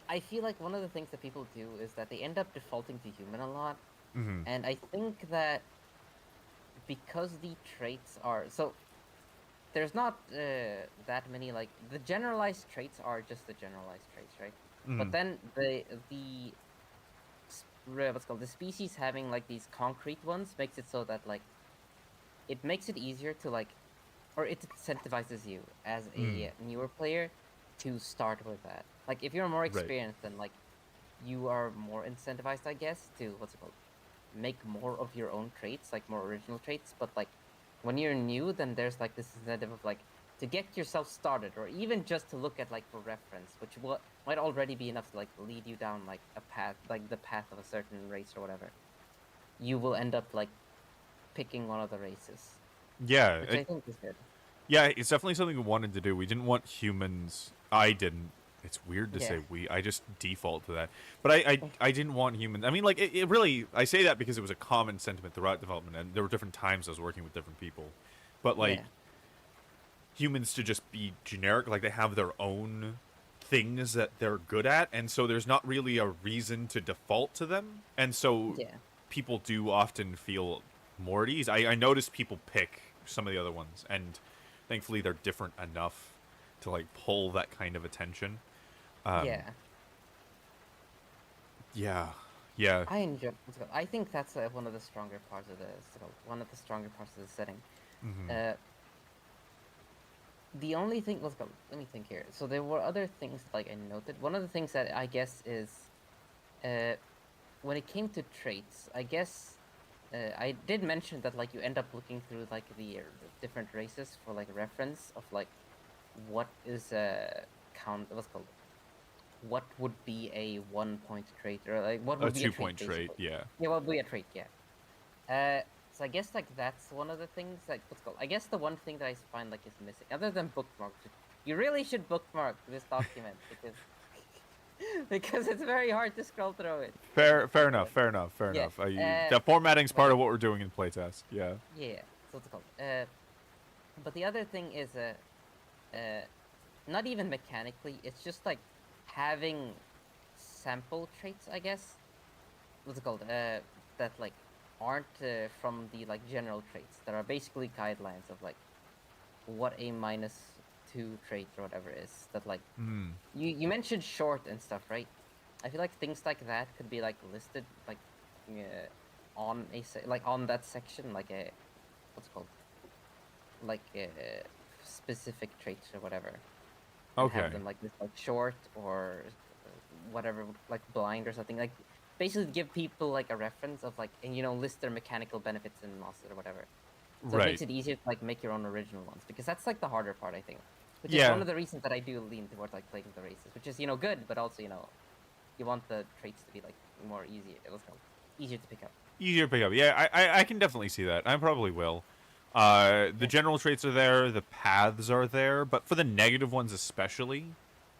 I feel like one of the things that people do is that they end up defaulting to human a lot, Hmm. and I think that because the traits are so there's not that many like the generalized traits are just the generalized traits, right? Hmm. But then what's called the species having like these concrete ones makes it so that like it makes it easier to like or it incentivizes you as Mm, a newer player to start with that. Like if you're more right. experienced, then like you are more incentivized, I guess, to what's it called, make more of your own traits, like more original traits. But like when you're new, then there's like this incentive of like to get yourself started, or even just to look at like for reference, which might already be enough to like lead you down like a path, like the path of a certain race or whatever. You will end up like picking one of the races, Yeah, which I think is good. yeah, it's definitely something we wanted to do. We didn't want humans. I didn't. It's weird to Yeah. say we. I just default to that. But I didn't want humans. I mean, like, it really. I say that because it was a common sentiment throughout development, and there were different times I was working with different people. But, like, Yeah. humans to just be generic, like, they have their own things that they're good at, and so there's not really a reason to default to them. And so Yeah. people do often feel more at ease. I notice people pick some of the other ones, and thankfully they're different enough to like pull that kind of attention. Um, Yeah. yeah, yeah. I enjoy. I think that's one of the stronger parts of the one of the stronger parts of the setting. Hmm. Uh, the only thing, let's go. Let me think here. So there were other things like I noted. One of the things that I guess is, uh, when it came to traits, I guess, I did mention that like you end up looking through like the different races for like reference of like what is count. What's called, what would be a 1 point trait, or like what A would be a trait 2 point trait, basically. yeah. Yeah, what would be a trait? Yeah. So I guess like that's one of the things, like what's called. I guess the one thing that I find like is missing, other than bookmarks, you really should bookmark this document because because it's very hard to scroll through it. Fair enough, fair enough, fair Yeah. enough. The formatting's part Like of what we're doing in playtest. Yeah. yeah. So what's it called? But the other thing is uh, not even mechanically. It's just like having sample traits, I guess. What's it called? That like aren't from the like general traits, that are basically guidelines of like what a -2 trait or whatever is, that like Mm. you mentioned short and stuff, right? I feel like things like that could be like listed like on like on that section, like a what's it called, like specific traits or whatever, and have Okay. them like this like short or whatever, like blind or something, like basically give people like a reference of like, and list their mechanical benefits and losses or whatever. So it Right. makes it easier to like make your own original ones, because that's like the harder part, I think. Which is one Yeah. of the reasons that I do lean towards like playing the races, which is good, but also you want the traits to be like more easy. Let's go, easier to pick up. Easier to pick up. Yeah, I can definitely see that. I probably will. The Yeah, general traits are there, the paths are there, but for the negative ones especially,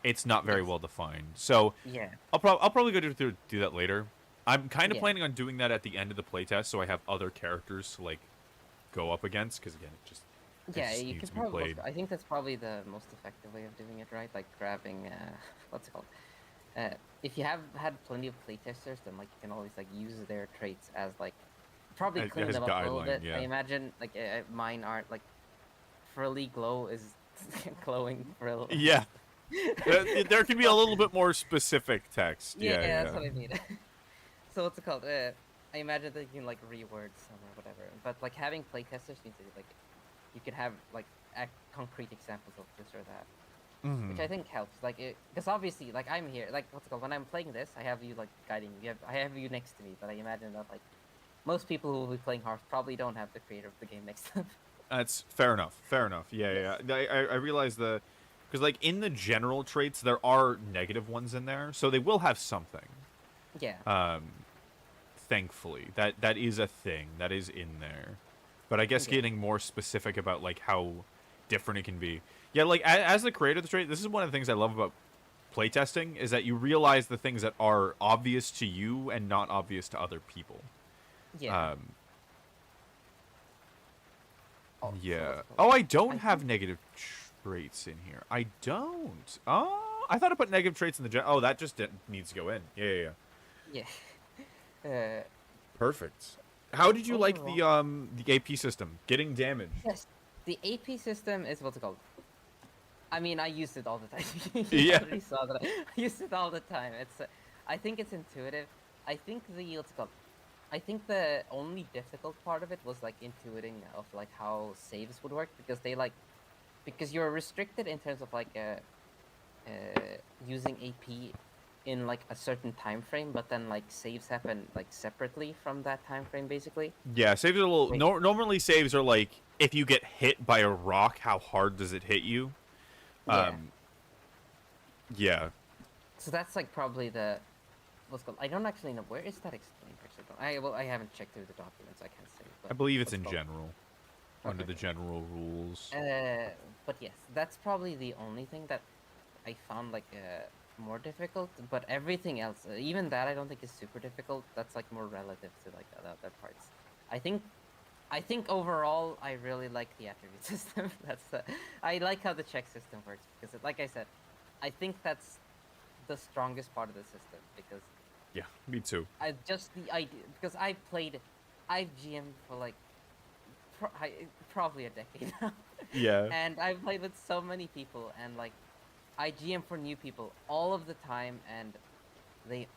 it's not very yes, well defined. So yeah, I'll probably go do that later. I'm kind of yeah, planning on doing that at the end of the playtest, so I have other characters to like go up against. Because again, it yeah. just You needs could to be probably. played. I think that's probably the most effective way of doing it, right? Like grabbing what's it called? If you have had plenty of playtesters, then like you can always like use their traits as like probably clean As them up a little guideline, bit. I yeah, imagine like mine aren't like frilly glow is glowing frill. yeah. There can be a little bit more specific text. Yeah, Yeah, that's yeah. what I mean. So what's it called? I imagine that you can like reword some or whatever, but like having playtesters means that like you can have like concrete examples of this or that, which Hmm. I think helps. Like, because obviously, like I'm here, like what's it called? When I'm playing this, I have you like guiding me. I have you next to me, but I imagine that like most people who will be playing Hearth probably don't have the creator of the game next to them. That's fair enough. Fair enough. Yeah, Yes. yeah. I realize because like in the general traits there are negative ones in there, so they will have something. Yeah. Um, thankfully, that is a thing that is in there, but I guess Yeah. getting more specific about like how different it can be. Yeah, like as the creator of the trait, this is one of the things I love about playtesting is that you realize the things that are obvious to you and not obvious to other people. Yeah. Um, Also, what's yeah. it called? Oh, I don't I have think. negative traits in here. I don't. Oh, I thought I put negative traits in the Oh, that just needs to go in. Yeah, yeah, yeah. Yeah. Uh, Perfect. How did you like overall, the AP system? Getting damage. yes. The AP system is what's it called? I mean, I use it all the time. You Yeah. already saw that. I use it all the time. I think it's intuitive. I think the what's it called? I think the only difficult part of it was like intuiting of like how saves would work, because because you're restricted in terms of like using AP in like a certain time frame, but then like saves happen like separately from that time frame, basically. Yeah, saves are a little. Wait, Normally, saves are like if you get hit by a rock, how hard does it hit you? yeah. Um, yeah, So that's like probably the what's called. I don't actually know where is that explained. Actually, I haven't checked through the documents. I can't say, I but believe it's what's in called. general, under Okay, the okay. general rules. But yes, that's probably the only thing that I found like more difficult. But everything else, even that, I don't think is super difficult. That's like more relative to like the other parts. I think I think overall, I really like the attribute system. I like how the check system works, because, like I said, I think that's the strongest part of the system, because Yeah, me too. I just the idea, because I've GM'd for like probably a decade now, Yeah, and I've played with so many people, and like I GM for new people all of the time, and they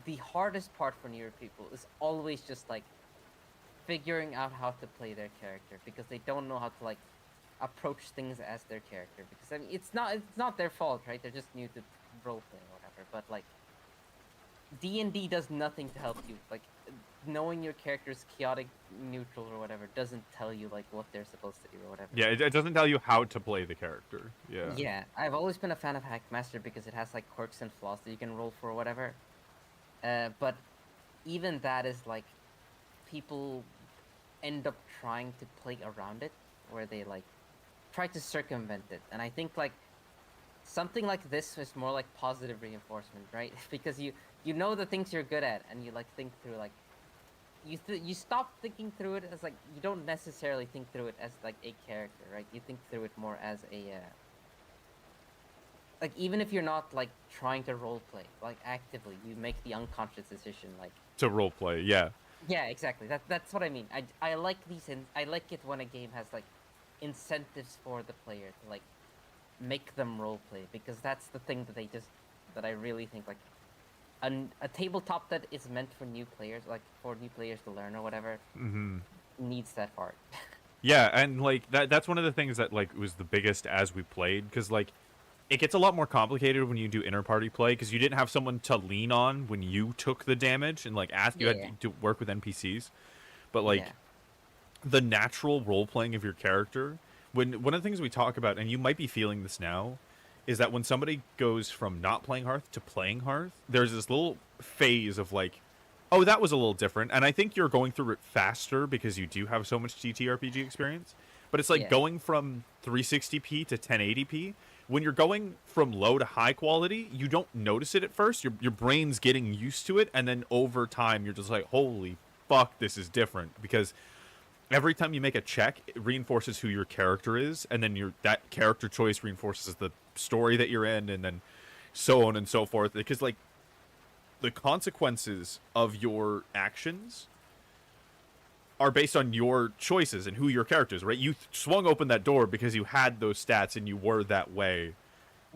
the hardest part for newer people is always just like figuring out how to play their character, because they don't know how to like approach things as their character, because I mean it's not their fault, right? They're just new to roleplay or whatever, but like D&D does nothing to help you. Like knowing your character's chaotic neutral or whatever doesn't tell you like what they're supposed to do or whatever. yeah. It doesn't tell you how to play the character. Yeah, Yeah, I've always been a fan of Hackmaster because it has like quirks and flaws that you can roll for or whatever. But even that is like people end up trying to play around it, where they like try to circumvent it. And I think like something like this is more like positive reinforcement, right? Because you know the things you're good at, and you like think through like you stop thinking through it as like you don't necessarily think through it as like a character, right? You think through it more as a like, even if you're not like trying to role play like actively, you make the unconscious decision like to role play. Yeah, yeah, exactly. That's what I mean. I like I like it when a game has like incentives for the player to like make them role play, because that's the thing that I really think like a tabletop that is meant for new players, like for new players to learn or whatever, needs that part. yeah, and like that's one of the things that like was the biggest as we played, because like it gets a lot more complicated when you do inter-party play, because you didn't have someone to lean on when you took the damage and like ask you had Yeah, to work with NPCs, but yeah, like the natural role playing of your character. When one of the things we talk about, and you might be feeling this now, is that when somebody goes from not playing Hearth to playing Hearth, there's this little phase of like, oh, that was a little different. And I think you're going through it faster because you do have so much TTRPG experience. But it's like yeah, going from 360p to 1080p. When you're going from low to high quality, you don't notice it at first. Your brain's getting used to it, and then over time, you're just like, holy fuck, this is different, because every time you make a check, it reinforces who your character is, and then your that character choice reinforces the story that you're in, and then so on and so forth. Because like the consequences of your actions are based on your choices and who your character is, right? You swung open that door because you had those stats and you were that way,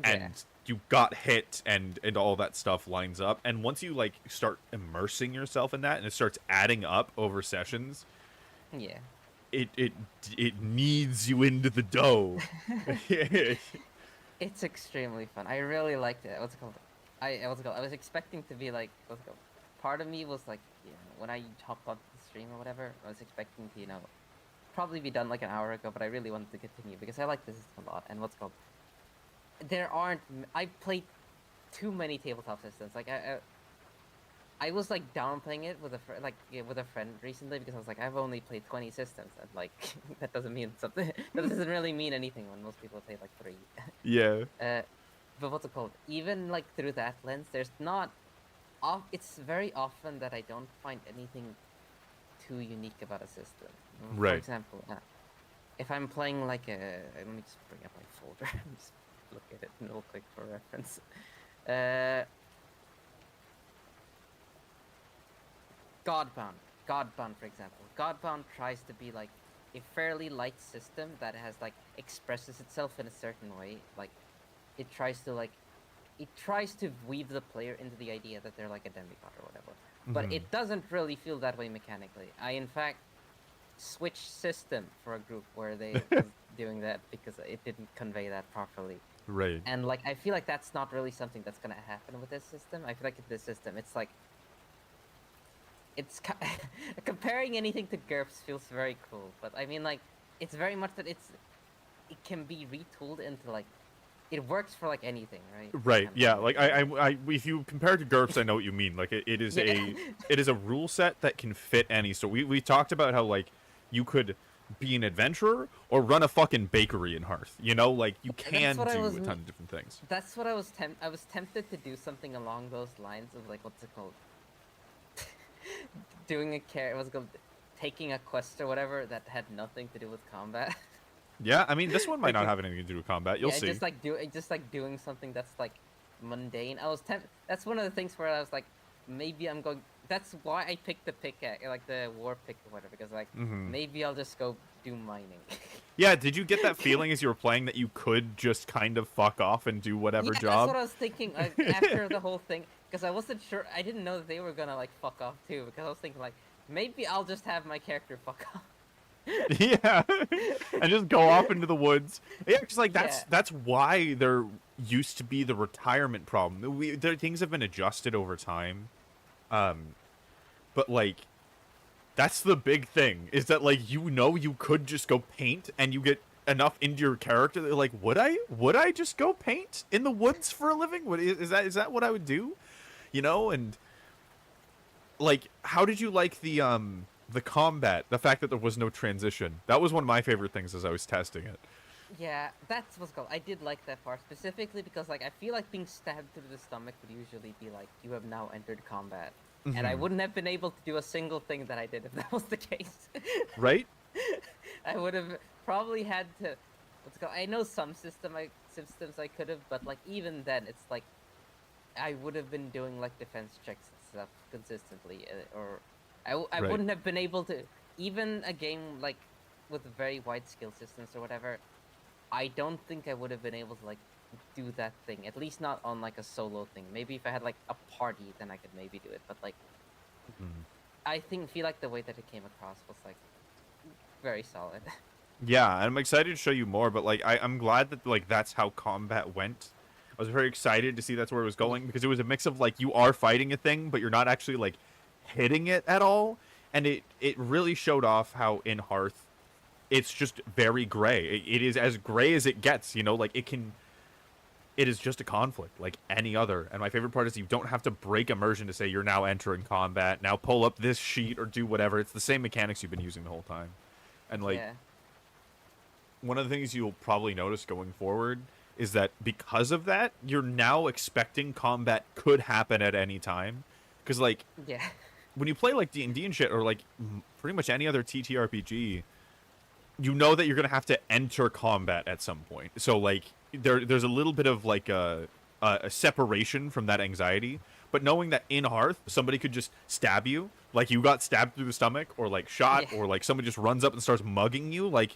yeah, and you got hit, and all that stuff lines up. And once you like start immersing yourself in that and it starts adding up over sessions, yeah. it it it kneads you into the dough. It's extremely fun. I really liked it. What's it called? What's it called? I was expecting to be like what's it called? Part of me was like, when I hopped on the stream or whatever, I was expecting to, probably be done like an hour ago, but I really wanted to continue because I like this system a lot. And what's it called? There aren't. I played too many tabletop systems. Like I was like downplaying it with with a friend recently, because I was like, I've only played 20 systems, and like that doesn't mean something. That doesn't really mean anything when most people play like 3. Yeah, uh, but what's it called? Even like through that lens, there's not. It's very often that I don't find anything too unique about a system. For right. example, if I'm playing like let me just bring up my folder. Just look at it real quick for reference. Uh, Godbound. Godbound, for example. Godbound tries to be like a fairly light system that has like expresses itself in a certain way. Like it tries to weave the player into the idea that they're like a demigod or whatever. but Mhm. it doesn't really feel that way mechanically. I in fact switched system for a group where they was doing that because it didn't convey that properly. Right. And like I feel like that's not really something that's gonna happen with this system. I feel like this system, it's like comparing anything to GURPS feels very cool, but I mean like it's very much that it can be retooled into like it works for like anything, right? Right. Kind of Yeah. thing. Like if you compare it to GURPS, I know what you mean. Like it is Yeah. it is a rule set that can fit any. So we talked about how like you could be an adventurer or run a fucking bakery in Hearth. You know, like you That's can what I do was. a ton of different things. That's what I was I was tempted to do something along those lines of like what's it called? Doing a it was called taking a quest or whatever that had nothing to do with combat. Yeah. I mean, this one might Like not have anything to do with combat. You'll yeah, see. just like doing something that's like mundane. I was that's one of the things where I was like, maybe I'm going. That's why I picked the pickaxe, like the war pick or whatever, because like maybe I'll just go do mining. Yeah. Did you get that feeling as you were playing that you could just kind of fuck off and do whatever Yeah, that's what job? I was thinking. Like after the whole thing, because I wasn't sure. I didn't know that they were gonna like fuck off too. Because I was thinking like maybe I'll just have my character fuck off. Yeah, and just go off into the woods. Yeah, because like Yeah. that's why there used to be the retirement problem. Things have been adjusted over time, but like that's the big thing is that like you could just go paint and you get enough into your character that like would I just go paint in the woods for a living? Is that what I would do? You know, and like how did you like the combat, the fact that there was no transition? That was one of my favorite things as I was testing it. Yeah, that's what's called. I did like that part specifically because like I feel like being stabbed through the stomach would usually be like you have now entered combat. And I wouldn't have been able to do a single thing that I did if that was the case. Right. I would have probably had to what's it called. I know some systems I could have, but like even then it's like I would have been doing like defense checks and stuff consistently, or I Right. wouldn't have been able to even a game like with very wide skill systems or whatever. I don't think I would have been able to like do that thing. At least not on like a solo thing. Maybe if I had like a party, then I could maybe do it. But like, I feel like the way that it came across was like very solid. Yeah, and I'm excited to show you more, but like I'm glad that like that's how combat went. I was very excited to see that's where it was going because it was a mix of like you are fighting a thing, but you're not actually like hitting it at all, and it really showed off how in Hearth it's just very gray. It is as gray as it gets, you know, like it is just a conflict like any other. And my favorite part is you don't have to break immersion to say you're now entering combat. Now pull up this sheet or do whatever. It's the same mechanics you've been using the whole time. And like Yeah. one of the things you'll probably notice going forward is that because of that, you're now expecting combat could happen at any time. Because like Yeah. when you play like D&D and shit, or like pretty much any other TTRPG, you know that you're gonna have to enter combat at some point. So like there's a little bit of like a separation from that anxiety. But knowing that in Hearth somebody could just stab you, like you got stabbed through the stomach, or like shot, Yeah. or like somebody just runs up and starts mugging you, like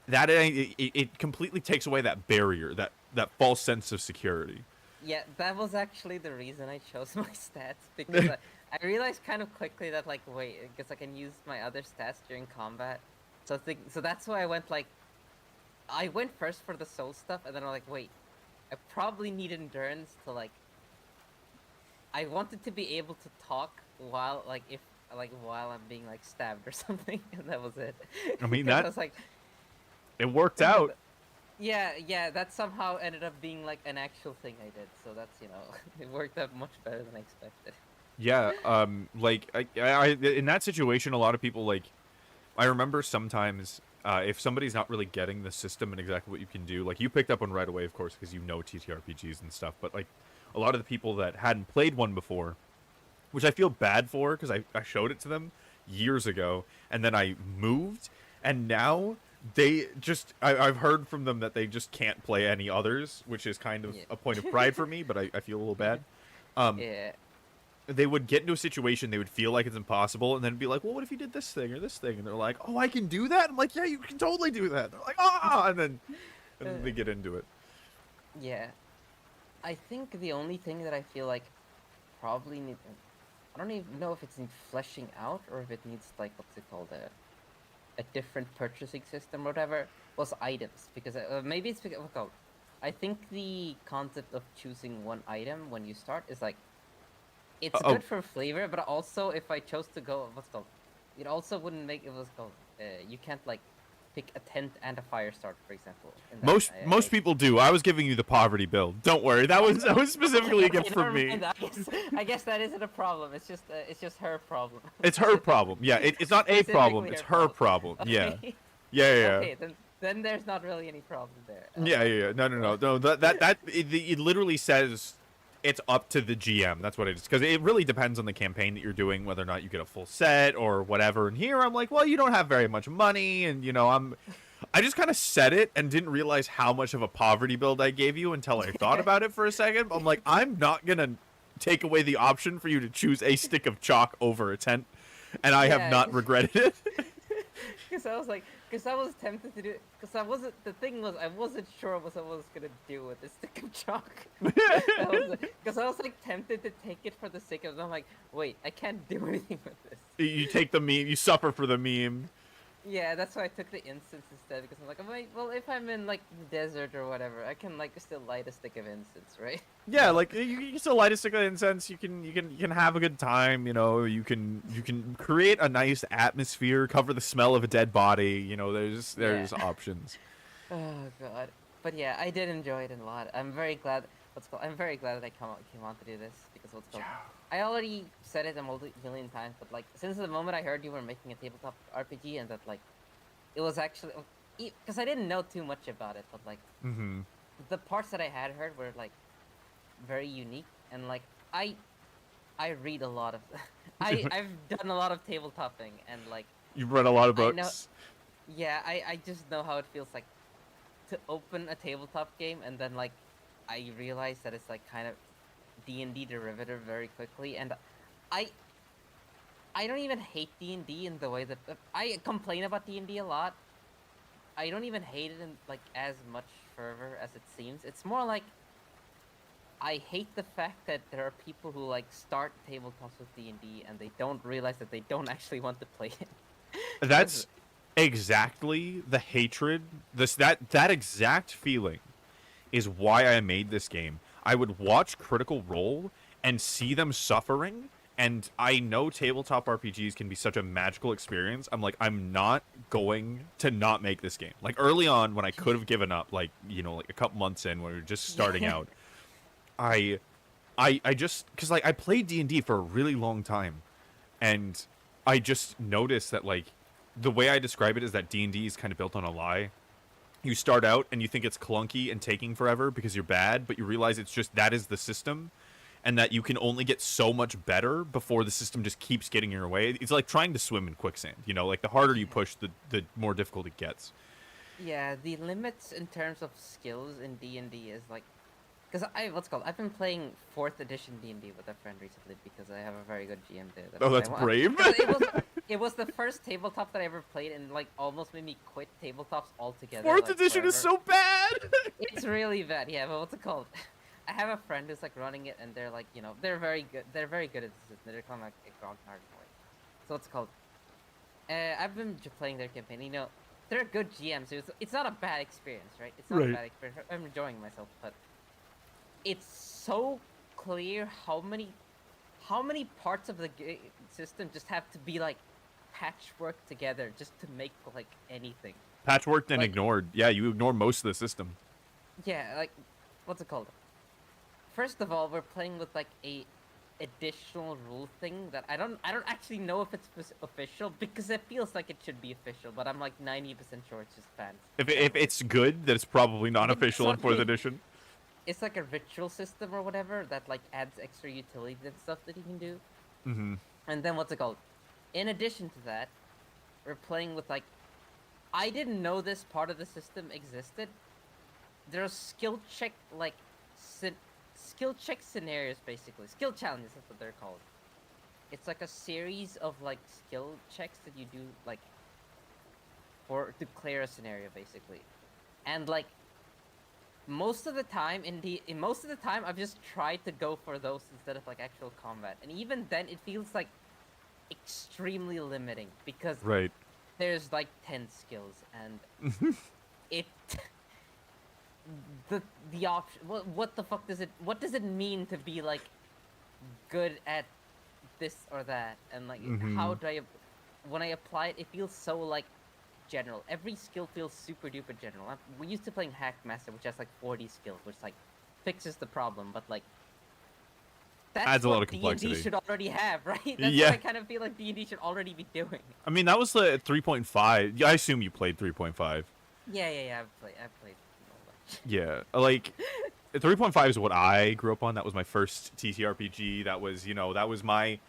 that it completely takes away that barrier, that false sense of security. Yeah, that was actually the reason I chose my stats because I realized kind of quickly that like wait, because I can use my other stats during combat. So that's why I went first for the soul stuff, and then I'm like, wait, I probably need endurance to like. I wanted to be able to talk while while I'm being like stabbed or something, and that was it. I mean, 'Cause I that was like, it worked out. yeah, that somehow ended up being like an actual thing I did. So that's it worked out much better than I expected. Yeah, like in that situation, a lot of people like. I remember sometimes if somebody's not really getting the system and exactly what you can do, like you picked up one right away, of course, because you know TTRPGs and stuff. But like a lot of the people that hadn't played one before, which I feel bad for because I showed it to them years ago, and then I moved, and now they just I've heard from them that they just can't play any others, which is kind of Yeah. a point of pride for me, but I feel a little bad. Yeah. They would get into a situation, they would feel like it's impossible, and then be like, well, what if you did this thing or this thing? And they're like, oh, I can do that? I'm like, yeah, you can totally do that. They're like, ah, and then they get into it. Yeah. I think the only thing that I feel like probably I don't even know if it's needs fleshing out or if it needs like what's it called a different purchasing system or whatever. Was items because maybe it's because oh, I think the concept of choosing one item when you start is like it's Oh, good for flavor, but also if I chose to go what's called, it also wouldn't make it was called. You can't like pick a tent and a fire starter, for example. In that, most people do. I was giving you the poverty build. Don't worry. That was specifically a gift never from me. mind. I guess that isn't a problem. It's just her problem. It's her problem. Yeah, it's not a problem. Specifically It's her her problem. Yeah. Okay. Yeah, yeah, yeah. Okay, then there's not really any problem there. Yeah, yeah, yeah. No, no, no, no. It literally says it's up to the GM. That's what it is. Because it really depends on the campaign that you're doing, whether or not you get a full set or whatever. And here I'm like, well, you don't have very much money, and I just kind of said it and didn't realize how much of a poverty build I gave you until I thought about it for a second. I'm like, I'm not gonna take away the option for you to choose a stick of chalk over a tent, and I have not regretted it. Because I was like, because I was tempted to do it. Because I wasn't. The thing was, I wasn't sure what I was gonna do with the stick of chalk. Because I was like tempted to take it for the sake of. I'm like, wait, I can't do anything with this. You take the meme. You suffer for the meme. Yeah, that's why I took the incense instead. Because I'm like, wait, well, if I'm in like the desert or whatever, I can like still light a stick of incense, right? Yeah, like you can still light a stick of incense. You can have a good time. You can create a nice atmosphere. Cover the smell of a dead body. There's options. Oh god. But yeah, I did enjoy it a lot. I'm very glad. I'm very glad that I came on to do this because what's called. I already said it a million times, but like since the moment I heard you were making a tabletop RPG and that like it was actually because I didn't know too much about it, but like the parts that I had heard were like very unique and like I read a lot of I've done a lot of tabletopping and like You've read a lot of I know books. yeah I just know how it feels like to open a tabletop game and then like I realize that it's like kind of D&D derivative very quickly and I I don't even hate D&D in the way that I complain about D&D a lot. I don't even hate it in like as much fervor as it seems. It's more like I hate the fact that there are people who like start tabletops with D&D and they don't realize that they don't actually want to play it. That's exactly the hatred. That exact feeling is why I made this game. I would watch Critical Role and see them suffering, and I know tabletop RPGs can be such a magical experience. I'm like, I'm not going to not make this game. Like early on when I could have given up, like a couple months in when we were just starting out, I just because like I played D&D for a really long time, and I just noticed that like the way I describe it is that D&D is kind of built on a lie. You start out and you think it's clunky and taking forever because you're bad, but you realize it's just that is the system, and that you can only get so much better before the system just keeps getting in your way. It's like trying to swim in quicksand. Like the harder you push, the more difficult it gets. Yeah, the limits in terms of skills in D&D is like because I've been playing 4th edition D&D with a friend recently because I have a very good GM there. Oh, that's brave. It was the first tabletop that I ever played and like almost made me quit tabletops altogether. 4th like, edition forever. is so bad. It's really bad. Yeah, but what's it called? I have a friend who's like running it and they're like, they're very good. They're very good at this. They're called like a Grognard boy. So what's it called? I've been playing their campaign. They're good GMs. So it's not a bad experience, right? It's not a bad experience. I'm enjoying myself, but it's so clear how many parts of the system just have to be like patchwork together just to make like anything. Patchworked and ignored. Yeah, you ignore most of the system. Yeah, like what's it called? First of all, we're playing with like a additional rule thing that I don't actually know if it's official because it feels like it should be official, but I'm like 90% sure it's just fans. If it's good, then it's probably not official in 4th edition. It's like a ritual system or whatever that like adds extra utility and stuff that you can do. Mm-hmm. And then what's it called? In addition to that, we're playing with like I didn't know this part of the system existed. There's skill check scenarios basically. Skill challenges, that's what they're called. It's like a series of like skill checks that you do like to clear a scenario basically. And like most of the time most of the time I've just tried to go for those instead of like actual combat, and even then it feels like extremely limiting because Right. there's like 10 skills and it the the option what the fuck does it mean to be like good at this or that, and like how do I when I apply it, it feels so like general. Every skill feels super duper general. We used to playing Hackmaster, which has like 40 skills, which like fixes the problem, but like that's Adds a lot what of D&D complexity. should already have, right? That's what Yeah. I kind of feel like D&D should already be doing. I mean, that was the 3.5. Yeah, I assume you played 3.5. Yeah. I've played all Yeah, like 3.5 is what I grew up on. That was my first TTRPG. That was, that was my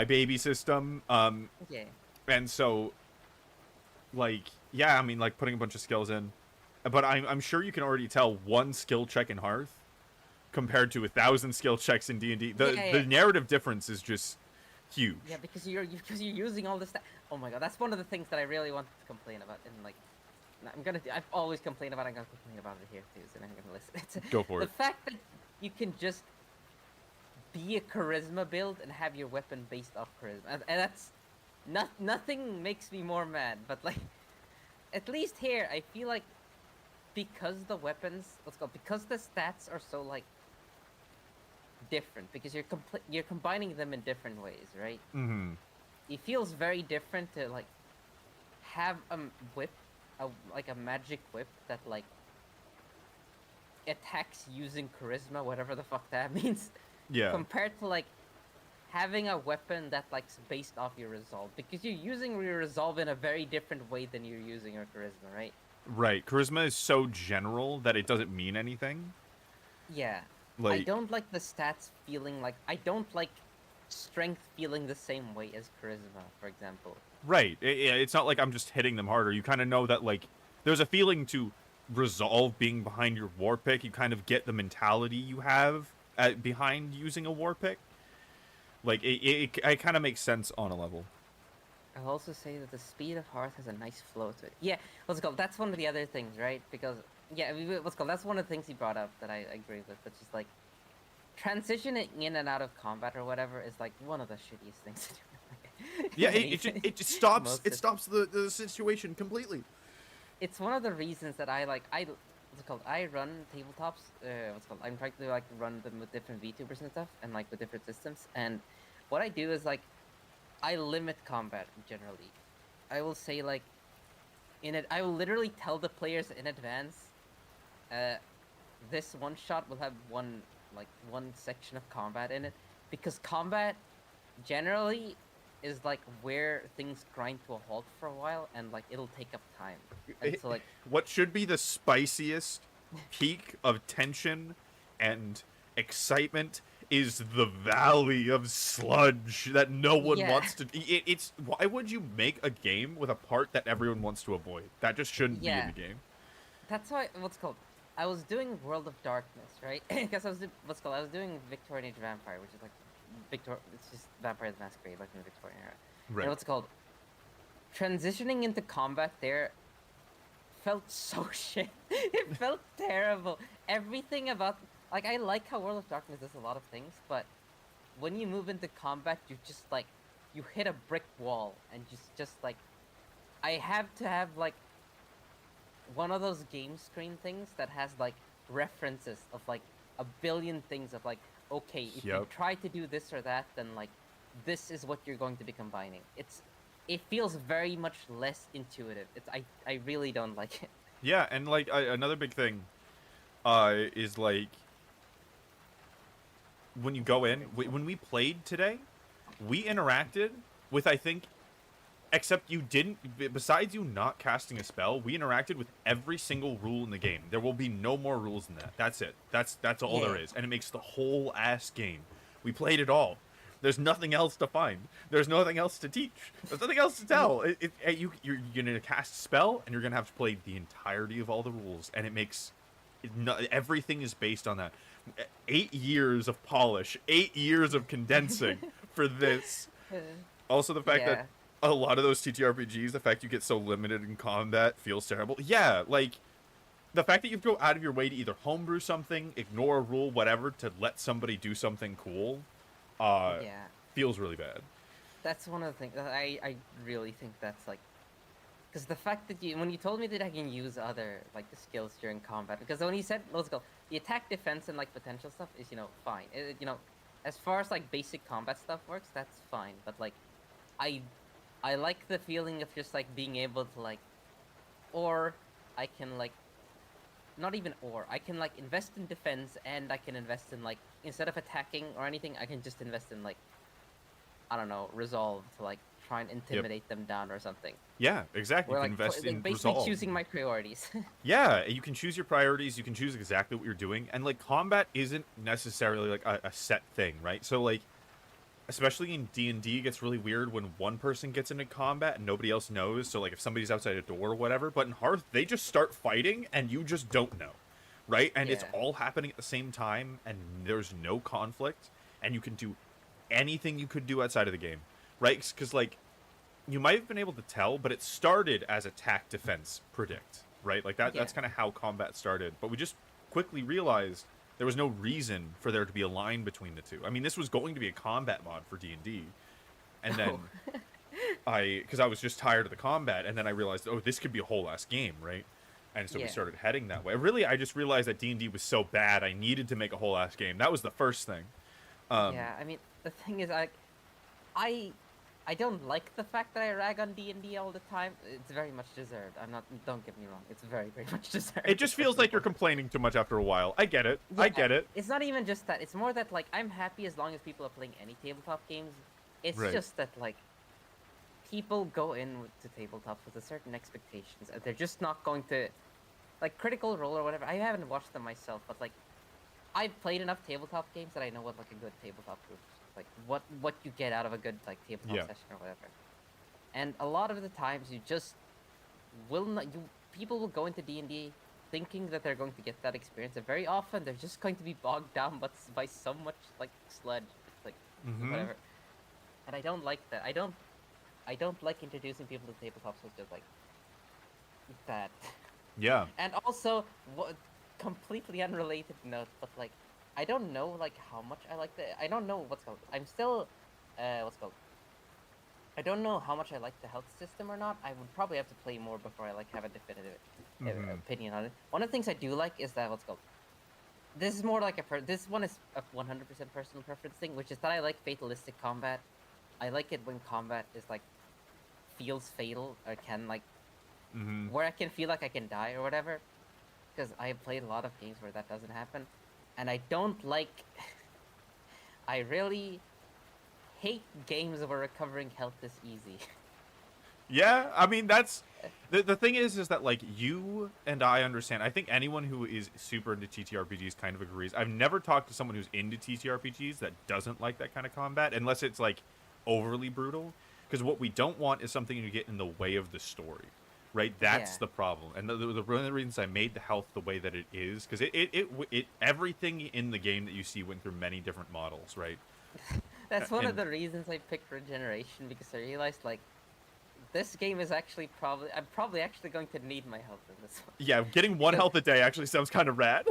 baby system. that. Yeah. And so, like, yeah, I mean, like putting a bunch of skills in, but I'm sure you can already tell one skill check in Hearth compared to 1,000 skill checks in D&D. The Yeah. narrative difference is just huge. Yeah, because you're using all this. Oh my god, that's one of the things that I really wanted to complain about. And like, I've always complained about. I'm gonna complain about it here too, so I'm gonna listen. Go for The it. fact that you can just be a charisma build and have your weapon based off charisma, and that's nothing makes me more mad. But like, at least here, I feel like because the weapons, because the stats are so like different, because you're combining them in different ways, right? Mm-hmm. It feels very different to like have a whip, like a magic whip that like attacks using charisma, whatever the fuck that means, Yeah. compared to like having a weapon that like's based off your resolve, because you're using your resolve in a very different way than you're using your charisma, right? Right. Charisma is so general that it doesn't mean anything. Yeah. I Like, don't like the stats feeling like I don't like strength feeling the same way as charisma, for example. right. It's not like I'm just hitting them harder. You kind of know that, like, there's a feeling to resolve being behind your war pick. You kind of get the mentality you have behind using a war pick. Like, it kind of makes sense on a level. I'll also say that the speed of Hearth has a nice flow to it. Yeah, what's it called? That's one of the other things, right? Because yeah, what's it called? That's one of the things he brought up that I agree with. That's just like transitioning in and out of combat or whatever is like one of the shittiest things to do. Yeah, Anything. it just stops Most it of- stops the situation completely. It's one of the reasons that what's it called? I run tabletops. What's it called? I'm trying to like run them with different VTubers and stuff, and like with different systems. And what I do is like I limit combat generally. I will say like I will literally tell the players in advance, uh, this one shot will have one section of combat in it, because combat generally is like where things grind to a halt for a while, and like it'll take up time. And so like What should be the spiciest peak of tension and excitement is the valley of sludge that no one yeah, wants to. It's why would you make a game with a part that everyone wants to avoid? That just shouldn't be in yeah, the game. that's why what's called. I was doing World of Darkness, right? Because I was doing Victorian Age Vampire, which is like It's just Vampire the Masquerade, like in the Victorian era. Right. And what's it called? Transitioning into combat there felt so shit. It felt terrible. Everything about like I like how World of Darkness does a lot of things, but when you move into combat, you just like you hit a brick wall and just like I have to have like one of those game screen things that has like references of like a billion things of like, okay, if you Yep. try to do this or that, then like this is what you're going to be combining. It feels very much less intuitive. I really don't like it. Yeah, and like another big thing, is like when you go in. When we played today, we interacted with, I think, except you didn't. Besides you not casting a spell, we interacted with every single rule in the game. There will be no more rules than that. That's it. That's all there Yeah. is, and it makes the whole ass game. We played it all. There's nothing else to find. There's nothing else to teach. There's nothing else to tell. You're gonna cast a spell, and you're gonna have to play the entirety of all the rules, and it makes everything is based on that. 8 years of polish, 8 years of condensing for this. Also, the fact Yeah. that a lot of those TTRPGs, the fact you get so limited in combat feels terrible. Yeah, like the fact that you go out of your way to either homebrew something, ignore a rule, whatever, to let somebody do something cool, Yeah, feels really bad. that's one of the things that I really think that's like, because the fact that when you told me that I can use other like skills during combat, because when you said let's go, the attack, defense, and like potential stuff is fine. As far as like basic combat stuff works, that's fine. But like, I I like the feeling of just like being able to like, or I can like not even or I can like invest in defense, and I can invest in like, instead of attacking or anything, I can just invest in like, I don't know, resolve to like try and Yep. intimidate them down or something. Yeah, exactly. You Or can like, invest in basically resolve. choosing my priorities. Yeah, you can choose your priorities. You can choose exactly what you're doing, and like combat isn't necessarily like a set thing, right? So like, especially in D&D, it gets really weird when one person gets into combat and nobody else knows. So like, if somebody's outside a door or whatever, but in Hearth, they just start fighting and you just don't know, right? And it's Yeah. all happening at the same time, and there's no conflict, and you can do anything you could do outside of the game, right? Because like, you might have been able to tell, but it started as attack, defense, predict, right? Like that. Yeah. That's kind of how combat started. But we just quickly realized there was no reason for there to be a line between the two. I mean, this was going to be a combat mod for D&D, and then Oh. because I was just tired of the combat, and then I realized, oh, this could be a whole ass game, right? And so we Yeah. started heading that way. Really, I just realized that D&D was so bad, I needed to make a whole ass game. That was the first thing. Yeah. I mean, the thing is, I I don't like the fact that I rag on D&D all the time. It's very much deserved. I'm not. Don't get me wrong. It's very, very much deserved. It just feels first and like you're foremost. complaining too much after a while. I get it. I Yeah, get it. it's not even just that. It's more that like I'm happy as long as people are playing any tabletop games. It's Right. just that like people go in to tabletops with a certain expectations, and they're just not going to, like Critical Role or whatever. I haven't watched them myself, but like I've played enough tabletop games that I know what like a good tabletop group, like what you get out of a good like tabletop Yeah. session or whatever. And a lot of the times you just will not. People will go into D&D thinking that they're going to get that experience, and very often they're just going to be bogged down by so much like sludge, like Mm-hmm. whatever. And I don't like that. I don't like introducing people to tabletops with just like that. Yeah. And also, what completely unrelated note, but like I don't know like how much I like the. I don't know what's called. I'm still, what's called. I don't know how much I like the health system or not. I would probably have to play more before I like have a definitive Mhm. opinion on it. One of the things I do like is that what's called. This is more like this one is a 100% personal preference thing, which is that I like fatalistic combat. I like it when combat is like feels fatal or can like Mhm. where I can feel like I can die or whatever. Because I have played a lot of games where that doesn't happen, and I don't like. I really hate games where recovering health is easy. Yeah, I mean that's the thing is that like you and I understand. I think anyone who is super into TTRPGs kind of agrees. I've never talked to someone who's into TTRPGs that doesn't like that kind of combat unless it's like overly brutal, because what we don't want is something to get in the way of the story. Right? That's Yeah. the problem. And one of the reasons I made the health the way that it is, because it everything in the game that you see went through many different models, right? That's one of And the reasons I picked Regeneration, because I realized like this game is actually I'm probably actually going to need my health in this one. yeah, getting one Because health a day actually sounds kind of rad.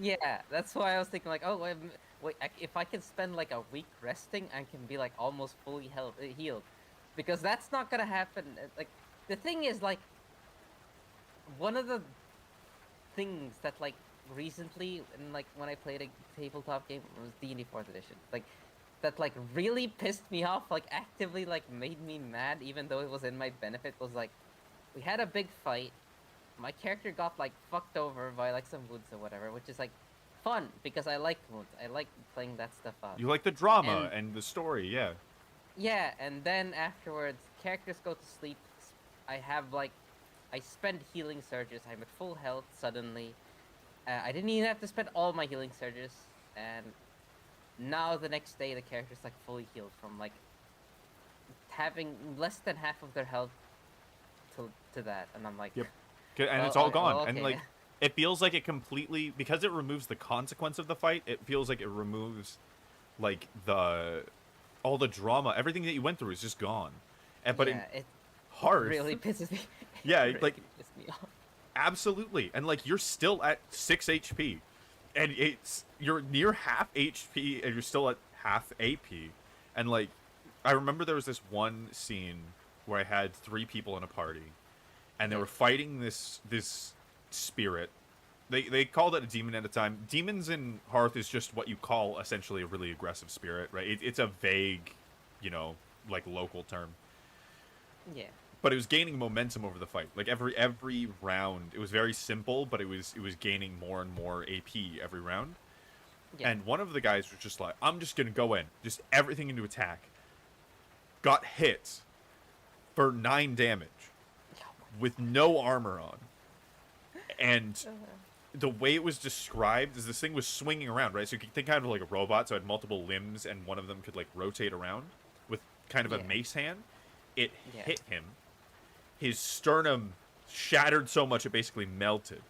yeah, that's why I was thinking like, oh wait, if I can spend like a week resting, I can be like almost fully healed, because that's not gonna happen. Like the thing is like one of the things that like recently, and like when I played a tabletop game, it was D&D 4th edition, like that like really pissed me off, like actively like made me mad, even though it was in my benefit, was like we had a big fight, my character got like fucked over by like some woods or whatever, which is like fun because I like woods, I like playing that stuff out. You like the drama And and the story, yeah. yeah, and then afterwards characters go to sleep. I have like I spend healing surges, I'm at full health suddenly. I didn't even have to spend all my healing surges, and now the next day the character's like fully healed from like having less than half of their health to that, and I'm like, Yep. And well, it's all gone. well, And okay. like it feels like it completely, because it removes the consequence of the fight, it feels like it removes like the all the drama, everything that you went through is just gone. And but in Yeah, it Hearth, really pisses me. yeah, It like really pissed me off. Absolutely. And like you're still at 6 HP. And you're near half HP and you're still at half AP. And like I remember there was this one scene where I had 3 people in a party and they Okay. were fighting this spirit. They called it a demon at the time. Demons in Hearth is just what you call essentially a really aggressive spirit, right? It's a vague, like local term. Yeah. But it was gaining momentum over the fight. Like every round, it was very simple, but it was gaining more and more AP every round. Yeah. And one of the guys was just like, "I'm just gonna go in, just everything into attack." Got hit for 9 damage with no armor on, and the way it was described is this thing was swinging around, right? So you could think kind of like a robot, so it had multiple limbs, and one of them could like rotate around with kind of a Yeah. mace hand. It Yeah. hit him. His sternum shattered so much it basically melted.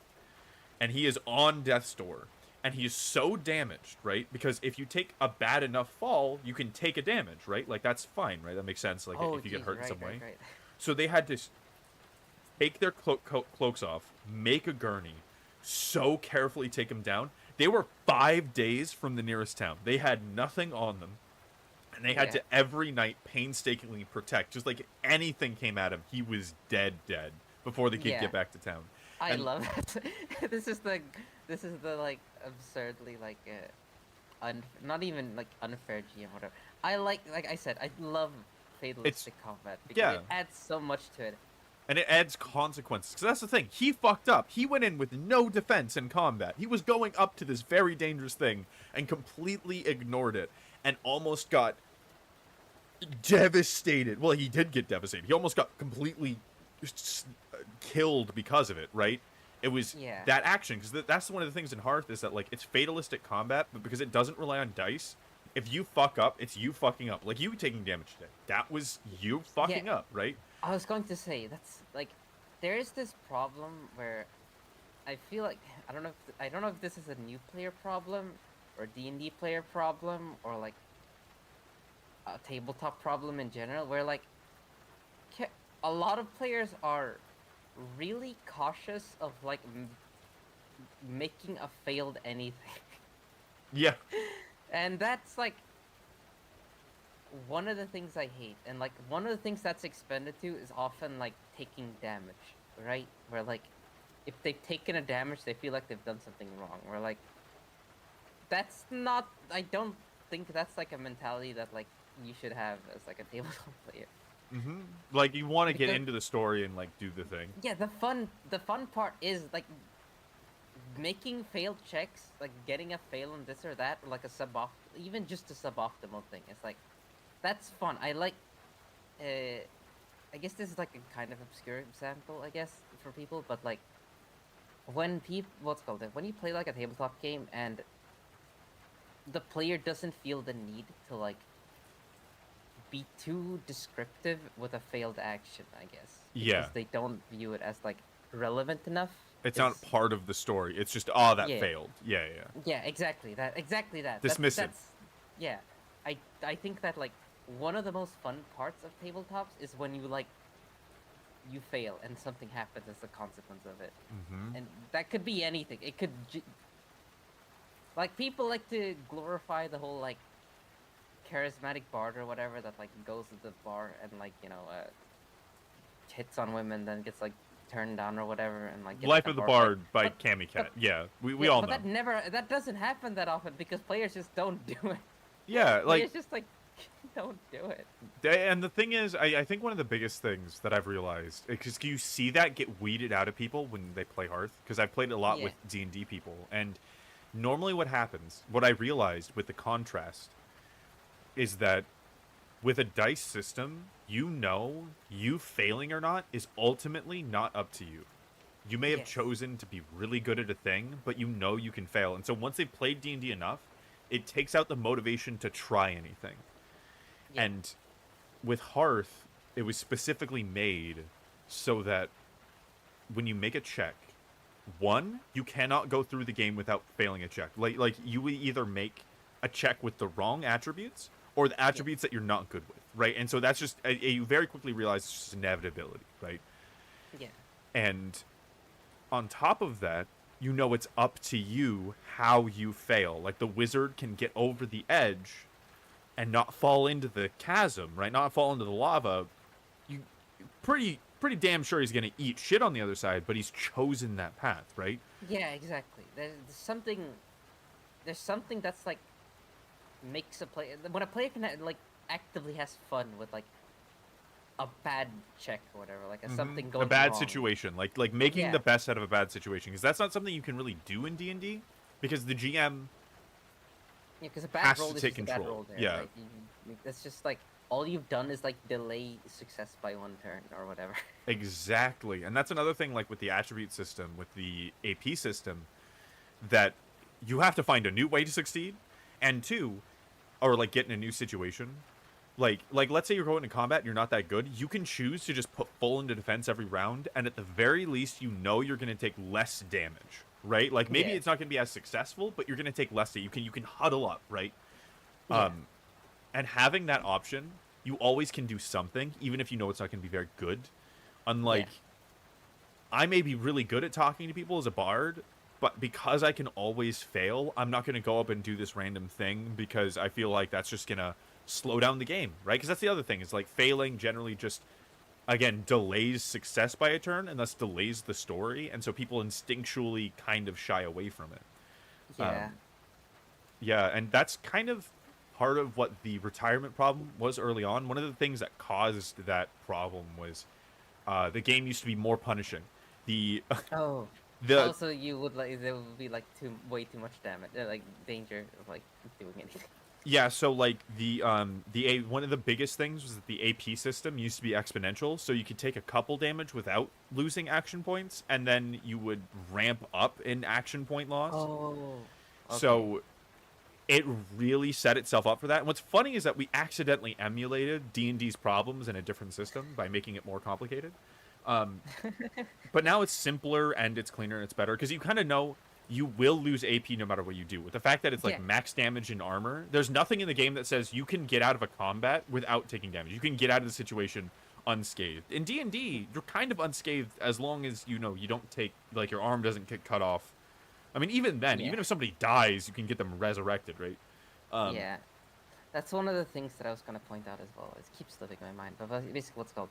And he is on death's door. And he is so damaged, right? Because if you take a bad enough fall, you can take a damage, right? Like, that's fine, right? That makes sense, like, Oh, if you get geez, hurt in right, some way. right. So they had to take their cloaks off, make a gurney, so carefully take him down. They were 5 days from the nearest town. They had nothing on them. And they had Yeah. to every night painstakingly protect. Just like anything came at him, he was dead before they could Yeah. get back to town. I And- love that. this is the like absurdly like not even like unfair GM whatever. I like I said, I love fatalistic combat because yeah. it adds so much to it. And it adds consequences. Because that's the thing. He fucked up. He went in with no defense in combat. He was going up to this very dangerous thing and completely ignored it. And almost got devastated. Well, he did get devastated. He almost got completely killed because of it, right? It was Yeah. that action. Because that's one of the things in Hearth is that, like, it's fatalistic combat, but because it doesn't rely on dice, if you fuck up, it's you fucking up. Like, you taking damage today. That was you fucking up, right? I was going to say that's like there is this problem where I feel like I don't know if this is a new player problem or D&D player problem or like a tabletop problem in general where like a lot of players are really cautious of like making a failed anything. Yeah. And that's like one of the things I hate, and like one of the things that's expended to is often like taking damage, right? Where like if they've taken a damage, they feel like they've done something wrong. Where like that's not. I don't think that's like a mentality that like you should have as like a tabletop player. Mm-hmm. Like, you want to get Because- into the story and, like, do the thing. Yeah, the fun part is like making failed checks, like getting a fail on this or that, or like even just a suboptimal thing. It's like that's fun. I like. I guess this is like a kind of obscure example, I guess, for people, but like when when you play like a tabletop game and the player doesn't feel the need to like be too descriptive with a failed action, I guess. Yeah. Because they don't view it as like relevant enough. It's not part of the story. It's just, oh, that Yeah. failed. Yeah. Yeah, exactly that. Dismissive. That's yeah. I think that like one of the most fun parts of tabletops is when you fail and something happens as a consequence of it. Mm-hmm. And that could be anything. It could like people like to glorify the whole like charismatic bard or whatever that like goes to the bar and like hits on women, then gets like turned down or whatever, and like gets Life a of the bar fight. Bard by But- Cammy Cat. but- Yeah, we Yeah, all but know. that doesn't happen that often because players just don't do it. Yeah, like, Players just like don't do it. and the thing is, I think one of the biggest things that I've realized, because you see that get weeded out of people when they play Hearth, because I've played a lot Yeah. with D&D people, and normally what happens, what I realized with the contrast, is that with a dice system, you failing or not is ultimately not up to you. You may have Yes. chosen to be really good at a thing, but you know you can fail. And so once they've played D&D enough, it takes out the motivation to try anything. Yeah. And with Hearth, it was specifically made so that when you make a check, one, you cannot go through the game without failing a check. Like you will either make a check with the wrong attributes or the attributes that you're not good with, right? And so that's just you very quickly realize it's just inevitability, right? Yeah. And on top of that, you know it's up to you how you fail. Like the wizard can get over the edge and not fall into the chasm, right? Not fall into the lava. You pretty damn sure he's gonna eat shit on the other side, but he's chosen that path, right? Yeah, exactly. There's something. There's something that's like makes a play when a player can like actively has fun with like a bad check or whatever, like something A going bad wrong. situation, like making Yeah. the best out of a bad situation, because that's not something you can really do in D&D, because the GM Yeah, because a has bad roll to is take just a bad control. roll there. Yeah, Like, that's just like all you've done is like delay success by one turn or whatever. exactly. And that's another thing, like with the attribute system, with the AP system, that you have to find a new way to succeed, and two, or like get in a new situation. Like let's say you're going to combat and you're not that good, you can choose to just put full into defense every round, and at the very least you know you're going to take less damage, right? Like maybe Yeah. it's not going to be as successful, but you're going to take less. You can huddle up, right? Yeah. And having that option, you always can do something, even if you know it's not going to be very good. Yeah. Unlike, I may be really good at talking to people as a bard, but because I can always fail, I'm not going to go up and do this random thing, because I feel like that's just going to slow down the game, right? Because that's the other thing, is like failing generally just, again, delays success by a turn, and thus delays the story, and so people instinctually kind of shy away from it. Yeah. Yeah, and that's kind of part of what the retirement problem was early on. One of the things that caused that problem was the game used to be more punishing. The Oh. the Also, you would like there would be like way too much damage, like danger of like doing anything. Yeah, so like one of the biggest things was that the AP system used to be exponential, so you could take a couple damage without losing action points, and then you would ramp up in action point loss. Oh. Okay. So it really set itself up for that. And what's funny is that we accidentally emulated D&D's problems in a different system by making it more complicated. But now it's simpler and it's cleaner and it's better, because you kind of know you will lose AP no matter what you do. With the fact that it's like Yeah. max damage and armor, there's nothing in the game that says you can get out of a combat without taking damage. You can get out of the situation unscathed. In D&D, you're kind of unscathed as long as you don't take, like, your arm doesn't get cut off. I mean, even then, Yeah. even if somebody dies, you can get them resurrected, right? Yeah. That's one of the things that I was gonna point out as well. It keeps slipping my mind, but basically, what's it called?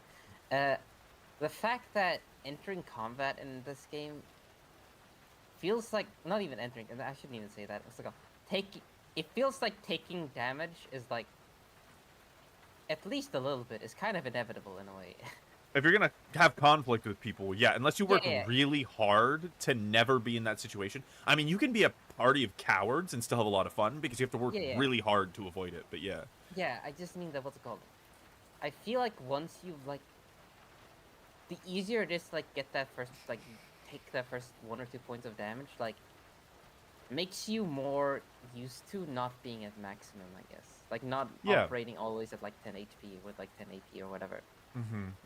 The fact that entering combat in this game feels like not even entering. I shouldn't even say that. What's it called? It feels like taking damage is like at least a little bit. Is kind of inevitable in a way. If you're gonna have conflict with people, yeah, unless you work Yeah. really hard to never be in that situation. I mean, you can be a party of cowards and still have a lot of fun, because you have to work Yeah. really hard to avoid it. But yeah, Yeah, I just mean that what's it called? I feel like once you like, the easier it is to like get that first like take that first 1 or 2 points of damage, like makes you more used to not being at maximum, I guess. Like not Yeah. operating always at like 10 HP with like 10 AP or whatever.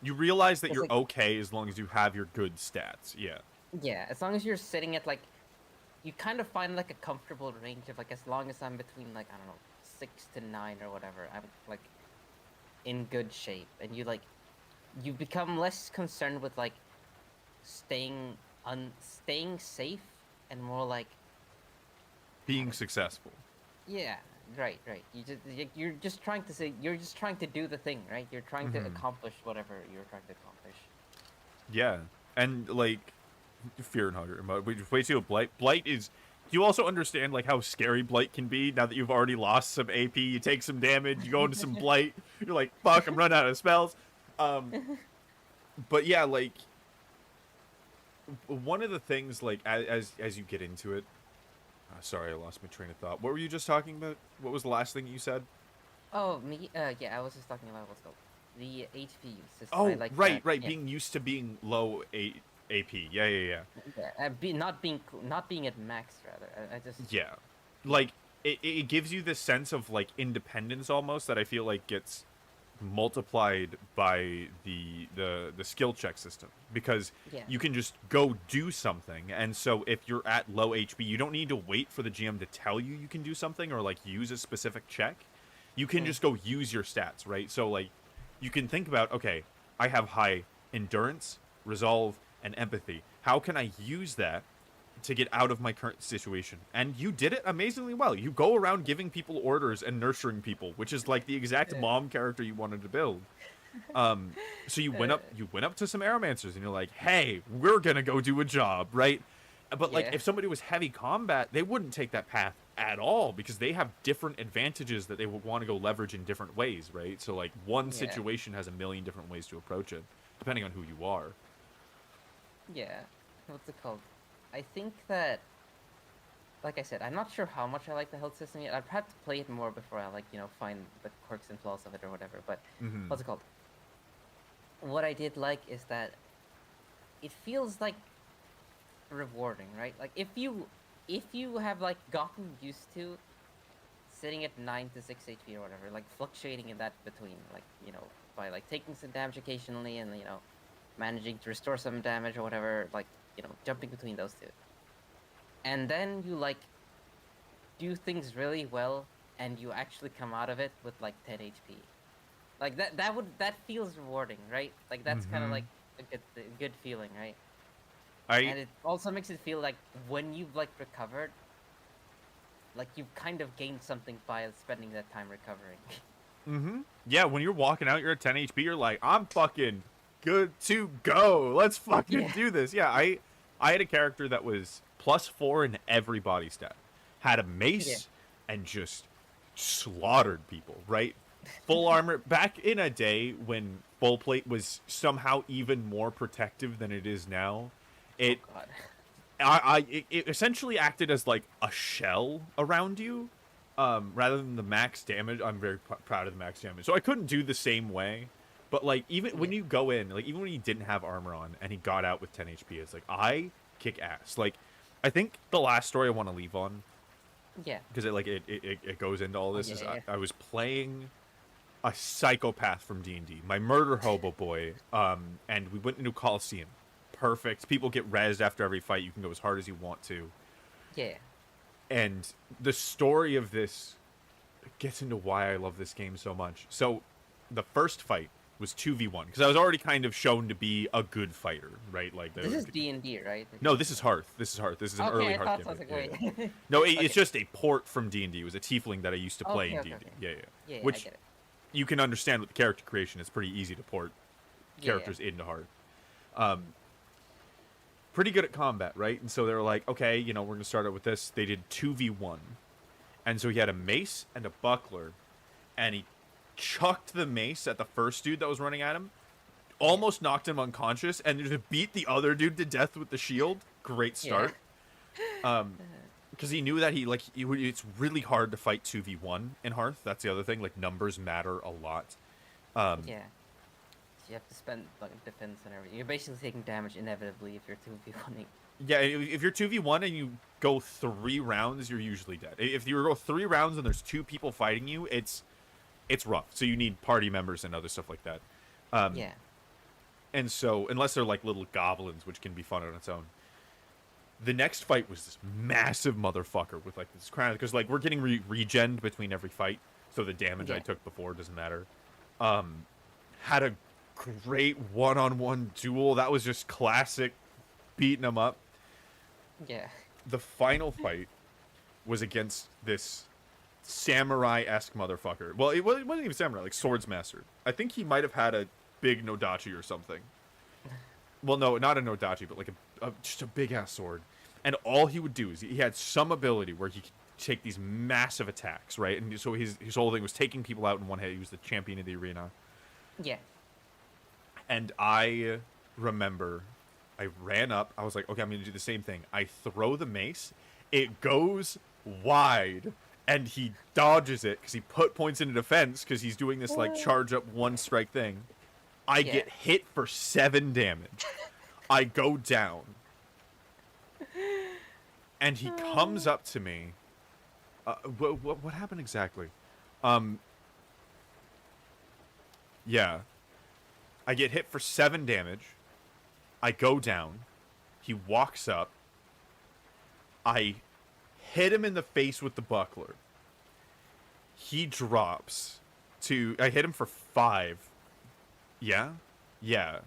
you realize that It's you're like- okay as long as you have your good stats. Yeah, Yeah, as long as you're sitting at like, you kind of find like a comfortable range of like, as long as I'm between like, I don't know, 6 to 9 or whatever, I'm like in good shape. And you become less concerned with like staying safe and more like, being successful. yeah, right. You're just trying to do the thing, right? You're trying to accomplish whatever you're trying to accomplish. Yeah, and like fear and hunger. Wait till blight. Blight is. Do you also understand like how scary blight can be now that you've already lost some AP? You take some damage, you go into some blight. You're like, fuck, I'm running out of spells. But yeah, like one of the things, like as you get into it. Sorry, I lost my train of thought. What were you just talking about? What was the last thing you said? Oh, me? Yeah, I was just talking about what's called the HP system. Oh, I like right. that, yeah. Being used to being low AP. Yeah. Yeah, not being at max rather. I just Yeah. Like it gives you this sense of like independence almost that I feel like gets multiplied by the skill check system, because Yeah. you can just go do something. And so if you're at low HP, you don't need to wait for the GM to tell you can do something or like use a specific check. You can just go use your stats, right? So like you can think about, okay, I have high endurance, resolve, and empathy. How can I use that to get out of my current situation? And you did it amazingly well. You go around giving people orders and nurturing people, which is like the exact mom character you wanted to build. So you went up to some aeromancers and you're like, hey, we're gonna go do a job, right? But like, Yeah. if somebody was heavy combat, they wouldn't take that path at all because they have different advantages that they would want to go leverage in different ways, right? So like, one Yeah. situation has a million different ways to approach it, depending on who you are. Yeah. What's it called? I think that, like I said, I'm not sure how much I like the health system yet. I'd have to play it more before I, like, find the quirks and flaws of it or whatever. But what's it called? What I did like is that it feels like rewarding, right? Like, if you have, like, gotten used to sitting at 9 to 6 HP or whatever, like, fluctuating in that between, like, by, like, taking some damage occasionally and, managing to restore some damage or whatever, like, jumping between those two. And then you, like, do things really well and you actually come out of it with, like, 10 HP. Like, that feels rewarding, right? Like, that's kind of like a good feeling, right? And it also makes it feel like when you've, like, recovered, like, you've kind of gained something by spending that time recovering. Yeah, when you're walking out, you're at 10 HP, you're like, I'm fucking good to go. Let's fucking do this. Yeah, I had a character that was +4 in every body stat. Had a mace and just slaughtered people, right? Full armor. Back in a day when full plate was somehow even more protective than it is now, it it essentially acted as like a shell around you, rather than the max damage. I'm very proud of the max damage, so I couldn't do the same way. But like, even when you go in, like, even when he didn't have armor on and he got out with 10 HP, it's like, I kick ass. Like, I think the last story I want to leave on, because it goes into all this, I was playing a psychopath from D&D, my murder hobo boy, and we went into Coliseum. Perfect. People get rezzed after every fight. You can go as hard as you want to. Yeah. And the story of this gets into why I love this game so much. So, the first fight was 2v1, because I was already kind of shown to be a good fighter, right? Like, this is D&D, right? No, this is Hearth. This is Hearth. This is an early Hearth game. Like, wait. No, it's just a port from D&D. It was a tiefling that I used to play in D&D. Okay. Yeah, Which I get it. You can understand with the character creation. It's pretty easy to port characters into Hearth. Pretty good at combat, right? And so they were like, okay, we're going to start out with this. They did 2v1. And so he had a mace and a buckler, and he chucked the mace at the first dude that was running at him, almost knocked him unconscious, and just beat the other dude to death with the shield. Great start. Because he knew that it's really hard to fight 2v1 in Hearth. That's the other thing. Like, numbers matter a lot. You have to spend, like, defense and everything. You're basically taking damage inevitably if you're 2v1ing. Yeah, if you're 2v1 and you go 3 rounds, you're usually dead. If you go 3 rounds and there's 2 people fighting you, it's rough. So you need party members and other stuff like that. And so, unless they're like little goblins, which can be fun on its own. The next fight was this massive motherfucker with like this crown, because like we're getting regened between every fight, so the damage I took before doesn't matter. Had a great one-on-one duel that was just classic, beating him up. The final fight was against this samurai-esque motherfucker. Well, it wasn't even samurai, like swordsmaster. I think he might have had a big nodachi or something. Well, no, not a nodachi, but like just a big-ass sword. And all he would do is he had some ability where he could take these massive attacks, right? And so his whole thing was taking people out in one hit. He was the champion of the arena. And I remember I ran up. I was like, okay, I'm going to do the same thing. I throw the mace. It goes wide. And he dodges it because he put points into defense because he's doing this like charge up 1 strike thing. I get hit for 7 damage. I go down. And he comes up to me. What happened exactly? Yeah. I get hit for 7 damage. I go down. He walks up. I hit him in the face with the buckler. He drops to... I hit him for 5. Yeah? Yeah.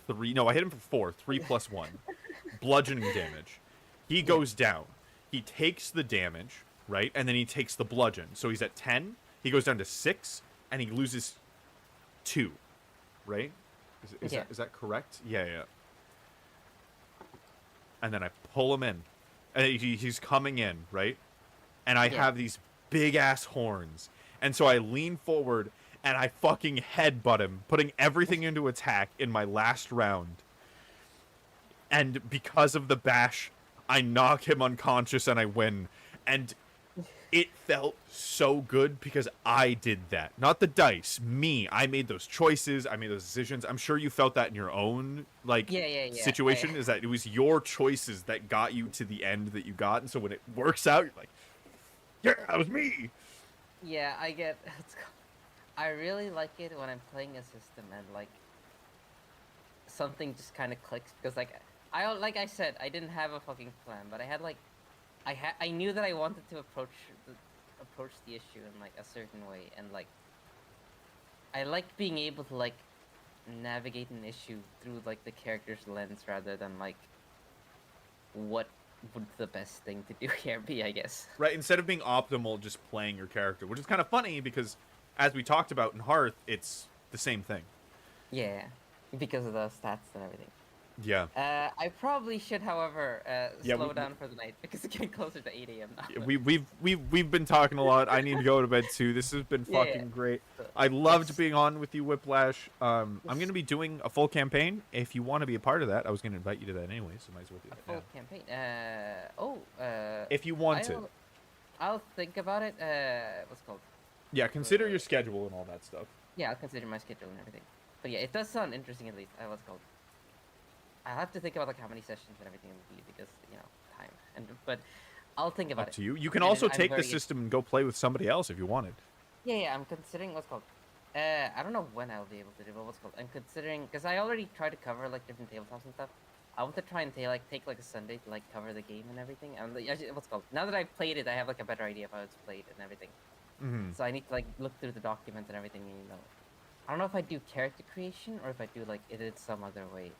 3. No, I hit him for 4. 3 plus 1. Bludgeoning damage. He goes down. He takes the damage, right? And then he takes the bludgeon. So he's at 10. He goes down to 6, and he loses 2, right? Is that correct? Yeah. And then I pull him in. And he's coming in, right? And I have these big-ass horns. And so I lean forward, and I fucking headbutt him, putting everything into attack in my last round. And because of the bash, I knock him unconscious and I win. And it felt so good because I did that. Not the dice. Me. I made those choices. I made those decisions. I'm sure you felt that in your own situation. Is that it was your choices that got you to the end that you got. And so when it works out, you're like, yeah, that was me. Yeah, I get. I really like it when I'm playing a system and like something just kind of clicks because like I said, I didn't have a fucking plan, but I had like I knew that I wanted to approach the issue in like a certain way, and like I like being able to like navigate an issue through like the character's lens rather than like what would the best thing to do here be, I guess. Right, instead of being optimal, just playing your character, which is kind of funny because, as we talked about in Hearth, it's the same thing. Yeah, because of the stats and everything. Yeah. I probably should, however, slow down for the night because it's getting closer to 8 a.m. now. We've been talking a lot. I need to go to bed too. This has been fucking great. I loved being on with you, WIPlash. I'm gonna be doing a full campaign. If you want to be a part of that, I was gonna invite you to that anyway, so might as well do that. Full campaign. If you want to. I'll think about it. What's it called? Yeah, consider your schedule and all that stuff. Yeah, I'll consider my schedule and everything. But yeah, it does sound interesting at least. What's it called? I have to think about like how many sessions and everything will be because time. But I'll think about it. Up to you. You can also take the system and go play with somebody else if you wanted. Yeah, I'm considering what's called. I don't know when I'll be able to do, but what's called. I'm considering because I already tried to cover like different tabletops and stuff. I want to try and take like a Sunday to like cover the game and everything. And what's called. Now that I've played it, I have like a better idea of how it's played and everything. So I need to like look through the documents and everything. I don't know if I do character creation or if I do like it some other way.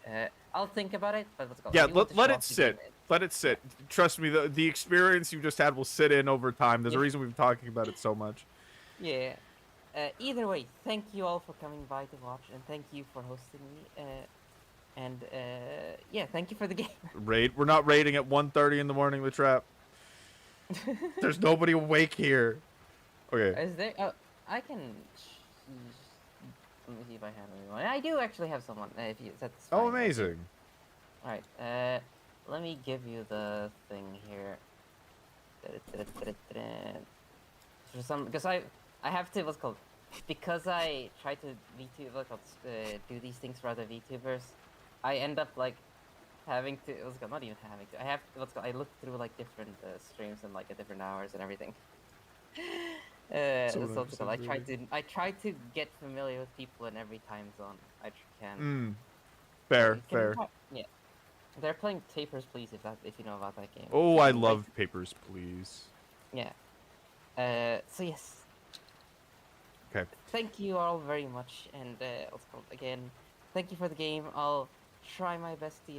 I'll think about it, but what's it called? Yeah, let it sit. Let it sit. Trust me, the experience you just had will sit in over time. There's a reason we've been talking about it so much. Yeah. Either way, thank you all for coming by to watch, and thank you for hosting me. Yeah, thank you for the game. Raid. We're not raiding at 1:30 in the morning. The trap. There's nobody awake here. Okay. Is there? Oh, I can. Let me see if I have anyone. I do actually have someone. If you, that's fine. Oh, amazing. All right. Let me give you the thing here. For some, because I have to. What's it called? Because I try to VTube, do these things for other VTubers. I end up like having to. What's it called? Not even having to. I have. What's it called? I look through like different streams and like at different hours and everything. I try to get familiar with people in every time zone I can. Fair. Yeah, they're playing Papers, Please. If you know about that game. Oh, I love Papers, Please. Yeah. So yes. Okay. Thank you all very much, and what's it called again? Thank you for the game. I'll try my best to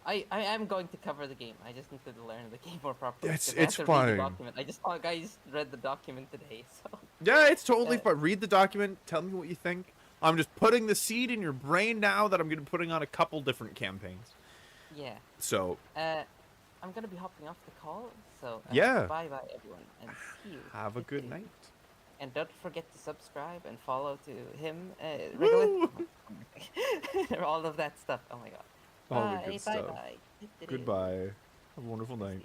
I am going to cover the game. I just need to learn the game more properly. It's fine. I just read the document today, so. Yeah, it's totally fine. Read the document. Tell me what you think. I'm just putting the seed in your brain now that I'm going to be putting on a couple different campaigns. Yeah. So. I'm going to be hopping off the call. So. Yeah. Bye everyone, and see you. Have a good night. And don't forget to subscribe and follow to him. Regular. All of that stuff. Oh my god. All the good stuff. Bye. Goodbye. Have a wonderful night.